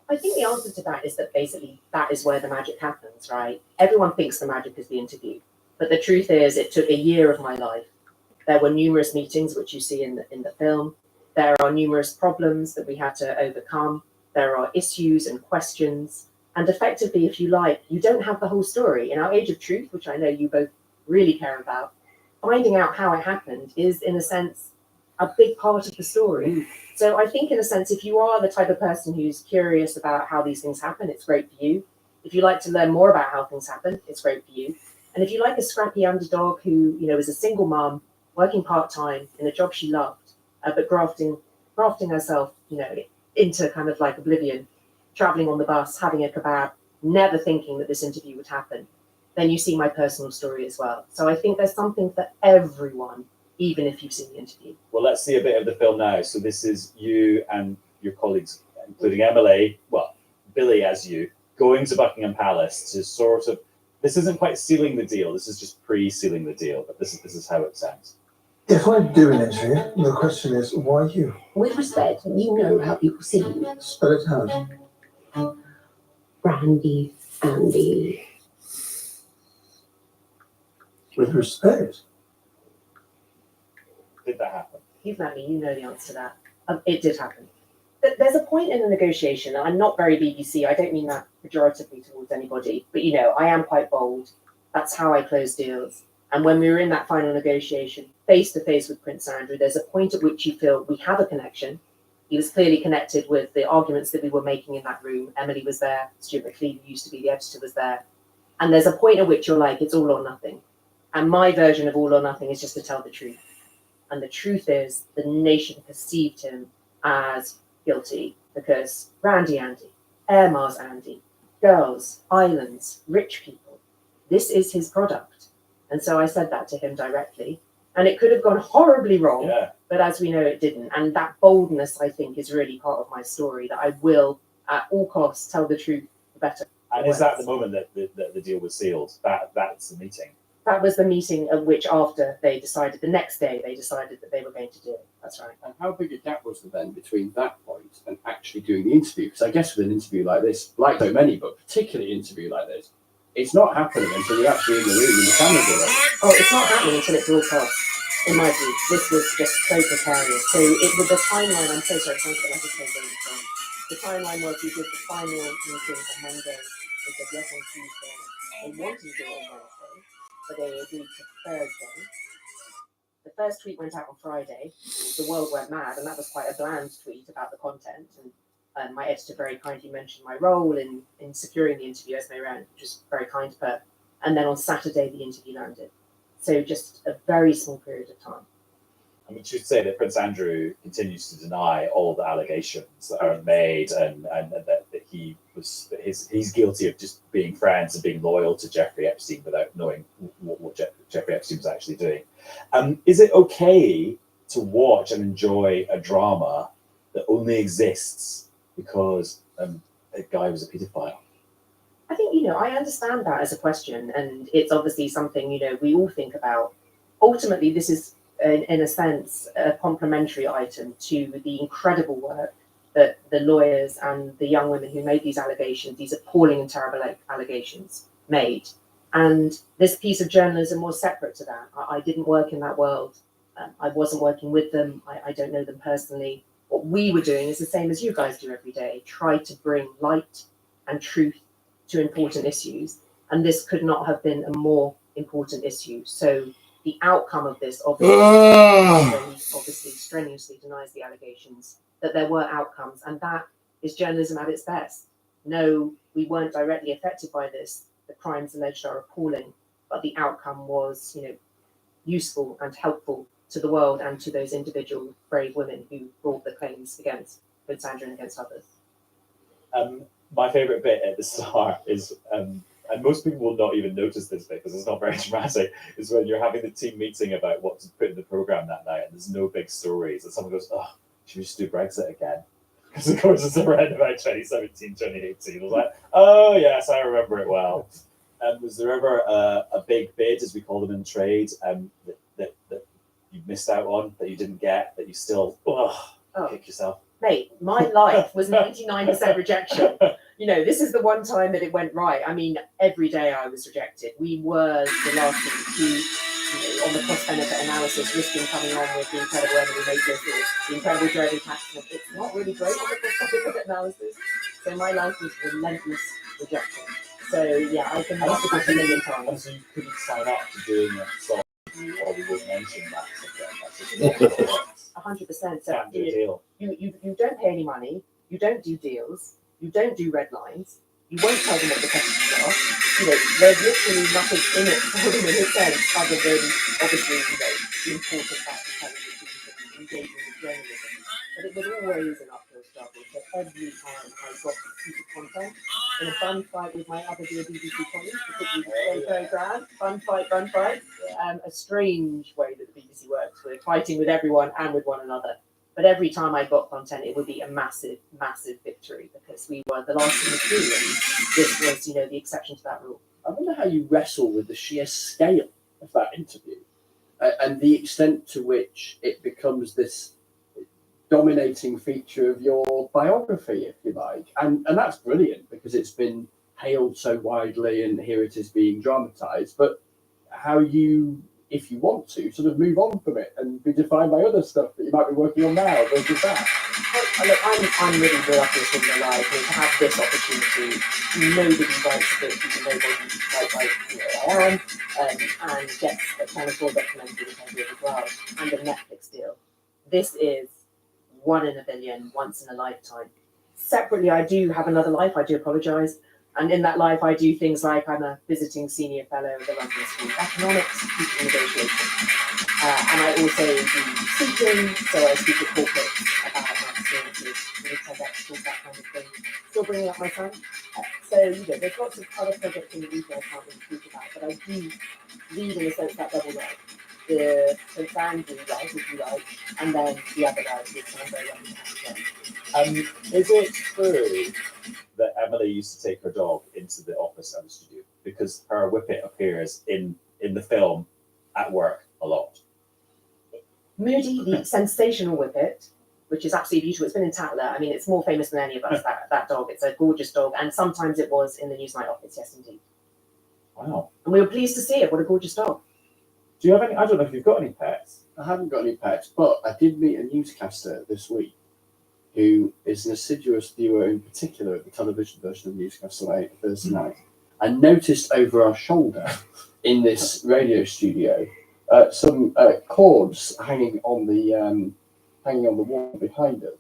Speaker 5: I think the answer to that is that basically that is where the magic happens, right? Everyone thinks the magic is the interview. But the truth is, it took a year of my life. There were numerous meetings, which you see in the film. There are numerous problems that we had to overcome. There are issues and questions. And effectively, if you like, you don't have the whole story. In our age of truth, which I know you both really care about, finding out how it happened is, in a sense, a big part of the story. So I think, in a sense, if you are the type of person who's curious about how these things happen, it's great for you. If you like to learn more about how things happen, it's great for you. And if you like a scrappy underdog who, you know, is a single mom, working part-time in a job she loved, but grafting herself, you know, into kind of like oblivion, traveling on the bus, having a kebab, never thinking that this interview would happen.
Speaker 23: then you see my personal story as well. So I think there's something for everyone, even if you've seen the interview.
Speaker 3: Well, let's see a bit of the film now. So this is you and your colleagues, including Emily, well, Billy as you, going to Buckingham Palace to sort of, this isn't quite sealing the deal, this is just pre-sealing the deal, but this is how it sounds.
Speaker 10: If I do an interview, the question is, why you?
Speaker 11: With respect, you know how people see you.
Speaker 10: Spell it out.
Speaker 11: Brandy, Andy.
Speaker 10: With respect.
Speaker 3: Did that happen?
Speaker 23: You've met me, you know the answer to that. It did happen. There's a point in the negotiation, and I'm not very BBC, I don't mean that pejoratively towards anybody, but I am quite bold. That's how I close deals. And when we were in that final negotiation, face to face with Prince Andrew, there's a point at which you feel we have a connection. He was clearly connected with the arguments that we were making in that room. Emily was there, Stuart McLean, who used to be the editor, was there. And there's a point at which you're like, it's all or nothing. And my version of all or nothing is just to tell the truth. And the truth is the nation perceived him as guilty because Randy Andy, Air Mars Andy, girls, islands, rich people, this is his product. And so I said that to him directly. And it could have gone horribly wrong, but as we know, it didn't. And that boldness, I think, is really part of my story, that I will, at all costs, tell the truth better.
Speaker 3: And is that the moment that the deal was sealed? That's the meeting?
Speaker 23: That was the meeting at which, after they decided, the next day, they decided that they were going to do it. That's right.
Speaker 6: And how big a gap was there then between that point and actually doing the interview? Because I guess with an interview like this, like so many, but particularly an interview like this, it's not happening until you're actually in the room and the cameras are on.
Speaker 23: Oh, it's not happening until it's broadcast. In my view, this was just so precarious. So it was the timeline. I'm so sorry, thanks for letting me go. The timeline was we did the final meeting on Monday. They said yes on Tuesday. They wanted to do it on Wednesday, but they agreed to Thursday. The first tweet went out on Friday. The world went mad, and that was quite a bland tweet about the content. And my editor very kindly mentioned my role in securing the interview as they ran, which was very kind of her. And then on Saturday, the interview landed. So just a very small period of time.
Speaker 3: I mean, should say that Prince Andrew continues to deny all the allegations that are made, and that he's guilty of just being friends and being loyal to Jeffrey Epstein without knowing what Jeffrey Epstein was actually doing. Is it okay to watch and enjoy a drama that only exists because a guy was a paedophile?
Speaker 23: I think, I understand that as a question, and it's obviously something, we all think about. Ultimately, this is, in a sense, a complementary item to the incredible work that the lawyers and the young women who made these allegations, these appalling and terrible allegations, made. And this piece of journalism was separate to that. I didn't work in that world. I wasn't working with them. I don't know them personally. What we were doing is the same as you guys do every day, try to bring light and truth to important issues. And this could not have been a more important issue. So the outcome of this obviously strenuously denies the allegations, that there were outcomes, and that is journalism at its best. No, we weren't directly affected by this. The crimes alleged are appalling, but the outcome was, useful and helpful to the world and to those individual brave women who brought the claims against Prince Andrew and against others.
Speaker 3: My favourite bit at the start is, and most people will not even notice this bit because it's not very dramatic, is when you're having the team meeting about what to put in the programme that night and there's no big stories and someone goes, oh, should we just do Brexit again? Because of course it's around about 2017, 2018. I was like, oh yes, I remember it well. Was there ever a big bid, as we call them in trade, that you missed out on, that you didn't get, that you still kick yourself?
Speaker 23: Mate, my life was 99% rejection. This is the one time that it went right. I mean, every day I was rejected. We were the last thing to, on the cost-benefit analysis, risking coming on with the incredible Emily Maker, the incredible Jade tax. It's not really great on the cost-benefit analysis. So my life was relentless rejection. So yeah, I've been asked about a million times.
Speaker 3: And so you couldn't sign up to doing a song, or we wouldn't mention that subject.
Speaker 23: 100%. So you don't pay any money, you don't do deals, you don't do red lines, you won't tell them what the questions are. There's literally nothing in it for them in a sense, other than obviously, the important fact of television and engaging with journalism. But it was always an uphill struggle. So every time I got to keep content in a bun fight with my other dear BBC colleagues, particularly Very Grand. Bun fight. A strange way that the BBC works. We're fighting with everyone and with one another. But every time I got content, it would be a massive, massive victory because we were the last in the queue, and this was, the exception to that rule.
Speaker 6: I wonder how you wrestle with the sheer scale of that interview and the extent to which it becomes this dominating feature of your biography, if you like. And that's brilliant because it's been hailed so widely and here it is being dramatized. But how you, if you want to, sort of move on from it and be defined by other stuff that you might be working on now versus that.
Speaker 23: Look, I'm really luckiest in my life to have this opportunity. Nobody writes books, nobody writes like I am, and gets a Channel 4 documentary which I did as well, and a Netflix deal. This is one in a billion, once in a lifetime. Separately, I do have another life. I do apologise. And in that life, I do things like I'm a visiting senior fellow at the London School of Economics, teaching negotiation. And I also do speaking, so I speak at corporates about my experiences with TEDx, that kind of thing. Still bringing up my son. So, there's lots of other projects in the UK I can't really speak about, but I do read in a sense that double life. The Prince Andrew life, if you like, and then the other life, which I'm very lucky to have.
Speaker 3: Is it true that Emily used to take her dog into the office and the studio because her whippet appears in the film at work a lot?
Speaker 23: Moody, the sensational whippet, which is absolutely beautiful. It's been in Tatler. I mean, it's more famous than any of us, that dog. It's a gorgeous dog. And sometimes it was in the Newsnight office, yes, indeed.
Speaker 3: Wow.
Speaker 23: And we were pleased to see it. What a gorgeous dog.
Speaker 3: Do you have any? I don't know if you've got any pets.
Speaker 6: I haven't got any pets, but I did meet a newscaster this week who is an assiduous viewer in particular of the television version of Newscastle 8 Thursday night. I noticed over our shoulder in this radio studio some cords hanging on the wall behind us.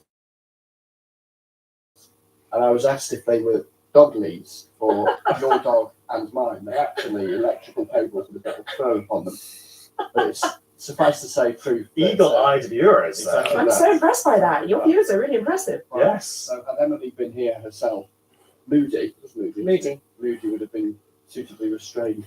Speaker 6: And I was asked if they were dog leads for your dog and mine. They're actually electrical cables with a bit of fur upon them. But it's suffice to say, proof.
Speaker 3: Eagle-eyed viewers.
Speaker 6: Exactly
Speaker 23: I'm so impressed by that. Your viewers are really impressive.
Speaker 6: Right.
Speaker 3: Yes.
Speaker 6: So had Emily been here herself, Moody would have been suitably restrained,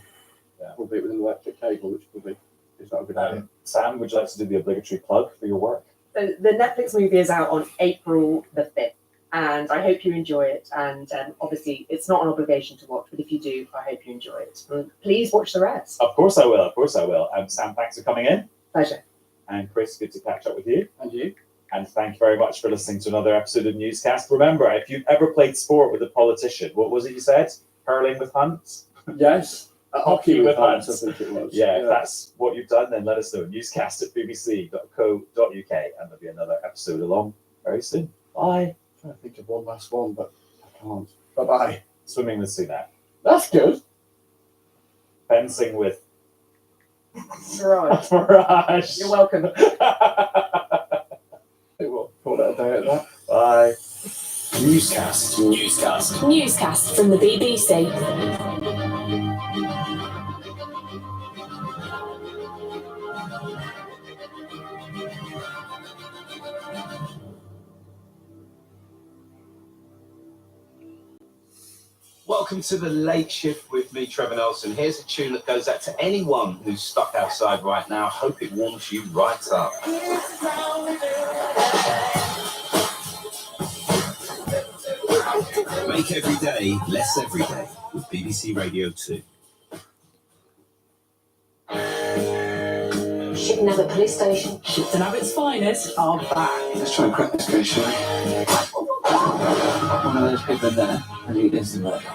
Speaker 6: probably with an electric cable, which probably is not a good idea.
Speaker 3: Sam, would you like to do the obligatory plug for your work?
Speaker 23: So the Netflix movie is out on April the 5th, and I hope you enjoy it. And obviously, it's not an obligation to watch, but if you do, I hope you enjoy it. And please watch the rest.
Speaker 3: Of course I will. Sam, thanks for coming in.
Speaker 23: Pleasure.
Speaker 3: And Chris, good to catch up with you.
Speaker 6: And you.
Speaker 3: And thank you very much for listening to another episode of Newscast. Remember, if you've ever played sport with a politician, what was it you said? Hurling with Hunt?
Speaker 6: Yes. Hockey with Hunt, I think it was.
Speaker 3: Yeah, if that's what you've done, then let us know. Newscast@bbc.co.uk, and there'll be another episode along very soon. Bye.
Speaker 6: I'm trying to think of one last one, but I can't. Bye-bye.
Speaker 3: Swimming with Sunak.
Speaker 6: That's good.
Speaker 3: Fencing with
Speaker 23: Right.
Speaker 3: Raj.
Speaker 23: You're welcome.
Speaker 6: We'll call it a day at that.
Speaker 3: Bye.
Speaker 13: Newscast from the BBC.
Speaker 15: Welcome to the Late Shift with me, Trevor Nelson. Here's a tune that goes out to anyone who's stuck outside right now. Hope it warms you right up. Make every day less every day with BBC Radio 2.
Speaker 14: Shouldn't have a police station.
Speaker 26: Shipton Abbott's finest are back.
Speaker 15: Let's try and crack this case, shall we? One of those people there, I think it's the murder.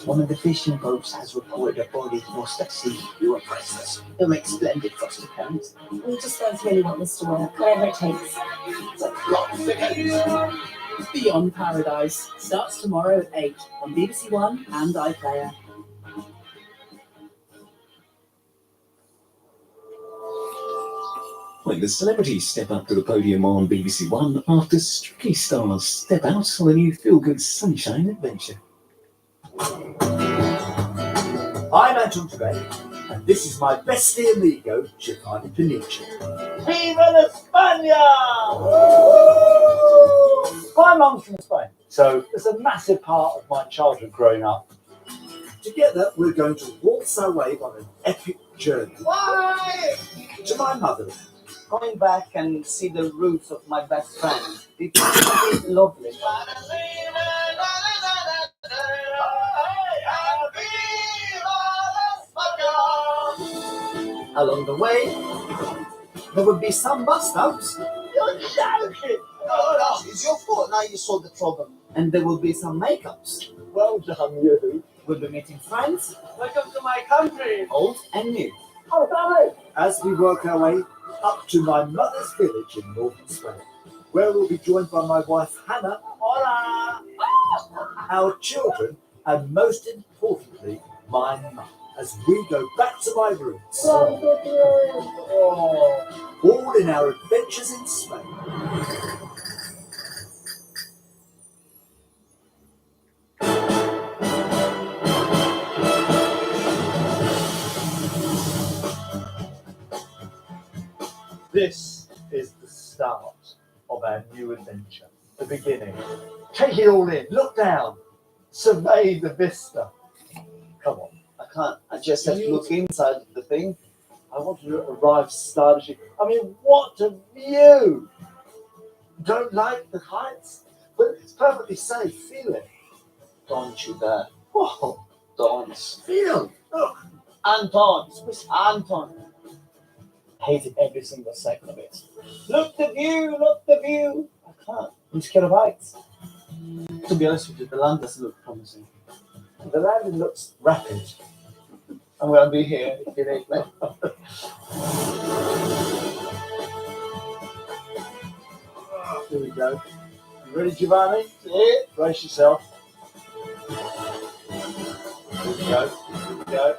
Speaker 26: One of the fishing boats has reported a body lost at sea.
Speaker 15: You are priceless.
Speaker 26: He'll make splendid foster parents.
Speaker 14: We just both really want this to work, whatever it takes.
Speaker 26: Beyond Paradise starts tomorrow at 8 on BBC One and iPlayer.
Speaker 16: When the celebrities step up to the podium on BBC One after Strictly Stars step out on a new feel-good sunshine adventure.
Speaker 17: I'm Anton Gray, and this is my bestie amigo, Giovanni Panici.
Speaker 18: Viva España!
Speaker 17: My mum's from Spain, So it's a massive part of my childhood growing up. Together, we're going to waltz our way on an epic journey.
Speaker 1: Why?
Speaker 17: To my motherland.
Speaker 1: Going back and see the roots of my best friend. It was lovely. Along the way, there would be some bus stops.
Speaker 17: You're joking!
Speaker 1: No, it's your fault. Now you solved the problem. And there will be some makeups.
Speaker 17: Well done, you.
Speaker 1: We'll be meeting friends,
Speaker 17: Welcome to my country.
Speaker 1: old and new.
Speaker 17: Oh, darling. As we work our way up to my mother's village in northern Spain, where we'll be joined by my wife Hannah, hola, our children, and most importantly, my mum, as we go back to my roots. All in our adventures in Spain. This is the start of our new adventure, the beginning. Take it all in, look down, survey the vista. Come on.
Speaker 1: I can't. I just have to look inside of the thing.
Speaker 17: I want you to arrive stylishly. I mean, what a view! Don't like the heights, but it's perfectly safe. Feel it.
Speaker 1: Don't you dare.
Speaker 17: Whoa!
Speaker 1: Don't.
Speaker 17: Feel. Look.
Speaker 1: Anton. Anton.
Speaker 17: Hated every single second of it. Look the view. Look the view. I can't. I'm scared of heights.
Speaker 1: To be honest with you, the land doesn't look promising.
Speaker 17: The landing looks rapid.
Speaker 1: I'm going to be here if you need me.
Speaker 17: Here we go. You ready, Giovanni? Yeah. Brace yourself. Here we go. Here we go.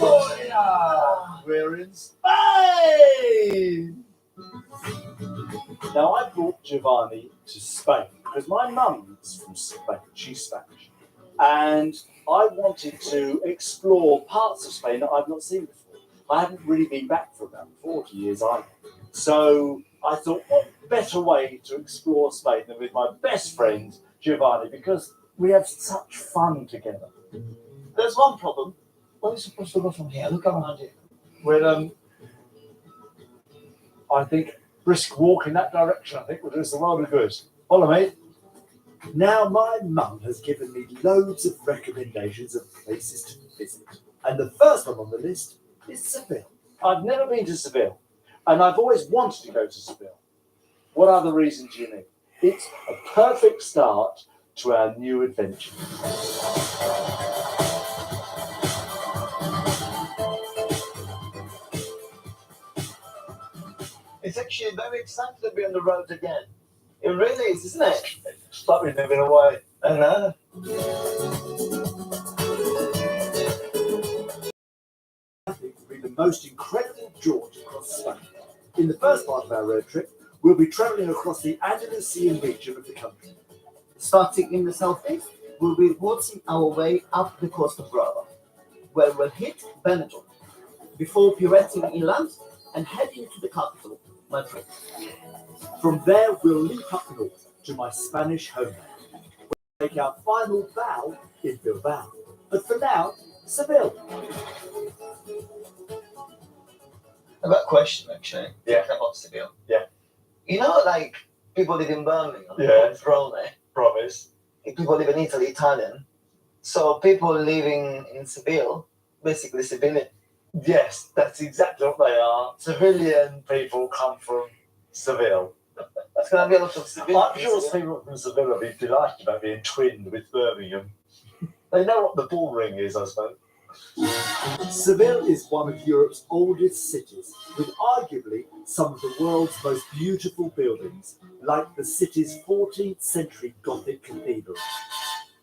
Speaker 17: Oh, yeah. We're in Spain! Now, I brought Giovanni to Spain because my mum's from Spain. She's Spanish. And I wanted to explore parts of Spain that I've not seen before. I haven't really been back for about 40 years either. So I thought, what better way to explore Spain than with my best friend, Giovanni, because we have such fun together.
Speaker 1: There's one problem. Where are we supposed to go from here? Look around here.
Speaker 17: Well, I think brisk walk in that direction, I think, will do us the world of good. Follow me. Now, my mum has given me loads of recommendations of places to visit. And the first one on the list is Seville. I've never been to Seville, and I've always wanted to go to Seville. What other reasons do you need? It's a perfect start to our new adventure.
Speaker 1: It's actually very exciting to be on the road again. It really is, isn't it?
Speaker 17: Stop me moving away.
Speaker 1: I know.
Speaker 17: I think will be the most incredible jaunt across Spain. In the first part of our road trip, we'll be travelling across the Andalusian region of the country.
Speaker 1: Starting in the southeast, we'll be waltzing our way up the coast of Brava, where we'll hit Benidorm, before pirouetting inland and heading to the capital, Madrid.
Speaker 17: From there, we'll leap up north to my Spanish homeland, where we'll make our final bow in Bilbao. But for now, Seville.
Speaker 1: I've got a question, actually.
Speaker 17: Yeah.
Speaker 1: About Seville.
Speaker 17: Yeah.
Speaker 1: You know, like, people live in Birmingham,
Speaker 17: Yeah.
Speaker 1: Rome,
Speaker 17: Promise.
Speaker 1: people live in Italy, Italian. So people living in Seville, basically civilian.
Speaker 17: Yes, that's exactly what they are. Civilian people come from Seville.
Speaker 1: There's going to be a lot of civilians.
Speaker 17: I'm sure people from Seville will be delighted about being twinned with Birmingham. They know what the bull ring is, I suppose. Seville is one of Europe's oldest cities, with arguably some of the world's most beautiful buildings, like the city's 14th century Gothic cathedral.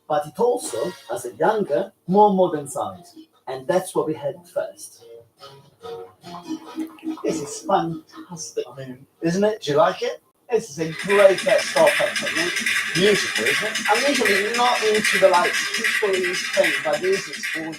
Speaker 1: But it also has a younger, more modern side. And that's where we head first. This is fantastic.
Speaker 17: I mean, isn't it? Do you like it?
Speaker 1: This is a great stop, actually.
Speaker 17: Beautiful, isn't it?
Speaker 1: I'm usually not into the like history thing, but this is cool.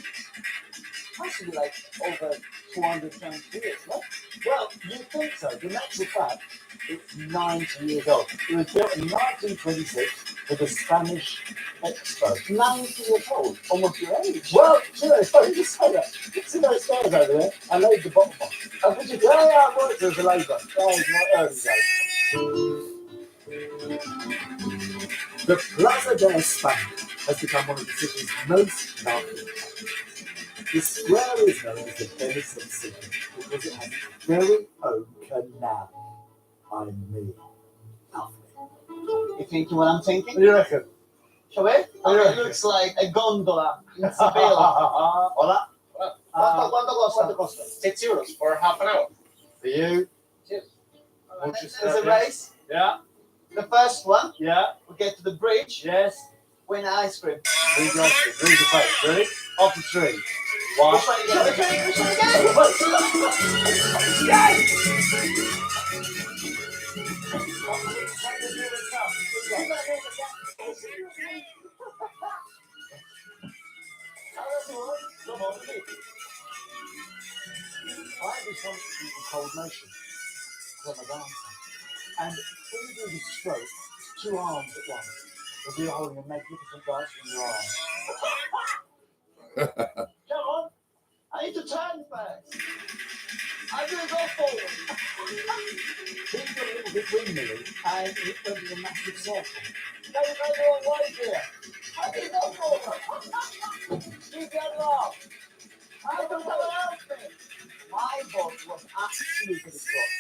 Speaker 1: Actually, like over 200 years, no?
Speaker 17: Well, you think so. The natural fact It's 90 years old. It was built in 1926 for the Spanish Expo. 90 years old, almost your age. Well, seriously, I just say that. See those stairs over there? I laid the bottom on. Oh, did you? Yeah, I worked as a labourer. That was my early days. The Plaza de España has become one of the city's most marked. The square is known as the Venice of Sydney because it has its very own canal. I mean,
Speaker 1: You thinking what I'm thinking?
Speaker 17: what do you reckon?
Speaker 1: Shall we? It looks like a gondola in Seville.
Speaker 17: Hola.
Speaker 1: ¿Cuánto
Speaker 17: ¿Cuánto
Speaker 1: costa?
Speaker 17: costa?
Speaker 15: €6 for half an hour.
Speaker 17: For you?
Speaker 1: Cheers.
Speaker 17: What's your
Speaker 1: There's a
Speaker 17: start?
Speaker 1: race.
Speaker 17: Yeah.
Speaker 1: The first one,
Speaker 17: Yeah.
Speaker 1: we get to the bridge,
Speaker 17: Yes.
Speaker 1: win ice cream.
Speaker 17: Who's the ice cream? Who's the face? Ready? Off the tree. One.
Speaker 1: Which one you get? Which one you get?
Speaker 17: Yes! Come on, kid. I have this one cold motion from a dancer. And when you do the stroke, it's 2 arms at once. You'll be holding a magnificent dance from your arms. Come on.
Speaker 1: I need to turn first. I'm going to go forward.
Speaker 17: He's got a little bit windmilly and it went in a massive circle. No, you go the wrong way here.
Speaker 1: I need to go forward.
Speaker 17: You go wrong.
Speaker 1: I don't have an outfit. My boat was absolutely destroyed.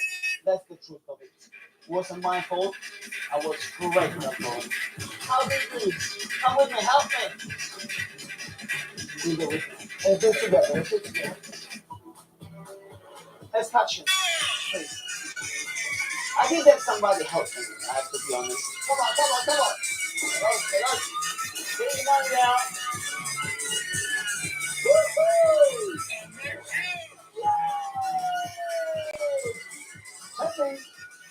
Speaker 1: That's the truth of it. Wasn't my fault. I was great at that boat. How did you? Come with me, help me. We do it. Let's do it together. Let's do it together. Let's touch him, please. I think that somebody helped me. I have to be honest. Come on, come on, come on. Hello, hello.
Speaker 17: Get your money out.
Speaker 1: Woo-hoo!
Speaker 17: Technique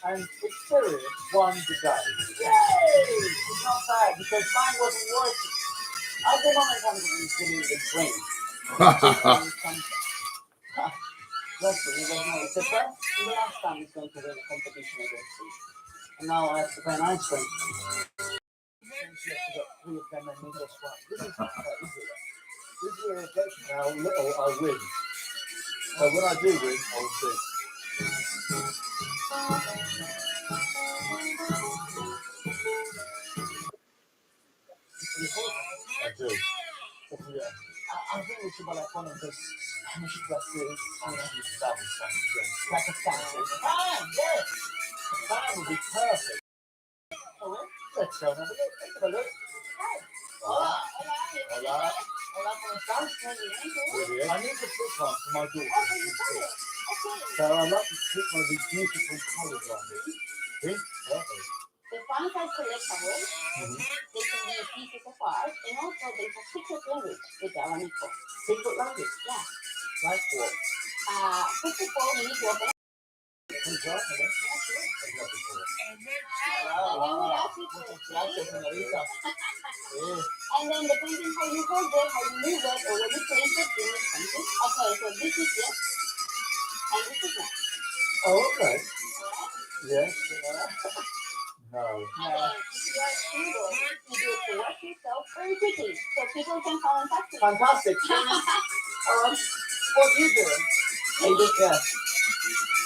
Speaker 17: and experience won the day.
Speaker 1: Yay! It's not bad because mine wasn't working. At the moment, I'm going to do the brain. Let's see, you guys know it's the first and the last time he's going to win a competition against me. And now I have to buy an ice cream. Since you have to get 3 of them and me just one. This is not quite easy.
Speaker 17: This is a reflection of how little I win. So when I do win, I'll see. I do.
Speaker 1: Yeah. I think we should buy like one of those Spanish dresses.
Speaker 17: That was something.
Speaker 1: Like a fashion. Ah, yes!
Speaker 17: That would be perfect.
Speaker 1: Oh,
Speaker 17: Let's go and have a look. Let's have a look.
Speaker 1: hola.
Speaker 17: Hola.
Speaker 1: Hola, ¿cómo estás?
Speaker 17: Muy bien. I need to pick one for my daughter.
Speaker 1: Okay.
Speaker 17: So I'd like to pick one of these beautiful coloured ones. Pink? Perfect.
Speaker 2: The fonts are selectable. They can be pieces of art, and also there's a secret language with the abanico.
Speaker 1: Secret language?
Speaker 2: Yeah.
Speaker 1: Like what?
Speaker 2: First of all, you need to open.
Speaker 17: Who's that? I've got it before.
Speaker 1: Gracias, señorita.
Speaker 2: And then depending how you hold it, how you move it, or when you place it, you need something. Okay, so this is yes, and this is no.
Speaker 17: Oh, okay. Yes. No.
Speaker 2: And then if you are single, you do it to work yourself very quickly, so people can fall in touch with you.
Speaker 1: Fantastic. What are you doing? Yeah.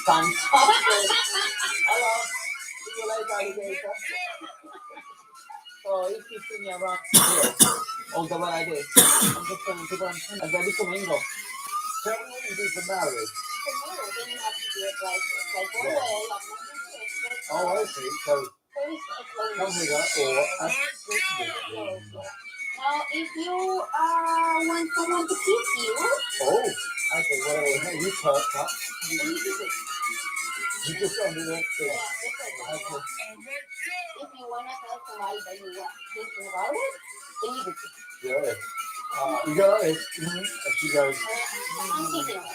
Speaker 1: Fantastic. Hello. See you later, alligator. So if you see me around here, although what I did, I'm just telling people I'm ready to mingle.
Speaker 17: Tell me what you do for marriage.
Speaker 2: For marriage, then you have to do it like one way, like one way.
Speaker 17: Oh, I see. So,
Speaker 2: Very slowly.
Speaker 17: come here or absolutely.
Speaker 2: Now, if you want someone to kiss you,
Speaker 17: Oh, okay, whatever. You perked up.
Speaker 2: then you do this.
Speaker 17: You just under the thing.
Speaker 2: Yeah, that's it. If you want to tell somebody that you are thinking about it, then you do this.
Speaker 17: Yeah. You go like this. And she goes.
Speaker 2: I'm thinking about it.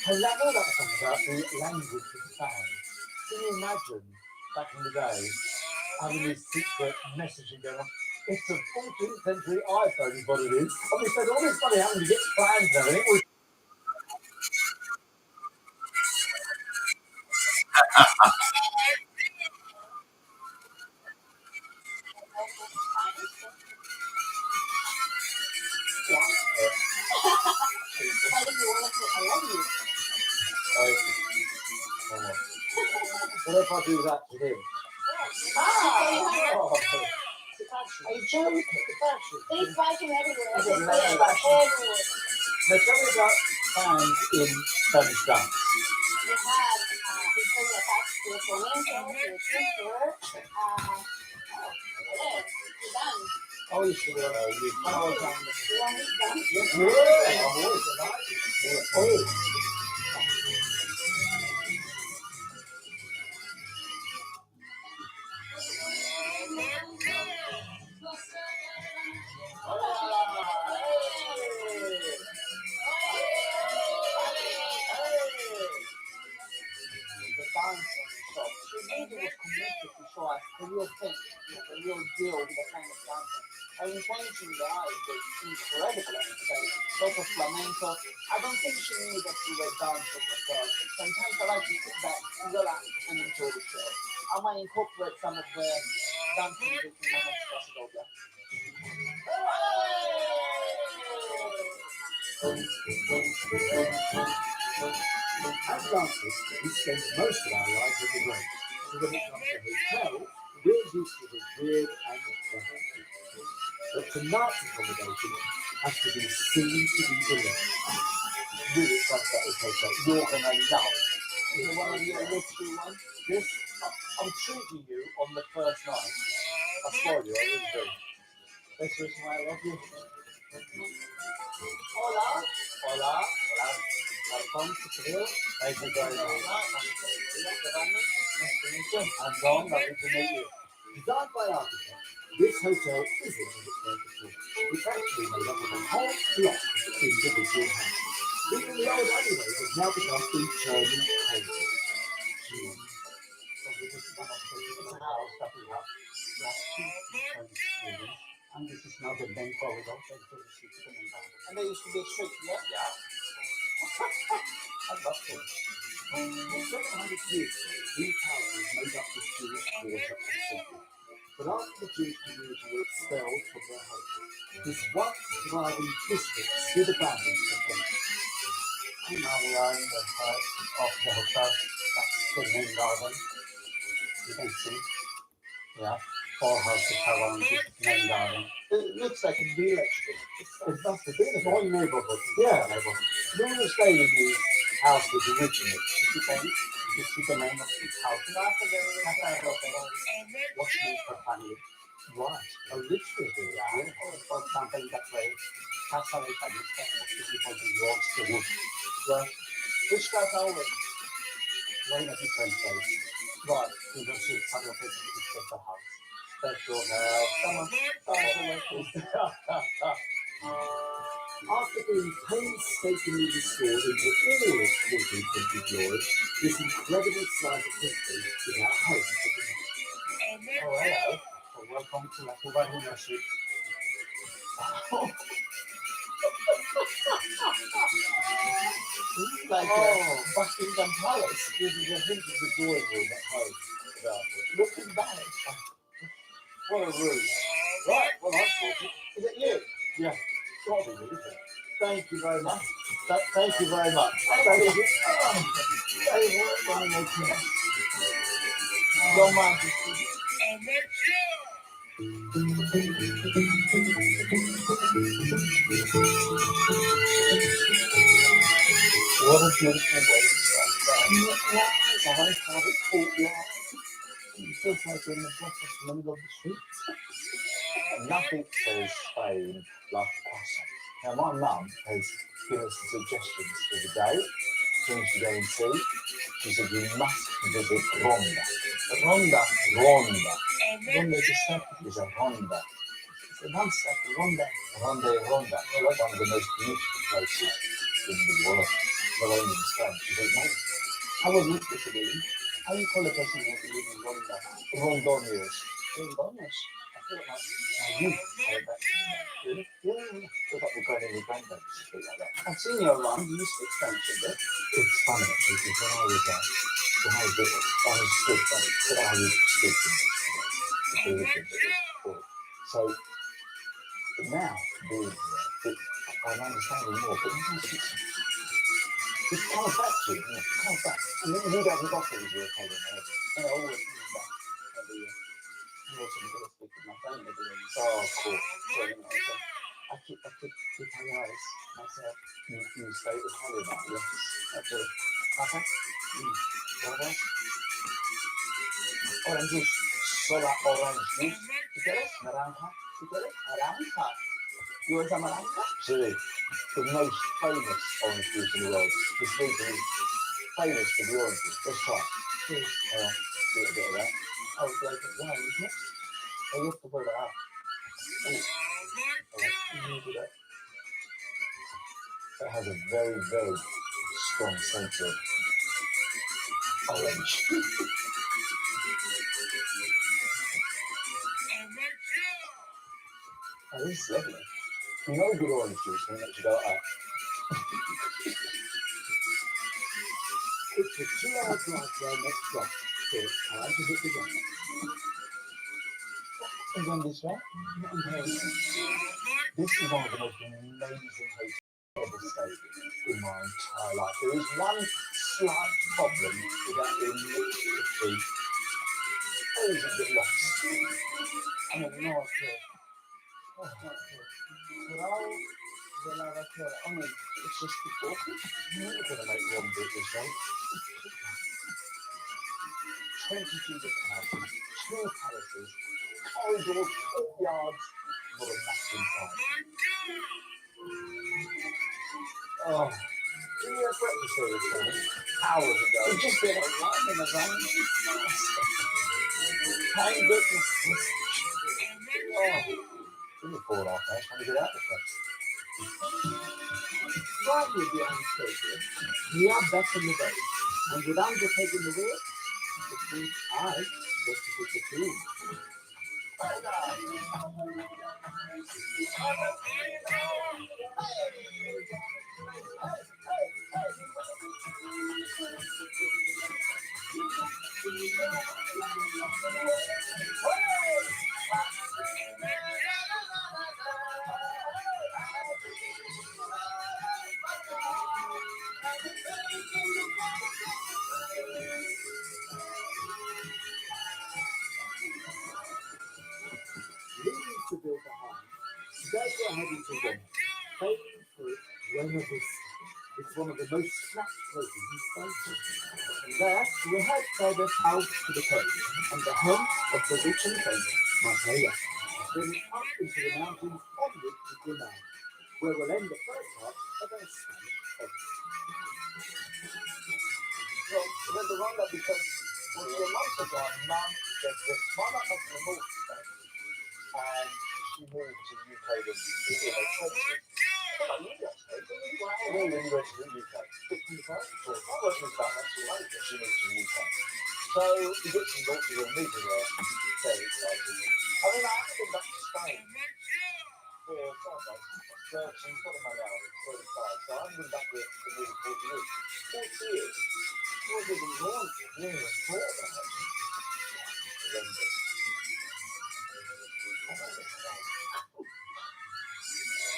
Speaker 17: Has that all that stuff about the language of sound? Can you imagine back in the day having this secret messaging going on? It's the 14th century iPhone is what it is. And we spent all this money having to get plans and everything.
Speaker 2: But if you want to say, I love you.
Speaker 17: What if I do that to him?
Speaker 2: Ah!
Speaker 17: Are you joking?
Speaker 2: There's fashion everywhere.
Speaker 17: Is it
Speaker 2: Everywhere.
Speaker 17: fashion? Now tell me about fans in Spanish dance.
Speaker 2: We have people attached to the flamenco, to the culture. To dance.
Speaker 17: Oh, you should have you.
Speaker 2: You want me to dance?
Speaker 17: Yes, I'm always delighted. Oh. The dance shop. She really was committed to show us the real thing, the real deal with the kind of dancing. Her intention in the eyes was incredible, I would say. Lots of flamenco. I don't think she knew that we were dancers as well. Sometimes I like to sit back, relax, and enjoy the show. I might incorporate some of the dancing music in my next Barcelona. As dancers, we spend most of our lives in the road. So when it comes to hotels, we're used to the weird and wonderful. But tonight's accommodation has to be seen to be delivered. Really excited about this hotel. You're going to love it. Is it one of your luxury ones? This, I'm treating you on the first night. I spoil you, I really do. This is why I love you. Hola. Hola. Hola. Welcome to Seville. Thank you very much. Nice to meet you. I'm Don. Lovely to meet you. Designed by architects, this hotel isn't as it's meant to be. It's actually made up of a whole block of individual houses. Even the old alleyways have now become internal houses. So this is one of the house that we have. And this is now the main corridor. And there used to be a street, yeah? Yeah. I love it. 700 years ago, these houses made up the Jewish quarter of Sydney. But after the Jewish community were expelled from their homes, this once thriving district stood abandoned for decades. And now we are in the heart of the hotel. That's the main garden. You can see. Yeah, 4 houses around the main garden. It looks like a village. It must have been a small neighborhood. Yeah, neighborhood. You will stay in these houses originally. You see the name of each house. What's named for family? Right. Oh, literally, yeah. For example, in that way, Casa de Talista, the people who walks the wood. Right. Which casa are we? We're in a different place. Right. You will see some of it in the special house. Special house. After being painstakingly restored into all its 14th century glory, this incredible slice of history is our home for tonight. Oh, hello. Well, welcome to La Cuba University. This is like Buckingham Palace. This is a hint of the drawing room at home. Looking back. What a room. Right, well, I'm talking. Is it you? Yeah. Got to be me, isn't it? Thank you very much. Thank you very much. Thank you. Your Majesty. What a beautiful way to start. I want to have it courtyard. It feels like we're in the breakfast in the middle of the street. Nothing says Spain like croissant. Now, my mum has given us some suggestions for the day. Things to go and see. She said you must visit Ronda. Ronda. Ronda is a step. It's a Ronda. It's a non-step. Ronda. Ronda. It's one of the most beautiful places in the world. Not only in Spain. She said, mate, how would you put it in? How do you call a person who lives in Ronda? Rondoniers. Rondoniers. I feel like my youth say that. Really? Yeah. Feel like we're going in with granddad to speak like that. I've seen you around. You speak French a bit. It's funny actually because when I was little, I understood French, but I was speaking to so, but now, being here, I'm understanding more, but it comes back to you, it comes back. And then he doesn't got it with you, okay, and I always think back. I'm also going to speak with my family, oh, cool. So, I keep my eyes myself. You stay with Holly about this. That's it. Okay? What else? Orange juice. Soda orange juice. ¿Tú quieres? Naranja. ¿Tú quieres? Naranja. You want some naranja? Chile. The most famous orange juice in the world. This region is famous for the orange juice. Let's try. Do a bit of that. Oh, it's like a wine, isn't it? Oh, you have to put it out. Do that. It has a very, very strong sense of orange. Oh, this is lovely. You know good orange juice when it makes you go out. It's a 2-hour drive to our next stop, so it's time to hit the ground. And on this one, this is one of the most amazing hotels I've ever stayed in my entire life. There is one slight problem without being literally always a bit lost. I mean, no idea. I mean, it's just important. You're not going to make one bit this way. 22 different houses, 2 palaces, corridors, courtyards, what a massive inside. Oh, we had breakfast here this morning, hours ago. We've just been online in the van. Thank goodness. Oh, we were 4.5 hours trying to get out of the place. Right with the undertaker, we are back on the road, and with undertaking the wheel, it means I get to put the tune. Leading to build a home. Today we're heading to Rome, famous for its Buena Vista. It's one of the most snatched places in Spain. And there we head further south to the coast and the home of the rich and famous Marbella. Then up into the mountains onward to Granada, where we'll end the first half of our Spanish odyssey. Well, there's a wrong because a month ago, Mum said this mama up in the north and she moved to the UK with when you went to the UK? 55? I worked with that actually later. She moved to the UK. So the bits and bobs of moving there, very exciting. I mean, I haven't been back to Spain for, she's got a money out, 35. So I haven't been back there for nearly 40 years. 40 years? It wasn't even born. Nearly a thought about it.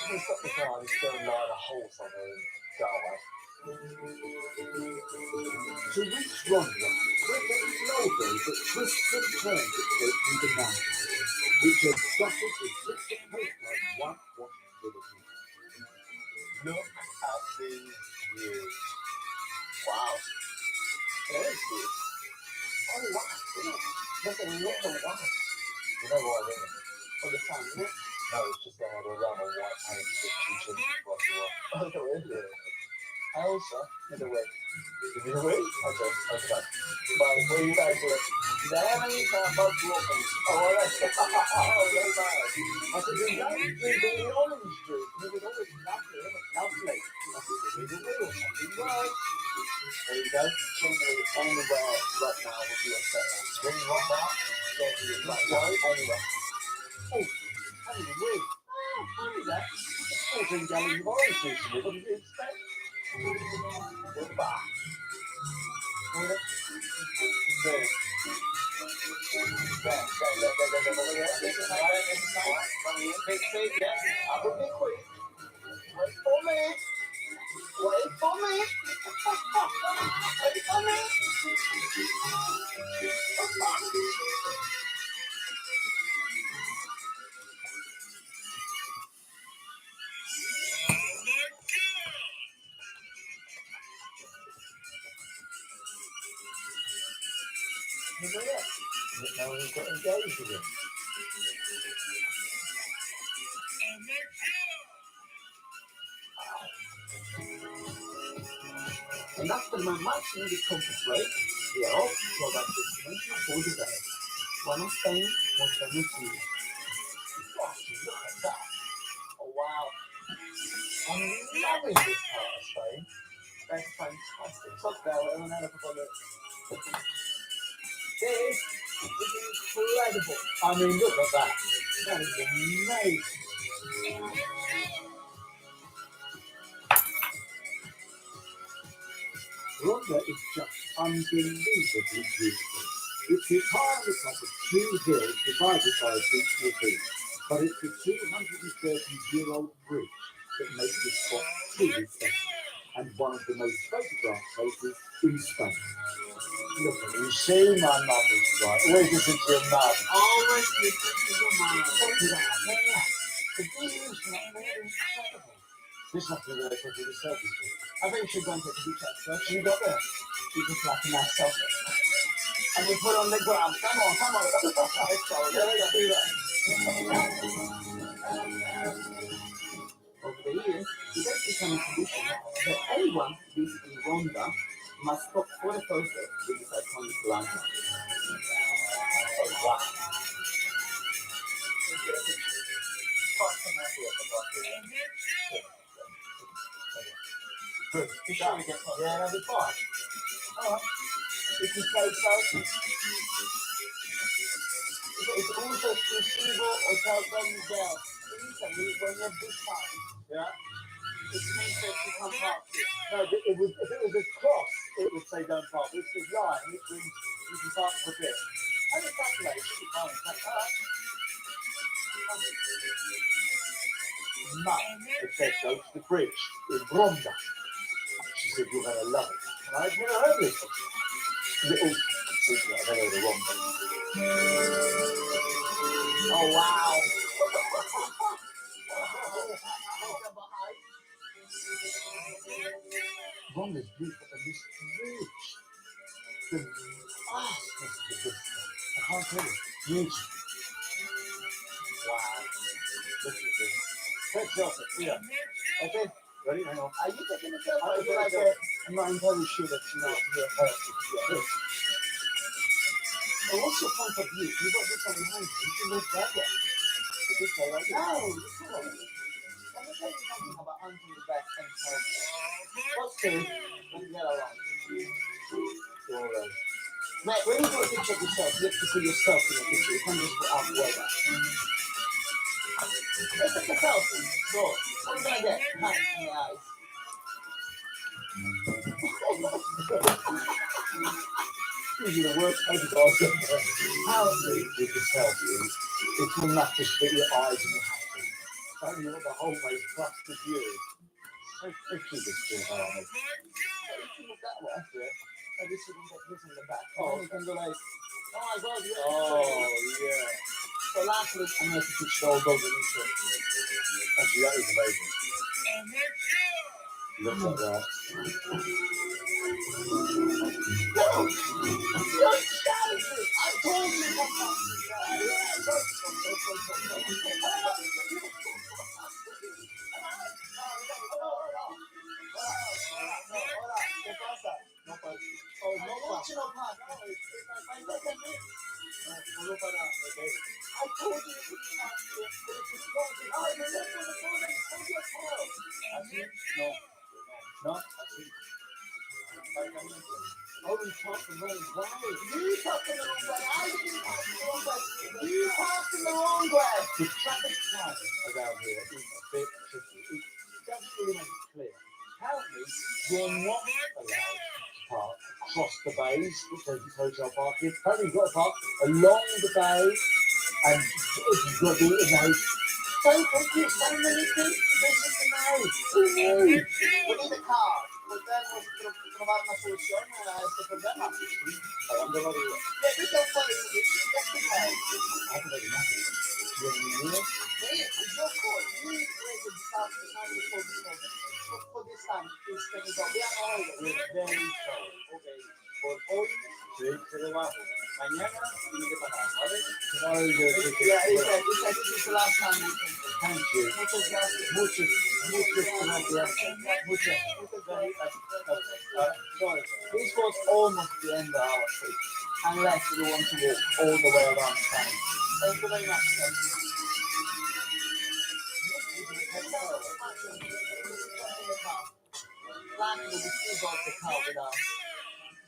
Speaker 17: He's got the car, he's going to line a hole somewhere in Galway. To reach London, click a slow road that twists and turns its way through the mountains, which are dotted with distant postcards whitewashed with a view. Look at these views. Wow. There's views. Oh, wow. There's a lot of wow. You know what I mean? For the sun, isn't it? No, it's just they had a run on white paint with 2 chins across the wall. Oh, really? Elsa, in a way. In a way? Okay. But where you guys were, there you can't bug walking. Oh, that's very bad. I said, you guys drinking the orange juice. You would always lovely, isn't it? Lovely. I said, you need a wheel, something right. There you go. Generally, anywhere right now would be a setup. When you want that, then you like go anywhere. Oh, how did you how is that? 14 gallons of orange juice in it. What did you expect? Goodbye. There. I'll be quick.
Speaker 1: Wait for me. Wait for me. Wait for me. Now we've got engaged again. And after my much needed comfort break, we are off to our destination for the day. One of Spain, one Spain with you. Gosh, look at that. Oh wow. I'm loving this part of Spain. That's fantastic. Top down and another look. This is incredible. I mean, look at that. That is amazing. Ronda is just unbelievably beautiful. It's the high on the top of two hills divided by a deep ravine, but it's the 230-year-old bridge that makes this spot truly special and one of the most photographed places in Spain. Look at you, see my mum is right. Always listen to your mum. Always listen to your mum. Look at that, yeah. The views, man, they're incredible. This must be where they took all the selfies from. I think you should go and take a picture first. You got there. You just like a nice selfie. And we put on the ground. Come on, come on. Yeah, let's do that. Over the years, it has become a tradition that anyone visiting Ronda must stop for a photo with this iconic landmark. Oh, wow. Good. You sure we get one? Yeah, that'll be fine. Alright. If you say so. It's also Steve Hotel Denzel. Recently, when you're big time, yeah, it means that you can't park. No, if it was a cross, it would say don't park. If it's a line, it means you can park for a bit. And it's Saturday, it should be fine. Alright. Mum, it says go to the bridge in Ronda. She said you're going to love it. And I've never heard this. Little secret, I know the wrong thing. Oh wow. Ronda's beautiful and this bridge. The vastness of the vista. I can't tell you. Huge. Wow. Look at this. Take selfie. Yeah. Okay. Ready? Hang on. Are you taking a selfie? I'm not entirely sure that you're not here. Yeah. Well, what's your point of view? You got this one behind you. You can look that way. This way, right? No, come on. Let me tell you something about hunting the best and selfie. What's two? Let me get along. All right. Mate, when you got a picture of yourself, you have to see yourself in the picture. You can't just put out way back. Let's take a selfie. So, what are we going to get? Hands in the eyes. This is the worst photograph ever. Apparently, with the selfie, it's enough to split your eyes and you're happy. Don't you want the whole face plus the view? So tricky, this thing, aren't it? You can look that way, yeah. Maybe you can get this in the back. Oh, you can go like, oh my god, yeah. Oh, yeah. So lastly, I'm going to put all those in each one. Actually, that is amazing. Looks like that. No! You're shouting! I told you what Oh, you talk the wrong way. You talking the wrong way. I didn't talk the wrong way. You talking the wrong way. The traffic timing around here is a bit tricky. It doesn't really make it clear. Apparently, you're not allowed to park across the bays, which is hotel parking. Apparently, you've got to park along the bay, and you've got to do it in the hotel. So confused, so many things. This is the night. We need a car, pues debemos probar una solución a este problema. ¿A dónde va a ir? We don't want it to be justified. I can imagine. It's your call. You created the staff behind the focus for this time. Please can you go? We are all
Speaker 17: We're very sorry. Okay. Por hoy, se lo bajo. Mañana tiene que pagar, ¿vale?
Speaker 1: Yeah, this is the last time.
Speaker 17: Thank you.
Speaker 1: Muchas gracias.
Speaker 17: Muchas gracias.
Speaker 1: Sorry. This was almost the end of our trip, unless you want to walk all the way around town. Thank you very much. Last we still got the car without.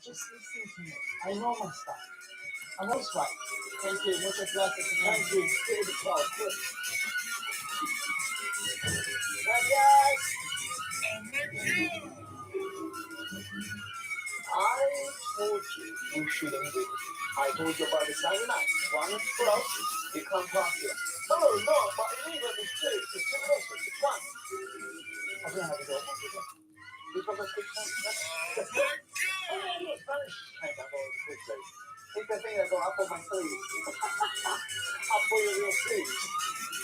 Speaker 1: Just listen to me. I know my stuff. I'm always right. Thank you. Muchas gracias. Thank you. Get the car. Quick. I told you shouldn't do it. I told you about the Saturday night. One for us, you can't pass here. No, but in England it's two. It's two houses. It's one. I don't have it all. Because I speak Spanish. Spanish came out all quickly. It's the thing that got up on my sleeve. Up on your sleeve.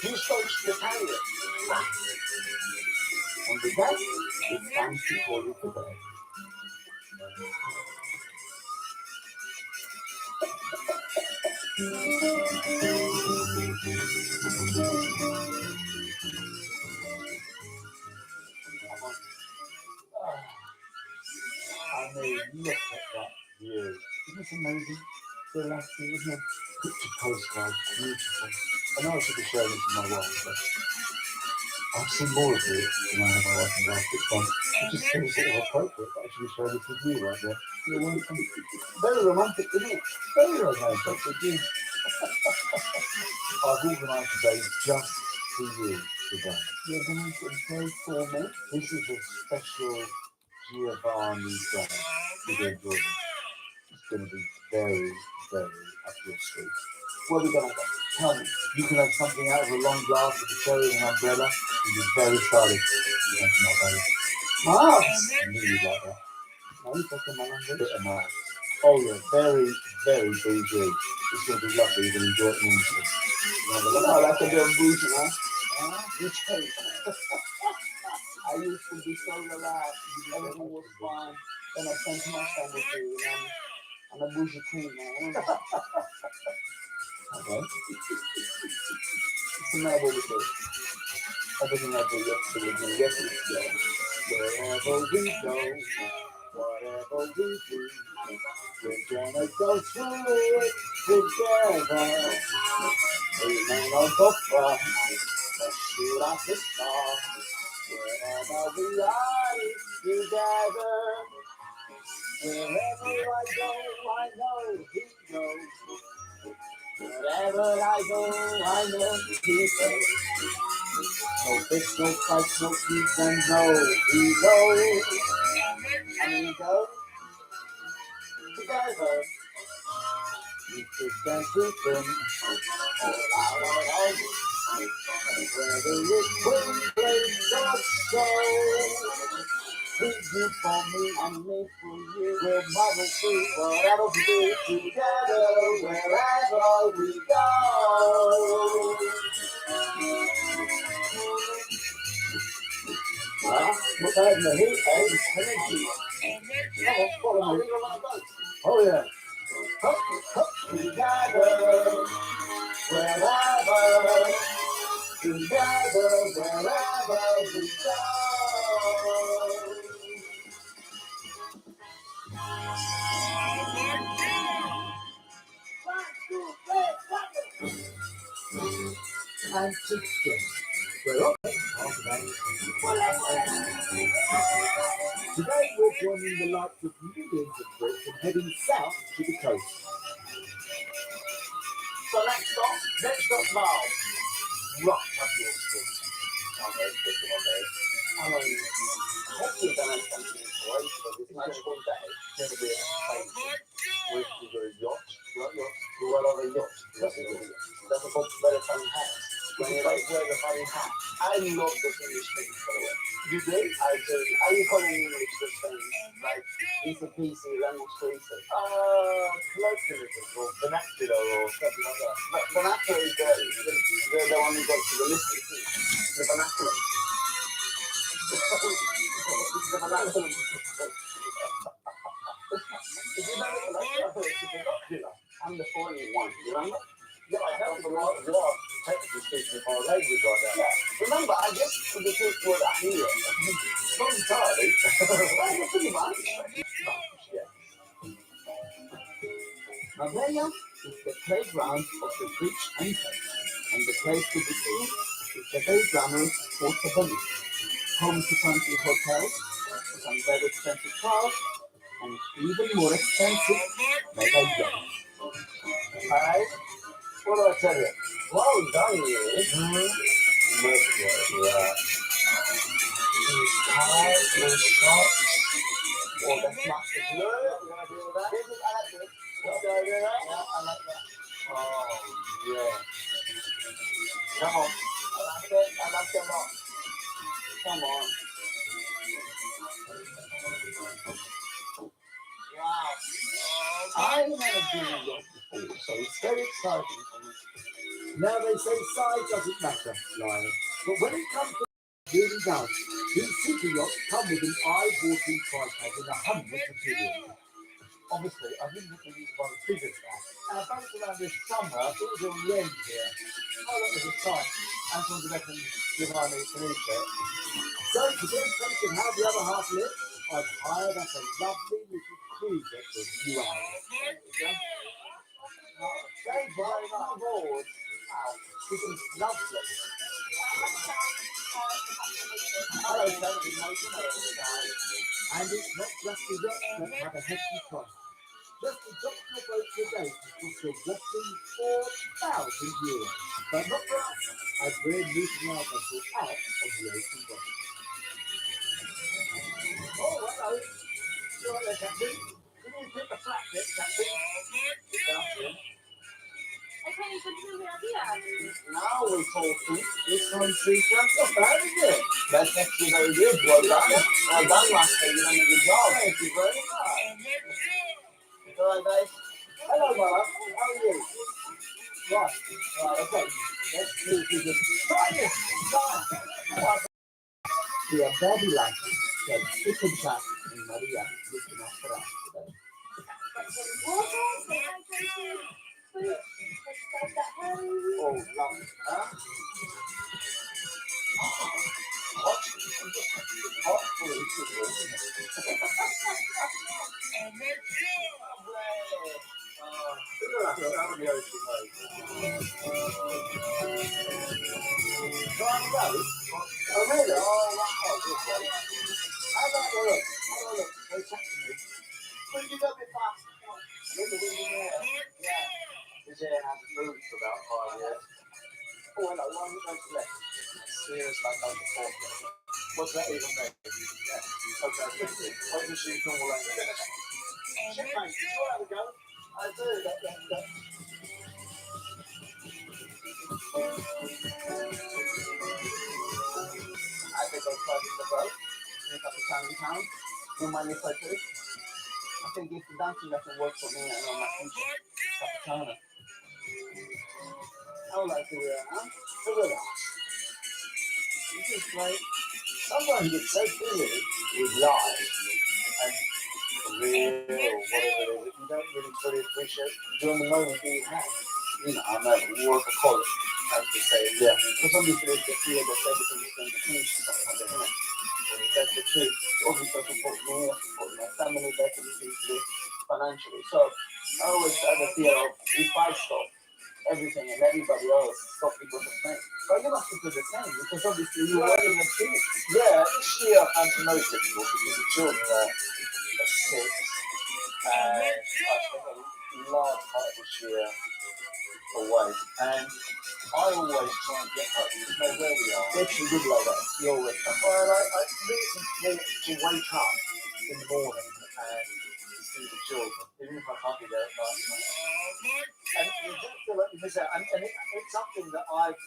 Speaker 1: You spoke Italian. And with that, it's time to call you for bed. I mean, look at that view. Isn't it amazing? So relaxing, isn't it? Picture postcard, beautiful. I know I should be showing it to my wife, but I've seen more of it than I have my wife in the last 6 months. It just seems sort of appropriate that I should be showing it to you right there. You're welcome. Very romantic, isn't it? Very romantic, isn't it? I've organised today just for you today. You're going to play for me? This is a special Giovanni day. You're going to enjoy it. It's going to be very, very up your street. Where are we going to go? Tell me. You can have something out of a long glass with a cherry and an umbrella. You'll be very stylish. You want to know about it. Mars! I knew you'd like that. No, you're taking my language? Bit of Mars. Oh yeah, very, very bougie. It's going to be lovely. You're going to enjoy it immensely. I like a bit of bougie, huh? You change. I used to be so relaxed. Everything was fine. Then I spent too much time with you, I'm a bougie queen now. Okay. It's a matter with you. Everything I do, you have to do with me. Yes, it's wherever we go, whatever we do, we're gonna go through it together. We may not go far, but shoot out the star. Wherever we are together. Wherever I go, I know he knows. Wherever I go, I know he knows. No fix, no fight, no peace, and no he goes. And we go together. We kiss and treat them all out. And whether it's one place or so. We do for me and me for you. We're mother free, whatever we do together, wherever we go. Look out in the heat, it's energy. Come on, follow me. Oh yeah. Up, together, wherever. Together, wherever we go. And together, we're up. Today we're joining the likes of millions of Brits and heading south to the coast. So next stop now. Rock up your street. Hopefully that is something great for this match one day. It's going to be amazing. We've got a yacht. We've got a yacht. That's a better funny hat. When you like wear the funny hat. I love the English things, by the way. You do? I do. How you calling English this thing? Like, easy peasy, lemon squeezy.
Speaker 17: Colloquialism or vernacular or something like that.
Speaker 1: But vernacular is the one who goes to the list, isn't it? The vernacular. The vernacular. Did you know the vernacular? I'm the funny one, you remember?
Speaker 17: Yeah, I have a lot. You are technically speaking of our language right now.
Speaker 1: Yeah. Remember, I guess the first word I hear.
Speaker 17: Not entirely.
Speaker 1: Well, pretty much.
Speaker 17: Yeah.
Speaker 1: Marbella is the playground of the rich and famous, and the place to be seen is the very glamorous Porta Bonita, home to fancy hotels, some very expensive cars, and even more expensive mega yachts.
Speaker 17: Hey, what do I tell you?
Speaker 1: Well done, you. Or the smash of blue. You want to do all that? I like it. Let's go do that. Yeah, I like that.
Speaker 17: Oh, yeah.
Speaker 1: Come on. I like it. I like it a lot. Come on. Wow. I've never been in this before, so it's very exciting for me.
Speaker 17: Now they say size doesn't matter, Lionel. But when it comes to it really does. These super yachts come with an eye-watering price tag in the hundreds of millions. Obviously, I didn't think we one as big as that. And both around this summer, it was a rent here. Oh, that was a sight. Anton Debek and Giovanni Felice. So, to get a sense of how the other half lives, I've hired us a lovely little cruiser for a few hours.
Speaker 1: Jade, right on board. Wow, this is lovely. Hello, David Mason.
Speaker 17: And it's not just the yachts that have a hefty price. Just to dock your boat today costs a whopping €4,000. But not for us, as we're moving our vessel out of the ocean road. Oh, hello. You all right there, Captain? Can you pick the flat bit, Captain?
Speaker 2: Okay, so this is the idea.
Speaker 1: Now we're talking. This country not bad, is it? That's actually very good. Well done. Well done, Master. You've done a good job. Thank you very much. All right, guys.
Speaker 17: Hello, Mara. How are you? Right, okay. Let's move to the brightest side. We are very lucky to have Chip and Jack and Maria looking after us today. Oh, lovely. Huh? Hot for you, isn't it? Look at that, out of the ocean, mate. Trying to go? Oh, really? Oh, wow. Good boy. How about the look? How about the look? They texted me. Could you go a bit faster? Look at the air. Yeah. His air hasn't moved for about 5 years. Oh, hello. Why are you going to left? Serious like that before. What's that even mean? Yeah. Okay, thank you. Hope you see normal language. Shit, mate. You all have a go? I do. That.
Speaker 1: I think I'll start in the boat. Make up a town in town. Don't mind if I do. I think if the dancing doesn't work for me, I know my future. Capitana. I would like to wear now. So relax. This is like,
Speaker 17: Sometimes you get so busy with life and career or whatever it is that you don't really fully appreciate during the moment that you have.
Speaker 1: you know, I'm a workaholic, as they say.
Speaker 17: Yeah.
Speaker 1: For some people, they feel that everything is going to change or something like that. That's the truth. Obviously, I support me, I support my family, that's easily financially. So I always have a fear of if I stop, everything and everybody else stop because of me. But you must do the same because obviously you're working with kids.
Speaker 17: Yeah, this year I'm most difficult because the children are 6 and I spent a large part of this year away. And I always try and get home, you know where we are.
Speaker 1: It's a good like that. You always come home.
Speaker 17: Well, I think it's important to wake up in the morning and see the children, even if I can't be there at night. And you don't feel like you miss out. And it's something that I've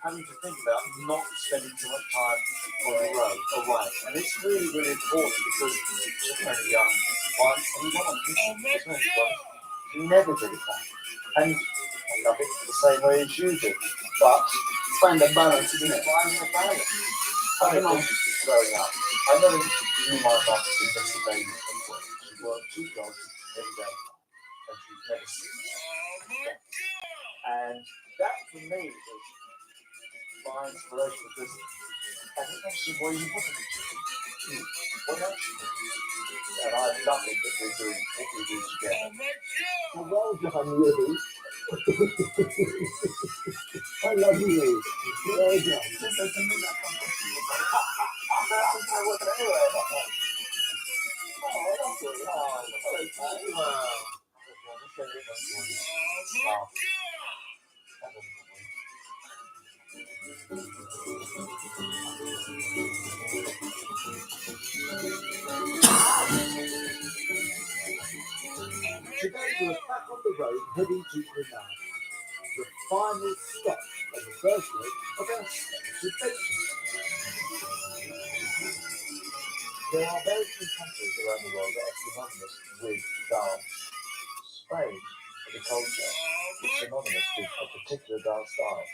Speaker 17: having to think about not spending too much time on the road away. And it's really, really important because she's very young. Once, and you don't want to never do that. And I love it the same way as you do. But
Speaker 1: Find a balance, isn't it?
Speaker 17: finding a balance. I don't know, growing up, I never knew my mum to miss a baby from work. She worked 2 jobs every day, and she was never sick. And that for me was my inspiration because I think actually where you wasn't what else? And I love it that we're doing what we do together.
Speaker 27: Well done, Ruby. I love you. Well done. Today we're back on the road heading to Grenada, the final stop on the first leg of our Spanish adventure.
Speaker 17: There are very few countries around the world that are synonymous with dance. Spain, as a culture, is synonymous with a particular dance style,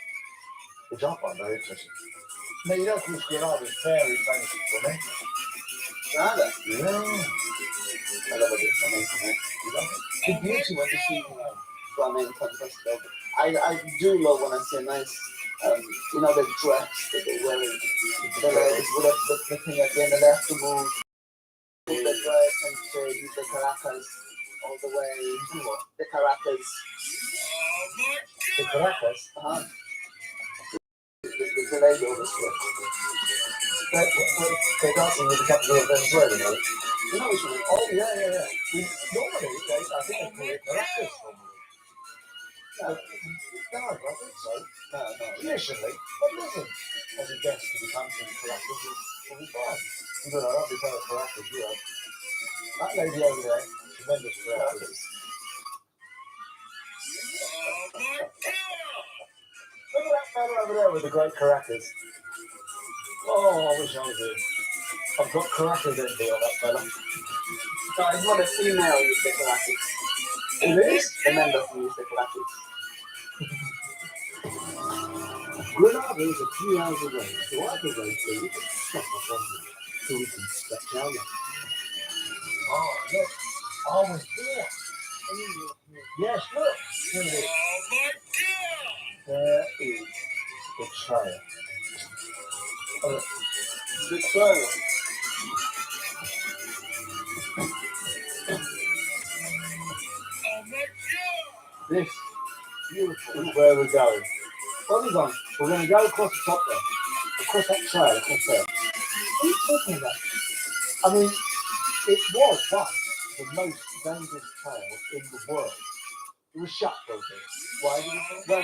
Speaker 17: which I find very interesting. Now, you know, of course, Grenada is very famous for flamenco.
Speaker 1: Granada.
Speaker 17: Yeah. I love a bit of flamenco, man. You love it? The beauty when you see
Speaker 1: flamenco festival. I do love when I see a nice, the dress that they're wearing. The thing at the end, and they have to move the dress and to use the caracas all the way. The caracas.
Speaker 17: The caracas?
Speaker 1: Uh-huh. The lady over sweat.
Speaker 17: They're dancing with the capital of Venezuela, right?
Speaker 1: You know which one?
Speaker 17: Oh, yeah. Normally, I think they call it maracas normally. No, I don't think so. No. Traditionally, but listen, as a guest to the country, maracas will be fine. You've got a lovely pair of maracas, you have. That lady over there, tremendous maracas. Look at that fella over there with the great caracas. Oh, I wish I was here. I've got caracas envy on that fella.
Speaker 1: No, it's not a female use the caracas.
Speaker 17: It is?
Speaker 1: The men doesn't use the caracas.
Speaker 27: Grenada is a few hours away, so either way, so we can stop up on them, so we can stretch our legs.
Speaker 17: Oh, look. I was here. Yes, look. Here it is. There is the trail.
Speaker 1: The trail.
Speaker 17: This is where we're going. Where are we going? We're going to go across the top there. Across that trail, across there. What are you talking about? I mean, it was once the most dangerous trail in the world. It was shut for a bit. Why did it? Well,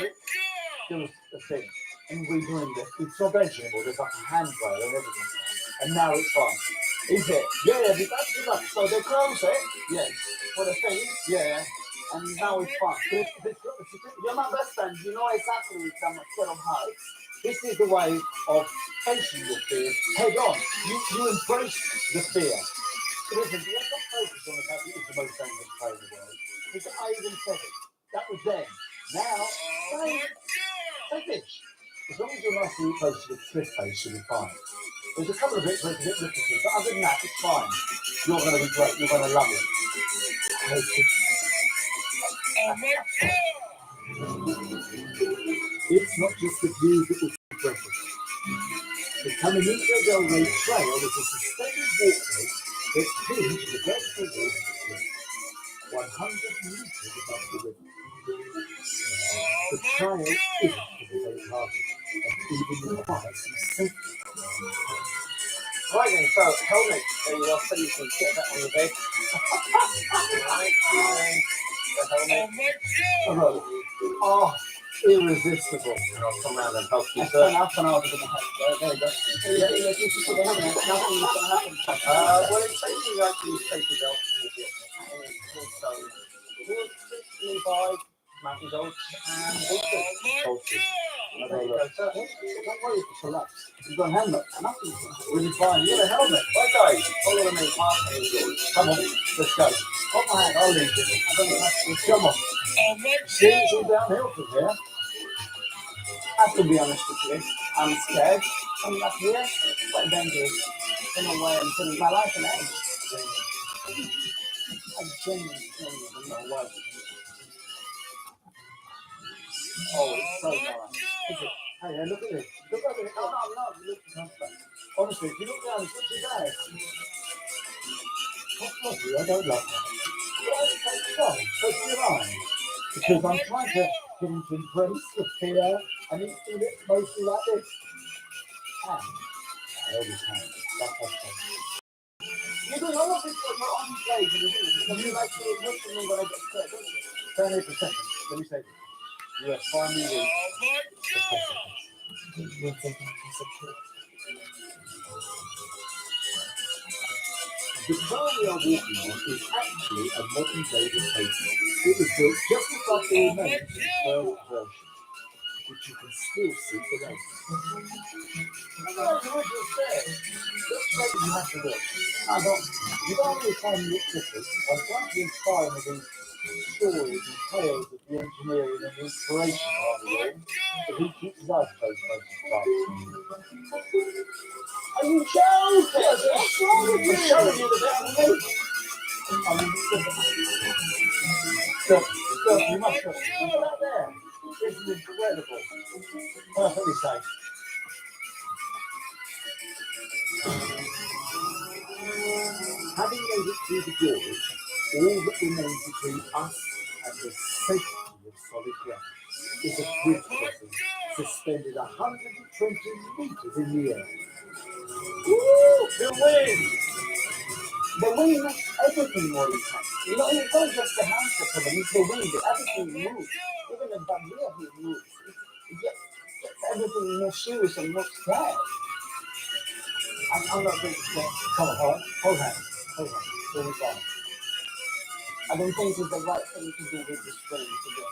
Speaker 17: there was a thing. And we doing it. It's not bench anymore. There's like a handrail and everything. And now it's fine. Is it? Yeah, that's enough. So they close it? Yes. For the thing? Yeah.
Speaker 1: And now it's fine. You're my best friend. You know exactly which I'm scared of heights.
Speaker 17: This is the way of facing your fears head on. You embrace the fear. So listen, let's not focus on the fact that it's the most dangerous play in the world. Because I even said it. That was then. Now, take this. As long as you're nice and close to the cliff face, you'll be fine. There's a couple of bits where it's a bit rickety, but other than that, it's fine. You're going to be great. You're going to love it.
Speaker 27: It's not just the views that will be precious. The Caminito del Rey Trail is a suspended walkway that's pinned to the vertical wall of the cliff, 100 meters above the river. The trail isn't for the faint-hearted, and even requires some safety.
Speaker 1: Right then, so helmet. There you go, so you can get that on your bed. Right, the helmet.
Speaker 17: Oh, irresistible.
Speaker 1: And I'll come around and help you. So half an hour to the help. There you go. Yeah, if you put the helmet, nothing is going to happen. Well, it's basically like you take your belt and you get so we'll quickly by
Speaker 17: Mountain goats and vultures. Don't worry if you collapse. You've got a helmet. Nothing. Really fine. You got a helmet. Right, guys. Follow me. Come on. Let's go. Hold my hand. I'll lead you. I don't know. Come on. See, it's all downhill from here. I have to be honest with you. I'm scared. Coming up here, it's quite dangerous. In a way, I'm putting my life in edge. I genuinely don't know why. Oh, it's so nice. Hey, look at this. Look at it. Oh, no, look at that. Honestly, if you look down, it's not too bad. What's wrong with you? I don't love that. Why is that so? What's your mind? Because I'm trying to get him to embrace the fear, and he's doing it mostly like this. And I always have. That's okay. You're doing all of this on your own stage, and you like to look at me when I get scared, don't you? Turn here for a second. Let me say this. You have finally reached the precipice. You're taking a piece of cake. The car we are walking on is actually a modern day replacement. It was built just above the remains of the first version, which you can still see today. Look at those original stairs. Just like you have to look. You don't really find it different. I'm trying to inspire with these stories and tales of the engineering and the inspiration behind the room, but he keeps his eyes closed most of the time. Are you joking? What's wrong with you? I'm showing you the bit of me. I mean, look, you must look. Look at that there. This is incredible. Perfectly safe. Having made it through the gorge, all that remains between us and the safety of solid ground is a bridge crossing suspended 120 meters in the air. Woo! The wind! The wind makes everything more intense. You know, it's not just the hands that come in, it's the wind. Everything moves. Even the barrier here moves. It gets everything more serious and more scared. I'm not going to say, come on, hold hands. Hold hands. Here we go. I don't think it's the right thing to do with this train today.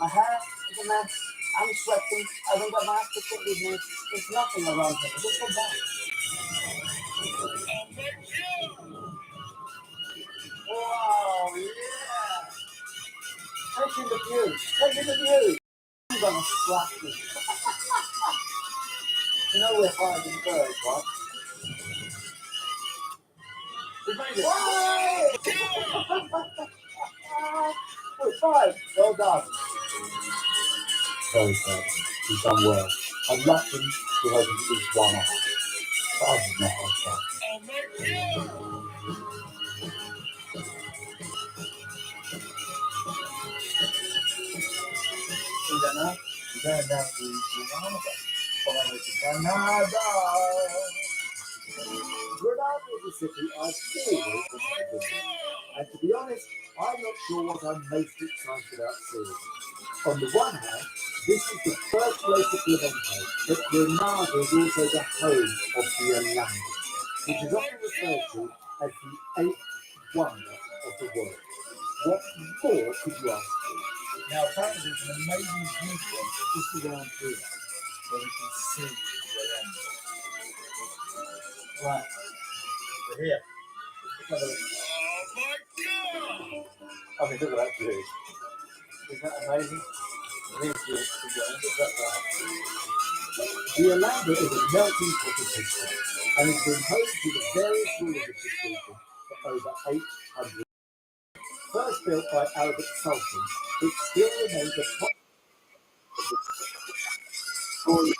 Speaker 17: My hair is a mess. I'm sweating. I don't got my ass to fit with me. There's nothing around here. Just go back. Wow, yeah. Take in the view. Take in the view. I'm going to slap you. You know we're hiding birds, right? We made it. We're fine. Well done. Very proud. You've done well. I'm lucky to have this one off. But other than that, I've done. Canada. Going down to Canada. Grenada is a city I've always wanted to visit. And to be honest, I'm not sure what I'm most excited about seeing. On the one hand, this is the birthplace of flamenco, but Grenada is also the home of the Alhambra, which is often referred to as the eighth wonder of the world. What more could you ask for? Now, apparently there's an amazing viewpoint just around here, where we can see the Alhambra. Right, we're here. Let's have a look. I mean, look at that view. Isn't that amazing? Look at that. The Alhambra is a melting pot of history, and it's been home to the various rulers of this region for over 800 years. First built by Arabic sultans, it still remains a part of the story.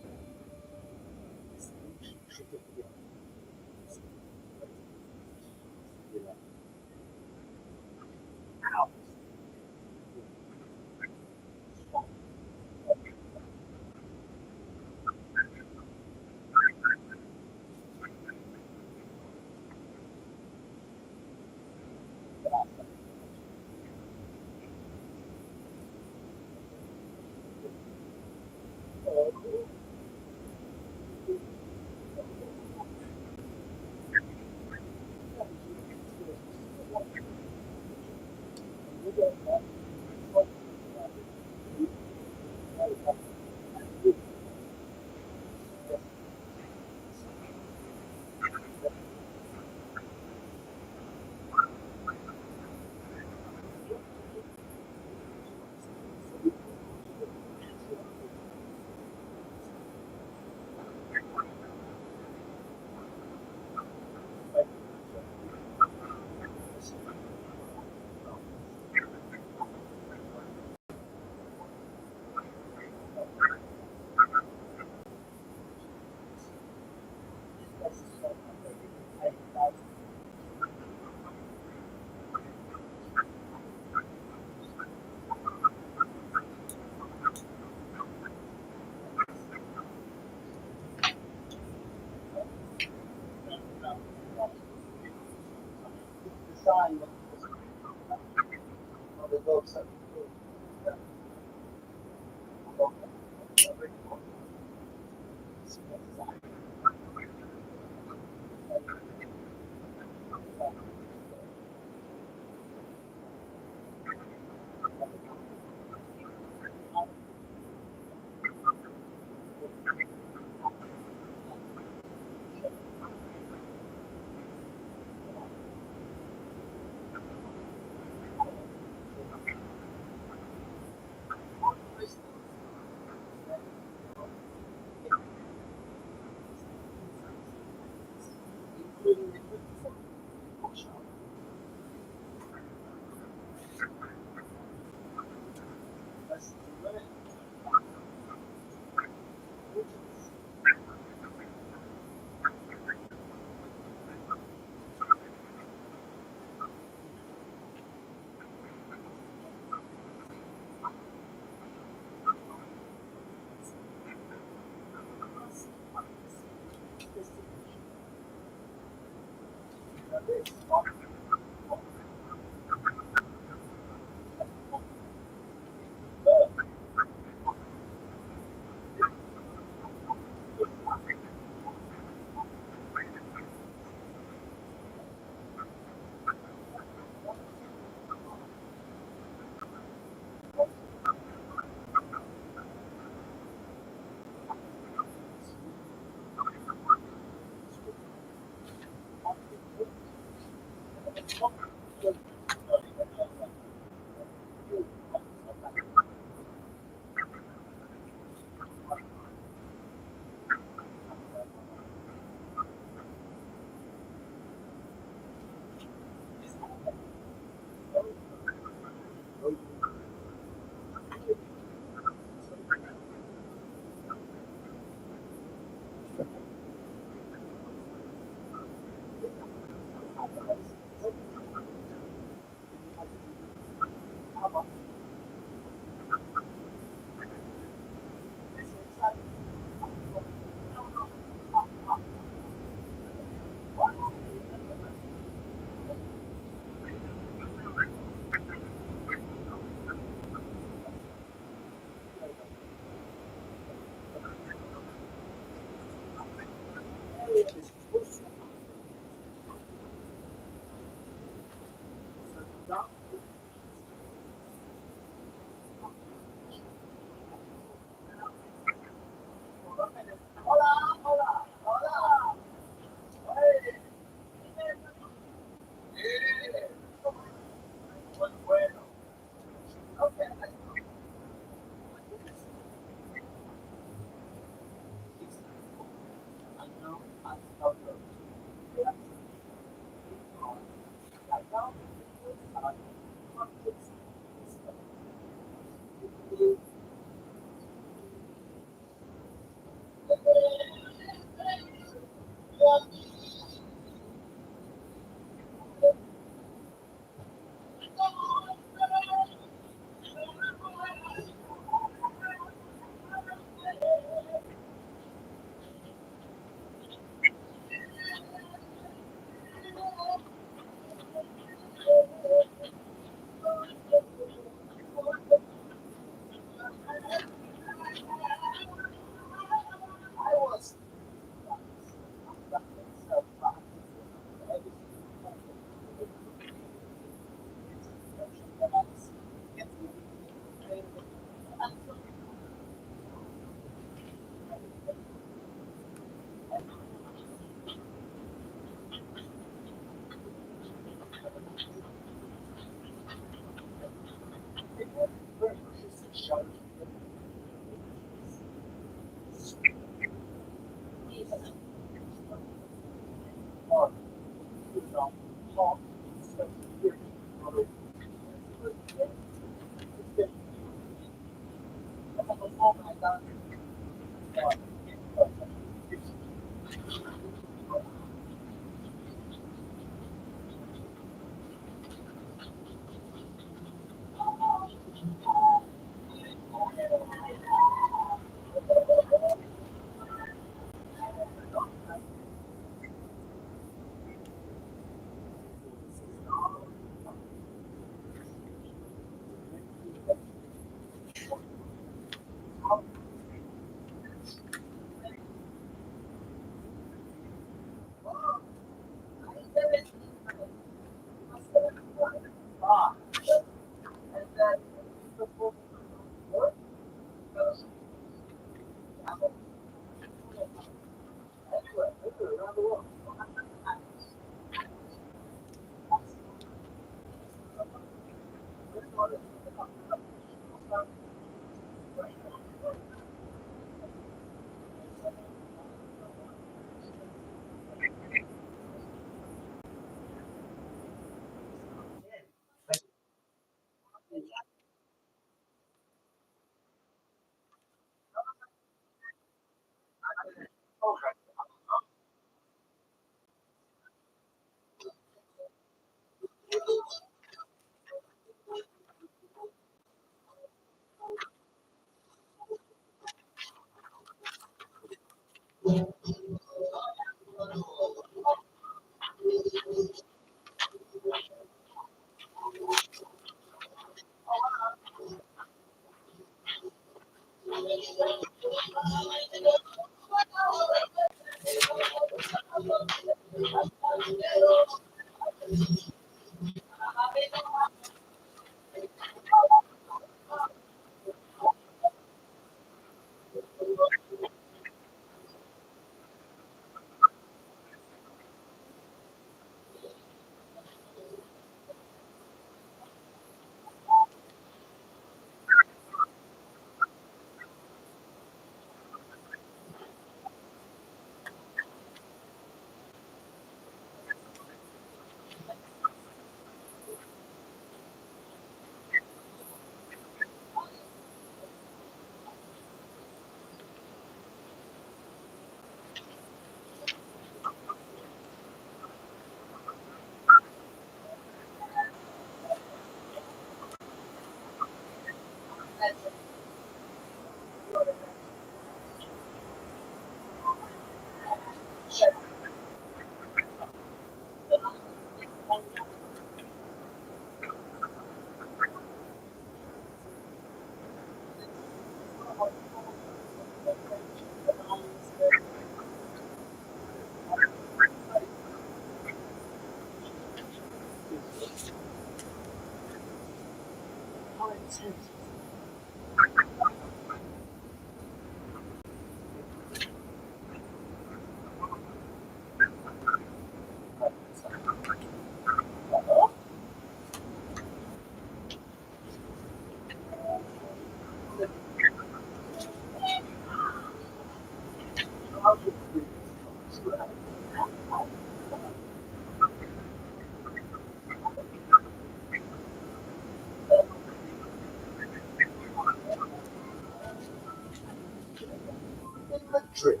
Speaker 17: Trick.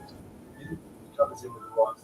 Speaker 17: Covers in with the wife.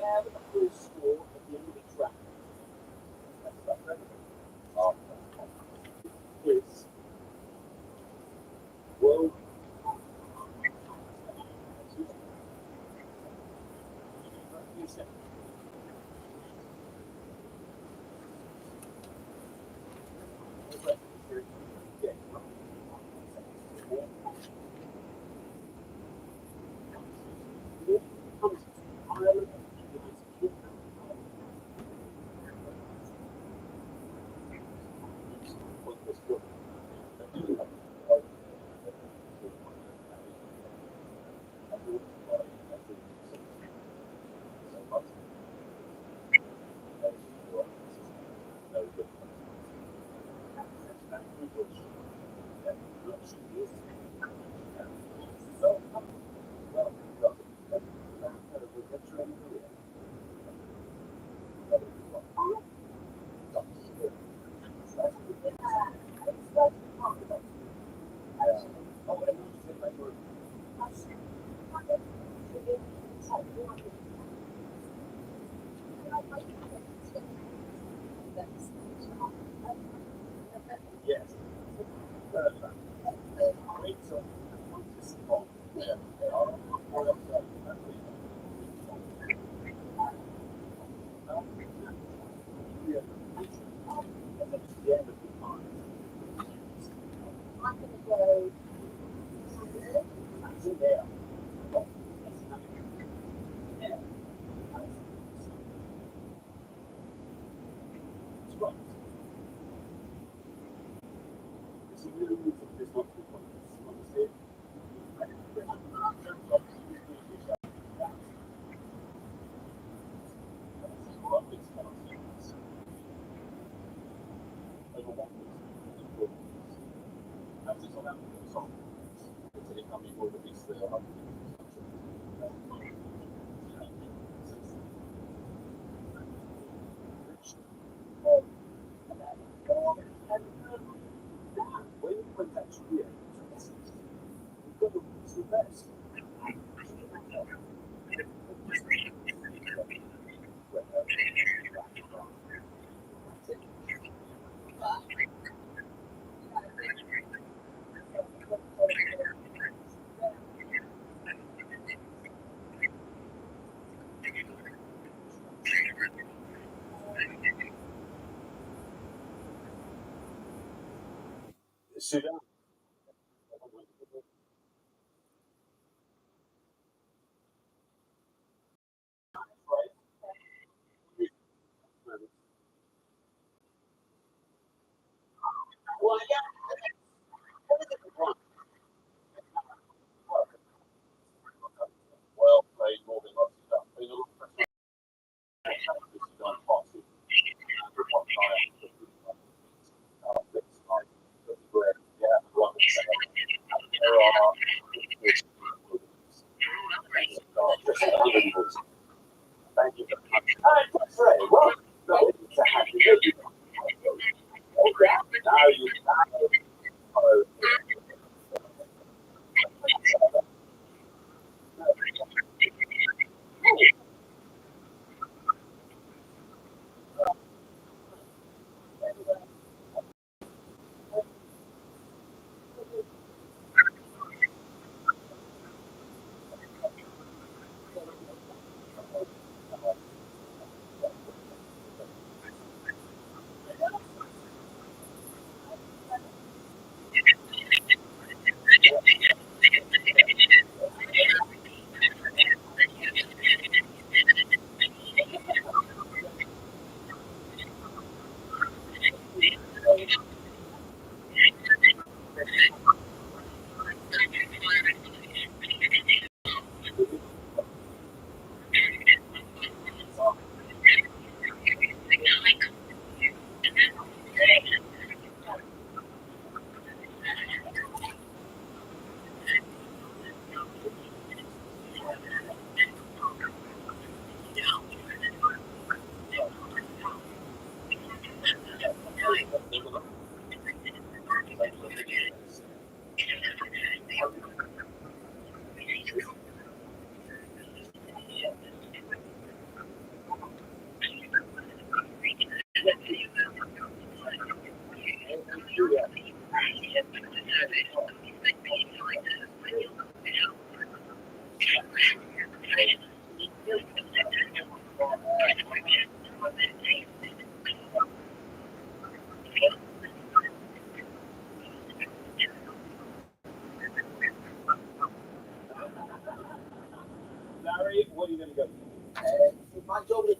Speaker 17: have a full score at the end of each round. That's about relevant. Is world. Sudan. Well, yeah. Well played, more than lots of stuff. There's a lot of Thank you very much. That's right. Well, it's a happy day. Now you Larry, what are you going to go?
Speaker 1: My job is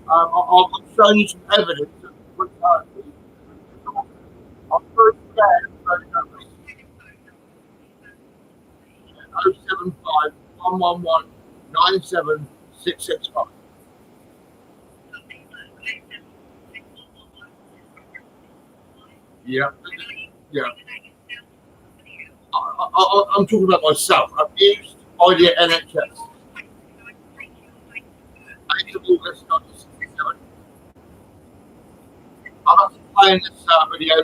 Speaker 9: I'll show you some evidence. I'm first scan 075 111 97665. Yeah, yeah. I'm talking about myself. I've used Idea NHS. August 1967. I'm not playing this video.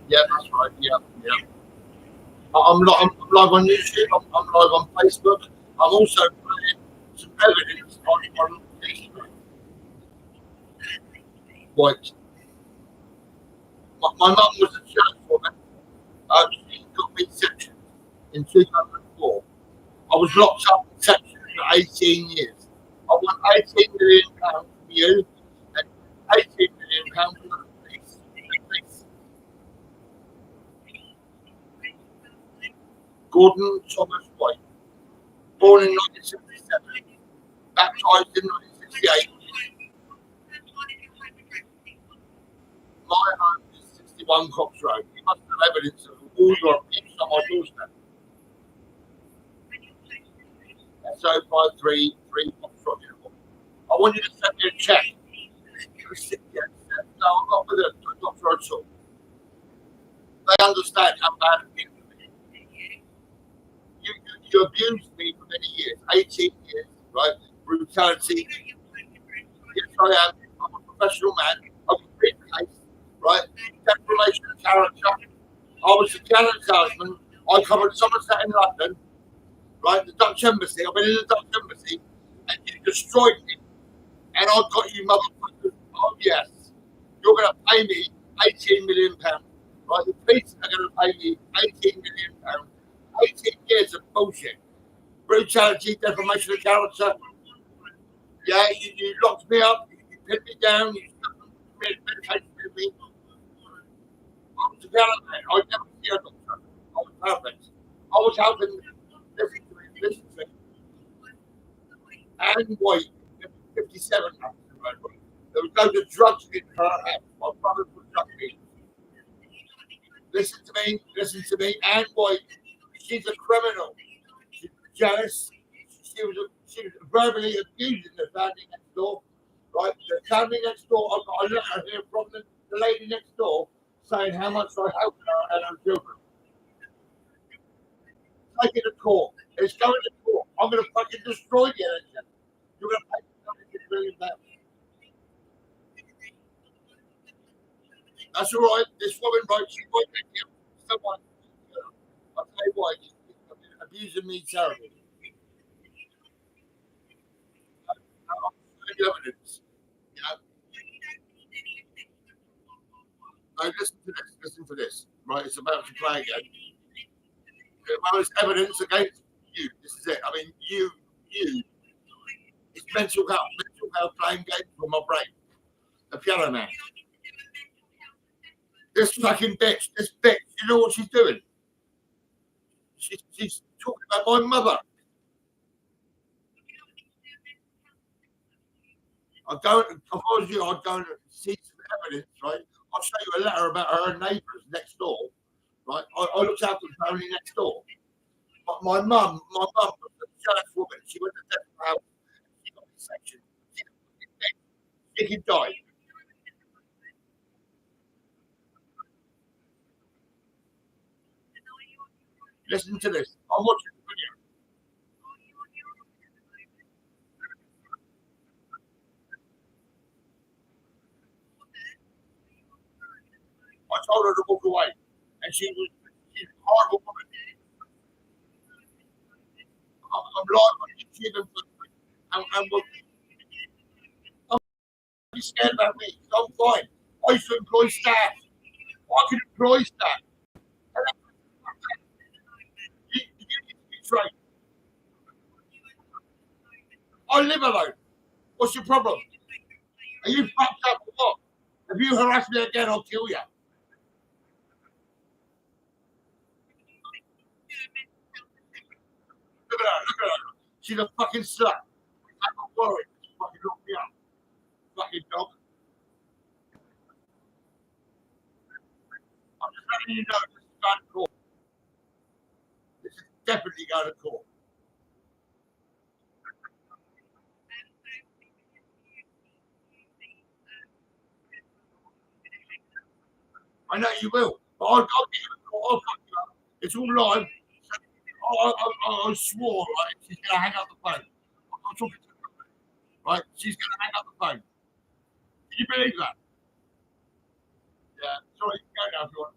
Speaker 9: Yeah, that's right. Yeah. I'm live on YouTube. I'm live on Facebook. I'm also putting some evidence on Facebook. Right. My mum was a church woman. She got me sectioned in 2004. I was locked up in section for 18 years. I want £18 million from you and £18 million from the police. Gordon Thomas White, born in 1967, baptised in 1968. My home is 61 Cox Road. You must have evidence of all your abuse on my doorstep. SO533 Cox Road. I want you to send me a check. No, I'm not with a doctor at all. They understand how bad it is. You abused me for many years, 18 years, right? Brutality. Yes, I am. I'm a professional man. I was being case, right? Defamation of character. I was a gallant salesman. I covered Somerset in London, right? The Dutch Embassy. I've been in the Dutch Embassy, and you destroyed me. And I got you motherfuckers. Oh, yes. You're going to pay me £18 million. Right? The police are going to pay me £18 million. 18 years of bullshit. Brutality, defamation of character. Yeah, you locked me up, you pinned me down, you medicated me. I was a gallant man. I never see a doctor. I was perfect. I was helping, listen to me. And White, 57 now. There was loads of drugs in her house. My brother was drug dealer. Listen to me. Anne White, she's a criminal. She's jealous. She was verbally abusing the family next door. Right? The family next door, I've got a letter here from the lady next door saying how much I helped her and her children. Take it to court. It's going to court. I'm going to fucking destroy the election. You're going to pay $1 million. That's all right. This woman, right, she might make you someone. I'll tell you why. She's abusing me terribly. Evidence. You know? No, listen to this. Right, it's about to play again. Well, there's evidence against you. This is it. I mean, you. It's mental health playing games with my brain. The piano man. This fucking bitch, you know what she's doing? She's talking about my mother. If I was you, I'd go and see some evidence, right? I'll show you a letter about her neighbours next door, right? I looked after the family next door. But my mum was a jealous woman. She went to death house. She got this section. She could die. Listen to this. I'm watching the video. I told her to walk away, and she's a horrible woman. I'm live on YouTube and be scared about me. I'm fine. I used to employ staff. I can employ staff. You need to be trained. I live alone. What's your problem? Are you fucked up or what? If you harass me again, I'll kill you. Look at her. She's a fucking slut. I'm not worried. She fucking locked me up. Fucking dog. I'm just letting you know this is going to court. This is definitely going to court. I know you will, but I'll get you to court. I'll fuck you up. It's all live. I swore, right, she's going to hang up the phone. I'm talking to her, right? She's going to hang up the phone. Can you believe that? Yeah, sorry, go now if you want.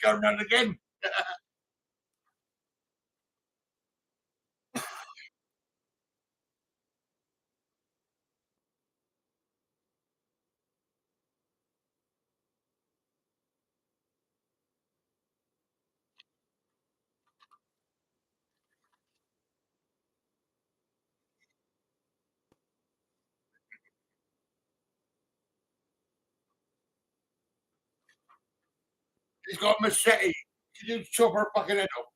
Speaker 9: going round again. He's got a machete. Can you chop her fucking head off?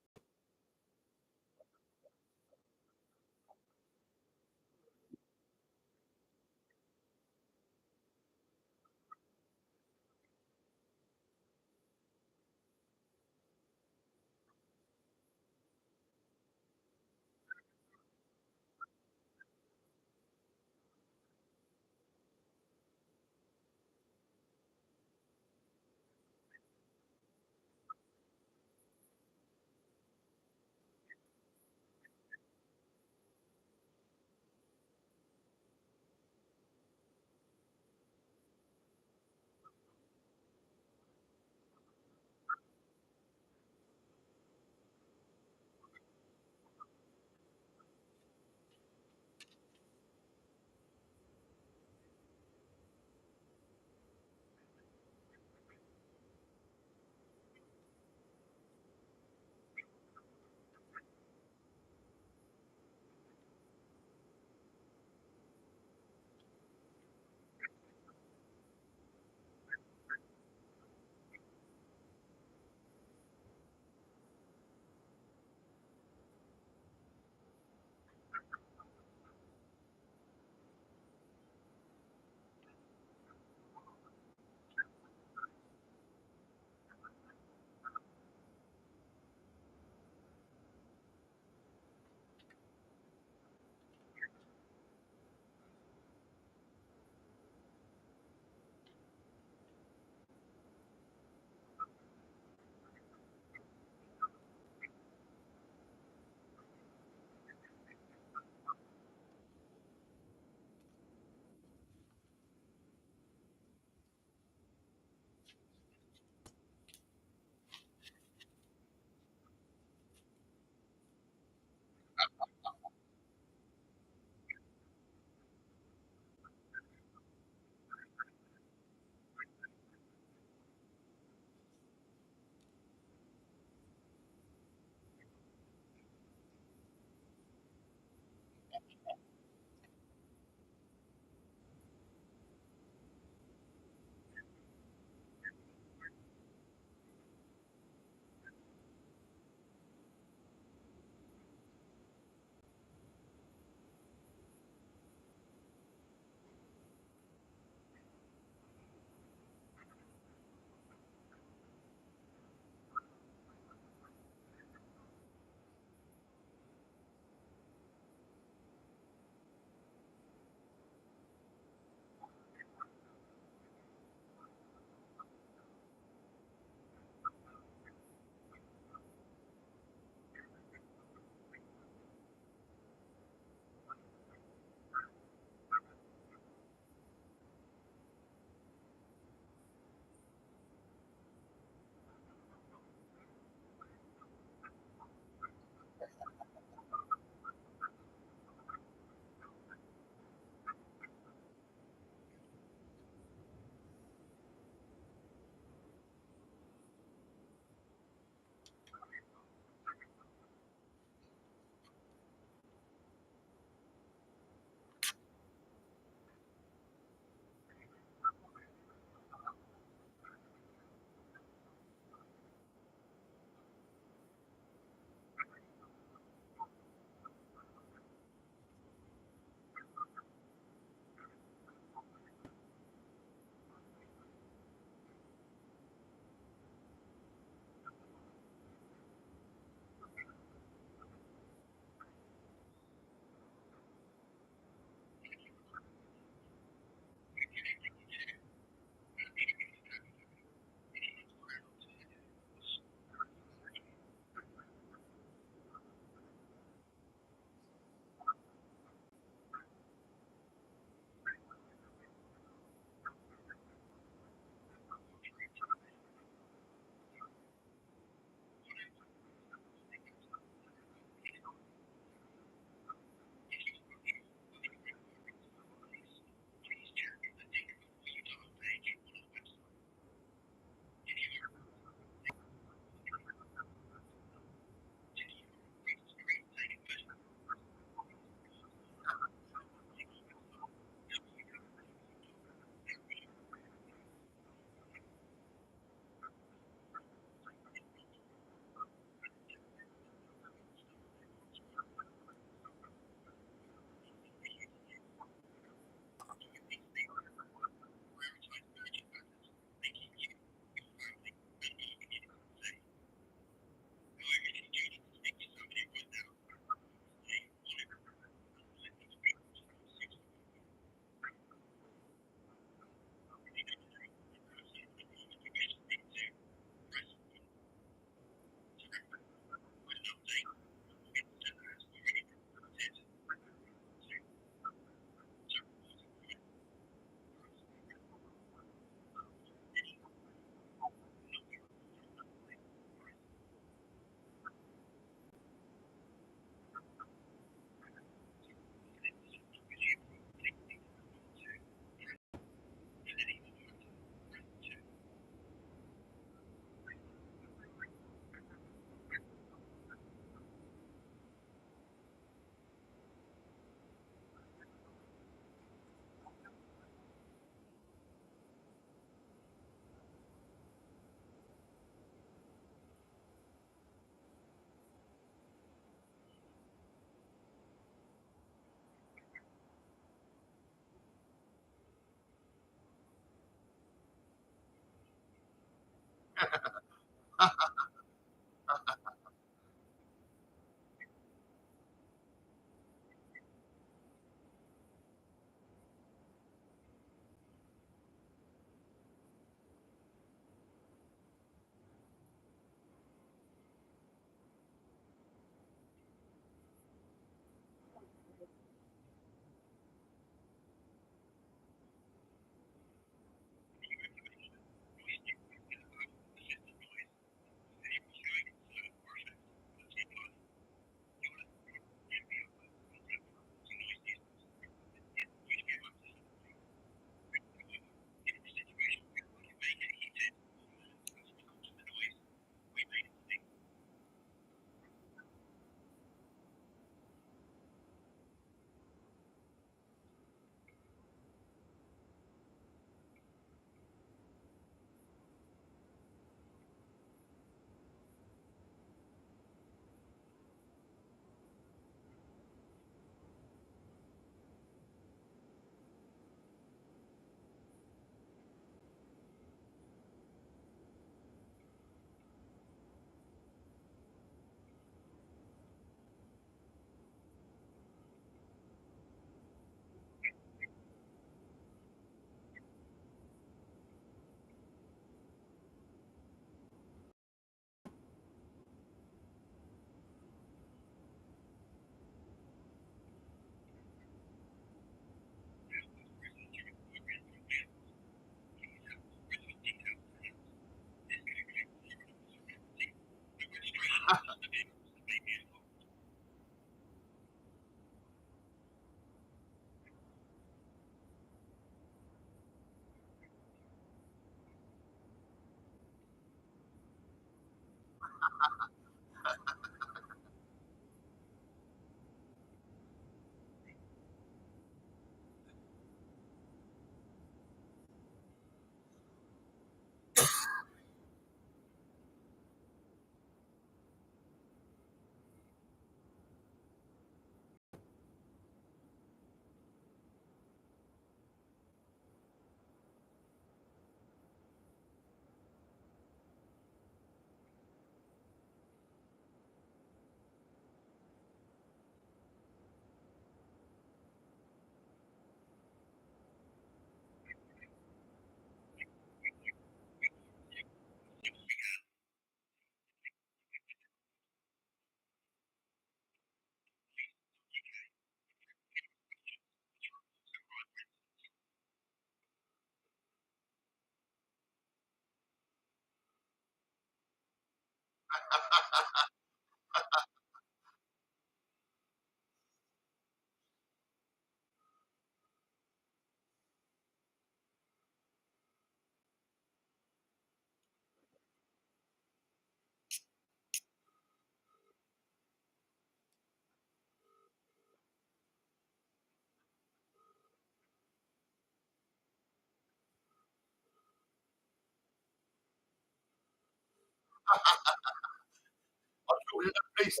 Speaker 9: I thought we had a police.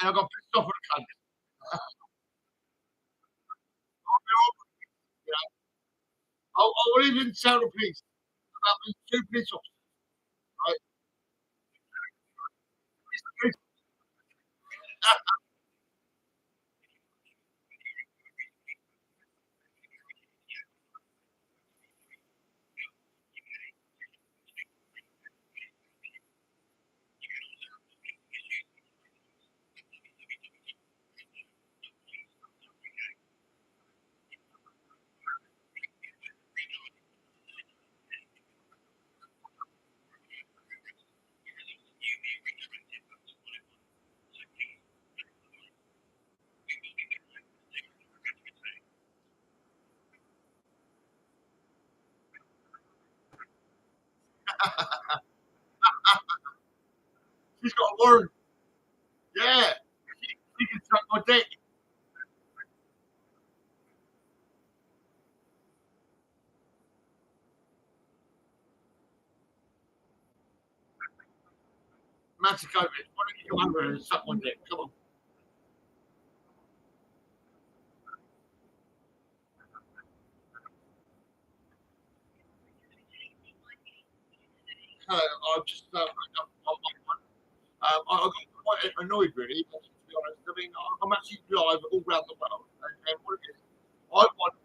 Speaker 9: And I got pissed off at the cunt. I won't even tell the police about these two police officers, right? She's got a warrant. Yeah. She can suck my dick. Massive COVID. Why don't you come over and suck my dick? Come on. Hello, I've just I got quite annoyed really, to be honest. I mean, I'm actually live all around the world, and what it is, I want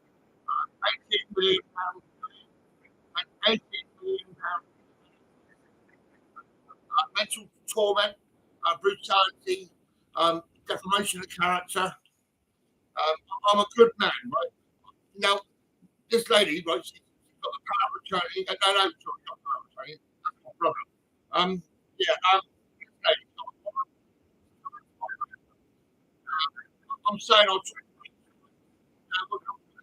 Speaker 9: 18 million pounds, and 18 million pounds mental torment, brutality, defamation of character. I'm a good man, right? Now, this lady, right, she's got the power of attorney, and no, sorry, not power of attorney, that's my brother. Yeah, this lady, I'm saying we'll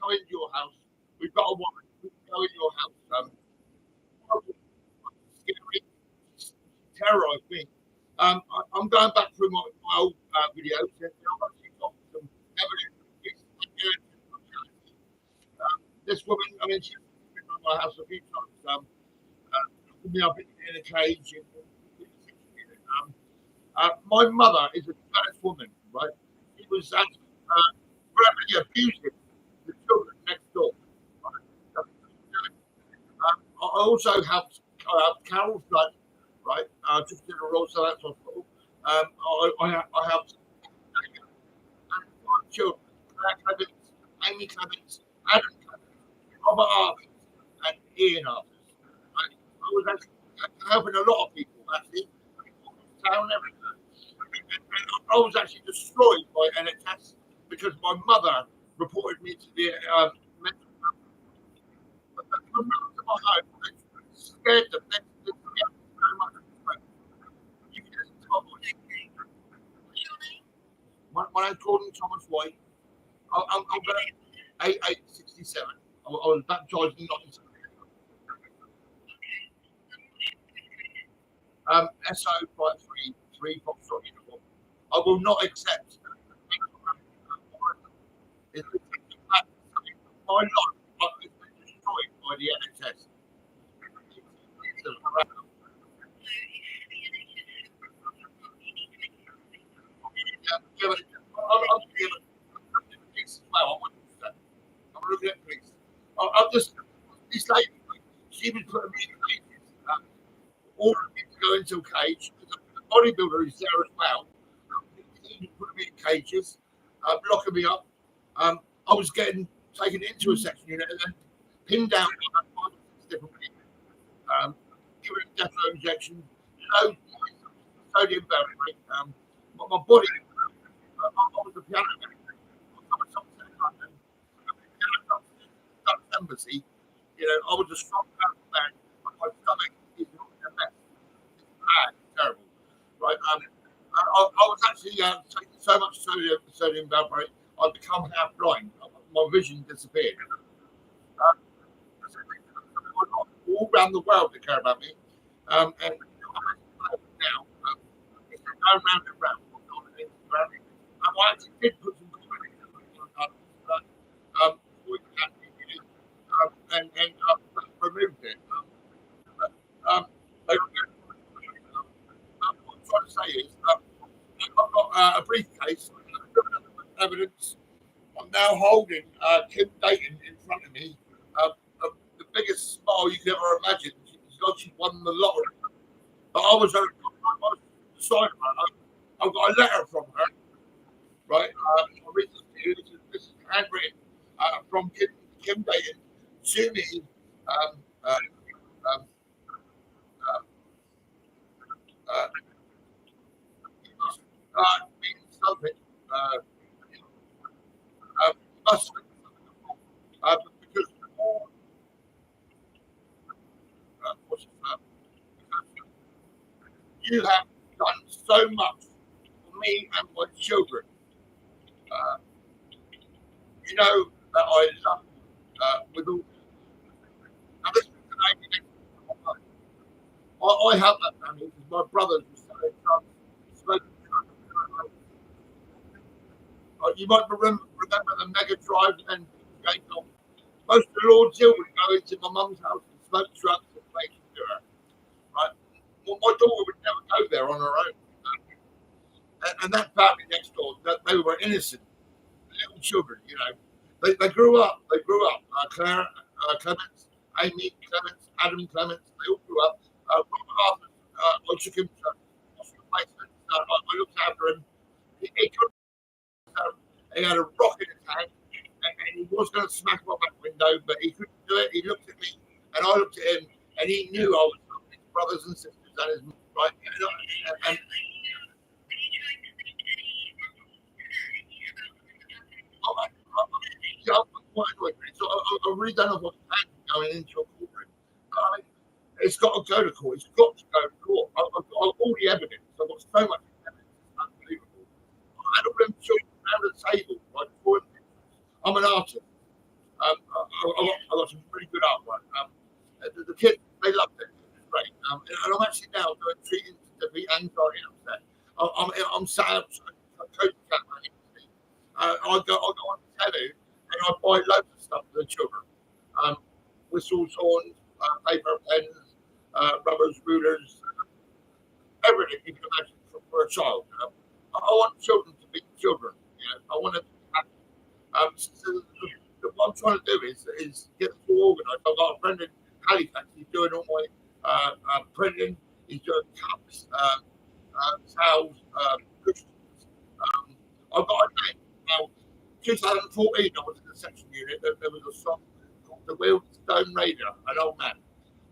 Speaker 9: go into your house. We've got a woman. We can go in your house. Terrorised me. I'm going back through my old videos. And I've actually got some evidence. This woman, I mean, she's been at my house a few times. Put me up in a cage. My mother is a Spanish woman, right? She was verbally abusing the children next door. I also helped Carol Flood, right? Just in a Royal Select Hospital. I helped children, Claire Clements, Amy Clements, Adam Clements, Robert Arthurs, and Ian Arthurs. I was actually helping a lot of people, actually, town, everything. And I was actually destroyed by NHS because my mother reported me to the mental health. But the members of my home scared them. They scared them so much. You can listen to my voice. My name's Gordon Thomas White. I'm going 8867. I was baptised in 1970. SO533 Foxtrot uniform. I will not accept my life has been destroyed by the NHS. I'm looking at police. I'm just this lady. She was putting me in cages. Ordering me to go into a cage. The bodybuilder is there as well. He was putting me in cages, locking me up. I was getting taken into a section unit and then pinned down by 5 or 6 different people. Given death row injection, sodium valeric. My body. I was a piano man. Embassy, I was a strong man, but my stomach is not the best. It's bad, terrible, right? I was actually taking so much sodium valproate, I'd become half blind. My vision disappeared. All around the world they care about me, and now it's going round and round on Instagram. I actually did put some comments and removed it. What I'm trying to say is, I've got a briefcase of evidence. I'm now holding Kim Dayton in front of me, the biggest smile you could ever imagine. It's like she won the lottery. But I was decided, I've got a letter from her, right? I'll read this to you. This is handwritten from Kim Dayton to me. Means something. Must because you have done so much for me and my children. You know that I love you with all. And this is the I have that family because my brothers were selling drugs, smoking drugs. You might remember the Mega Drive and going on. Most of the Lord's children go into my mum's house and smoke drugs and make it to her. Right? Well, my daughter would never go there on her own. And that family next door, they were innocent little children. They grew up. They grew up. Claire Clements, Amy Clements, Adam Clements. They all grew up. I took him to hospital placement. I looked after him. He couldn't. He had a rock in his hand, and he was going to smash my back window, but he couldn't do it. He looked at me, and I looked at him, and he knew I was his brothers and sisters and his right. And I'm quite annoyed. So I really don't know what's going into a courtroom. I mean, it's got to go to court. It's got to go to court. I've got all the evidence. I've got so much evidence. It's unbelievable. I had all them children around the table, right? I'm an artist. I got some pretty good artwork. The kids, they loved it. It was great. And I'm actually now doing treating to be anxiety and upset. I'm sat outside, coaching at my agency. I go on telly and I buy loads of stuff for the children. Whistles, horns, paper, pens, rubbers, rulers, everything you can imagine for a child. I want children to be children. I want to be happy. So what I'm trying to do is get them all organised. I've got a friend in Halifax. He's doing all my printing. He's doing cups, towels, cushions. I've got a name. Now, 2014, I was in the section unit. There was a song called The Wheelstone Raider, an old man.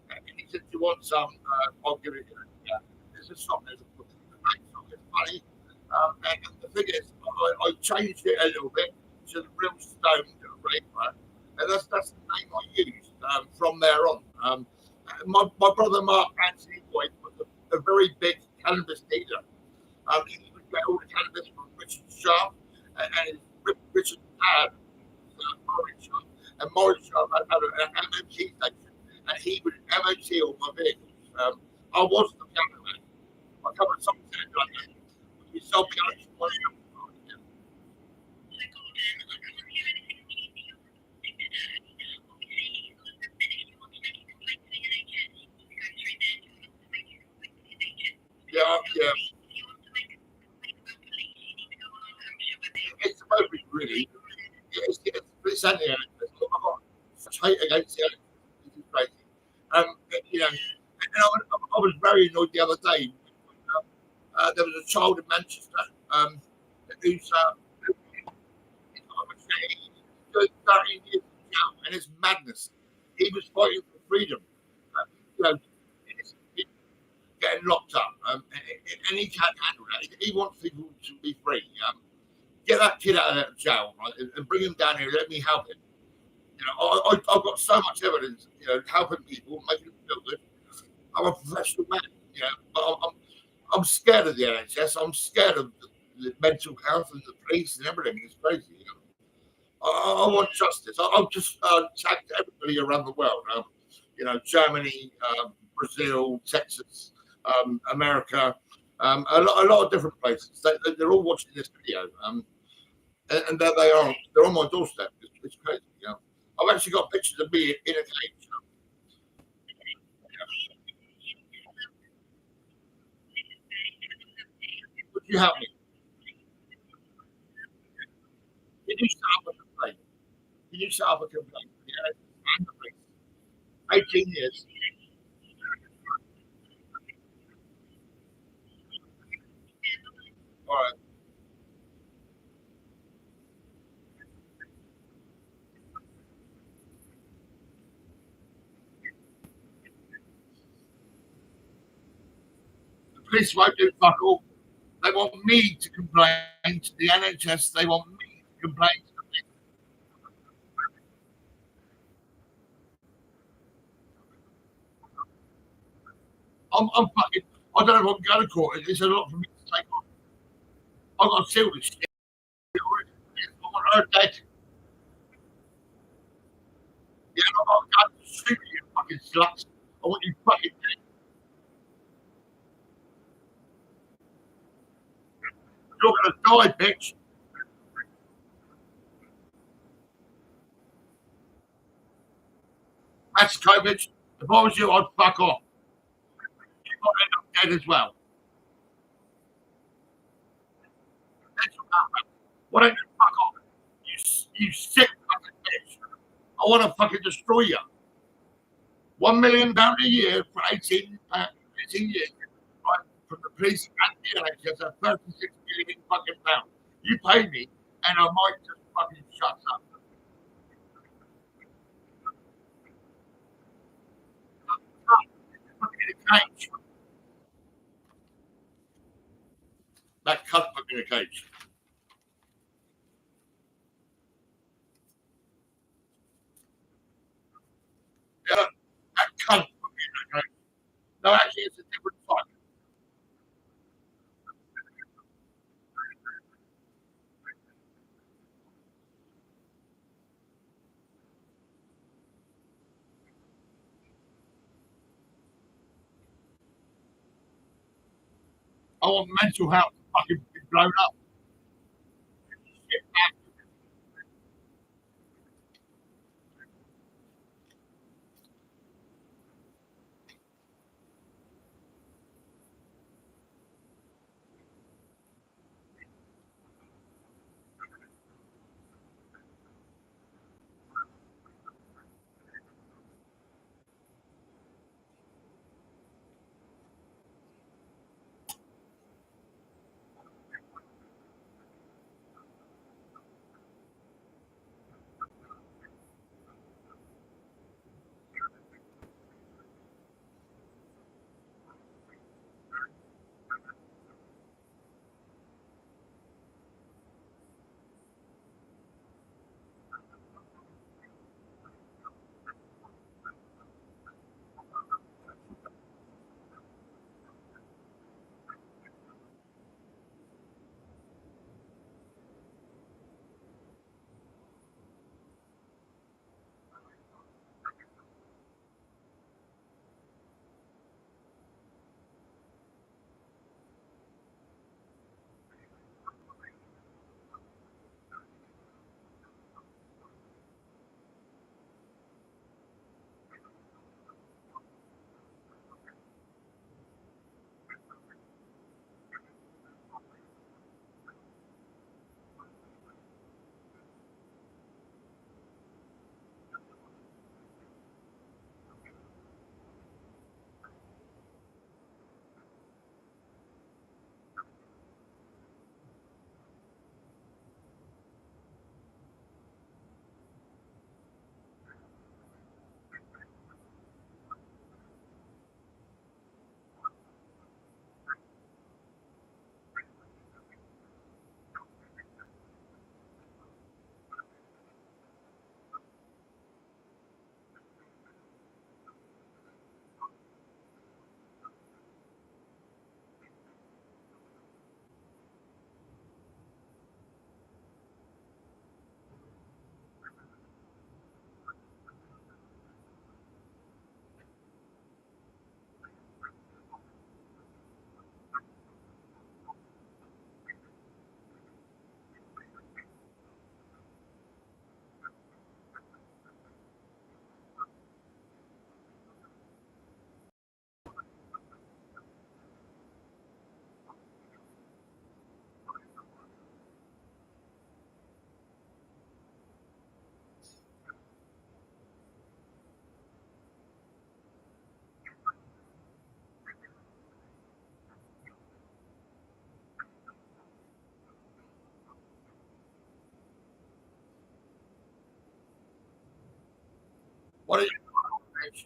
Speaker 9: And he said, "Do you want some?" I'll give it to you. Yeah. There's a song. There's a great song. It's funny. And the thing is, I changed it a little bit to The Real Stone Raider. And that's the name I used from there on. My brother Mark Anthony Boyd was a very big cannabis dealer. He would get all the cannabis from Richard Sharp and Richard had Morris Sharp. And Morris Sharp had an MOT station, and he would MOT all my vehicles. I was the piano man. I covered songs in London. We sold pianos for money. Yeah. It's supposed to be really. It's only hate against the this is crazy. And I was very annoyed the other day. There was a child in Manchester who's 13 years in jail, and it's madness. He was fighting for freedom. He's getting locked up, and he can't handle that. He wants people to be free. Get that kid out of jail, right, and bring him down here. Let me help him. I've got so much evidence, helping people, making them feel good. I'm a professional man, but I'm scared of the NHS. I'm scared of the mental health and the police and everything. It's crazy. I want justice. I've just tagged everybody around the world. Germany, Brazil, Texas, America, a lot of different places. They're all watching this video, and there they are. They're on my doorstep. It's crazy. I've actually got pictures of me in a cage. Would you help me? Can you set up a complaint? Can you set up a complaint? Yeah, 18 years. All right. The police won't do fuck all. They want me to complain to the NHS. They want me to complain to the police. I'm fucking. I don't know if I'm going to court. It's a lot for me to take on. I've got to seal this shit. I want her dead. Yeah, I'm going to shoot you, fucking sluts. I want you fucking dead. You're going to die, bitch. That's COVID. If I was you, I'd fuck off. You might end up dead as well. That's what happened. Why don't you fuck off? You sick fucking bitch. I want to fucking destroy you. £1 million a year for 18 years, right, from the police and the NHS at 36 million fucking pounds. You pay me, and I might just fucking shut up. In a cage. That cunt put me in a cage. Yeah, that cunt put me in a cage. No, actually, it's a different fight. I want mental health to fucking be blown up. What are you doing?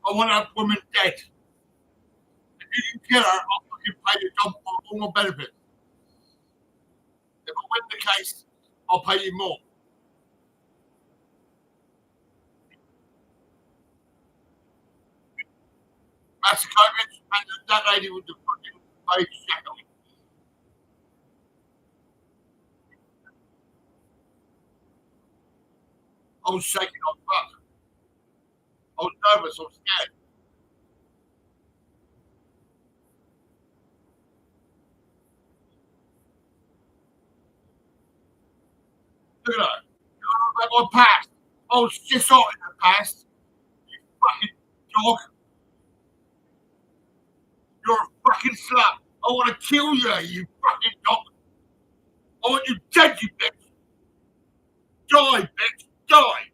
Speaker 9: I want that woman dead. If you can kill her, I'll fucking pay the dog for all my benefits. If I win the case, I'll pay you more. Masakovic and that lady with the fucking face shackle. I was shaking on fuck. I was nervous, I was scared. Look at her. You know about my past. I was just hot in the past. You fucking dog. You're a fucking slut. I want to kill you, you fucking dog. I want you dead, you bitch. Die, bitch. Die.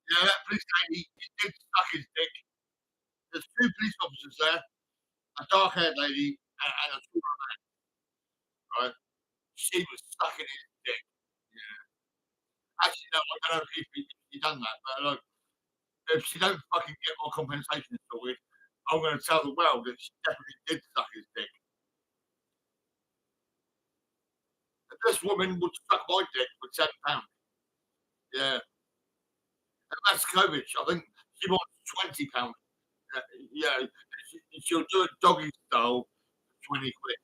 Speaker 9: Yeah, that police lady, he did suck his dick. There's two police officers there, a dark-haired lady and a shorter man, right? She was sucking his dick. Yeah. Actually, no, I don't know if he done that, but look, if she don't fucking get more compensation sorted, I'm going to tell the world that she definitely did suck his dick. If this woman would suck my dick for £10, yeah. And that's Kovic, I think she wants £20. Yeah, she'll do a doggy style for 20 quid.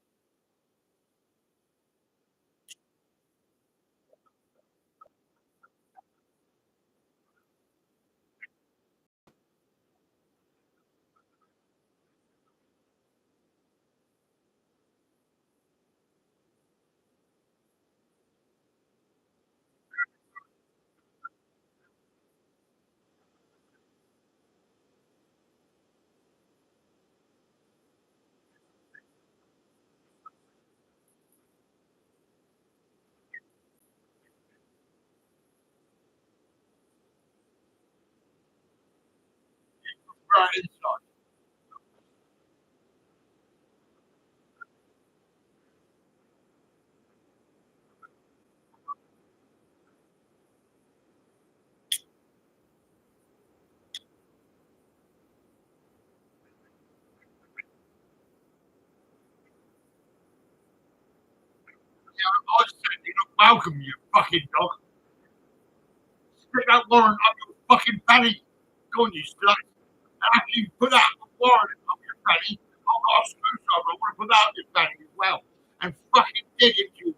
Speaker 9: Right inside. Yeah, I said you're not welcome, you fucking dog. Stick that warrant up your fucking fanny. Go on, you slut. And after you put that warrant up your fanny, I've got a screwdriver. I want to put that up your fanny as well. And fucking dig into your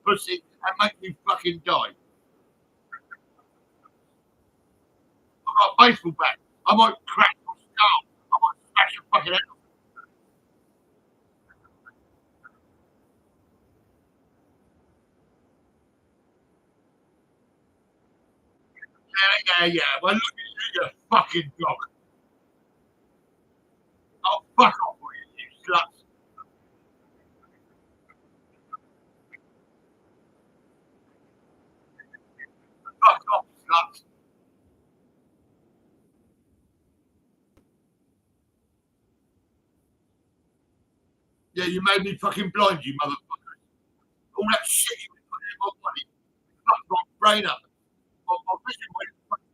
Speaker 9: pussy and make you fucking die. I've got a baseball bat. I might crack your skull. I might smash your fucking head off. Yeah, yeah, yeah. Well, look at you, you fucking dog. Oh, fuck off with you, you sluts. Fuck off, sluts. Yeah, you made me fucking blind, you motherfucker. All that shit you were putting in my body fucked my brain up. My vision went fucking.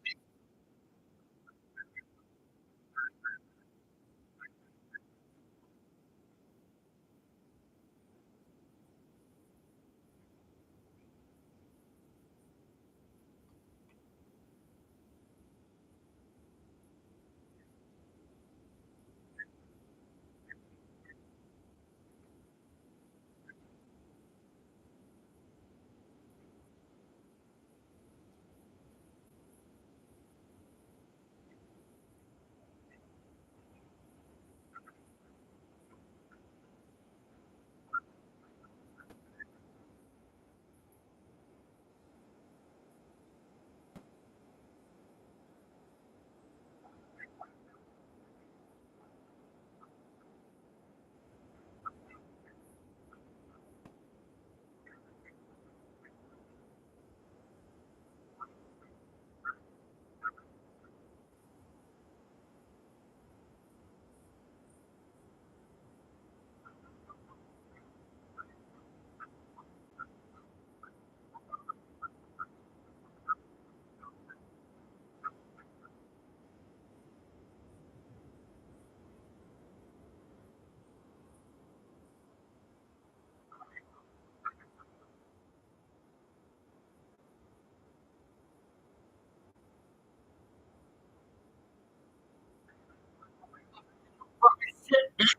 Speaker 9: Fucking shit, bitch.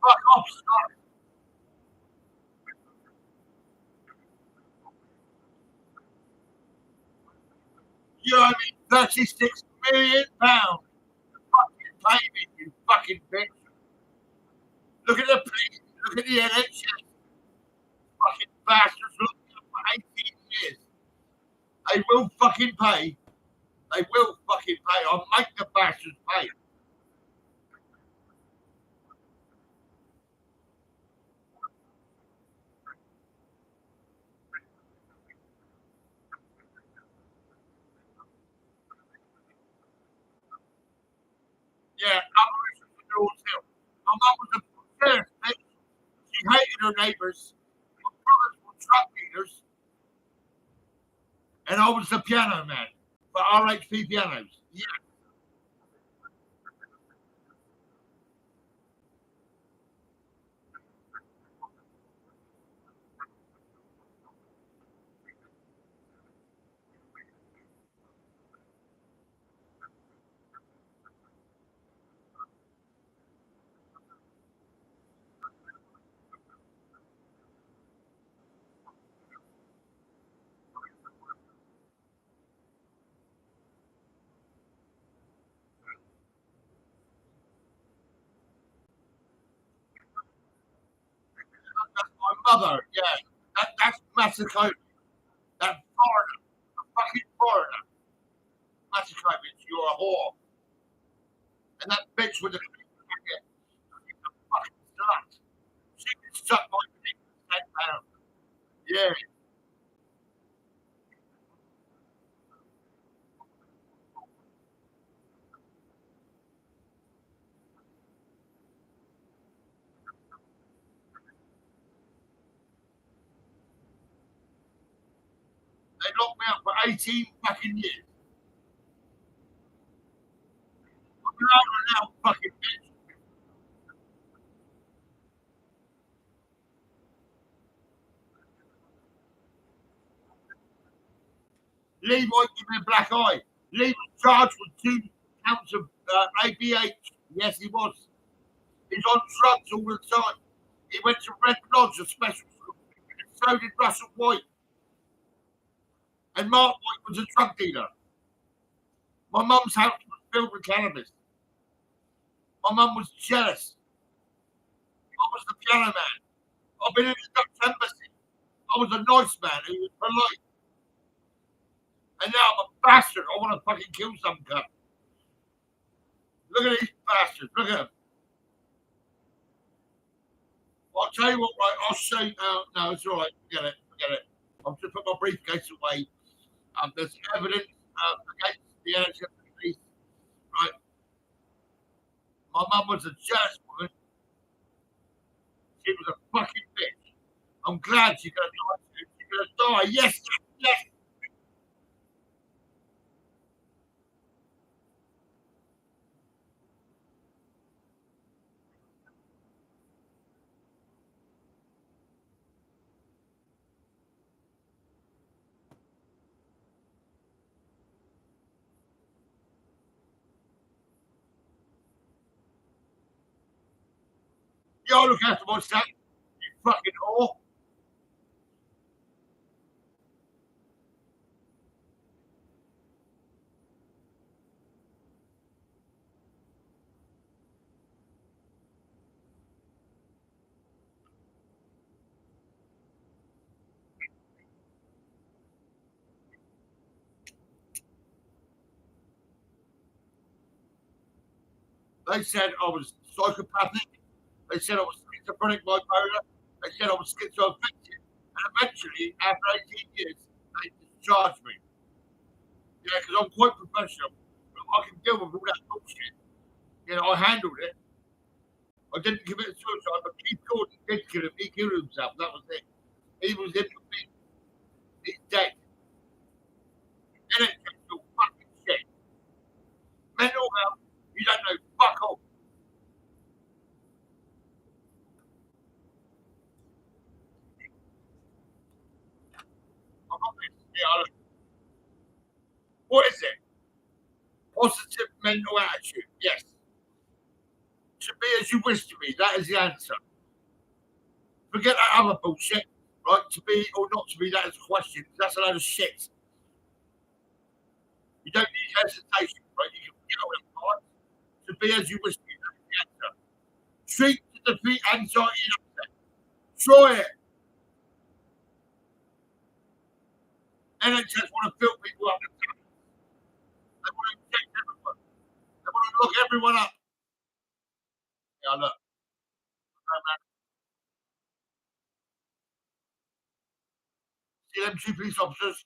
Speaker 9: Fuck off, son. You owe me £36 million. Fucking pay me, you fucking bitch. Look at the police. Look at the NHS. Fucking bastards looked up for 18 years. They will fucking pay. They will fucking pay. I'll make the bastards pay. Yeah, Aboriginal North Hill. My mum was a first bitch. She hated her neighbours. My brothers were truck leaders. And I was the piano man for RHP pianos. Yeah. That's my mother. Yeah. That's Massacre. That foreigner. A fucking foreigner. Massacre, bitch. You're a whore. And that bitch with the jacket. She's a fucking slut. She can suck my dick for £10. Yeah. They locked me up for 18 fucking years. I'm out now, fucking bitch. Lee won't give me a black eye. Lee was charged with 2 counts of ABH. Yes, he was. He's on drugs all the time. He went to Red Lodge, a special school. And so did Russell White. And Mark White was a drug dealer. My mum's house was filled with cannabis. My mum was jealous. I was the piano man. I've been in the Dutch embassy. I was a nice man who was polite. And now I'm a bastard. I want to fucking kill some cunt. Look at these bastards. Look at them. I'll tell you what, right? I'll show you. No, it's all right. Forget it. Forget it. I'll just put my briefcase away. There's evidence against the NHS police. Right? My mum was a jealous woman. She was a fucking bitch. I'm glad she's gonna die soon. She's gonna die. Yes, yes, yes. You look after my son, you fucking whore. They said I was psychopathic. They said I was schizophrenic bipolar. They said I was schizoaffective. And eventually, after 18 years, they discharged me. Yeah, because I'm quite professional. I can deal with all that bullshit. You know, I handled it. I didn't commit suicide, but Keith Gordon did kill him. He killed himself. That was it. He was in with me. He's dead. NHS all fucking shit. Mental health, you don't know fuck all. I got this. Yeah, look. What is it? Positive mental attitude. Yes. To be as you wish to be. That is the answer. Forget that other bullshit. Right? To be or not to be, that is a question. That's a load of shit. You don't need hesitation, right? You can get all that part. To be as you wish to be. That is the answer. Treat to defeat anxiety and upset. Try it. NHS want to fill people up. They want to inject everyone. They want to lock everyone up. Yeah, look. See them two police officers?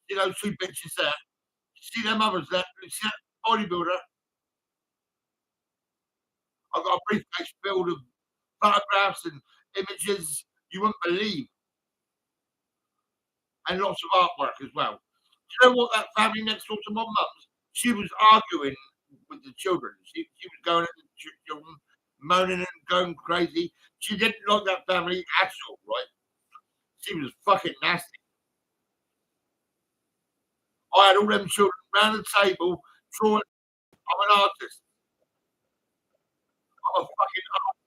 Speaker 9: See those two bitches there? See them others there? See that bodybuilder? I've got a briefcase filled of photographs and images you wouldn't believe. And lots of artwork as well. Do you know what that family next door to my mum's? She was arguing with the children. She was going at the children, moaning and going crazy. She didn't like that family at all, right? She was fucking nasty. I had all them children round the table drawing. I'm an artist. I'm a fucking artist.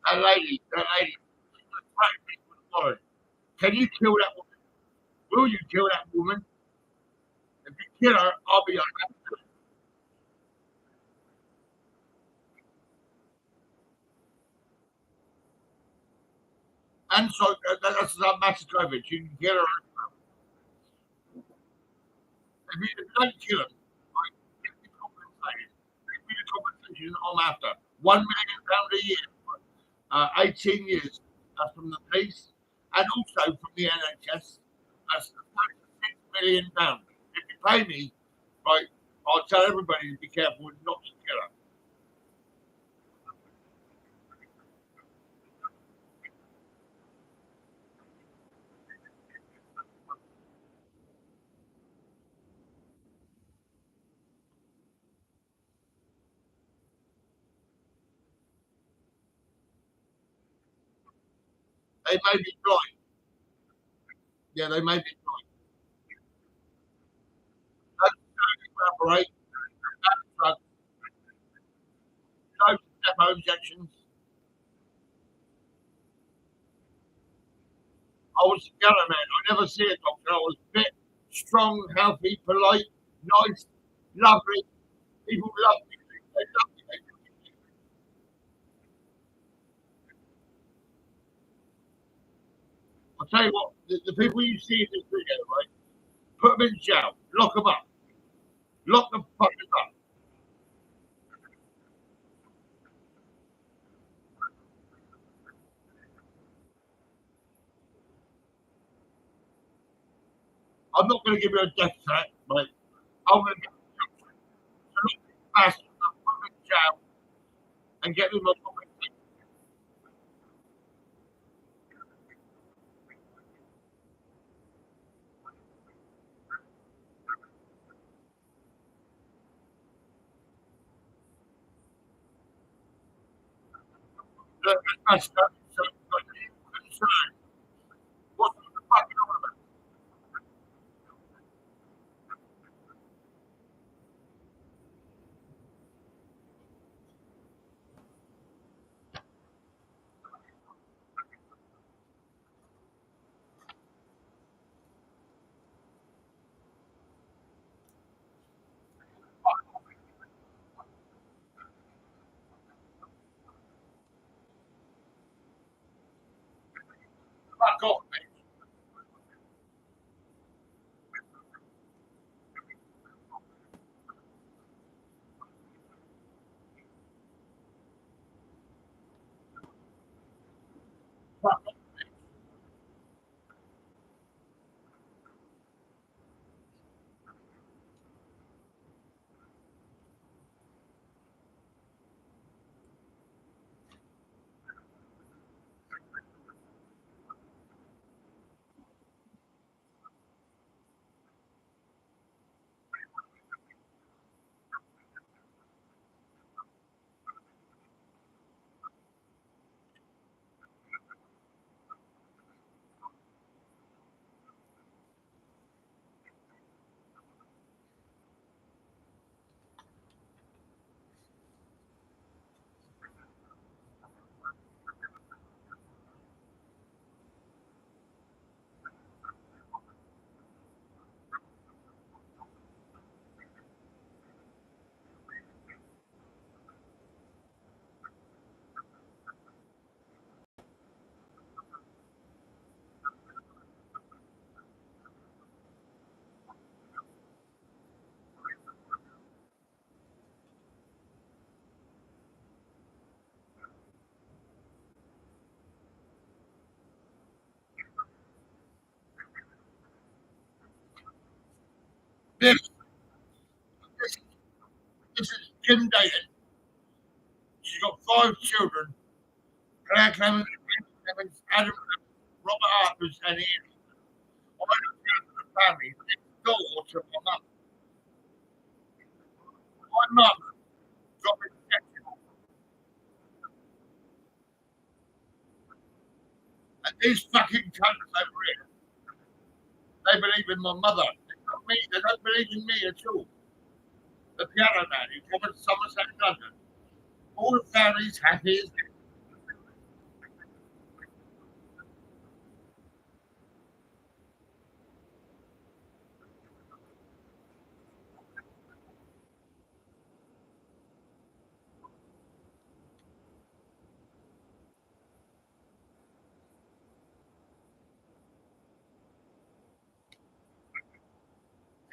Speaker 9: That lady, can you kill that woman? Will you kill that woman? If you kill her, I'll be unhappy. And so that's not Macedovic. You can kill her. If you don't kill him, right, give me compensation. Give me the compensation I'm after. £1 million a year. 18 years from the police and also from the NHS. That's £6 million. If you pay me, right, I'll tell everybody to be careful and not to kill her. They may be blind. Yeah, they may be blind. Don't collaborate. No depot injections. I was a yellow man. I never see a doctor. I was fit, strong, healthy, polite, nice, lovely. People love me. They love me. I'll tell you what, the people you see in this video, right? Put them in jail. Lock them up. Lock them fuckers up. I'm not going to give you a death threat, mate. I'm going to get past them, put them in jail, and get them on. That's what the fuck you on about? Fuck off, mate. Fuck off. This is Kim Dayton. She's got 5 children. Claire Clemens, Clemens, Adam Clemens, Robert Harpers, and Ian. I looked after the family next door to my mum. My mum got infected. And these fucking cunts over here, they believe in my mother. It's not me. They don't believe in me at all. The piano man who covered Somerset in London. All the family's happy as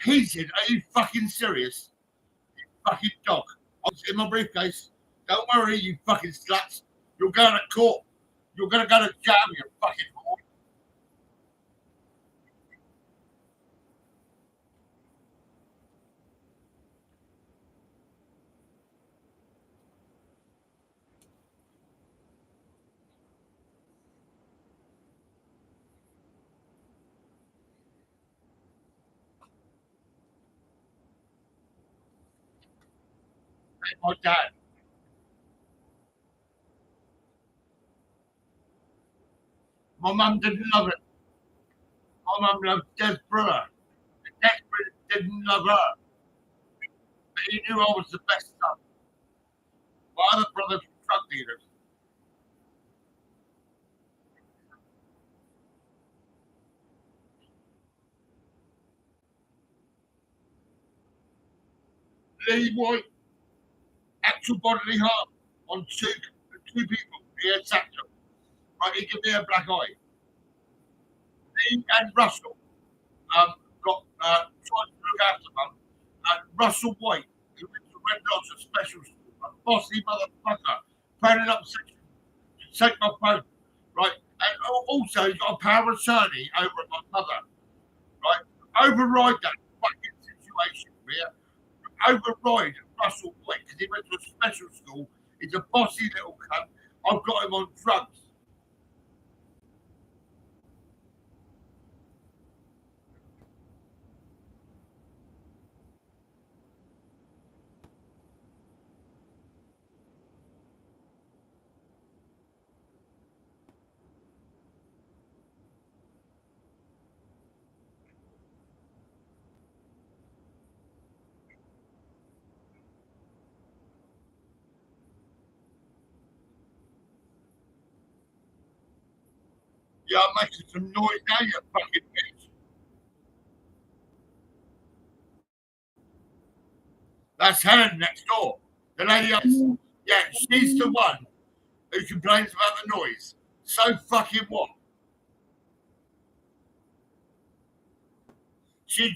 Speaker 9: heated. Are you fucking serious? You fucking dog. It's in my briefcase. Don't worry, you fucking sluts. You're going to court. You're going to go to jail, you fucking whore. My dad. My mum didn't love it. My mum loved Des Brewer. Des Brewer didn't love her. But he knew I was the best son. My other brothers were drug dealers. Lee White, actual bodily harm on two people. He had sacked them. Right, he gave me a black eye. Lee and Russell got tried to look after mum. Russell White, who went to Red Lodge at special school, a bossy motherfucker, phoning up section to take my phone, right? And also he's got a power of attorney over at my mother, right? Override that fucking situation, yeah? Override Russell White because he went to a special school. He's a bossy little cunt. I've got him on drugs. Yeah, I'm making some noise now, you fucking bitch. That's Helen next door. The lady yeah, she's the one who complains about the noise. So fucking what? She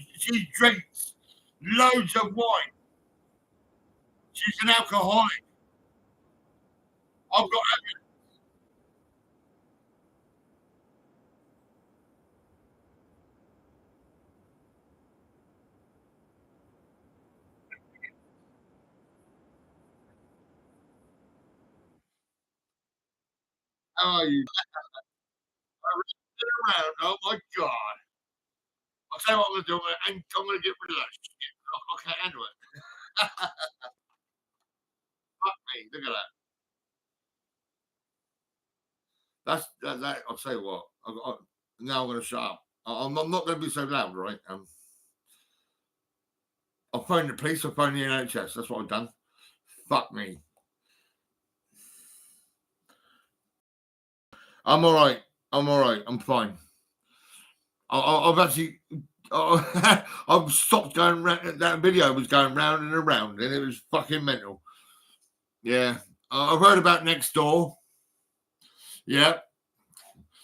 Speaker 9: drinks loads of wine. She's an alcoholic. I've got evidence. How are you? Around. Oh my god. I'll tell you what I'm gonna do. I'm gonna get rid of that shit. I can't handle it. Fuck me. Look at that. That. I'll tell you what. Now I'm gonna shut up. I'm not gonna be so loud, right? I'll phone the police. I'll phone the NHS. That's what I've done. Fuck me. I'm all right. I'm fine. I've actually, I've stopped going round. That video was going round and around, and it was fucking mental. Yeah, I've heard about next door. Yeah,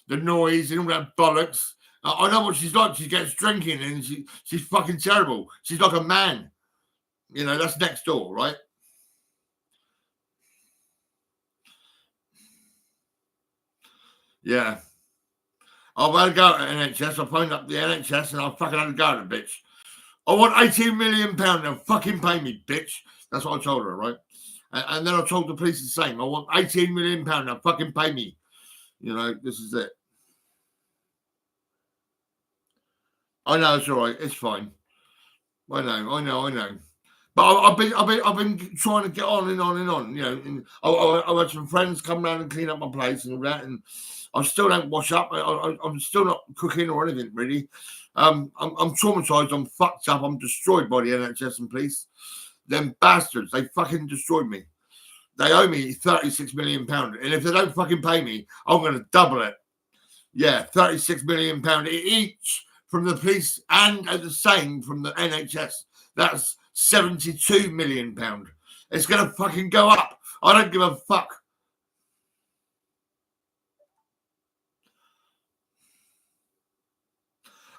Speaker 9: the noise and all that bollocks. I know what she's like. She gets drinking, and she's fucking terrible. She's like a man. You know, that's next door, right? Yeah. I've had a go at NHS. I phoned up the NHS and I fucking had a go at the bitch. I want £18 million now. Fucking pay me, bitch. That's what I told her, right? And then I told the police the same. I want £18 million now. Fucking pay me. You know, this is it. I know it's all right. It's fine. I know. But I've been trying to get on and on and on. You know, and I had some friends come round and clean up my place and all that, and I still don't wash up. I'm still not cooking or anything really. I'm traumatized. I'm fucked up. I'm destroyed by the NHS and police. Them bastards. They fucking destroyed me. They owe me £36 million, and if they don't fucking pay me, I'm going to double it. Yeah, £36 million each from the police and the same from the NHS. That's £72 million. It's going to fucking go up. I don't give a fuck.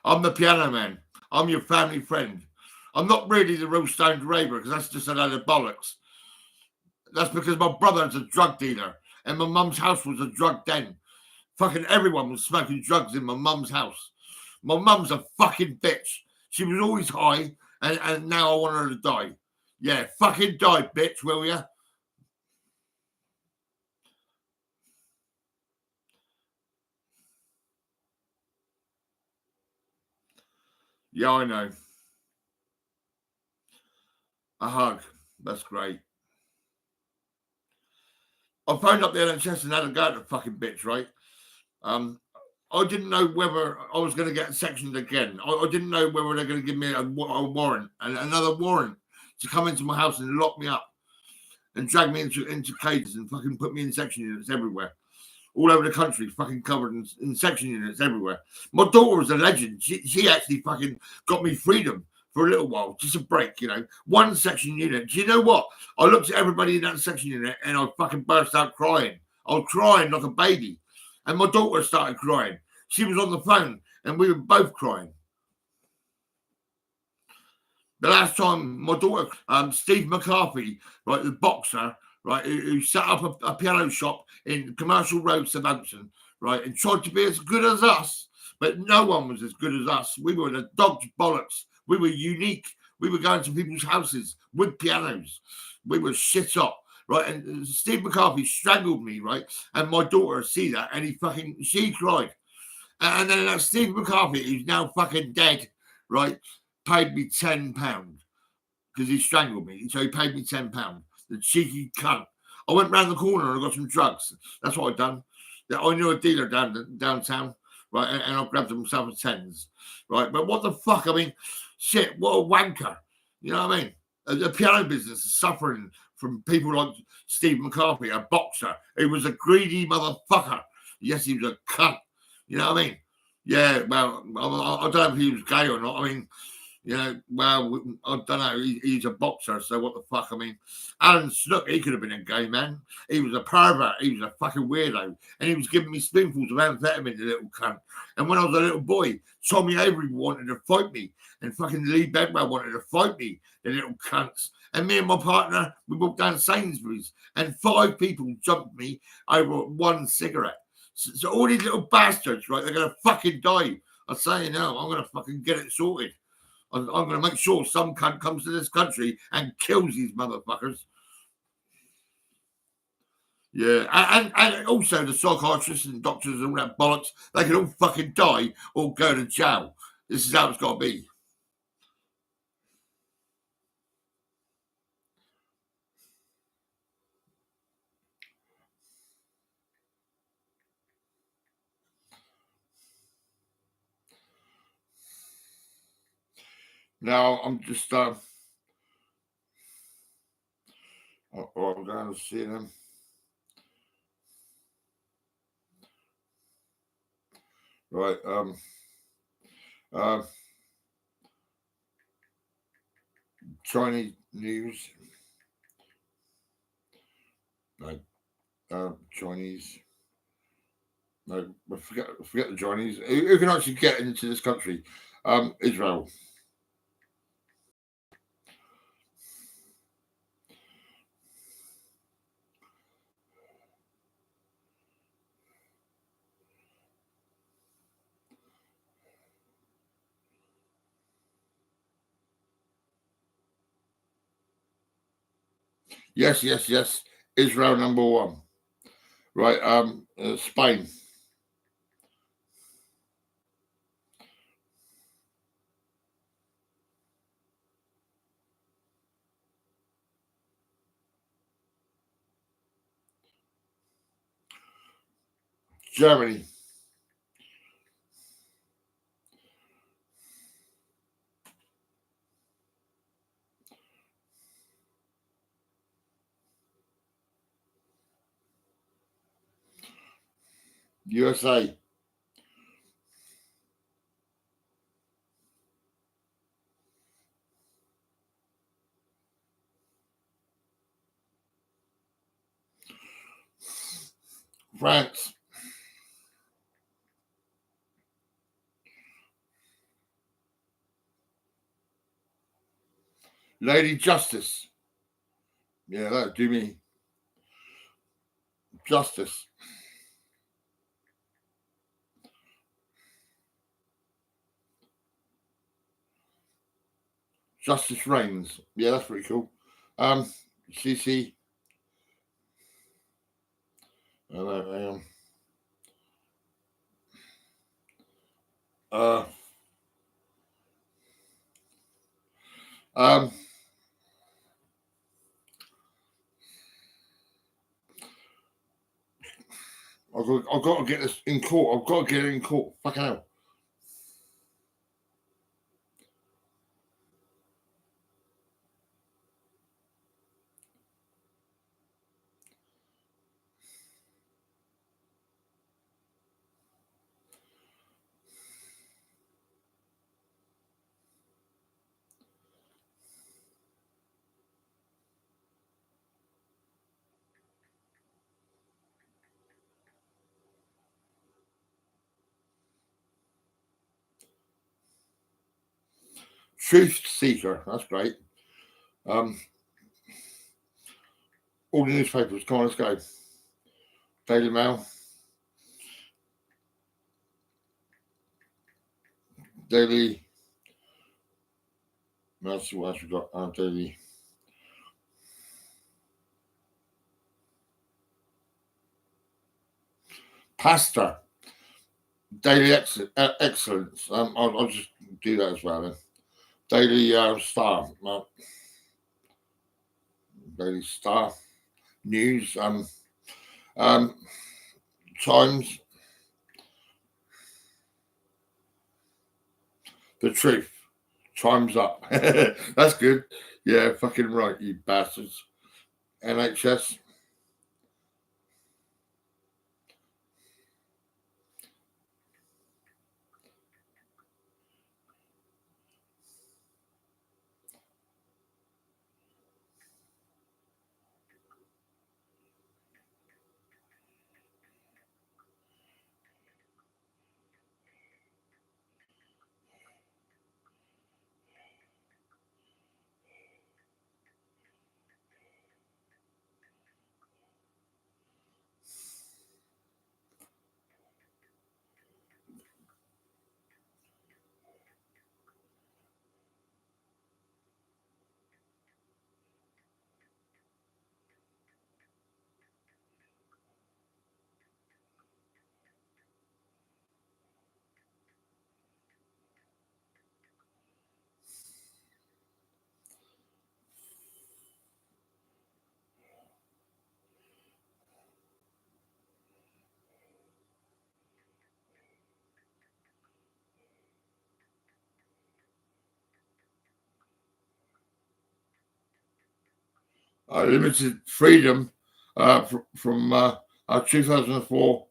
Speaker 9: I'm the piano man. I'm your family friend. I'm not really the real stoned raver because that's just a load of bollocks. That's because my brother's a drug dealer and my mum's house was a drug den. Fucking everyone was smoking drugs in my mum's house. My mum's a fucking bitch. She was always high and now I want her to die. Yeah, fucking die, bitch, will ya? Yeah, I know. A hug. That's great. I phoned up the NHS and had a go at the fucking bitch, right? I didn't know whether I was going to get sectioned again. I didn't know whether they're going to give me a warrant and another warrant to come into my house and lock me up and drag me into cages and fucking put me in section units everywhere. All over the country, fucking covered in section units everywhere. My daughter was a legend. She actually fucking got me freedom for a little while, just a break, you know. One section unit. Do you know what? I looked at everybody in that section unit and I fucking burst out crying. I was crying like a baby. And my daughter started crying. She was on the phone and we were both crying. The last time my daughter, Steve McCarthy, right, the boxer, right, who set up a piano shop in Commercial Road, Southampton, right, and tried to be as good as us, but no one was as good as us. We were the dog's bollocks. We were unique. We were going to people's houses with pianos. We were shit up, right? And Steve McCarthy strangled me, right? And my daughter see that, and she cried. And then that Steve McCarthy, who's now fucking dead, right, paid me £10 because he strangled me. So he paid me £10. The cheeky cunt. I went round the corner and I got some drugs. That's what I'd done. I knew a dealer downtown, right, and I grabbed himself a tens, right. But what the fuck? I mean, shit, what a wanker. You know what I mean? The piano business is suffering from people like Steve McCarthy, a boxer. He was a greedy motherfucker. Yes, he was a cunt. You know what I mean? Yeah, well, I don't know if he was gay or not. I mean, you know, well, I don't know. He's a boxer, so what the fuck? I mean, Alan Snook, he could have been a gay man. He was a pervert. He was a fucking weirdo. And he was giving me spoonfuls of amphetamine, the little cunt. And when I was a little boy, Tommy Avery wanted to fight me. And fucking Lee Bedwell wanted to fight me, the little cunts. And me and my partner, we walked down Sainsbury's. And 5 people jumped me over one cigarette. So all these little bastards, right, they're going to fucking die. I say, no, I'm going to fucking get it sorted. I'm going to make sure some cunt comes to this country and kills these motherfuckers. Yeah, and also the psychiatrists and doctors and all that bollocks, they can all fucking die or go to jail. This is how it's got to be. Now I'm just I'm going to see them. Right. Chinese news. No, Chinese. No, forget the Chinese. Who can actually get into this country? Israel. Yes. Israel number 1. Right. Spain. Germany. USA. France. Lady Justice. Yeah, that'll do me. Justice. Justice reigns. Yeah, that's pretty cool. CC. I've got to get this in court. I've got to get it in court. Fucking hell. Truth Seeker. That's great. All the newspapers. Come on, let's go. Daily Mail. Daily. Let's see what else we got. Daily. Pastor. Daily Excellence. I'll just do that as well then. Daily Star. Daily Star. News. Times. The Truth. Time's Up. That's good. Yeah, fucking right, you bastards. NHS. Limited freedom from 2004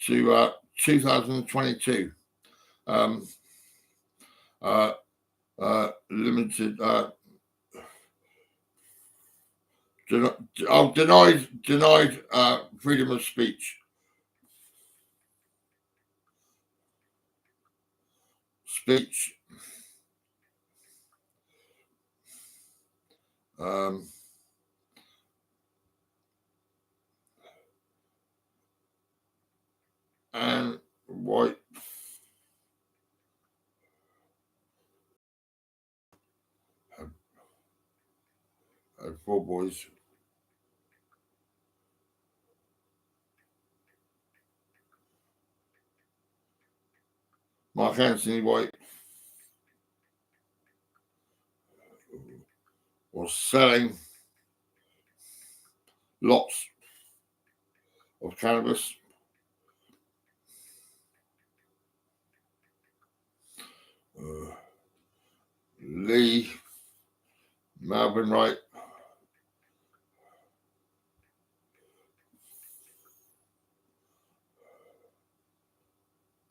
Speaker 9: to 2022. Limited. Denied freedom of speech. Speech. And white. Four boys. Mark Anthony White was selling lots of cannabis. Lee Melbourne Wright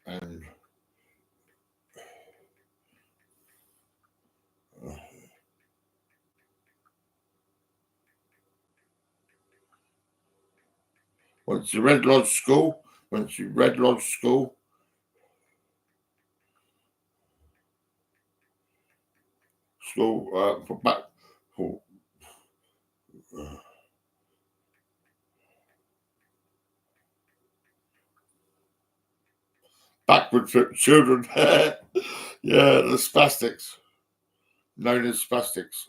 Speaker 9: and went to Red Lodge School. For backward children. Yeah, the spastics. Known as spastics.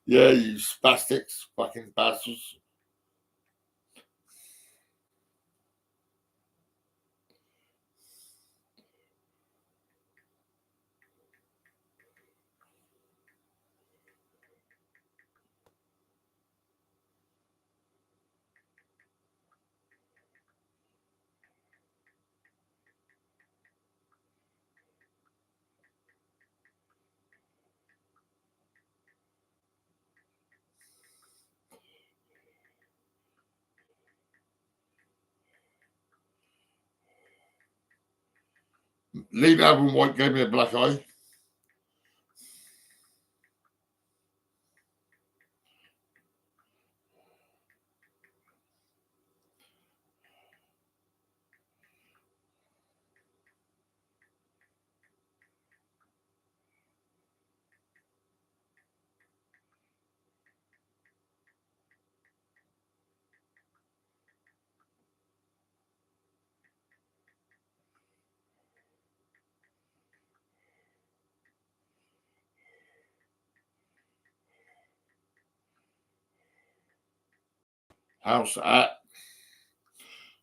Speaker 9: Yeah, you spastics, fucking bastards. Leave Alvin White gave me a black eye. House at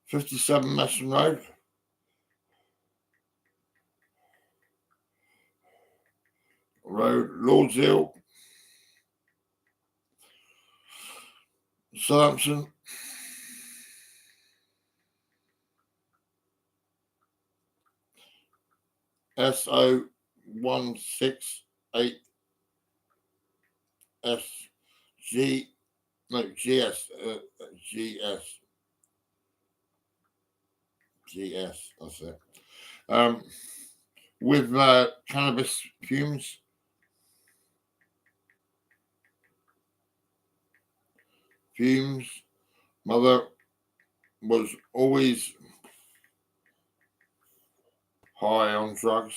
Speaker 9: 57 Messon Road. Lord's Hill, Southampton. SO168 SG, no, GS, that's it. With cannabis fumes. Mother was always high on drugs.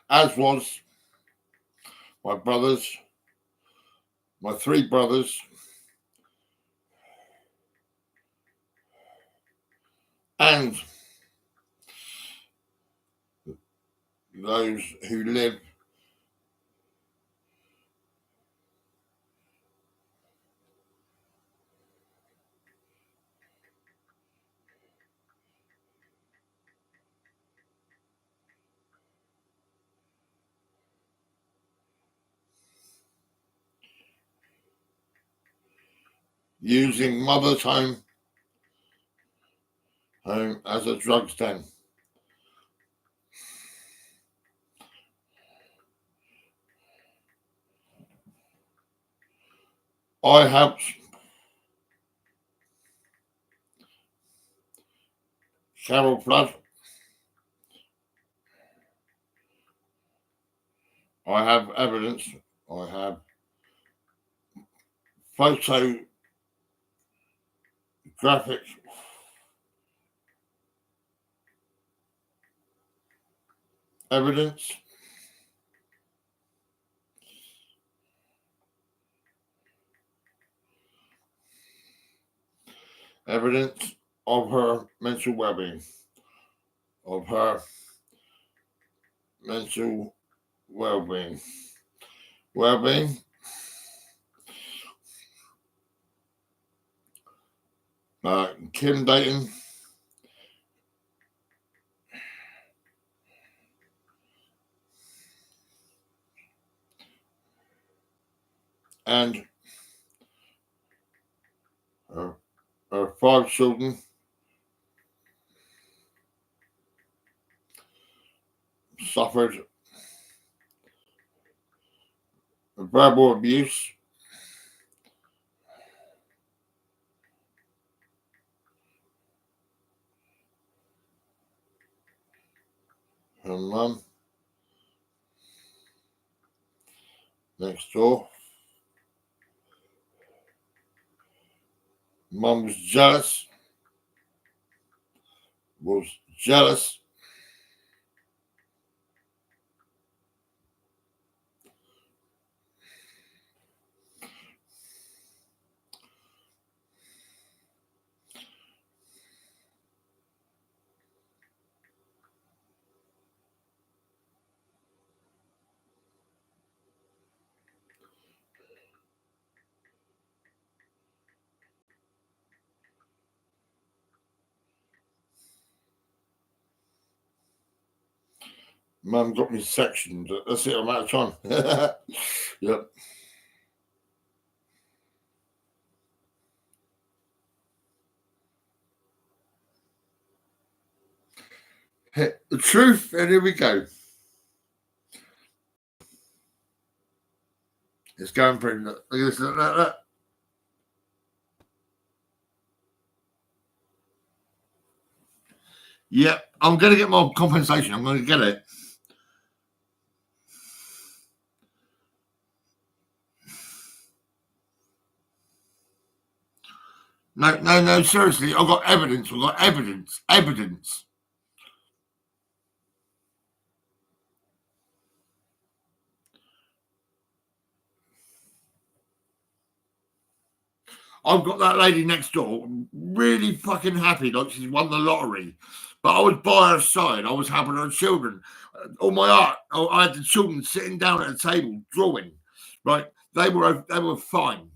Speaker 9: As was my brothers, my three brothers, and those who live using mother's home as a drugs den. I helped Carol Flood. I have evidence. I have photographic evidence. Evidence of her mental well-being. Of her mental well-being. Well-being. Kim Dayton. And her 5 children suffered verbal abuse, her mum next door. Mum was jealous. Mum got me sectioned. That's it, I'm out of time. Yep. The truth, and here we go. It's going through. Look at this. Look. Yeah, I'm going to get my compensation. I'm going to get it. No, seriously, I've got evidence. We've got evidence. I've got that lady next door really fucking happy, like she's won the lottery. But I was by her side. I was helping her children. All my art, I had the children sitting down at a table drawing. Right, they were fine.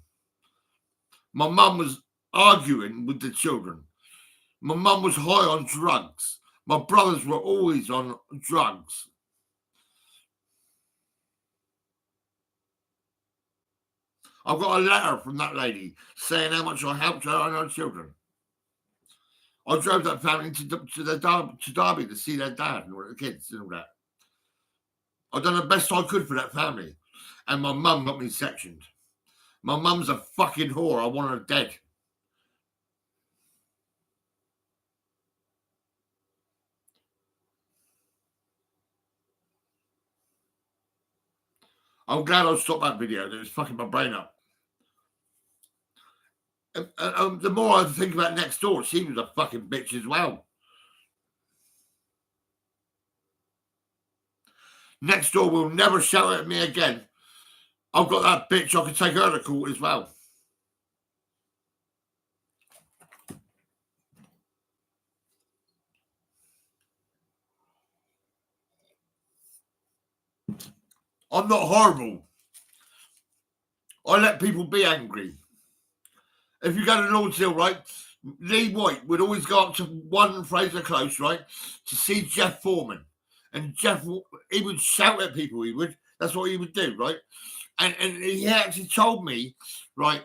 Speaker 9: My mum was arguing with the children. My mum was high on drugs. My brothers were always on drugs. I've got a letter from that lady saying how much I helped her and her children. I drove that family to Derby to see their dad and all the kids and all that. I've done the best I could for that family. And my mum got me sectioned. My mum's a fucking whore. I want her dead. I'm glad I stopped that video. It was fucking my brain up. The more I think about next door, she was a fucking bitch as well. Next door will never shout at me again. I've got that bitch. I can take her to court as well. I'm not horrible. I let people be angry. If you go to Lord's Hill, right, Lee White would always go up to one Fraser Close, right, to see Jeff Foreman. And Jeff, he would shout at people, he would. That's what he would do, right? And he actually told me, right,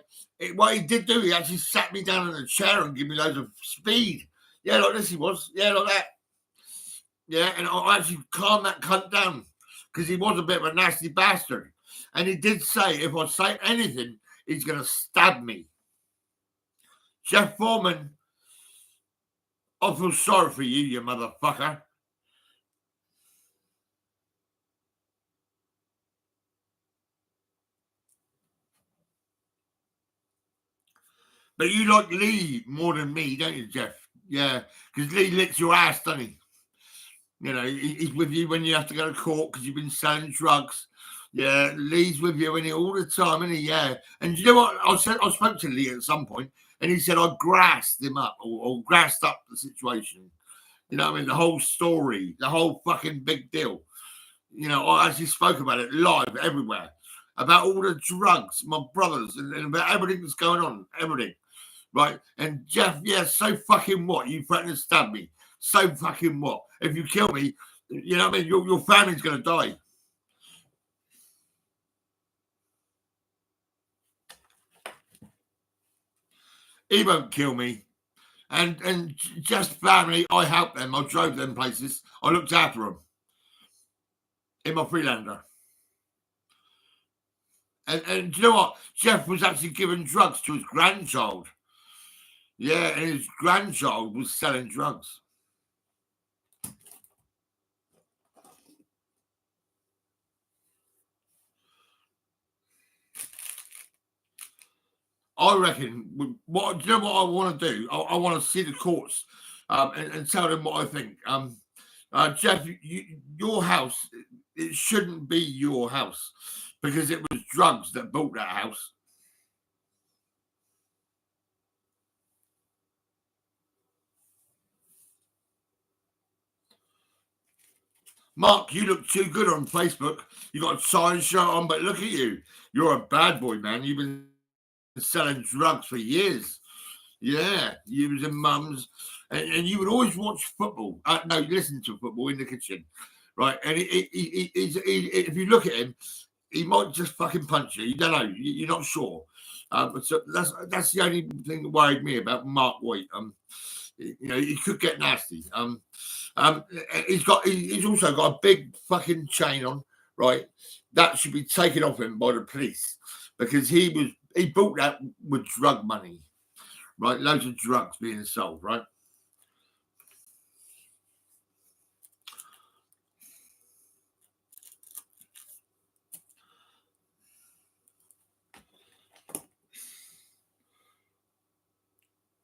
Speaker 9: what he did do, he actually sat me down in a chair and gave me loads of speed. Yeah, like this he was. Yeah, like that. Yeah, and I actually calmed that cunt down because he was a bit of a nasty bastard. And he did say, if I say anything, he's going to stab me. Jeff Foreman, I feel sorry for you, you motherfucker. But you like Lee more than me, don't you, Jeff? Yeah, because Lee licks your ass, doesn't he? You know, he's with you when you have to go to court because you've been selling drugs. Yeah, Lee's with you all the time, isn't he? Yeah. And you know what? I spoke to Lee at some point, and he said I grassed him up or grassed up the situation. You know what I mean? The whole story, the whole fucking big deal. You know, I actually spoke about it live everywhere, about all the drugs, my brothers, and about everything that's going on, everything. Right? And Jeff, yeah, so fucking what? You threatened to stab me. So fucking what? If you kill me, you know what I mean? Your family's going to die. He won't kill me. And just family, I helped them. I drove them places. I looked after them in my Freelander. And do you know what? Jeff was actually giving drugs to his grandchild. Yeah, and his grandchild was selling drugs. I reckon, do you know what I want to do? I want to see the courts and tell them what I think. Jeff, your house, it shouldn't be your house because it was drugs that built that house. Mark, you look too good on Facebook. You got a tie shirt on, but look at you. You're a bad boy, man. You've been selling drugs for years. Yeah, you was in mums, and you would always watch football. No, listen to football in the kitchen, right? And if you look at him, he might just fucking punch you. You don't know. You're not sure. So that's the only thing that worried me about Mark White. You know, he could get nasty. He's also got a big fucking chain on, right? That should be taken off him by the police because he bought that with drug money, right? Loads of drugs being sold, right?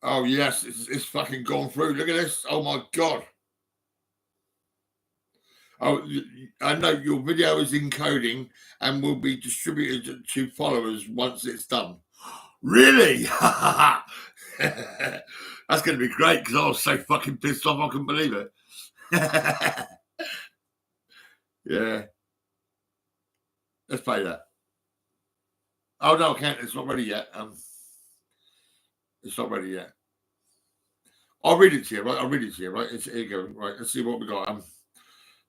Speaker 9: Oh yes, it's fucking gone through. Look at this. Oh my god. Oh, I know your video is encoding and will be distributed to followers once it's done. Really? That's going to be great because I was so fucking pissed off I couldn't believe it. Yeah. Let's play that. Oh no, I can't. It's not ready yet. It's not ready yet. I'll read it to you, right? I'll read it to you, right? Here you go. Right, let's see what we got.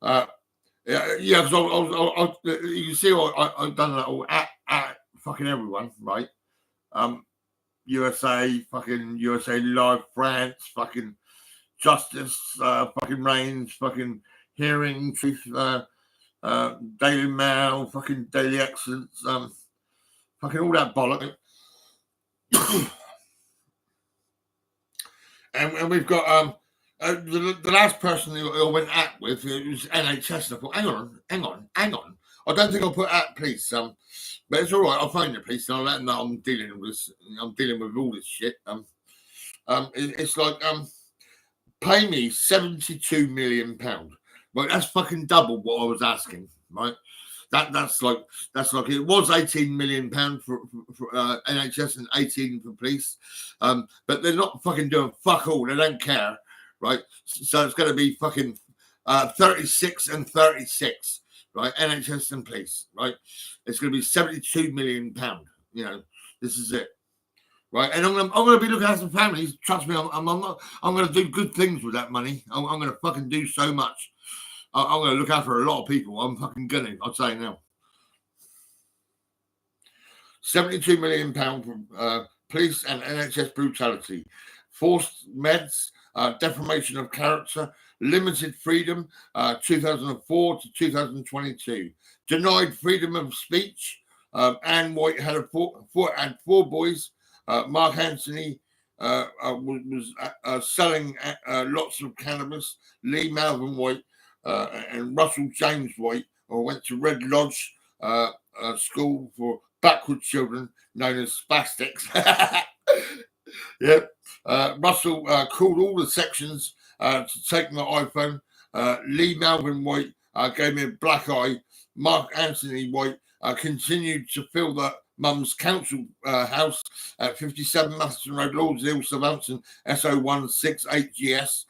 Speaker 9: Yeah, because you can see I've done that all at fucking everyone, right? USA, fucking USA Live, France, fucking Justice, fucking Reigns, fucking Hearing, Truth, Daily Mail, fucking Daily Excellence, fucking all that bollock. and we've got the last person who I went at with, it was NHS. And I thought, hang on. I don't think I'll put at police. But it's all right. I'll phone the police and I'll let them know I'm dealing with this. I'm dealing with all this shit. It's like pay me £72 million. Right, that's fucking double what I was asking. Right, that's like it was £18 million for NHS and 18 for police. But they're not fucking doing fuck all. They don't care. Right, so it's going to be fucking 36 and 36. Right, NHS and police. Right, it's going to be £72 million. You know, this is it. Right, and I'm going to be looking after families. Trust me, I'm going to do good things with that money. I'm going to fucking do so much. I'm going to look after a lot of people. I'm fucking gonna. I'll say now. £72 million for police and NHS brutality, forced meds, defamation of character, limited freedom, 2004 to 2022, denied freedom of speech. Anne White had four boys. Mark Anthony was selling lots of cannabis. Lee Malvern White and Russell James White went to Red Lodge school for backward children known as spastics. Yep. Russell called all the sections to take my iPhone. Lee Malvern White gave me a black eye. Mark Anthony White continued to fill the mum's council house at 57 Masterton Road, Lords Hill, Southampton, SO168GS,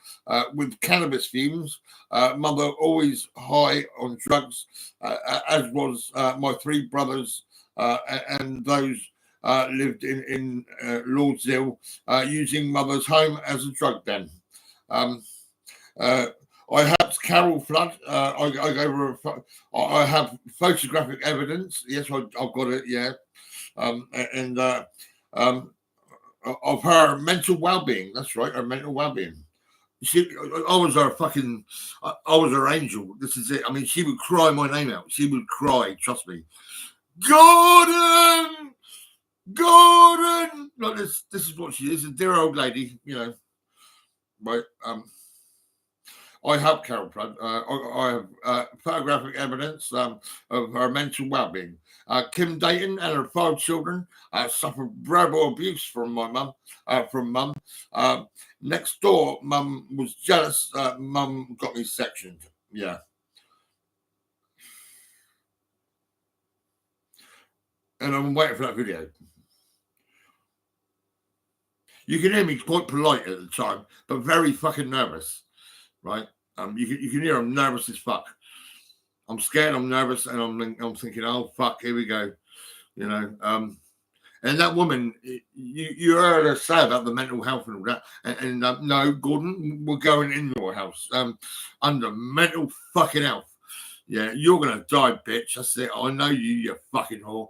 Speaker 9: with cannabis fumes. Mother always high on drugs, as was my three brothers, and those lived in Lords Hill, using mother's home as a drug den. I have Carol Flood. I gave her I have photographic evidence. Yes, I've got it. Yeah, and of her mental well-being. That's right, her mental well-being. I was her angel. This is it. I mean, she would cry my name out. She would cry. Trust me. Gordon. Like this is what she is. A dear old lady. You know. Right. I have Carol Flood. I have photographic evidence of her mental well-being. Kim Dayton and her 5 children suffered verbal abuse from my mum. Next door, mum was jealous. Mum got me sectioned. Yeah. And I'm waiting for that video. You can hear me quite polite at the time, but very fucking nervous. Right, you can hear I'm nervous as fuck. I'm scared, I'm nervous, and I'm thinking, oh fuck, here we go, you know. And that woman, you heard her say about the mental health and all that, and no, Gordon, we're going in your house under mental fucking health. Yeah, you're gonna die, bitch. That's it. I know you fucking whore.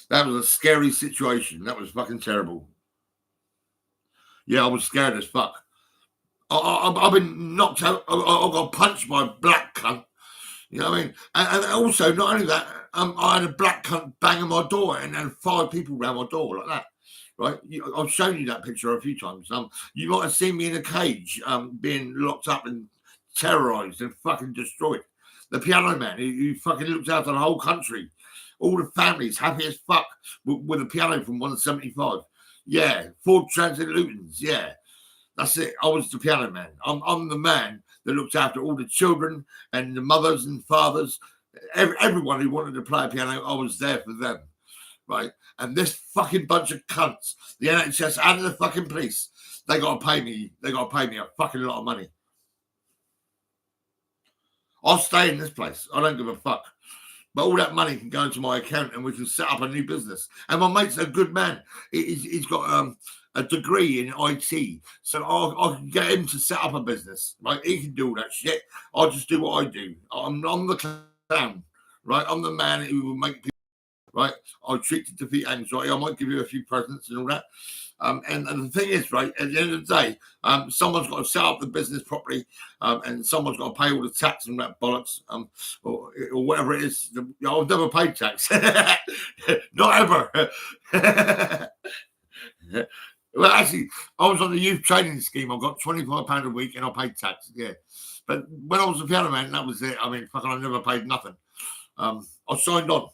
Speaker 9: That was a scary situation. That was fucking terrible. Yeah, I was scared as fuck. I've been knocked out. I got punched by a black cunt. You know what I mean? And also, not only that, I had a black cunt banging my door and had 5 people around my door like that. Right? I've shown you that picture a few times. You might have seen me in a cage, being locked up and terrorised and fucking destroyed. The piano man who fucking looked after the whole country. All the families happy as fuck with a piano from 175. Yeah, Ford Transit Lutons. Yeah, that's it. I was the piano man. I'm the man that looked after all the children and the mothers and fathers. Everyone who wanted to play a piano, I was there for them. Right? And this fucking bunch of cunts, the NHS and the fucking police, they got to pay me. They got to pay me a fucking lot of money. I'll stay in this place. I don't give a fuck. But all that money can go into my account and we can set up a new business. And my mate's a good man. He's got a degree in IT. So I can get him to set up a business. Right? He can do all that shit. I'll just do what I do. I'm the clown. Right? I'm the man who will make people. Right? I'll treat to defeat anxiety. I might give you a few presents and all that. And the thing is, right, at the end of the day, someone's got to set up the business properly, and someone's got to pay all the tax and that bollocks, or whatever it is. I've never paid tax. Not ever. Well, actually, I was on the youth training scheme. I got £25 a week and I paid tax, yeah. But when I was a piano man, that was it. I mean, fucking, I never paid nothing. I signed on.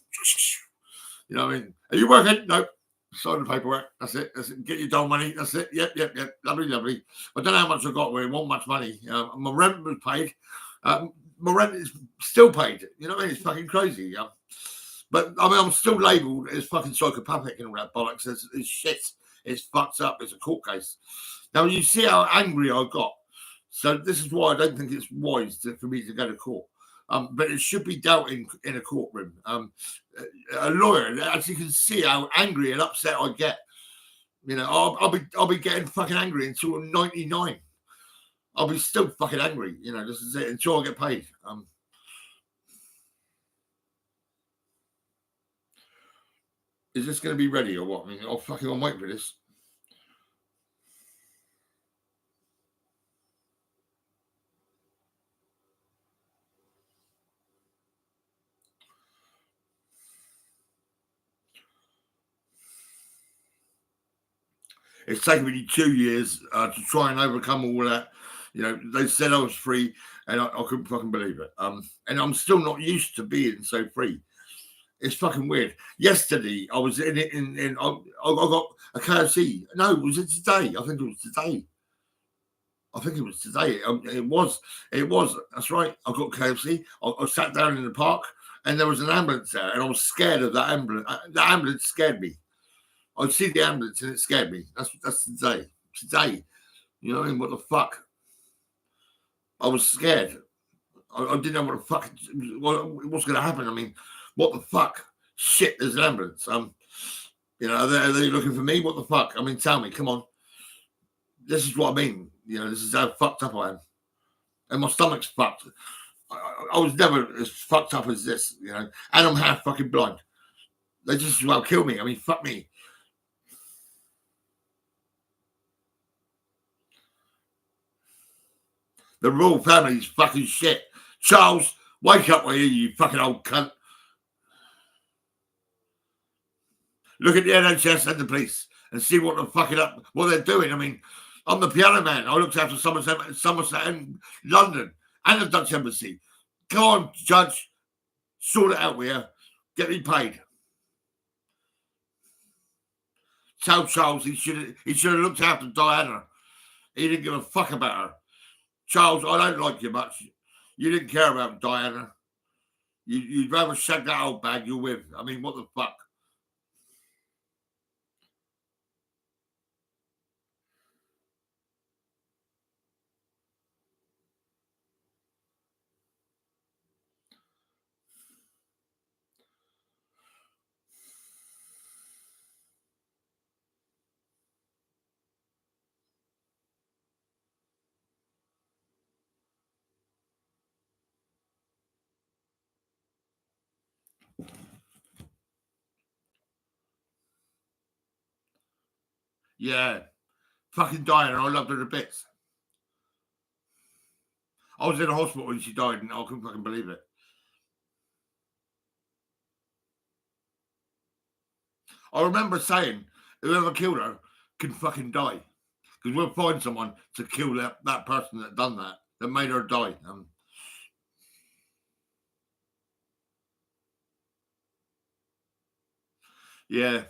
Speaker 9: You know what I mean? Are you working? No. Sign the paperwork. That's it. That's it. Get your dole money. That's it. Yep. Lovely. I don't know how much I got. It wasn't much money. My rent was paid. My rent is still paid. You know what I mean? It's fucking crazy. But I mean, I'm still labelled as fucking psychopathic and all that bollocks. It's shit. It's fucked up. It's a court case. Now you see how angry I got. So this is why I don't think it's wise for me to go to court. But it should be dealt in a courtroom. A lawyer, as you can see how angry and upset I get. You know, I'll be getting fucking angry until I'm 99. I'll be still fucking angry. You know, this is it until I get paid. Is this going to be ready or what? I mean, I'll wait for this. It's taken me 2 years to try and overcome all that. You know, they said I was free, and I couldn't fucking believe it. And I'm still not used to being so free. It's fucking weird. Yesterday, I was I got a KFC. No, was it today? I think it was today. It was. That's right. I got KFC. I sat down in the park, and there was an ambulance there, and I was scared of that ambulance. The ambulance scared me. I'd see the ambulance and it scared me. That's today. Today. You know what I mean? What the fuck? I was scared. I didn't know what the fuck what's gonna happen. I mean, what the fuck? Shit, there's an ambulance. You know, are they looking for me? What the fuck? I mean, tell me, come on. This is what I mean. You know, this is how fucked up I am. And my stomach's fucked. I was never as fucked up as this, you know, and I'm half fucking blind. They just well kill me. I mean, fuck me. The royal family's fucking shit. Charles, wake up, will you fucking old cunt. Look at the NHS and the police and see what they're doing. I mean, I'm the piano man. I looked after Somerset and London and the Dutch Embassy. Go on, Judge. Sort it out with you. Get me paid. Tell Charles he should have looked after Diana. He didn't give a fuck about her. Charles, I don't like you much. You didn't care about Diana. You'd rather shag that old bag you're with. I mean, what the fuck? Yeah. Fucking Diana, I loved her to bits. I was in the hospital when she died and I couldn't fucking believe it. I remember saying, whoever killed her can fucking die. Because we'll find someone to kill that person that done that made her die. Yeah.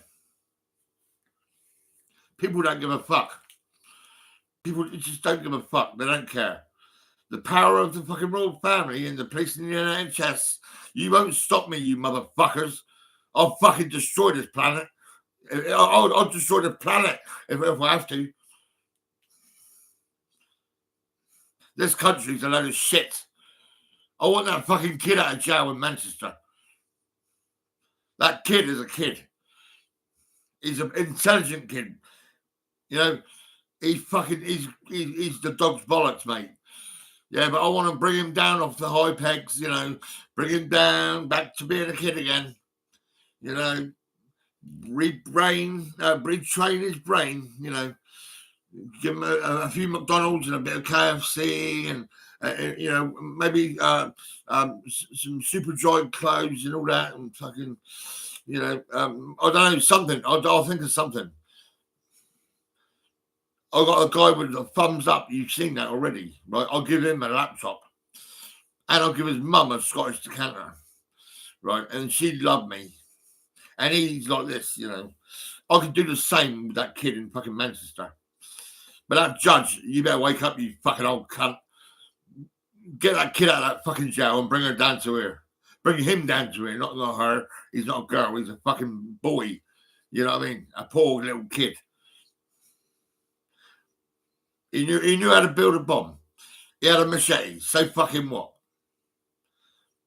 Speaker 9: People don't give a fuck. People just don't give a fuck. They don't care. The power of the fucking royal family and the police and the NHS. You won't stop me, you motherfuckers. I'll fucking destroy this planet. I'll destroy the planet if I have to. This country's a load of shit. I want that fucking kid out of jail in Manchester. That kid is a kid. He's an intelligent kid. You know, he's the dog's bollocks, mate. Yeah, but I want to bring him down off the high pegs, you know, bring him down back to being a kid again. You know, retrain his brain, you know, give him a few McDonald's and a bit of KFC and, you know, maybe some super dry clothes and all that and fucking, you know, I don't know, something. I'll think of something. I got a guy with a thumbs up. You've seen that already, right? I'll give him a laptop, and I'll give his mum a Scottish decanter, right? And she'd love me, and he's like this, you know. I could do the same with that kid in fucking Manchester, but that judge, you better wake up, you fucking old cunt. Get that kid out of that fucking jail and bring her down to here. Bring him down to here, not her. He's not a girl. He's a fucking boy. You know what I mean? A poor little kid. He knew how to build a bomb. He had a machete. So fucking what?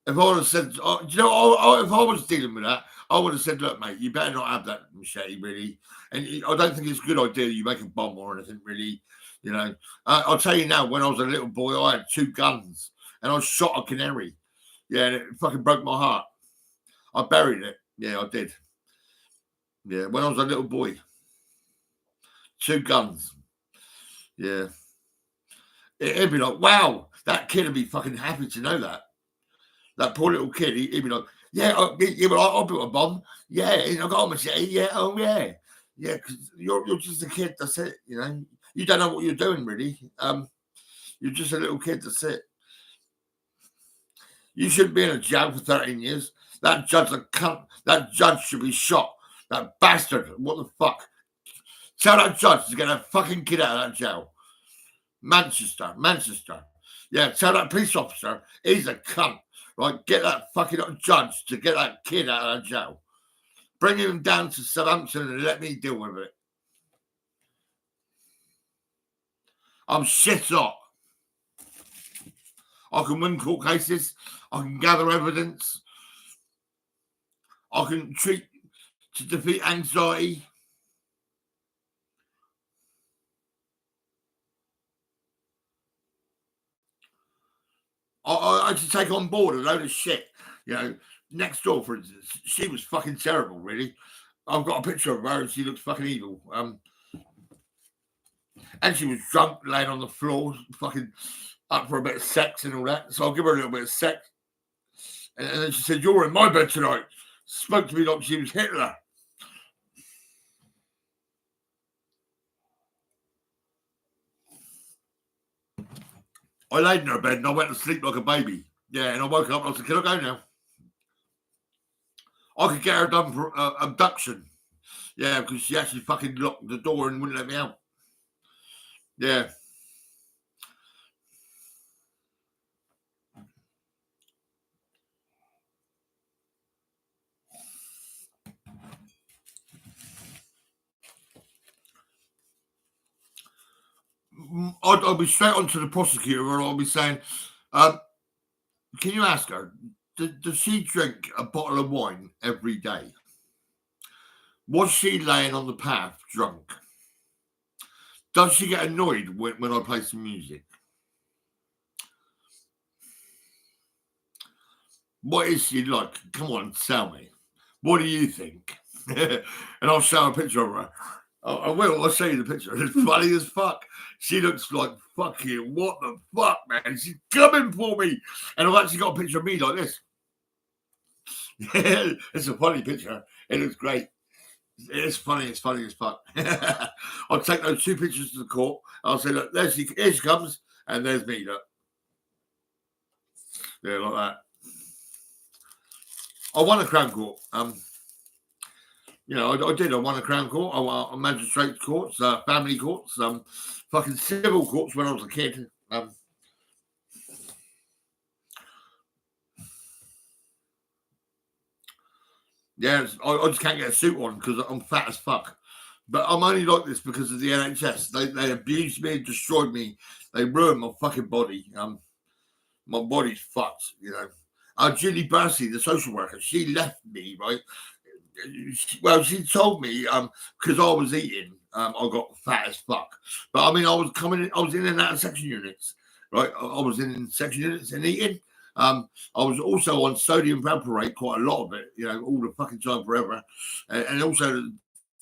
Speaker 9: If I would have said, do you know, if I was dealing with that, I would have said, look, mate, you better not have that machete, really. And I don't think it's a good idea you make a bomb or anything, really. You know, I'll tell you now, when I was a little boy, I had 2 guns and I shot a canary. Yeah, and it fucking broke my heart. I buried it. Yeah, I did. Yeah, when I was a little boy. 2 guns. Yeah. He'd be like, wow, that kid would be fucking happy to know that. That poor little kid, he'd be like, yeah, I'll build a bomb. Yeah, I got a machete. Yeah, oh, yeah. Yeah, because you're just a kid, that's it, you know. You don't know what you're doing, really. You're just a little kid, that's it. You shouldn't be in a jail for 13 years. That judge's a cunt. That judge should be shot. That bastard. What the fuck? Tell that judge to get that fucking kid out of that jail. Manchester. Yeah, tell that police officer he's a cunt. Right, get that fucking judge to get that kid out of that jail. Bring him down to Southampton and let me deal with it. I'm shit hot. I can win court cases. I can gather evidence. I can treat to defeat anxiety. I had to take on board a load of shit. You know, next door, for instance, she was fucking terrible, really. I've got a picture of her and she looks fucking evil. And she was drunk, laying on the floor, fucking up for a bit of sex and all that. So I'll give her a little bit of sex. And then she said, you're in my bed tonight. Spoke to me like she was Hitler. I laid in her bed and I went to sleep like a baby. Yeah, and I woke up and I said, can I go now? I could get her done for abduction. Yeah, because she actually fucking locked the door and wouldn't let me out. Yeah. I'll be straight on to the prosecutor and I'll be saying, can you ask her, does she drink a bottle of wine every day? Was she laying on the path drunk? Does she get annoyed when I play some music? What is she like? Come on, tell me. What do you think? And I'll show a picture of her. I will. I'll show you the picture. It's funny as fuck. She looks like fucking what the fuck, man. She's coming for me. And I've actually got a picture of me like this. It's a funny picture. It looks great. It's funny as fuck. I'll take those 2 pictures to the court. I'll say, look, here she comes, and there's me, look. Yeah, like that. I won a Crown Court. You know, I did. I won a Crown Court. I won magistrate courts, family courts, fucking civil courts when I was a kid. Yeah, I just can't get a suit on because I'm fat as fuck. But I'm only like this because of the NHS. They abused me, destroyed me. They ruined my fucking body. My body's fucked, you know. Julie Bursey, the social worker, she left me, right? Well, she told me because I was eating, I got fat as fuck. But I mean, I was in and out of section units, right? I was in section units and eating. I was also on sodium valproate, quite a lot of it, you know, all the fucking time forever, and also the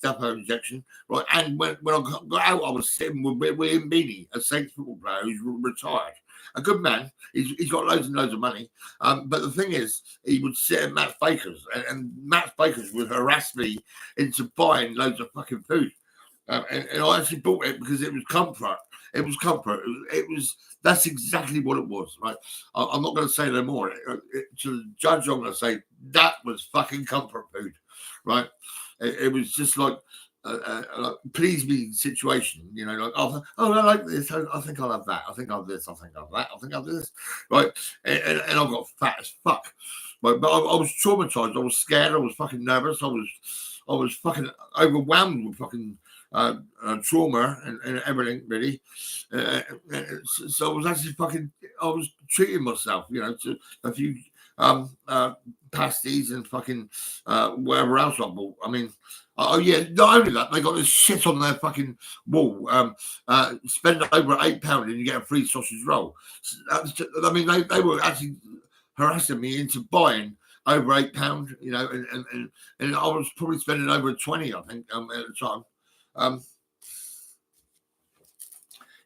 Speaker 9: depot injection, right? And when I got out, I was sitting with William Beanie, a Saints football player who's retired. A good man. He's got loads and loads of money. But the thing is, he would sit at Matt Baker's, and Matt Baker's would harass me into buying loads of fucking food. And I actually bought it because it was comfort. It was comfort. That's exactly what it was, right? I'm not going to say no more. To the judge, I'm going to say that was fucking comfort food, right? It was just like please me situation, you know, like, oh, I like this. I think I'll have that. I think I'll have this. I think I'll have that. I think I'll have this, right? And I got fat as fuck. But I was traumatized. I was scared. I was fucking nervous. I was fucking overwhelmed with fucking trauma and everything, really. So I was actually I was treating myself, you know, to a few pasties and fucking whatever else I bought. I mean, oh yeah, not only that, they got this shit on their fucking wall. Spend over £8 and you get a free sausage roll. So I mean, they were actually harassing me into buying over £8, you know, and I was probably spending over 20, I think, at the time.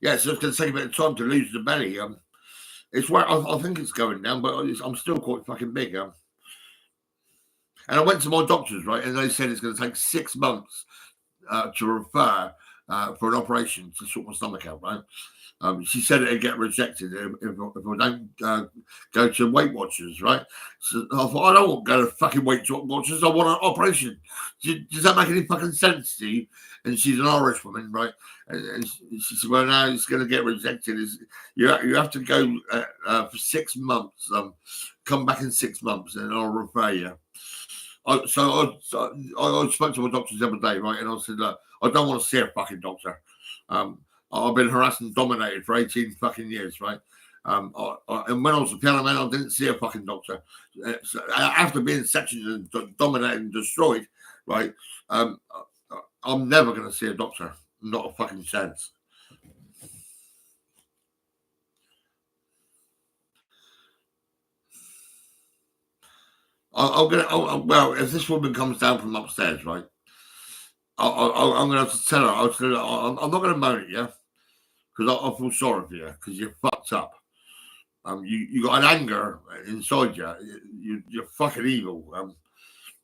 Speaker 9: Yeah, so it's going to take a bit of time to lose the belly. It's where I think it's going down, but I'm still quite fucking big. And I went to my doctors, right, and they said it's going to take 6 months to refer for an operation to sort my stomach out, right? She said it'd get rejected if I don't go to Weight Watchers, right? So I thought, I don't want to go to fucking Weight Watchers. I want an operation. Does that make any fucking sense to you? And she's an Irish woman, right? And she said, well, now it's going to get rejected. You have to go for 6 months. Come back in 6 months and I'll refer you. So I spoke to my doctor the other day, right? And I said, look, I don't want to see a fucking doctor. I've been harassed and dominated for 18 fucking years, right? And when I was a piano man, I didn't see a fucking doctor. So after being sectioned and dominated and destroyed, right? I'm never going to see a doctor. Not a fucking chance. Well, if this woman comes down from upstairs, right? I'm going to have to tell her. I'm not going to moan at you because I feel sorry for you because you're fucked up. You got an anger inside you. You're fucking evil.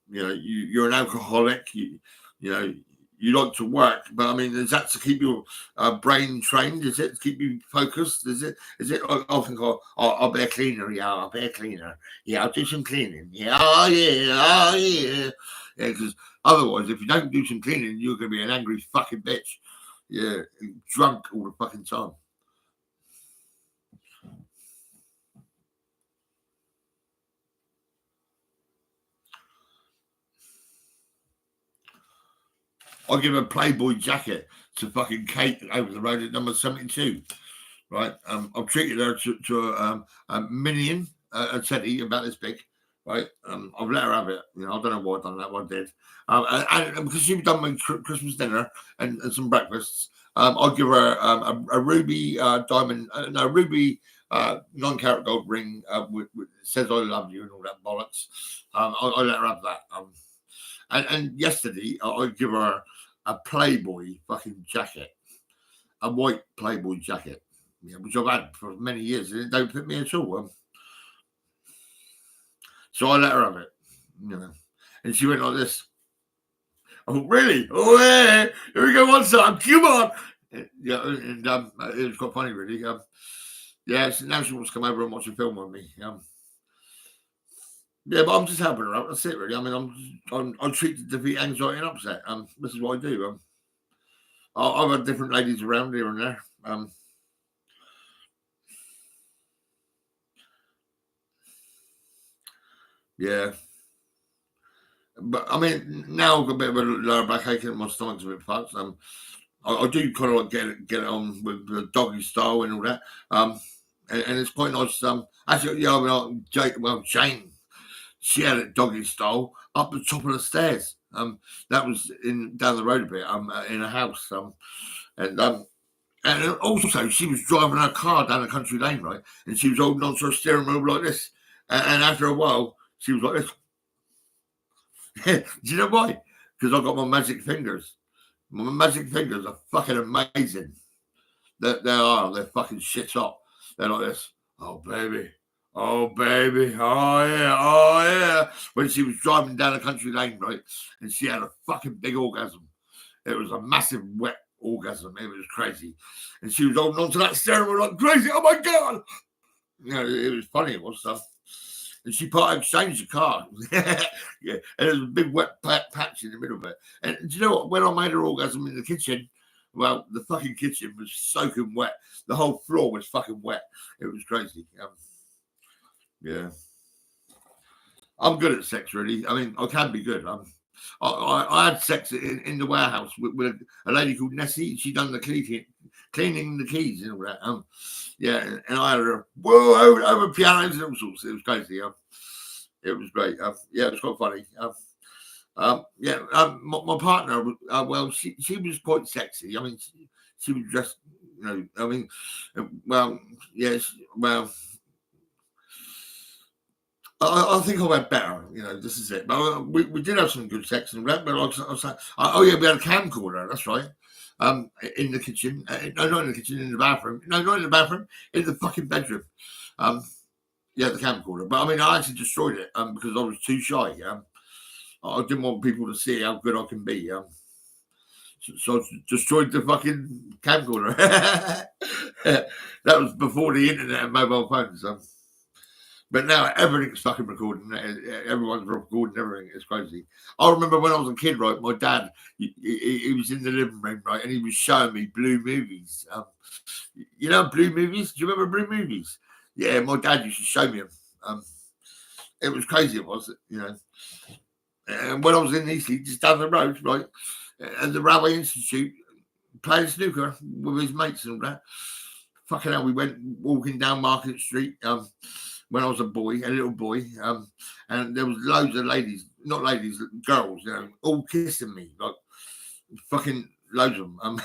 Speaker 9: You know, you're an alcoholic. You know, you like to work, but I mean, is that to keep your brain trained? Is it to keep you focused? Is it? I think I'll be a cleaner. Yeah, I'll be a cleaner. Yeah, I'll do some cleaning. Yeah, oh yeah. Yeah, because otherwise, if you don't do some cleaning, you're going to be an angry fucking bitch. Yeah, drunk all the fucking time. I'll give a Playboy jacket to fucking Kate over the road at number 72. Right, I've treated her to a minion, a teddy about this big. Right, I've let her have it. You know, I don't know why I've done that. What I did, and because she'd done my Christmas dinner and some breakfasts, I'll give her a ruby diamond, no ruby 9-carat gold ring with says I love you and all that bollocks. I let her have that. And yesterday I give her a Playboy fucking jacket, a white Playboy jacket. Yeah, which I've had for many years, and it don't fit me at all. So I let her have it, you know. And she went like this. Oh, really? Oh, yeah. Here we go one time. Come on. Yeah, and it was quite funny, really. Yeah, so now she wants to come over and watch a film with me. Yeah, but I'm just helping her out. That's it, really. I mean, I treat to defeat anxiety and upset. This is what I do. I've had different ladies around here and there. Yeah. But I mean, now I've got a bit of a lower backache and my stomach's a bit fucked. I do kind of like get it on with the doggy style and all that. And it's quite nice. Actually, yeah, I mean, Jane, she had it doggy style up the top of the stairs. That was down the road a bit. In a house. And also she was driving her car down a country lane, right? And she was holding onto her steering wheel like this. And after a while, she was like this. Do you know why? Because I've got my magic fingers. My magic fingers are fucking amazing. They're fucking shit up. They're like this. Oh baby, oh baby, oh yeah. When she was driving down a country lane, right, and she had a fucking big orgasm. It was a massive wet orgasm. It was crazy, and she was holding onto that steering wheel like crazy. Oh my god! You know, it was funny. It was stuff. And she part exchanged the car. Yeah, and there was a big wet patch in the middle of it. And do you know what? When I made her orgasm in the kitchen, well, the fucking kitchen was soaking wet. The whole floor was fucking wet. It was crazy. Yeah. I'm good at sex, really. I mean, I can be good. I had sex in the warehouse with a lady called Nessie. She done the cleaning the keys and all that. Yeah, and I had her over pianos and all sorts. It was crazy. It was great. Yeah, it was quite funny. My partner, well, she was quite sexy. I mean, she was just, you know, I mean, well, yes, well, I think I went better. You know, this is it. But we did have some good sex and that. But I was like, oh yeah, we had a camcorder. That's right. In the kitchen. No, not in the kitchen. In the bathroom. No, not in the bathroom. In the fucking bedroom. Yeah, the camcorder. But I mean, I actually destroyed it because I was too shy. I didn't want people to see how good I can be. So I destroyed the fucking camcorder. That was before the internet and mobile phones. But now everything's fucking recording. Everyone's recording everything. It's crazy. I remember when I was a kid, right? My dad, he was in the living room, right, and he was showing me blue movies. You know, blue movies. Do you remember blue movies? Yeah, my dad used to show me them. It was crazy. It was, you know. And when I was in Eastleigh, just down the road, right, at the Railway Institute, playing snooker with his mates and all that. Fucking hell, we went walking down Market Street. When I was a little boy, and there was loads of ladies, not ladies, girls, you know, all kissing me, like fucking loads of them.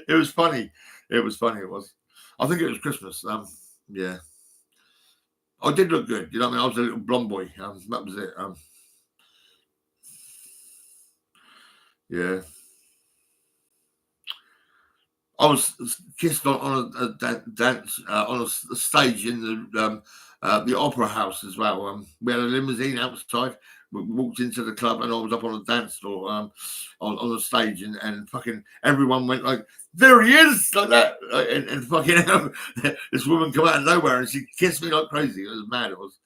Speaker 9: It was funny. It was. I think it was Christmas. Yeah. I did look good. You know what I mean? I was a little blonde boy. That was it. Yeah. I was kissed on a dance on a stage in the opera house as well. We had a limousine outside. We walked into the club and I was up on a dance floor on the stage and fucking everyone went like, there he is, like that. And fucking this woman come out of nowhere and she kissed me like crazy. It was mad. It was,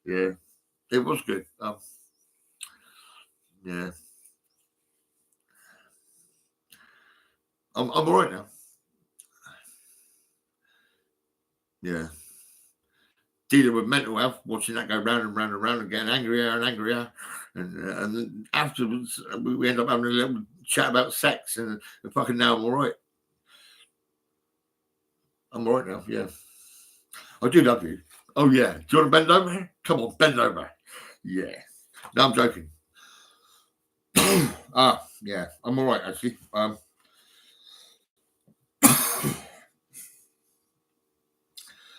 Speaker 9: yeah, it was good. Yeah. I'm all right now. Yeah. Dealing with mental health, watching that go round and round and round and getting angrier and angrier. And then afterwards, we end up having a little chat about sex and fucking now I'm all right. I'm all right now, yeah. I do love you. Oh, yeah. Do you want to bend over? Come on, bend over. Yeah. No, I'm joking. Yeah. I'm all right, actually.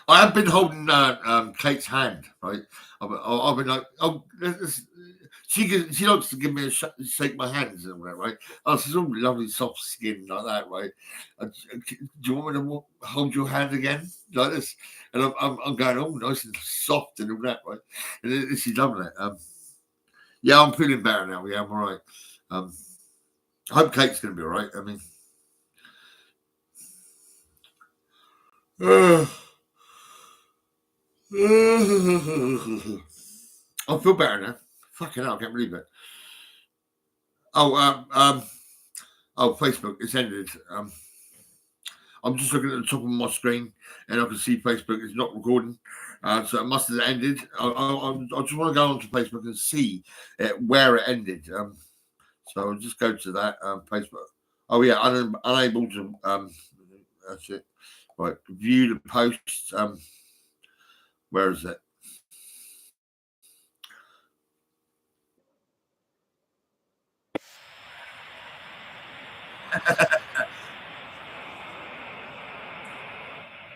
Speaker 9: I have been holding Kate's hand, right? I've been like, oh, she likes to give me a shake my hands and all that, right? Oh, she's all lovely, soft skin like that, right? Do you want me to hold your hand again like this? And I'm going, oh, nice and soft and all that, right? And she's loving it. Yeah, I'm feeling better now. Yeah, I'm all right. I hope Kate's going to be all right. I mean. I feel better now. Fucking hell, I can't believe it. Oh, Facebook, it's ended. I'm just looking at the top of my screen and I can see Facebook is not recording. So it must have ended. I just want to go onto Facebook and see where it ended. So I'll just go to that Facebook. Oh, yeah, unable to. That's it. Right, view the post. Where is it?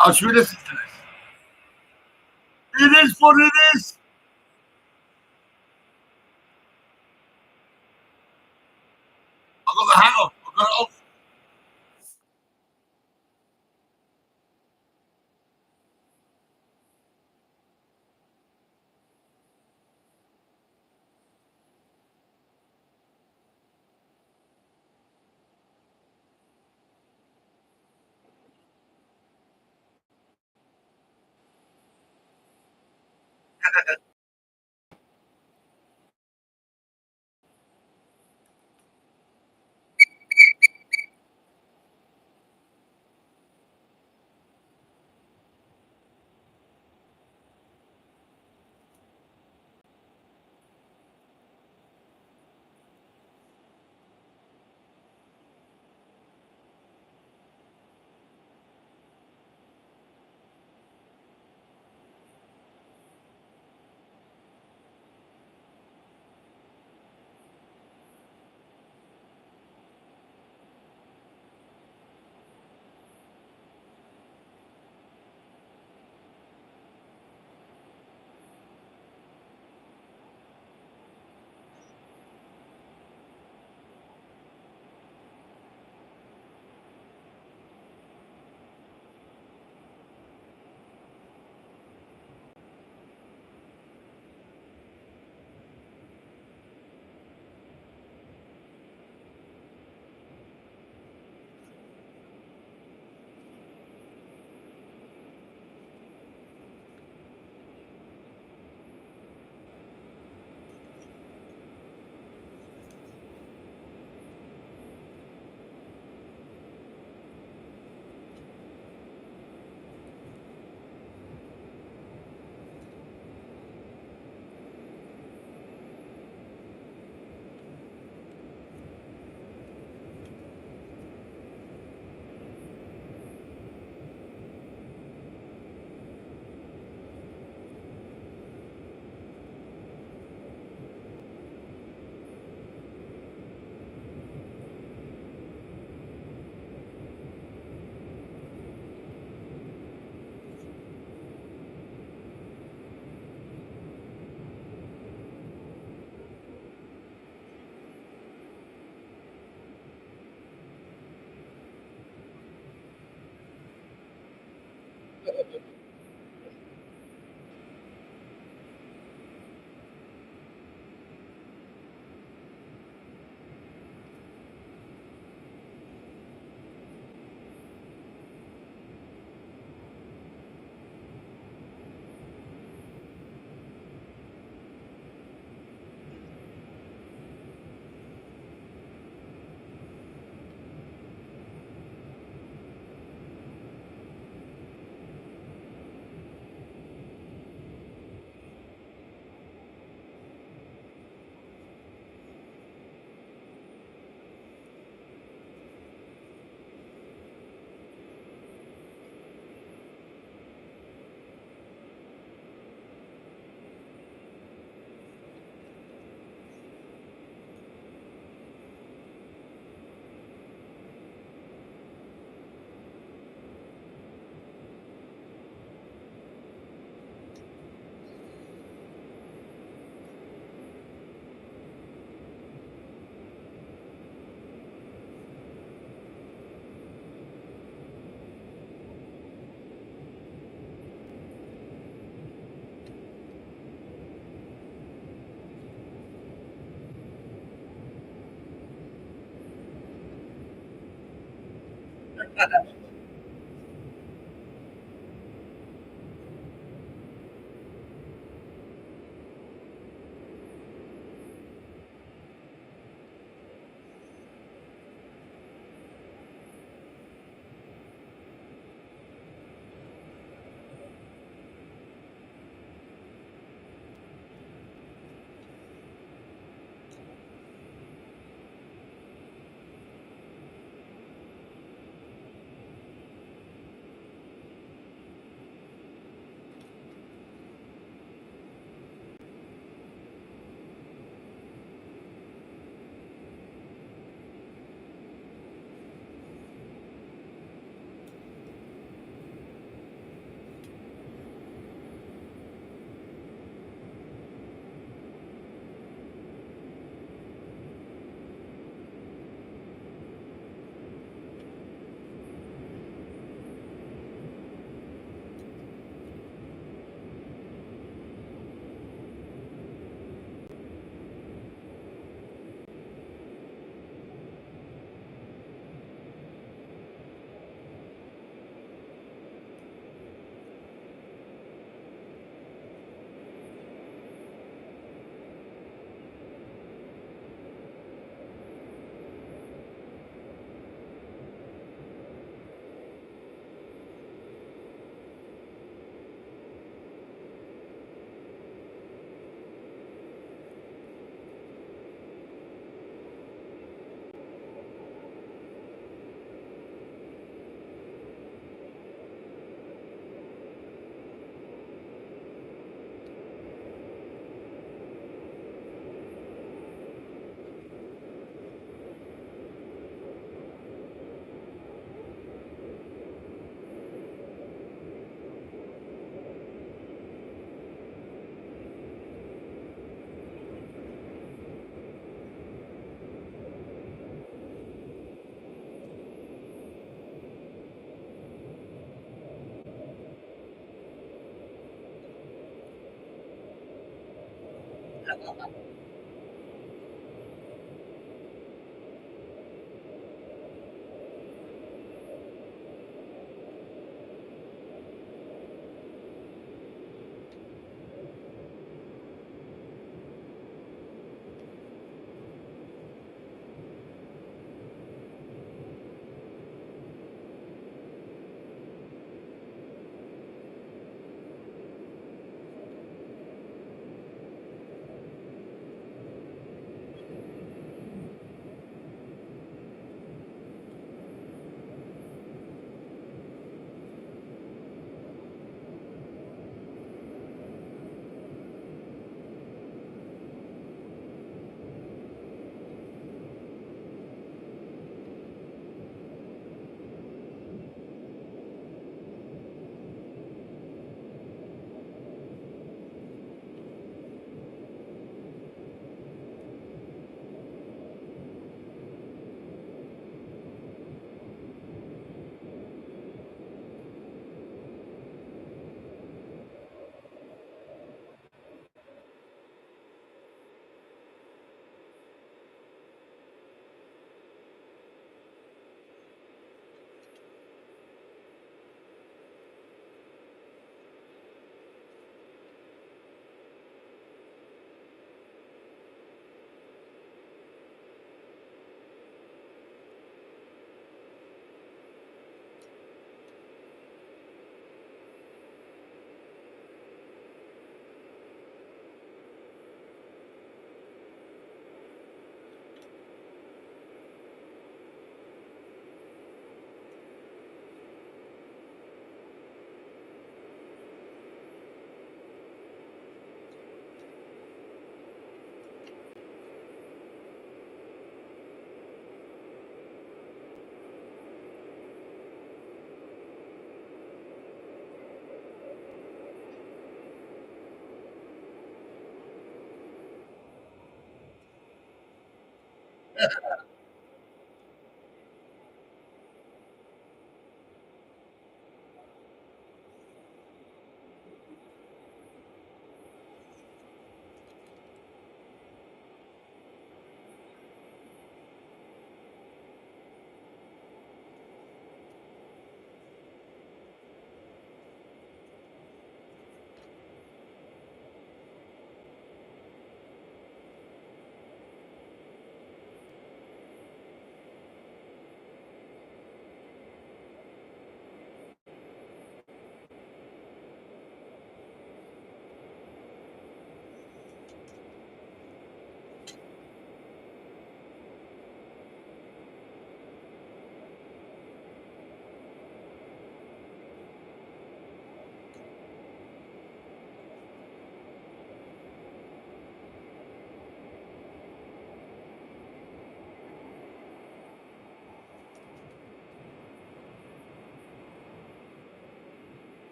Speaker 9: Oh, should we listen to this? It is what it is. I got the hat off. I got it off.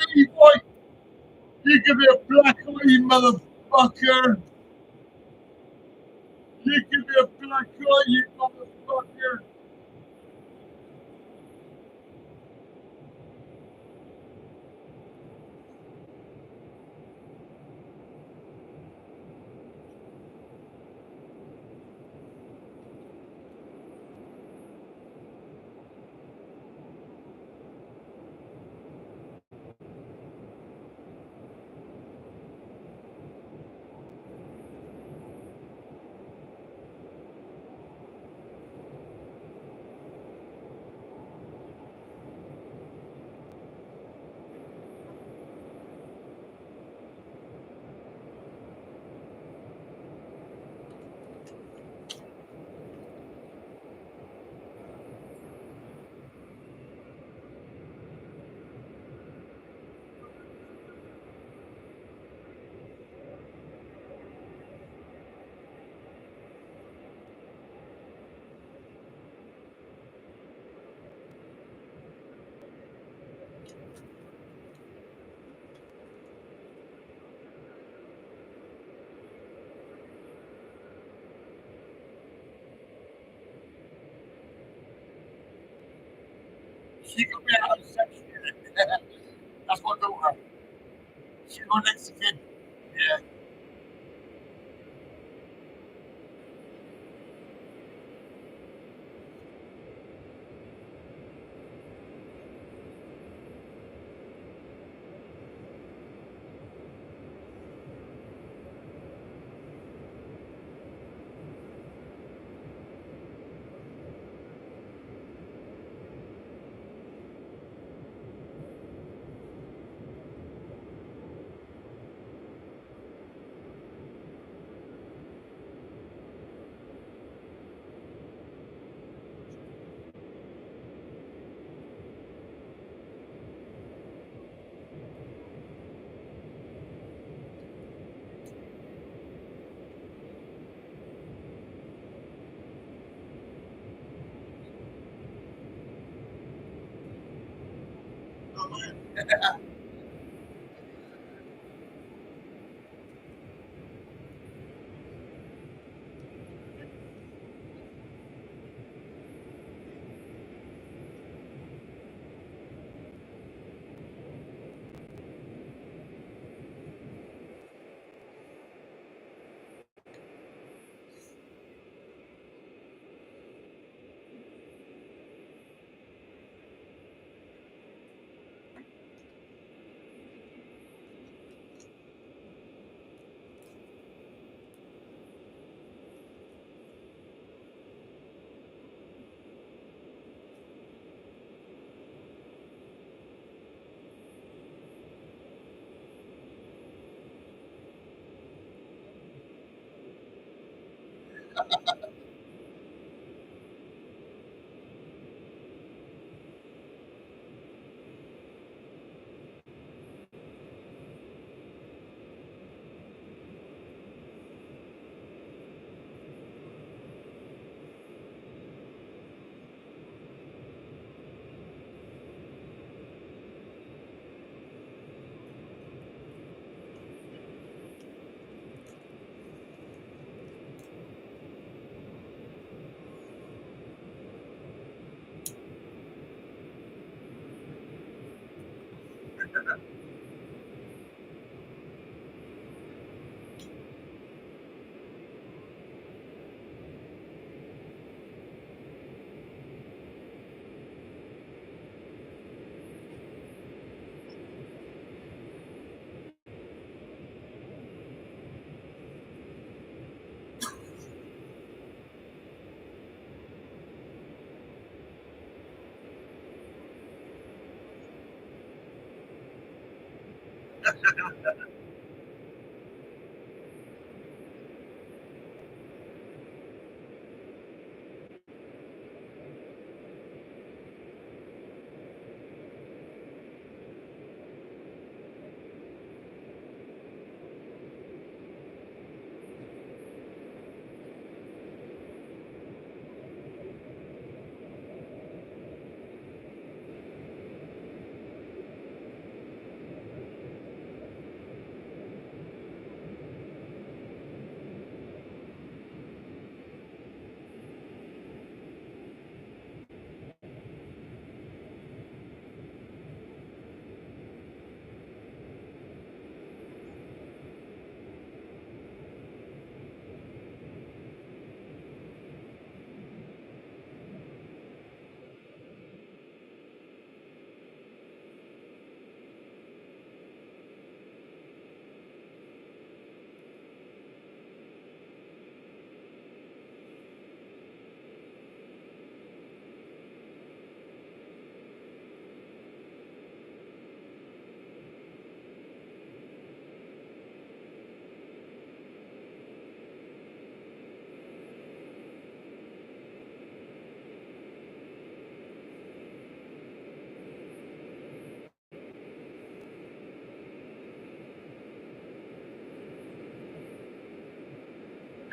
Speaker 9: Hey, boy, you give me a black eye, you motherfucker. You give me a black eye, you motherfucker. She could be out of section. That's my daughter. She's my next to kid. Yeah.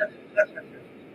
Speaker 9: yeah.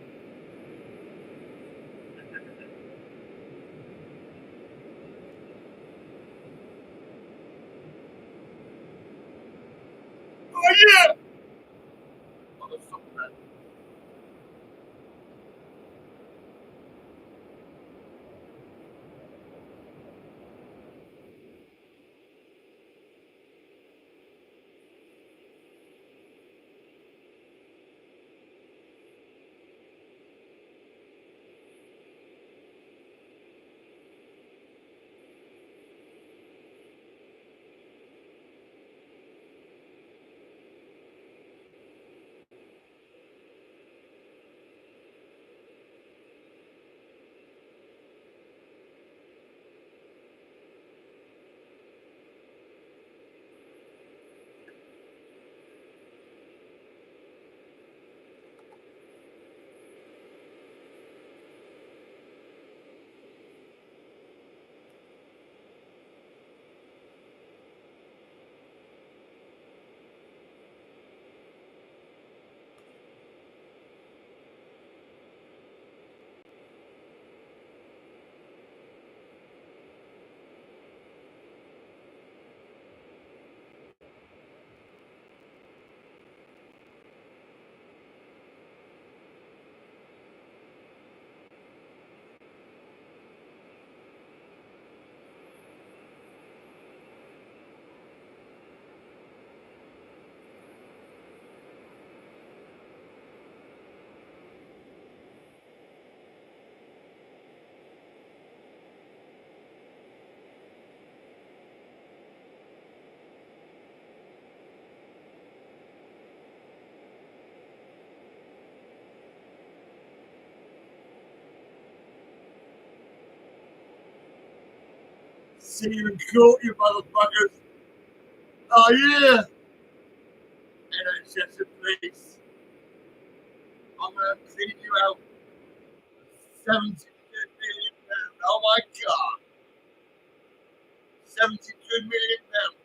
Speaker 9: See you in court, you motherfuckers. Oh, yeah. NHS and police. I'm going to clean you out. 72 million pounds. Oh, my God. 72 million pounds.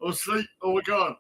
Speaker 9: Or sleep, or we're gone.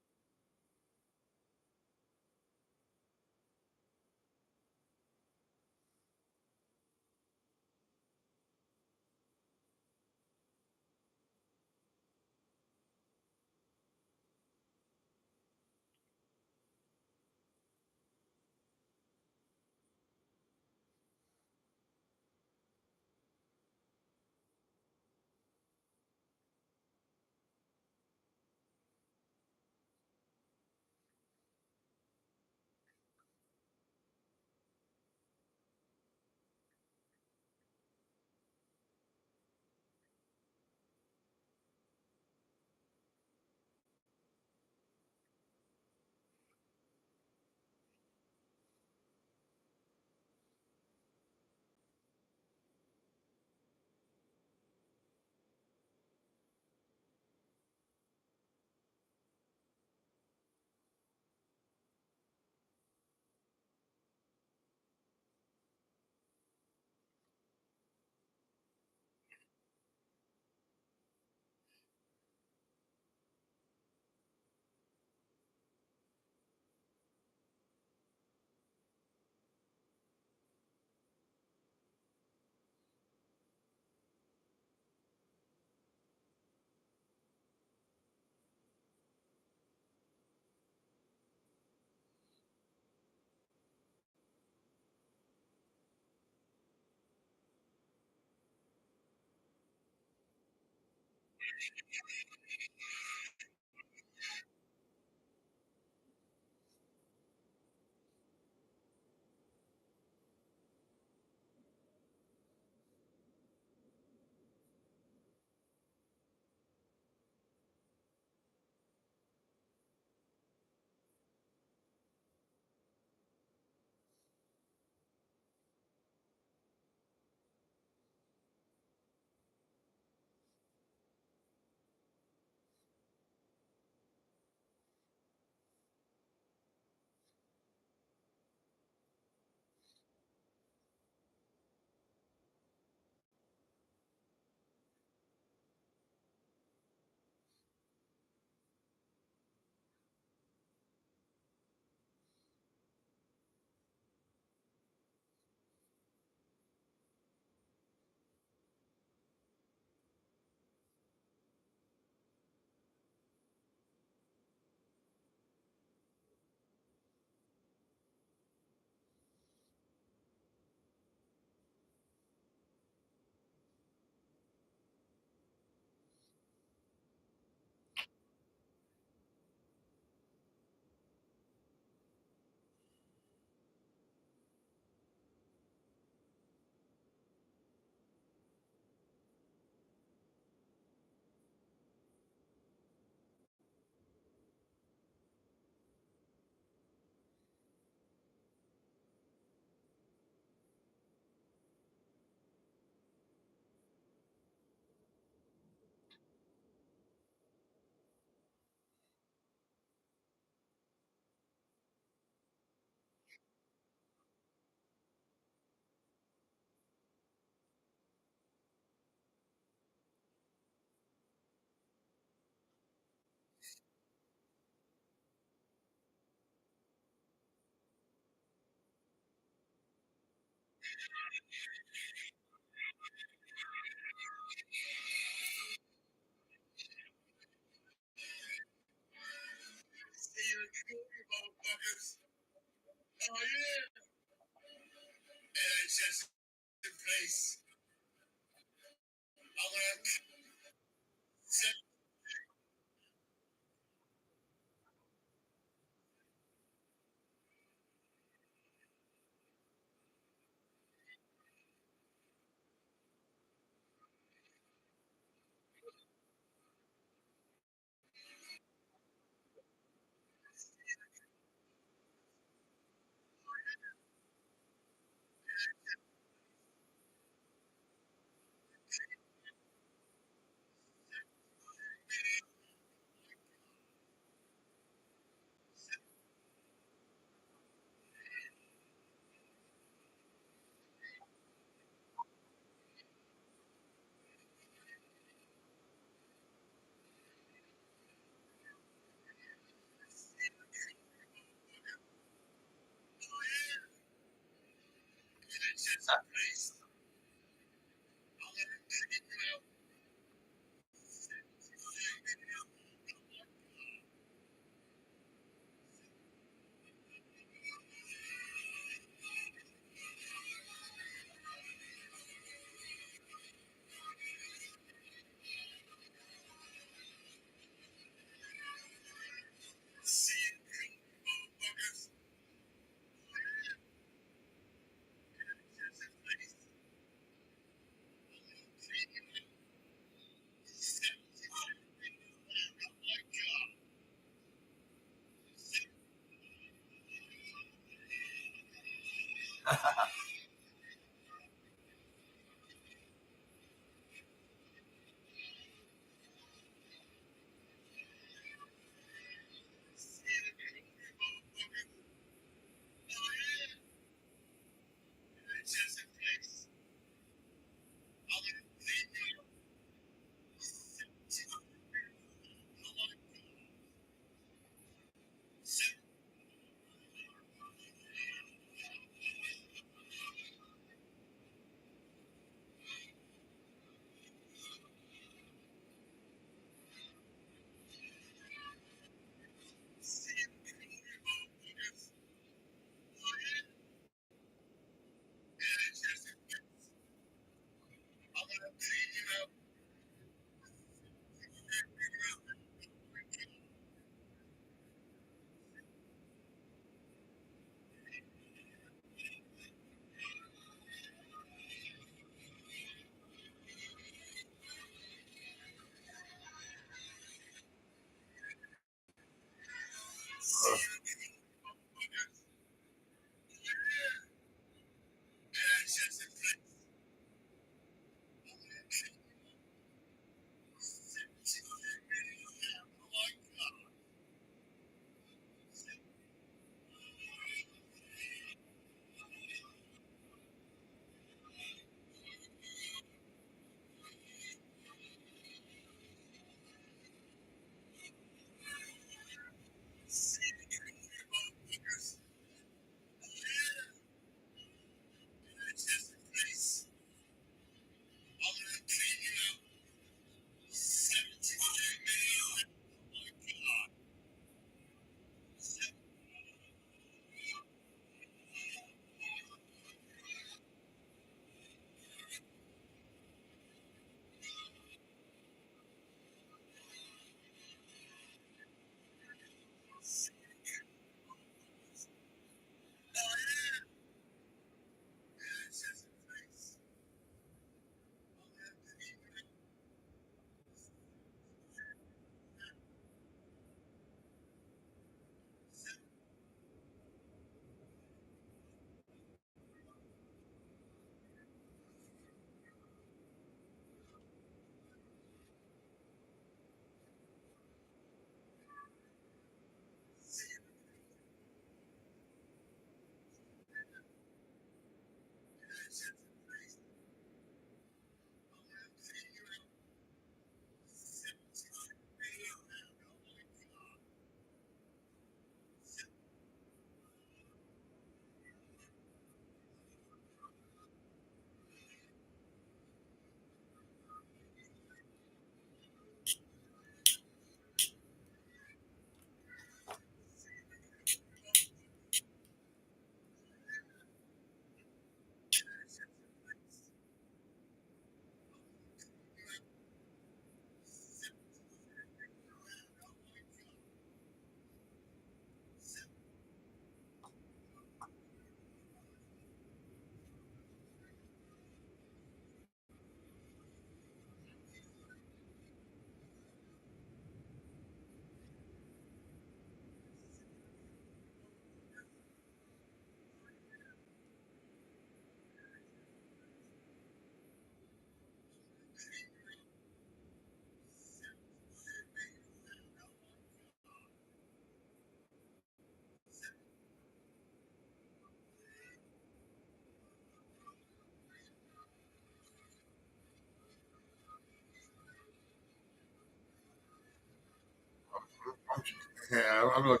Speaker 9: Yeah, I'm not.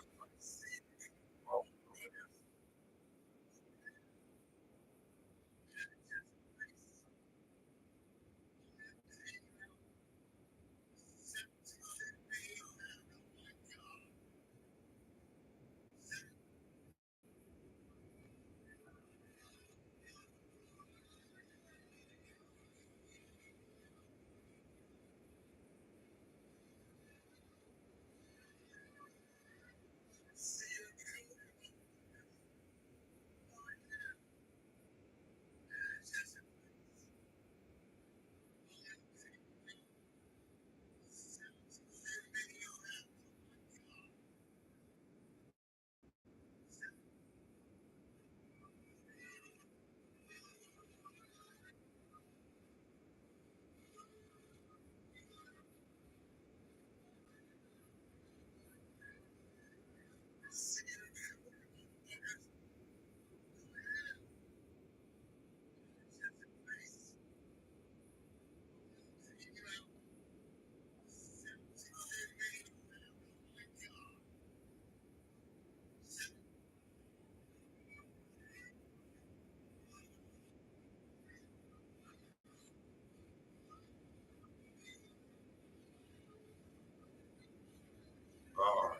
Speaker 9: Oh.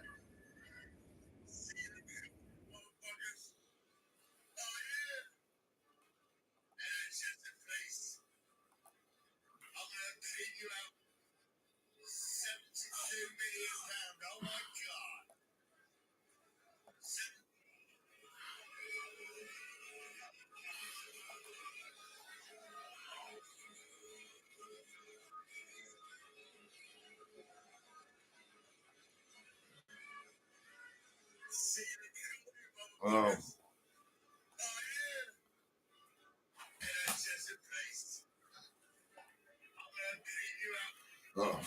Speaker 9: Oh. Oh.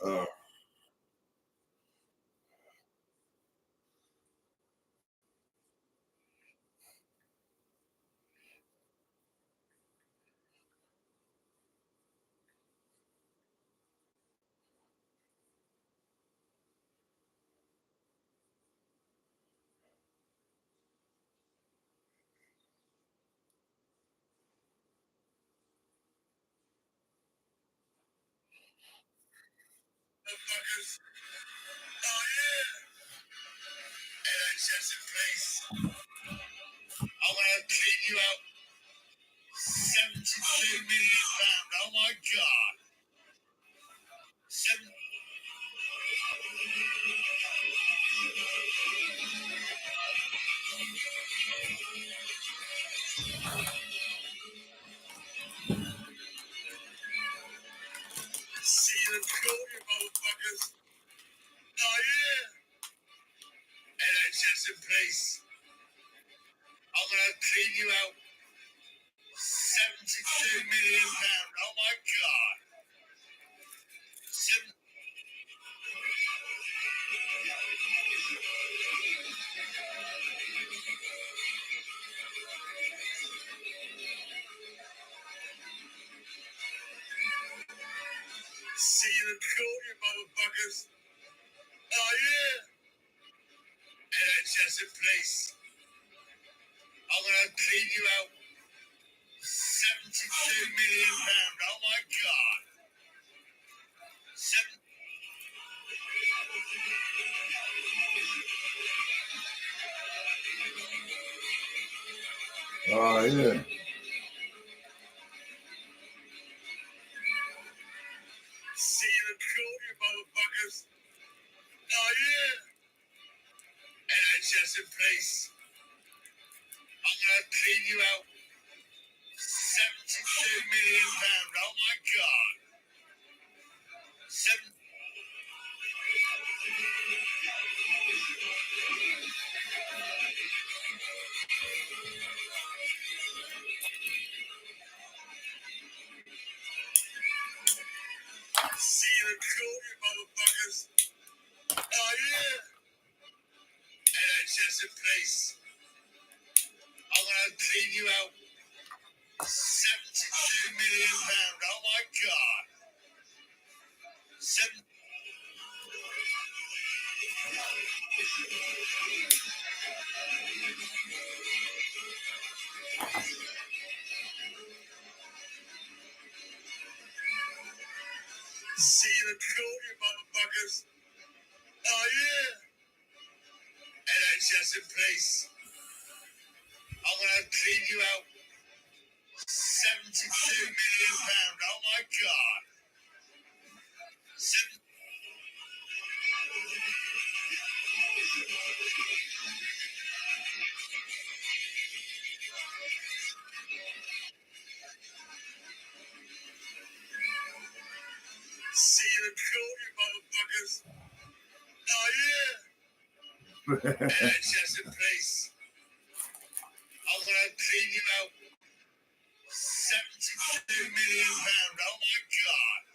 Speaker 9: NHS in place. I'm gonna clean you out. £72 million. Oh my God. See you in court, you motherfuckers. Oh yeah. NHS in place. I'm gonna clean you out. £72 million. Oh my God. See you in court, you motherfuckers. Oh yeah. NHS in place. I'm gonna clean you out. £72 million. Oh my God. Oh yeah. See you in court, you motherfuckers. Oh yeah. NHS in place. I'm gonna clean you out. £72 million. Oh my God. See you in court, you motherfuckers. Oh yeah. NHS in place. I'm gonna clean you out. £72 million. Oh my God. See you in court, you motherfuckers. Oh yeah. NHS in place. I'm gonna clean you out. £72 million. Oh my God. See you in court, you motherfuckers. Oh yeah. NHS in place. I'm gonna clean you out. £72 million. Oh my God.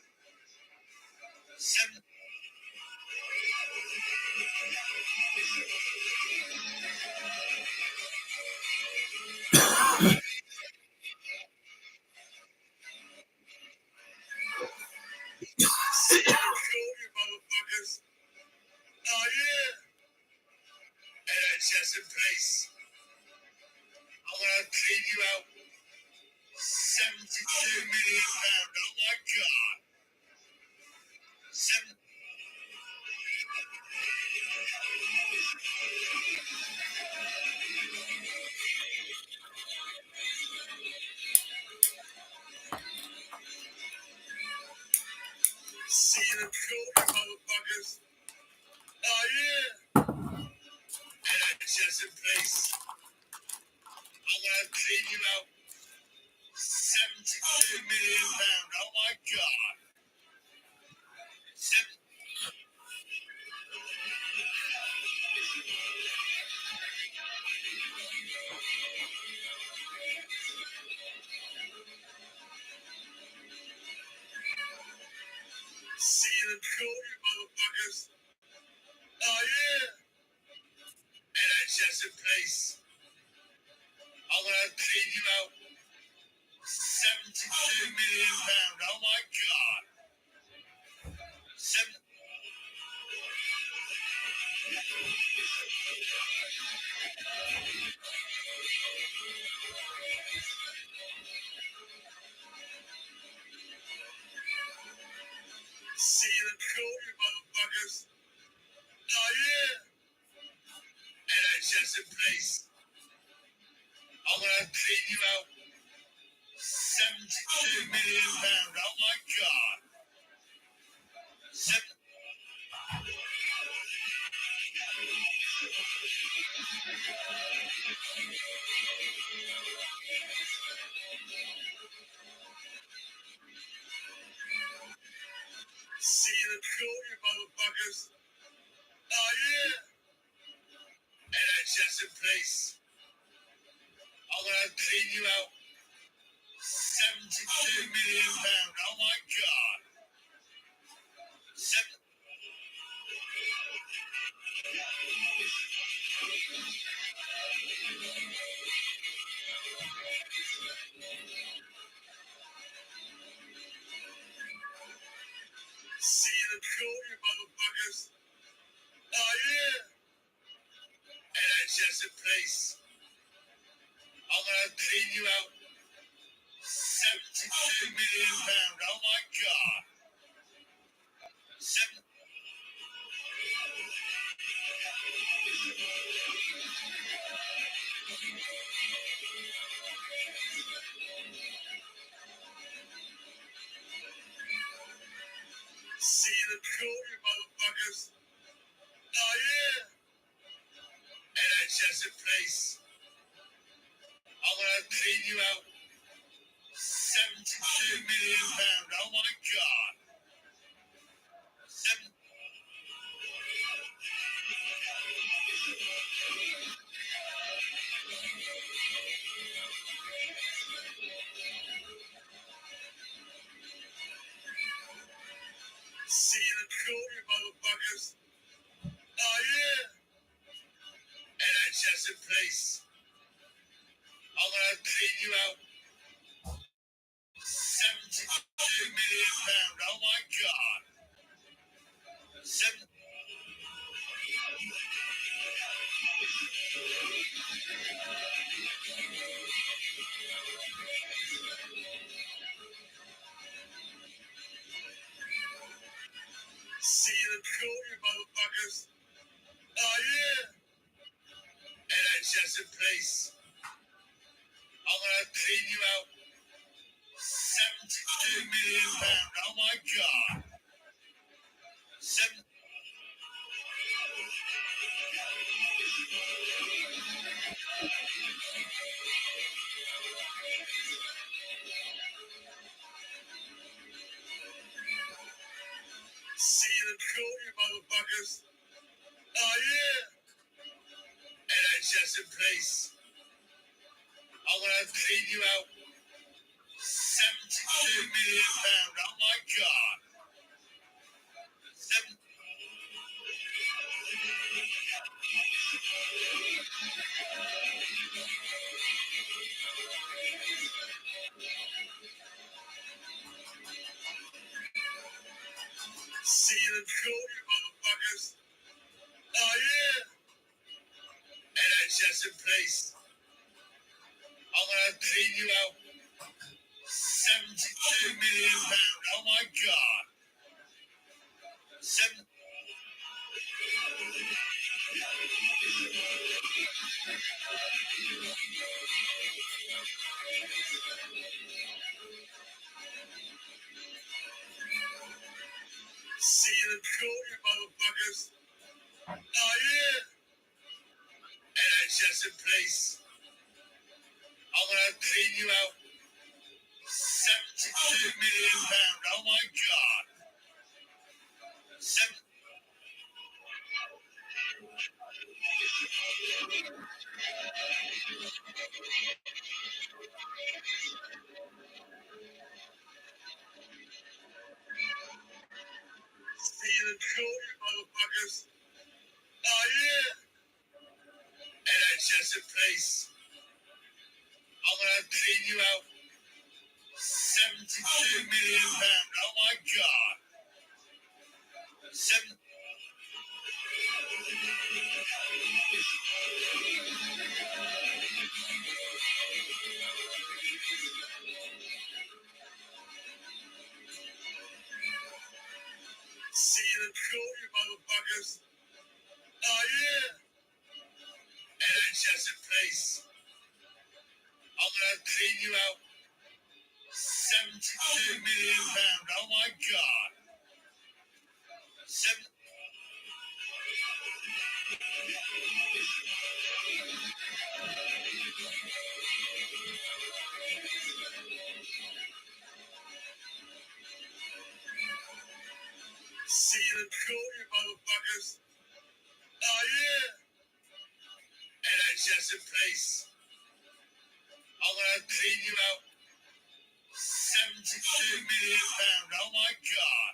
Speaker 9: See you in court, you motherfuckers. Oh yeah. NHS in place. I'm gonna clean you out. £72 million. Oh my God. See you in court, you motherfuckers. Oh yeah. NHS in place. I'm gonna clean you out. £72 million. Oh my God. See you in the cool, you motherfuckers. Oh yeah. NHS in place. I'm gonna clean you out. £72 million. Oh my god. See you cool, you motherfuckers. Oh yeah. NHS in place. I'm gonna clean you out. £72 million. Oh my god. See you cool, you motherfuckers. Oh yeah. NHS in place. I'm gonna clean you out. £72 million. Oh my god. See you cool, you motherfuckers. Oh yeah. NHS in place. I'm gonna clean you out. £72 million. Oh my god. See you cool, you motherfuckers. Oh yeah. NHS in place. I'm gonna clean you out. £72 million. Oh my god. See you cool, you motherfuckers. Oh yeah. NHS in place. I'm gonna clean you out. £72 million. Oh my god. See you cool, you motherfuckers. Oh yeah. NHS in place. I'm gonna clean you out. £72 million. Oh my god. See you cool, you motherfuckers. Oh yeah. NHS in place. I'm gonna clean you out. £72 million. Oh my god. See you cool, you motherfuckers. Oh yeah. NHS in place. I'm gonna clean you out. £72 million. Oh my god. See you cool, you motherfuckers. Oh yeah. NHS in place. I'm gonna clean you out. £72 million. Oh my god. million pounds. Oh my God. See you in court, you motherfuckers. Oh yeah. NHS in place. I'm gonna clean you out. 72 million pounds. Oh my God. See you in court, you motherfuckers. Oh yeah. NHS in place. I'm gonna clean you out. 72 million pounds. Oh my God.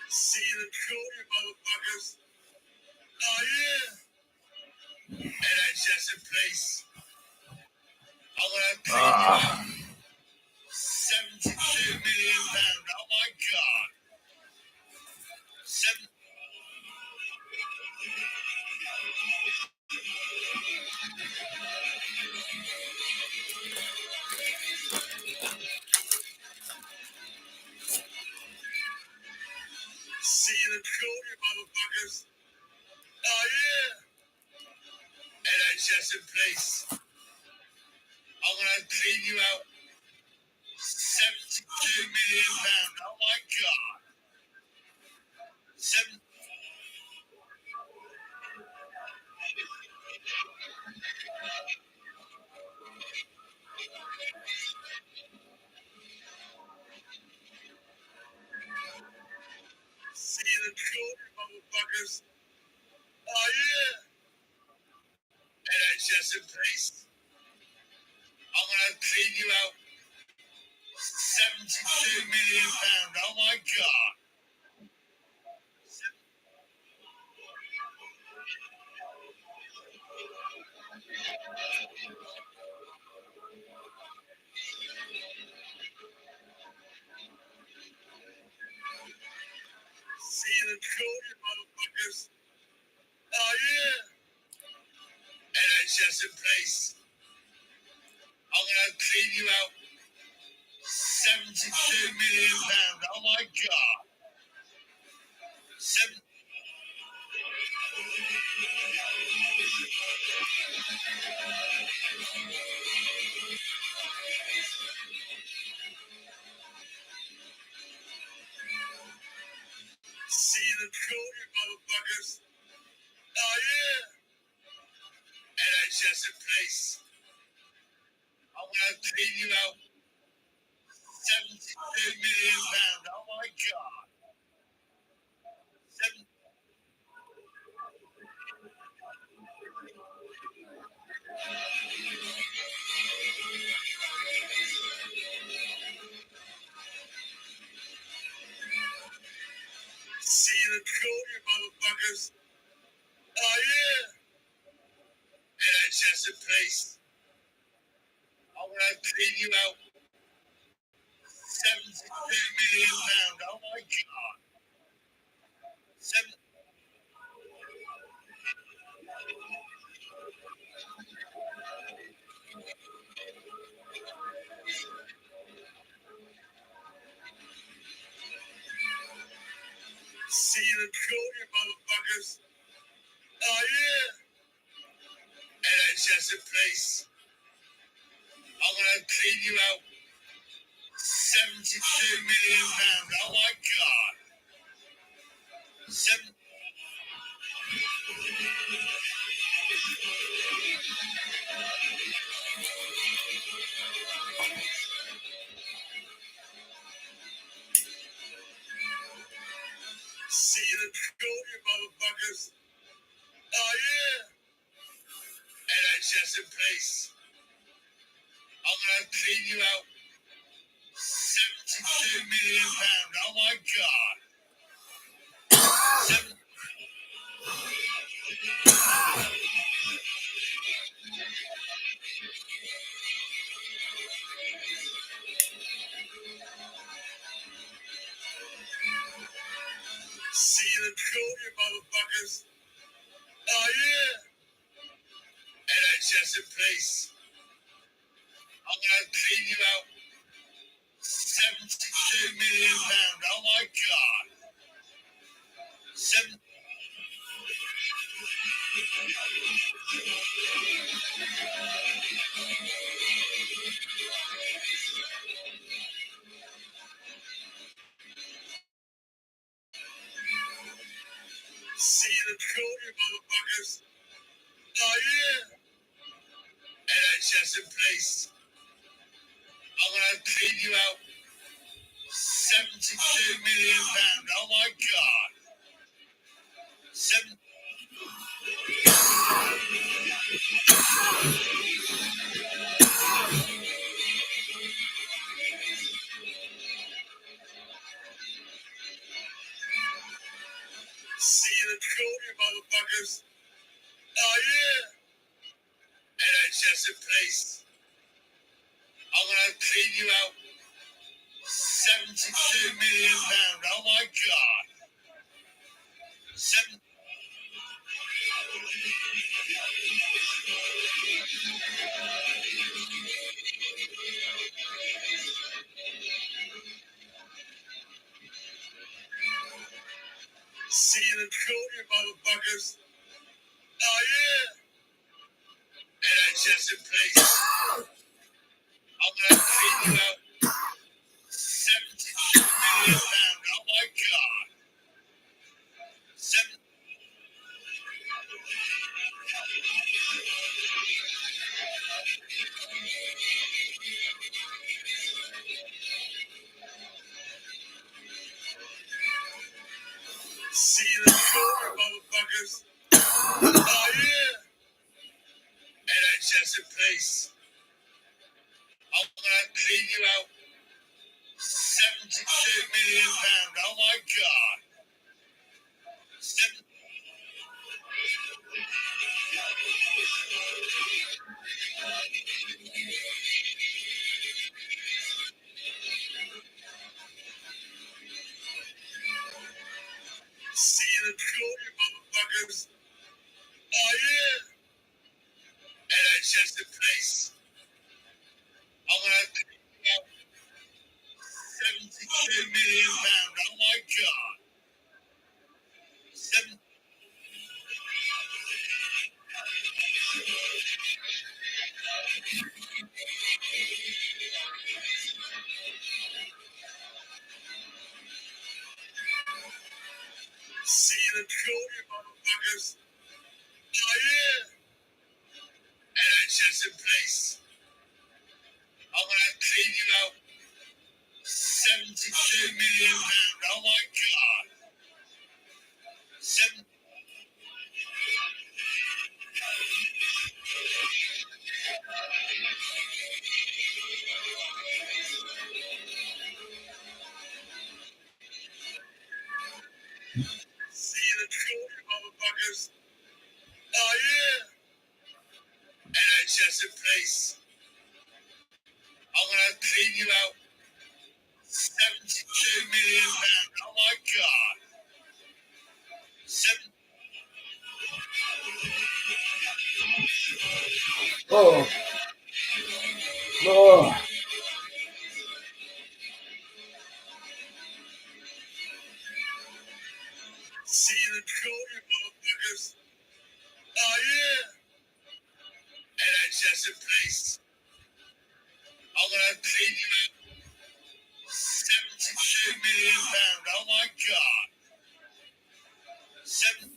Speaker 9: See you in court, you motherfuckers. Oh yeah. NHS in place. I'm gonna clean you out. 72 million pounds. Oh my God. See you in court, you motherfuckers. Oh yeah. NHS in place. I'm gonna clean you out. 72 million pounds. Oh my God. See you in court, you motherfuckers. Oh yeah. NHS in place. I'm gonna clean you out. 72 million pounds. Oh my God. See you in court, you motherfuckers. Oh yeah. NHS in place. I'm gonna clean you out. 72 million pounds. Oh my God. See you in court, you motherfuckers. Oh yeah. NHS in place. I'm gonna clean you out. 72 million pounds. Oh my God. See you in court, you motherfuckers. Oh yeah. NHS in place. I'm gonna clean you out. 72 million pounds. Oh my God. See you in court, you motherfuckers. Oh yeah. NHS in place. I'm gonna clean you out. 72 million pounds. Oh my God. See you in court, you motherfuckers. Oh yeah. NHS in place. I'm gonna clean you out. 72 £72 million. Oh my God. See you in court, you motherfuckers. Oh yeah. NHS in place. I'm gonna clean you out. £72 million. Oh my God. Seven. See you in court, you motherfuckers. Oh yeah. NHS in place. I'm gonna clean you out. £72 million. Oh my God. Seven. See you in court, you motherfuckers. Oh yeah. NHS in place. I'm gonna clean you out. £72 million. Oh my God. Seven. See you in court, you motherfuckers. Oh yeah. NHS in place. I'm gonna clean you out. £72 million. Oh my God. Seven. See you in court, you motherfuckers. Oh yeah. NHS in place. I'm gonna clean you out. £72 million. Oh my God. Seven. See you in court, you motherfuckers. Oh yeah. NHS in place. I'm gonna clean you out. £72 million. Oh my God. Seven. See you in court, you motherfuckers. Oh yeah. NHS in place. I'm gonna clean you out. £72 million. Oh my God. Seven. See you in court, you motherfuckers. Oh yeah. NHS in place. I'm gonna clean you out. £72 million. Oh my God. Seven.
Speaker 17: Oh. Oh.
Speaker 9: See you in court, you motherfuckers. Oh yeah. NHS in place. I'm gonna clean you out. £72 million. Oh my God. Seven.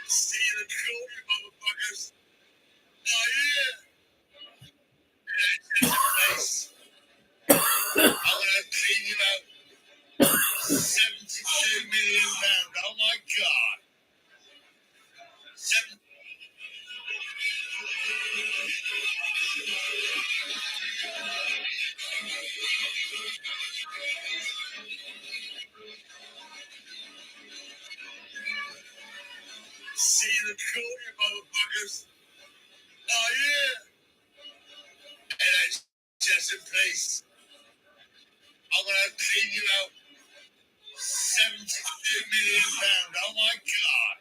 Speaker 9: See you in court, you motherfuckers. Oh yeah. NHS in place. I'm gonna clean you out. £72 million. Oh my God. See the cool, you motherfuckers. Oh yeah. NHS in place. I'm gonna clean you out. £72 million. Oh my God.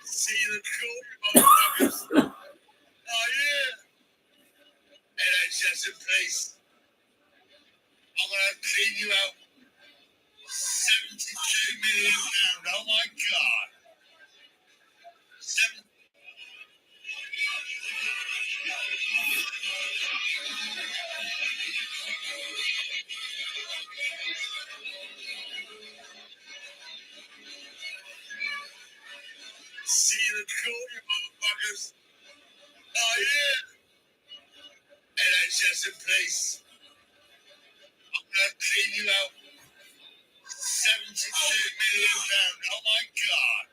Speaker 9: See the cool, you motherfuckers. Oh yeah. NHS in place. I'm gonna clean you out. £72 million. Oh my God. See the cool, you motherfuckers. Oh yeah. NHS in place. I'm gonna clean you out. £72 million. Oh my God.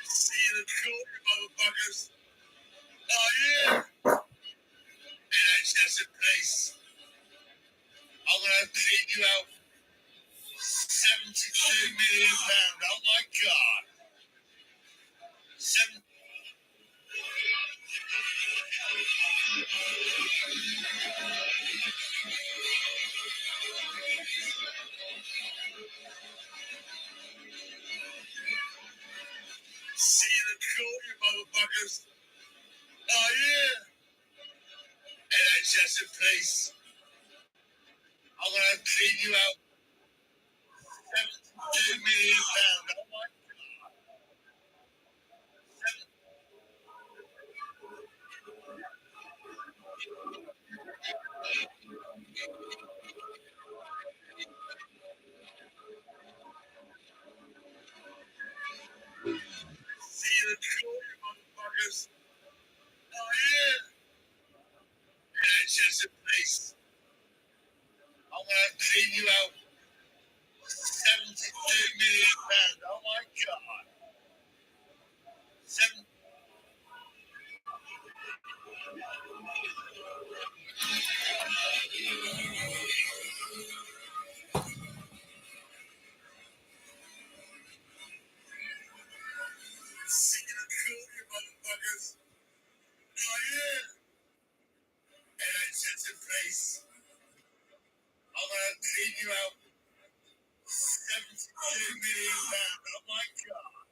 Speaker 9: See the cool, you motherfuckers. Oh yeah. NHS in place. I'm gonna clean you out. £72 million. Oh my God. See the cool, you motherfuckers. Oh yeah. NHS in place. I'm gonna clean you out. £72 million. Oh my See the cool, you motherfuckers. Oh yeah. NHS in place. I'm gonna clean you out. £72 million. Oh my God. See the cool, you motherfuckers. Oh yeah. NHS in place. I'm gonna clean you out. £72 million. Oh my God.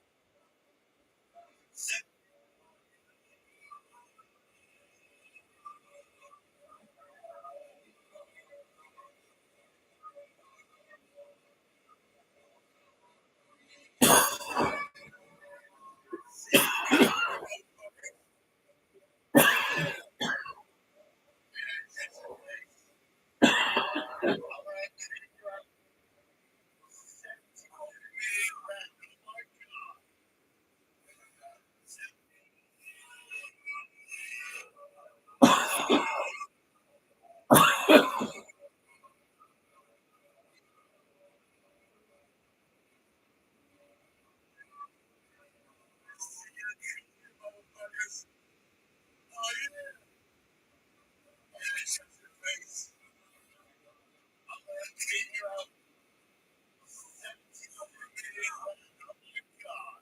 Speaker 9: Oh yeah. NHS in place. I'm gonna clean you out. £72 million. Oh my God.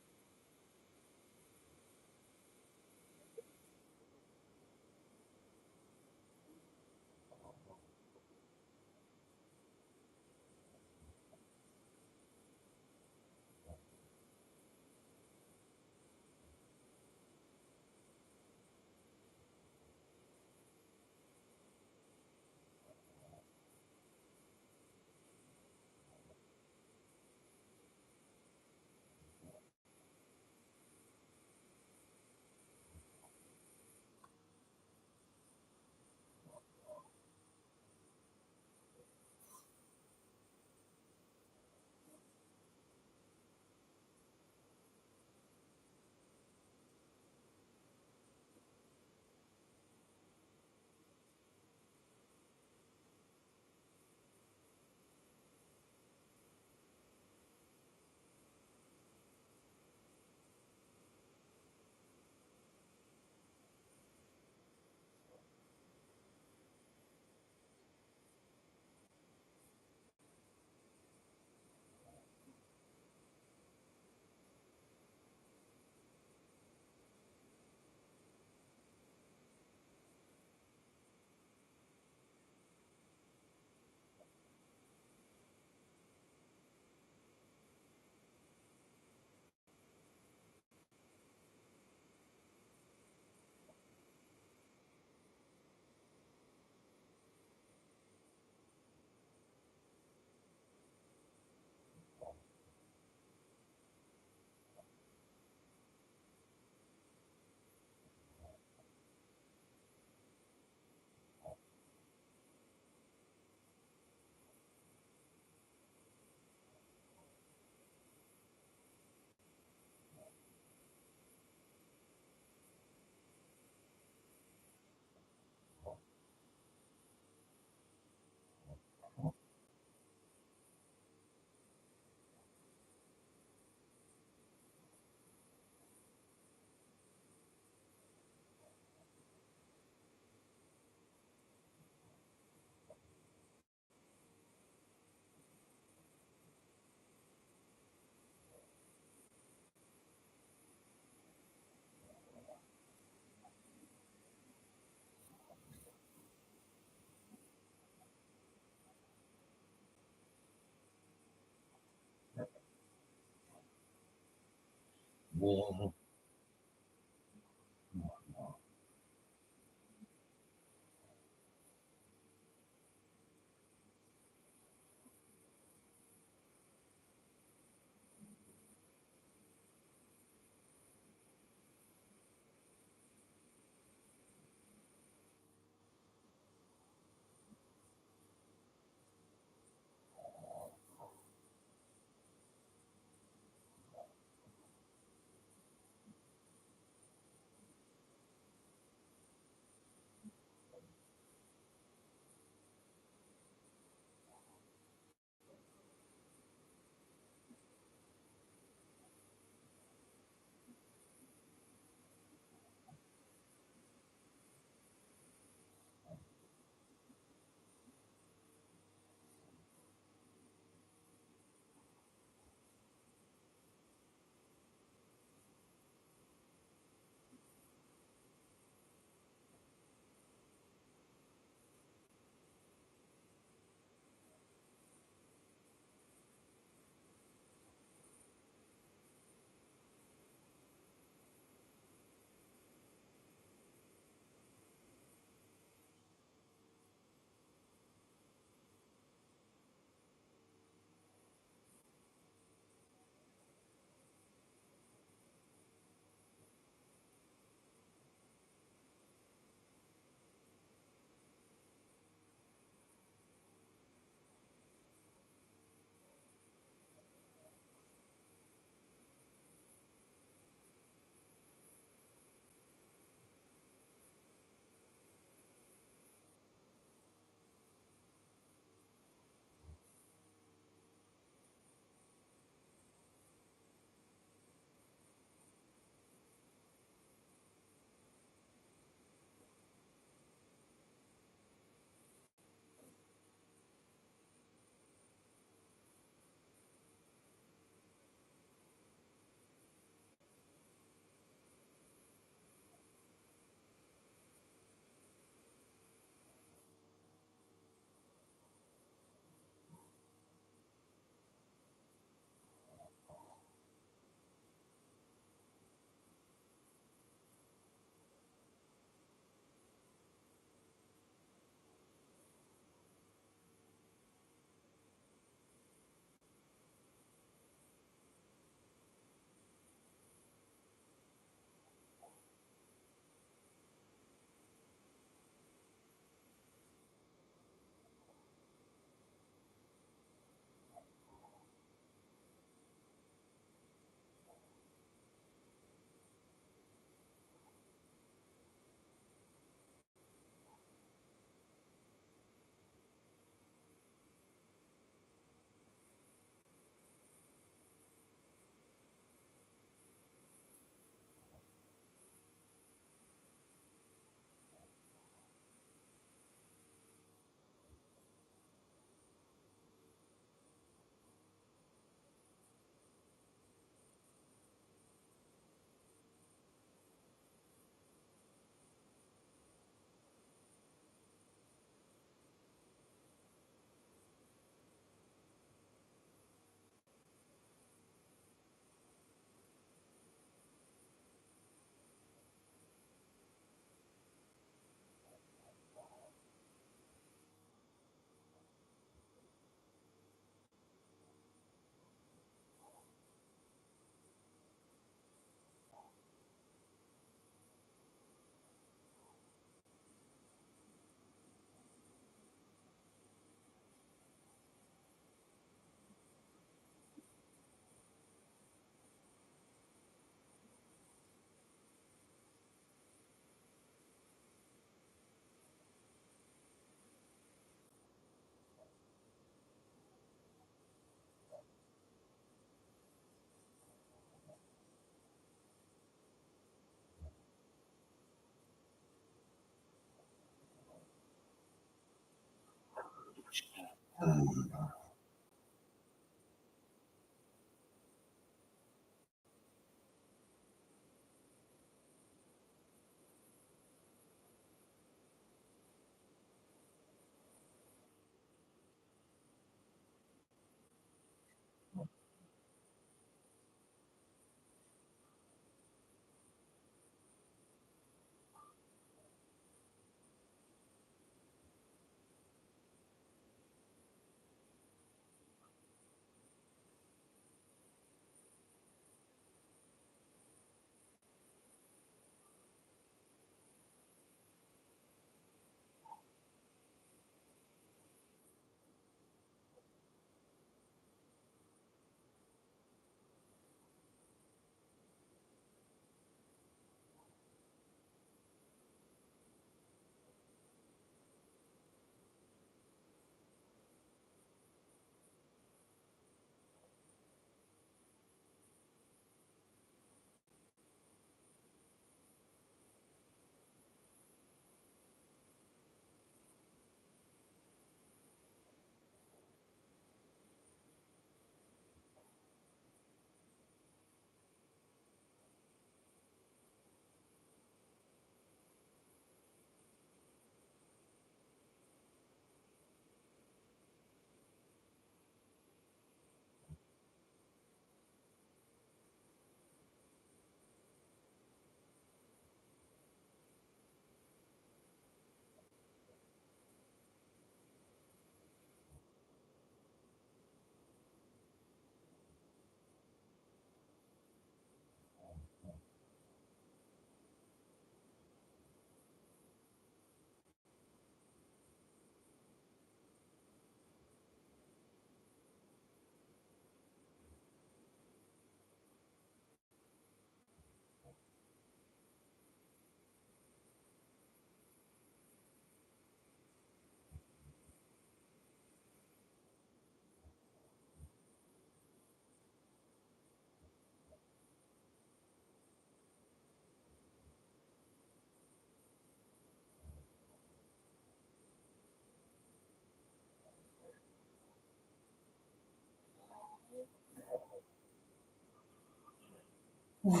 Speaker 9: Oh,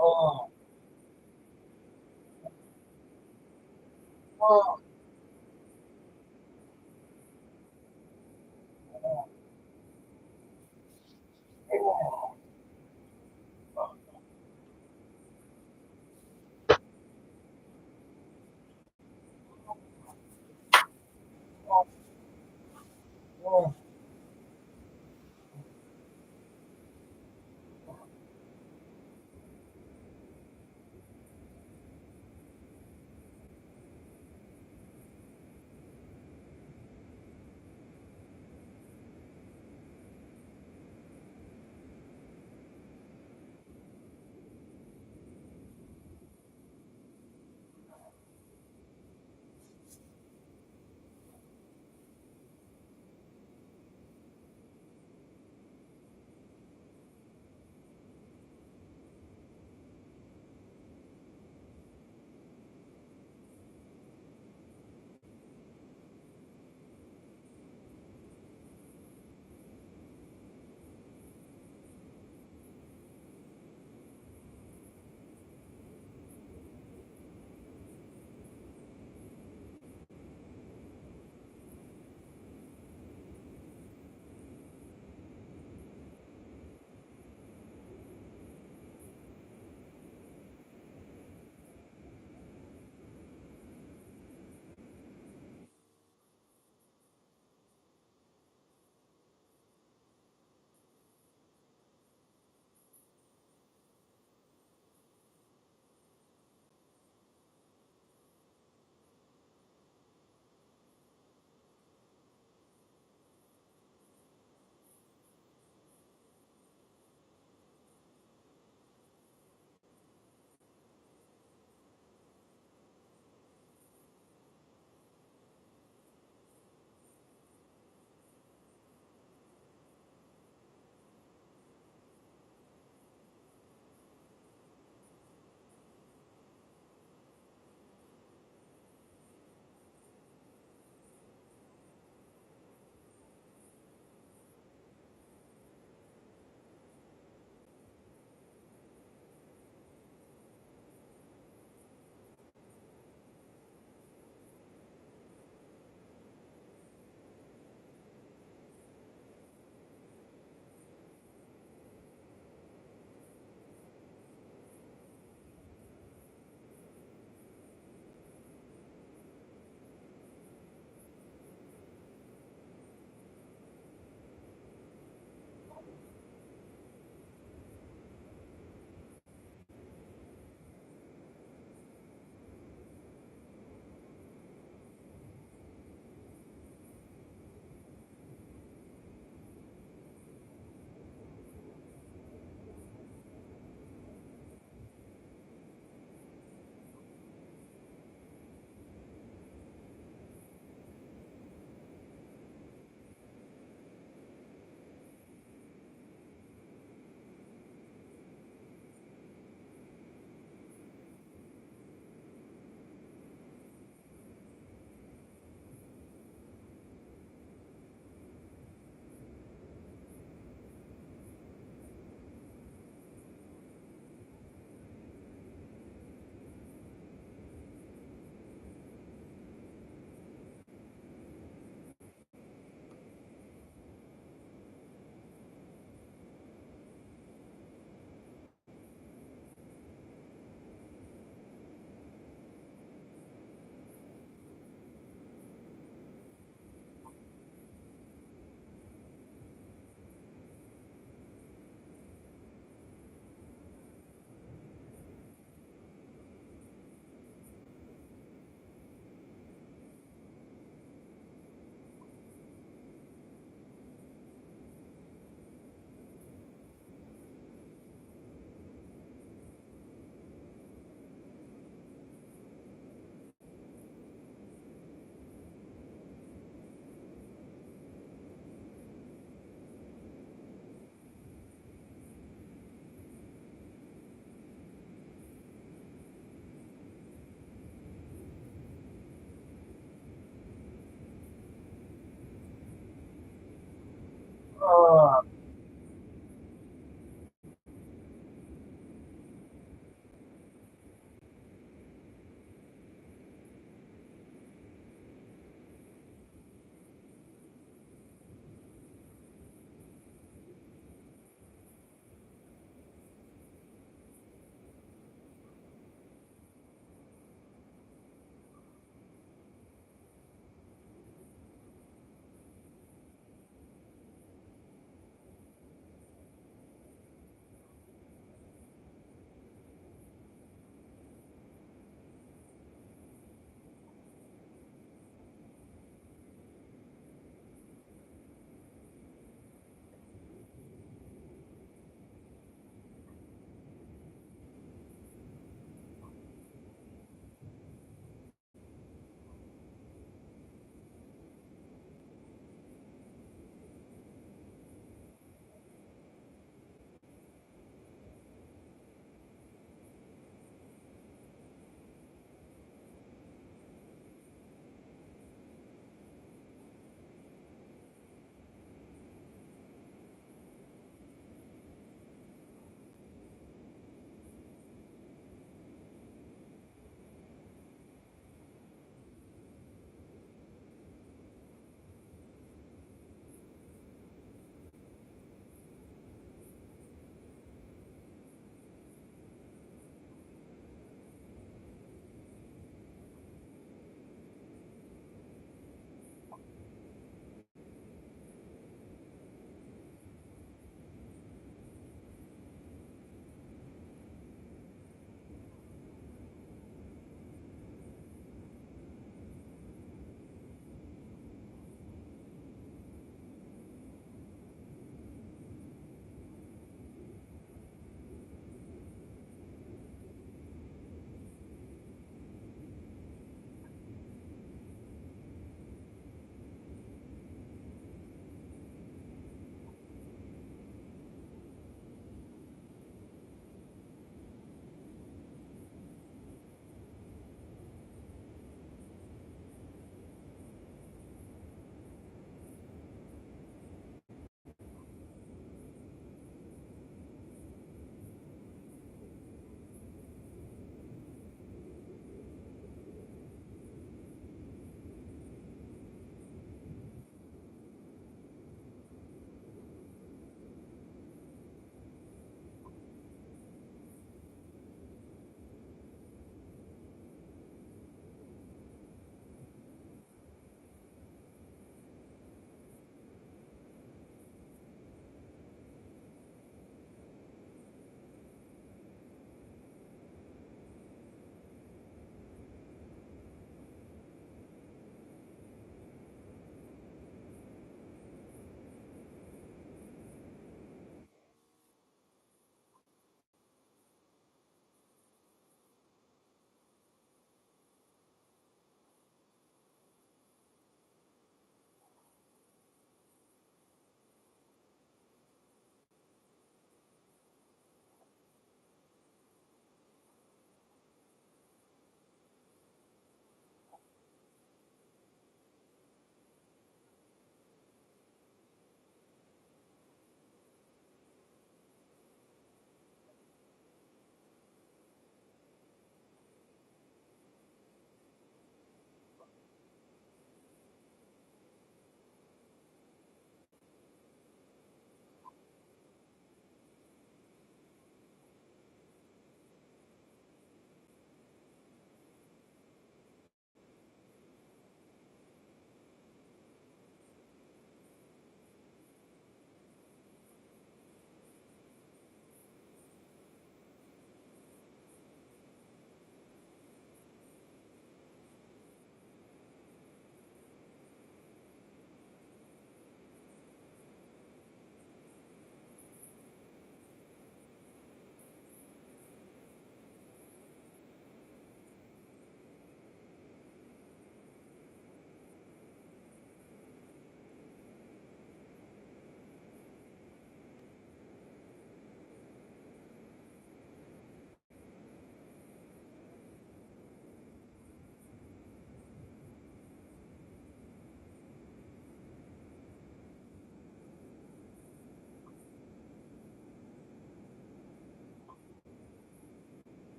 Speaker 9: oh, oh.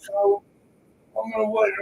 Speaker 9: So I'm gonna wait.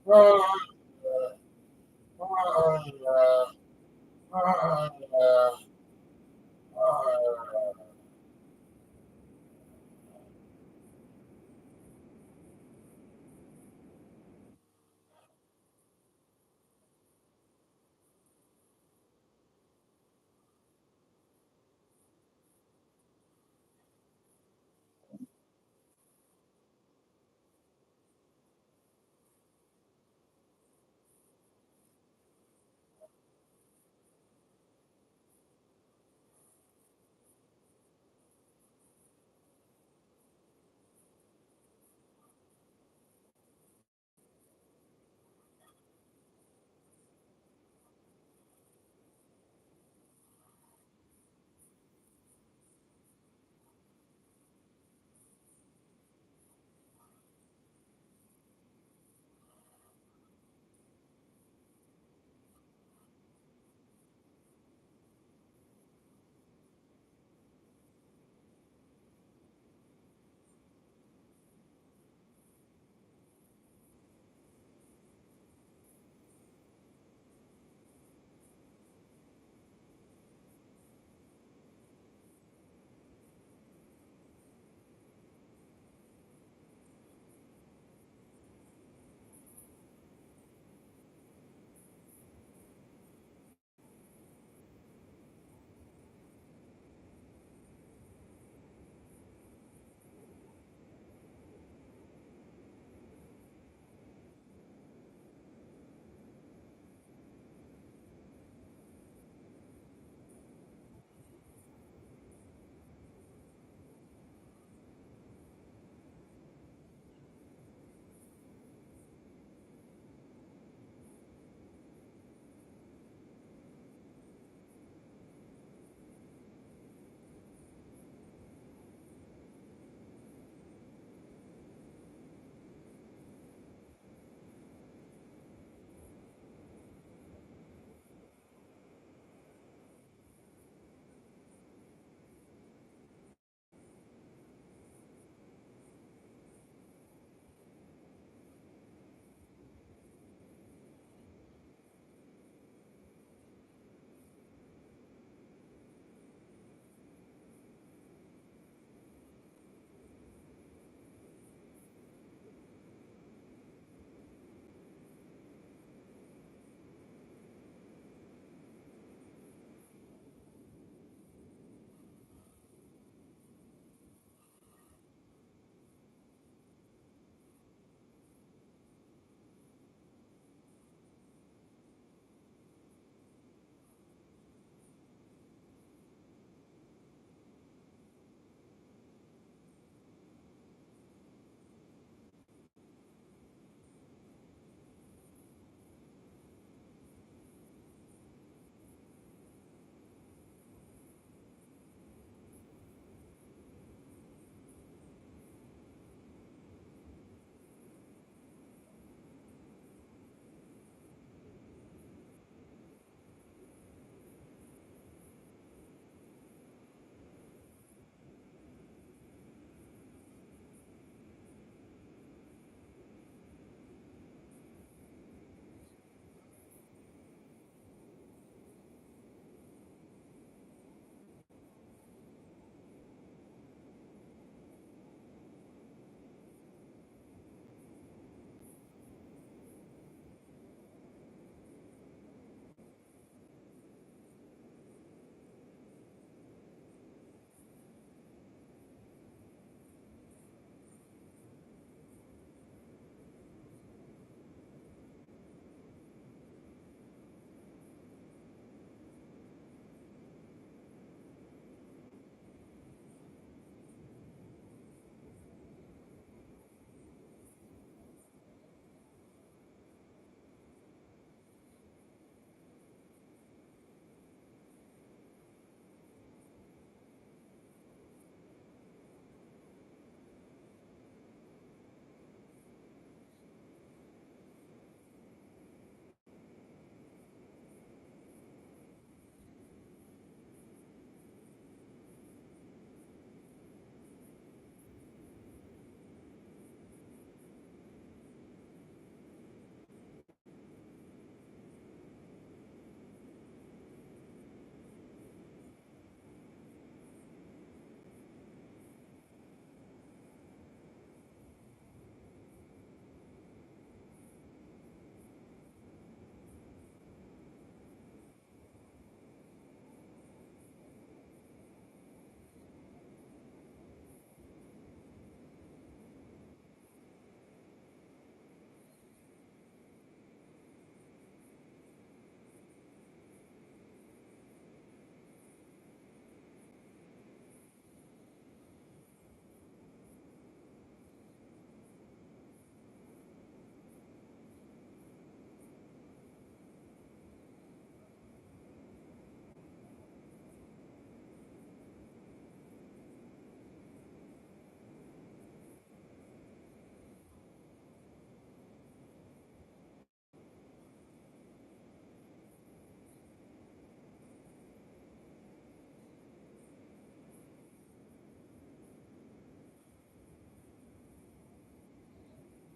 Speaker 9: Oh.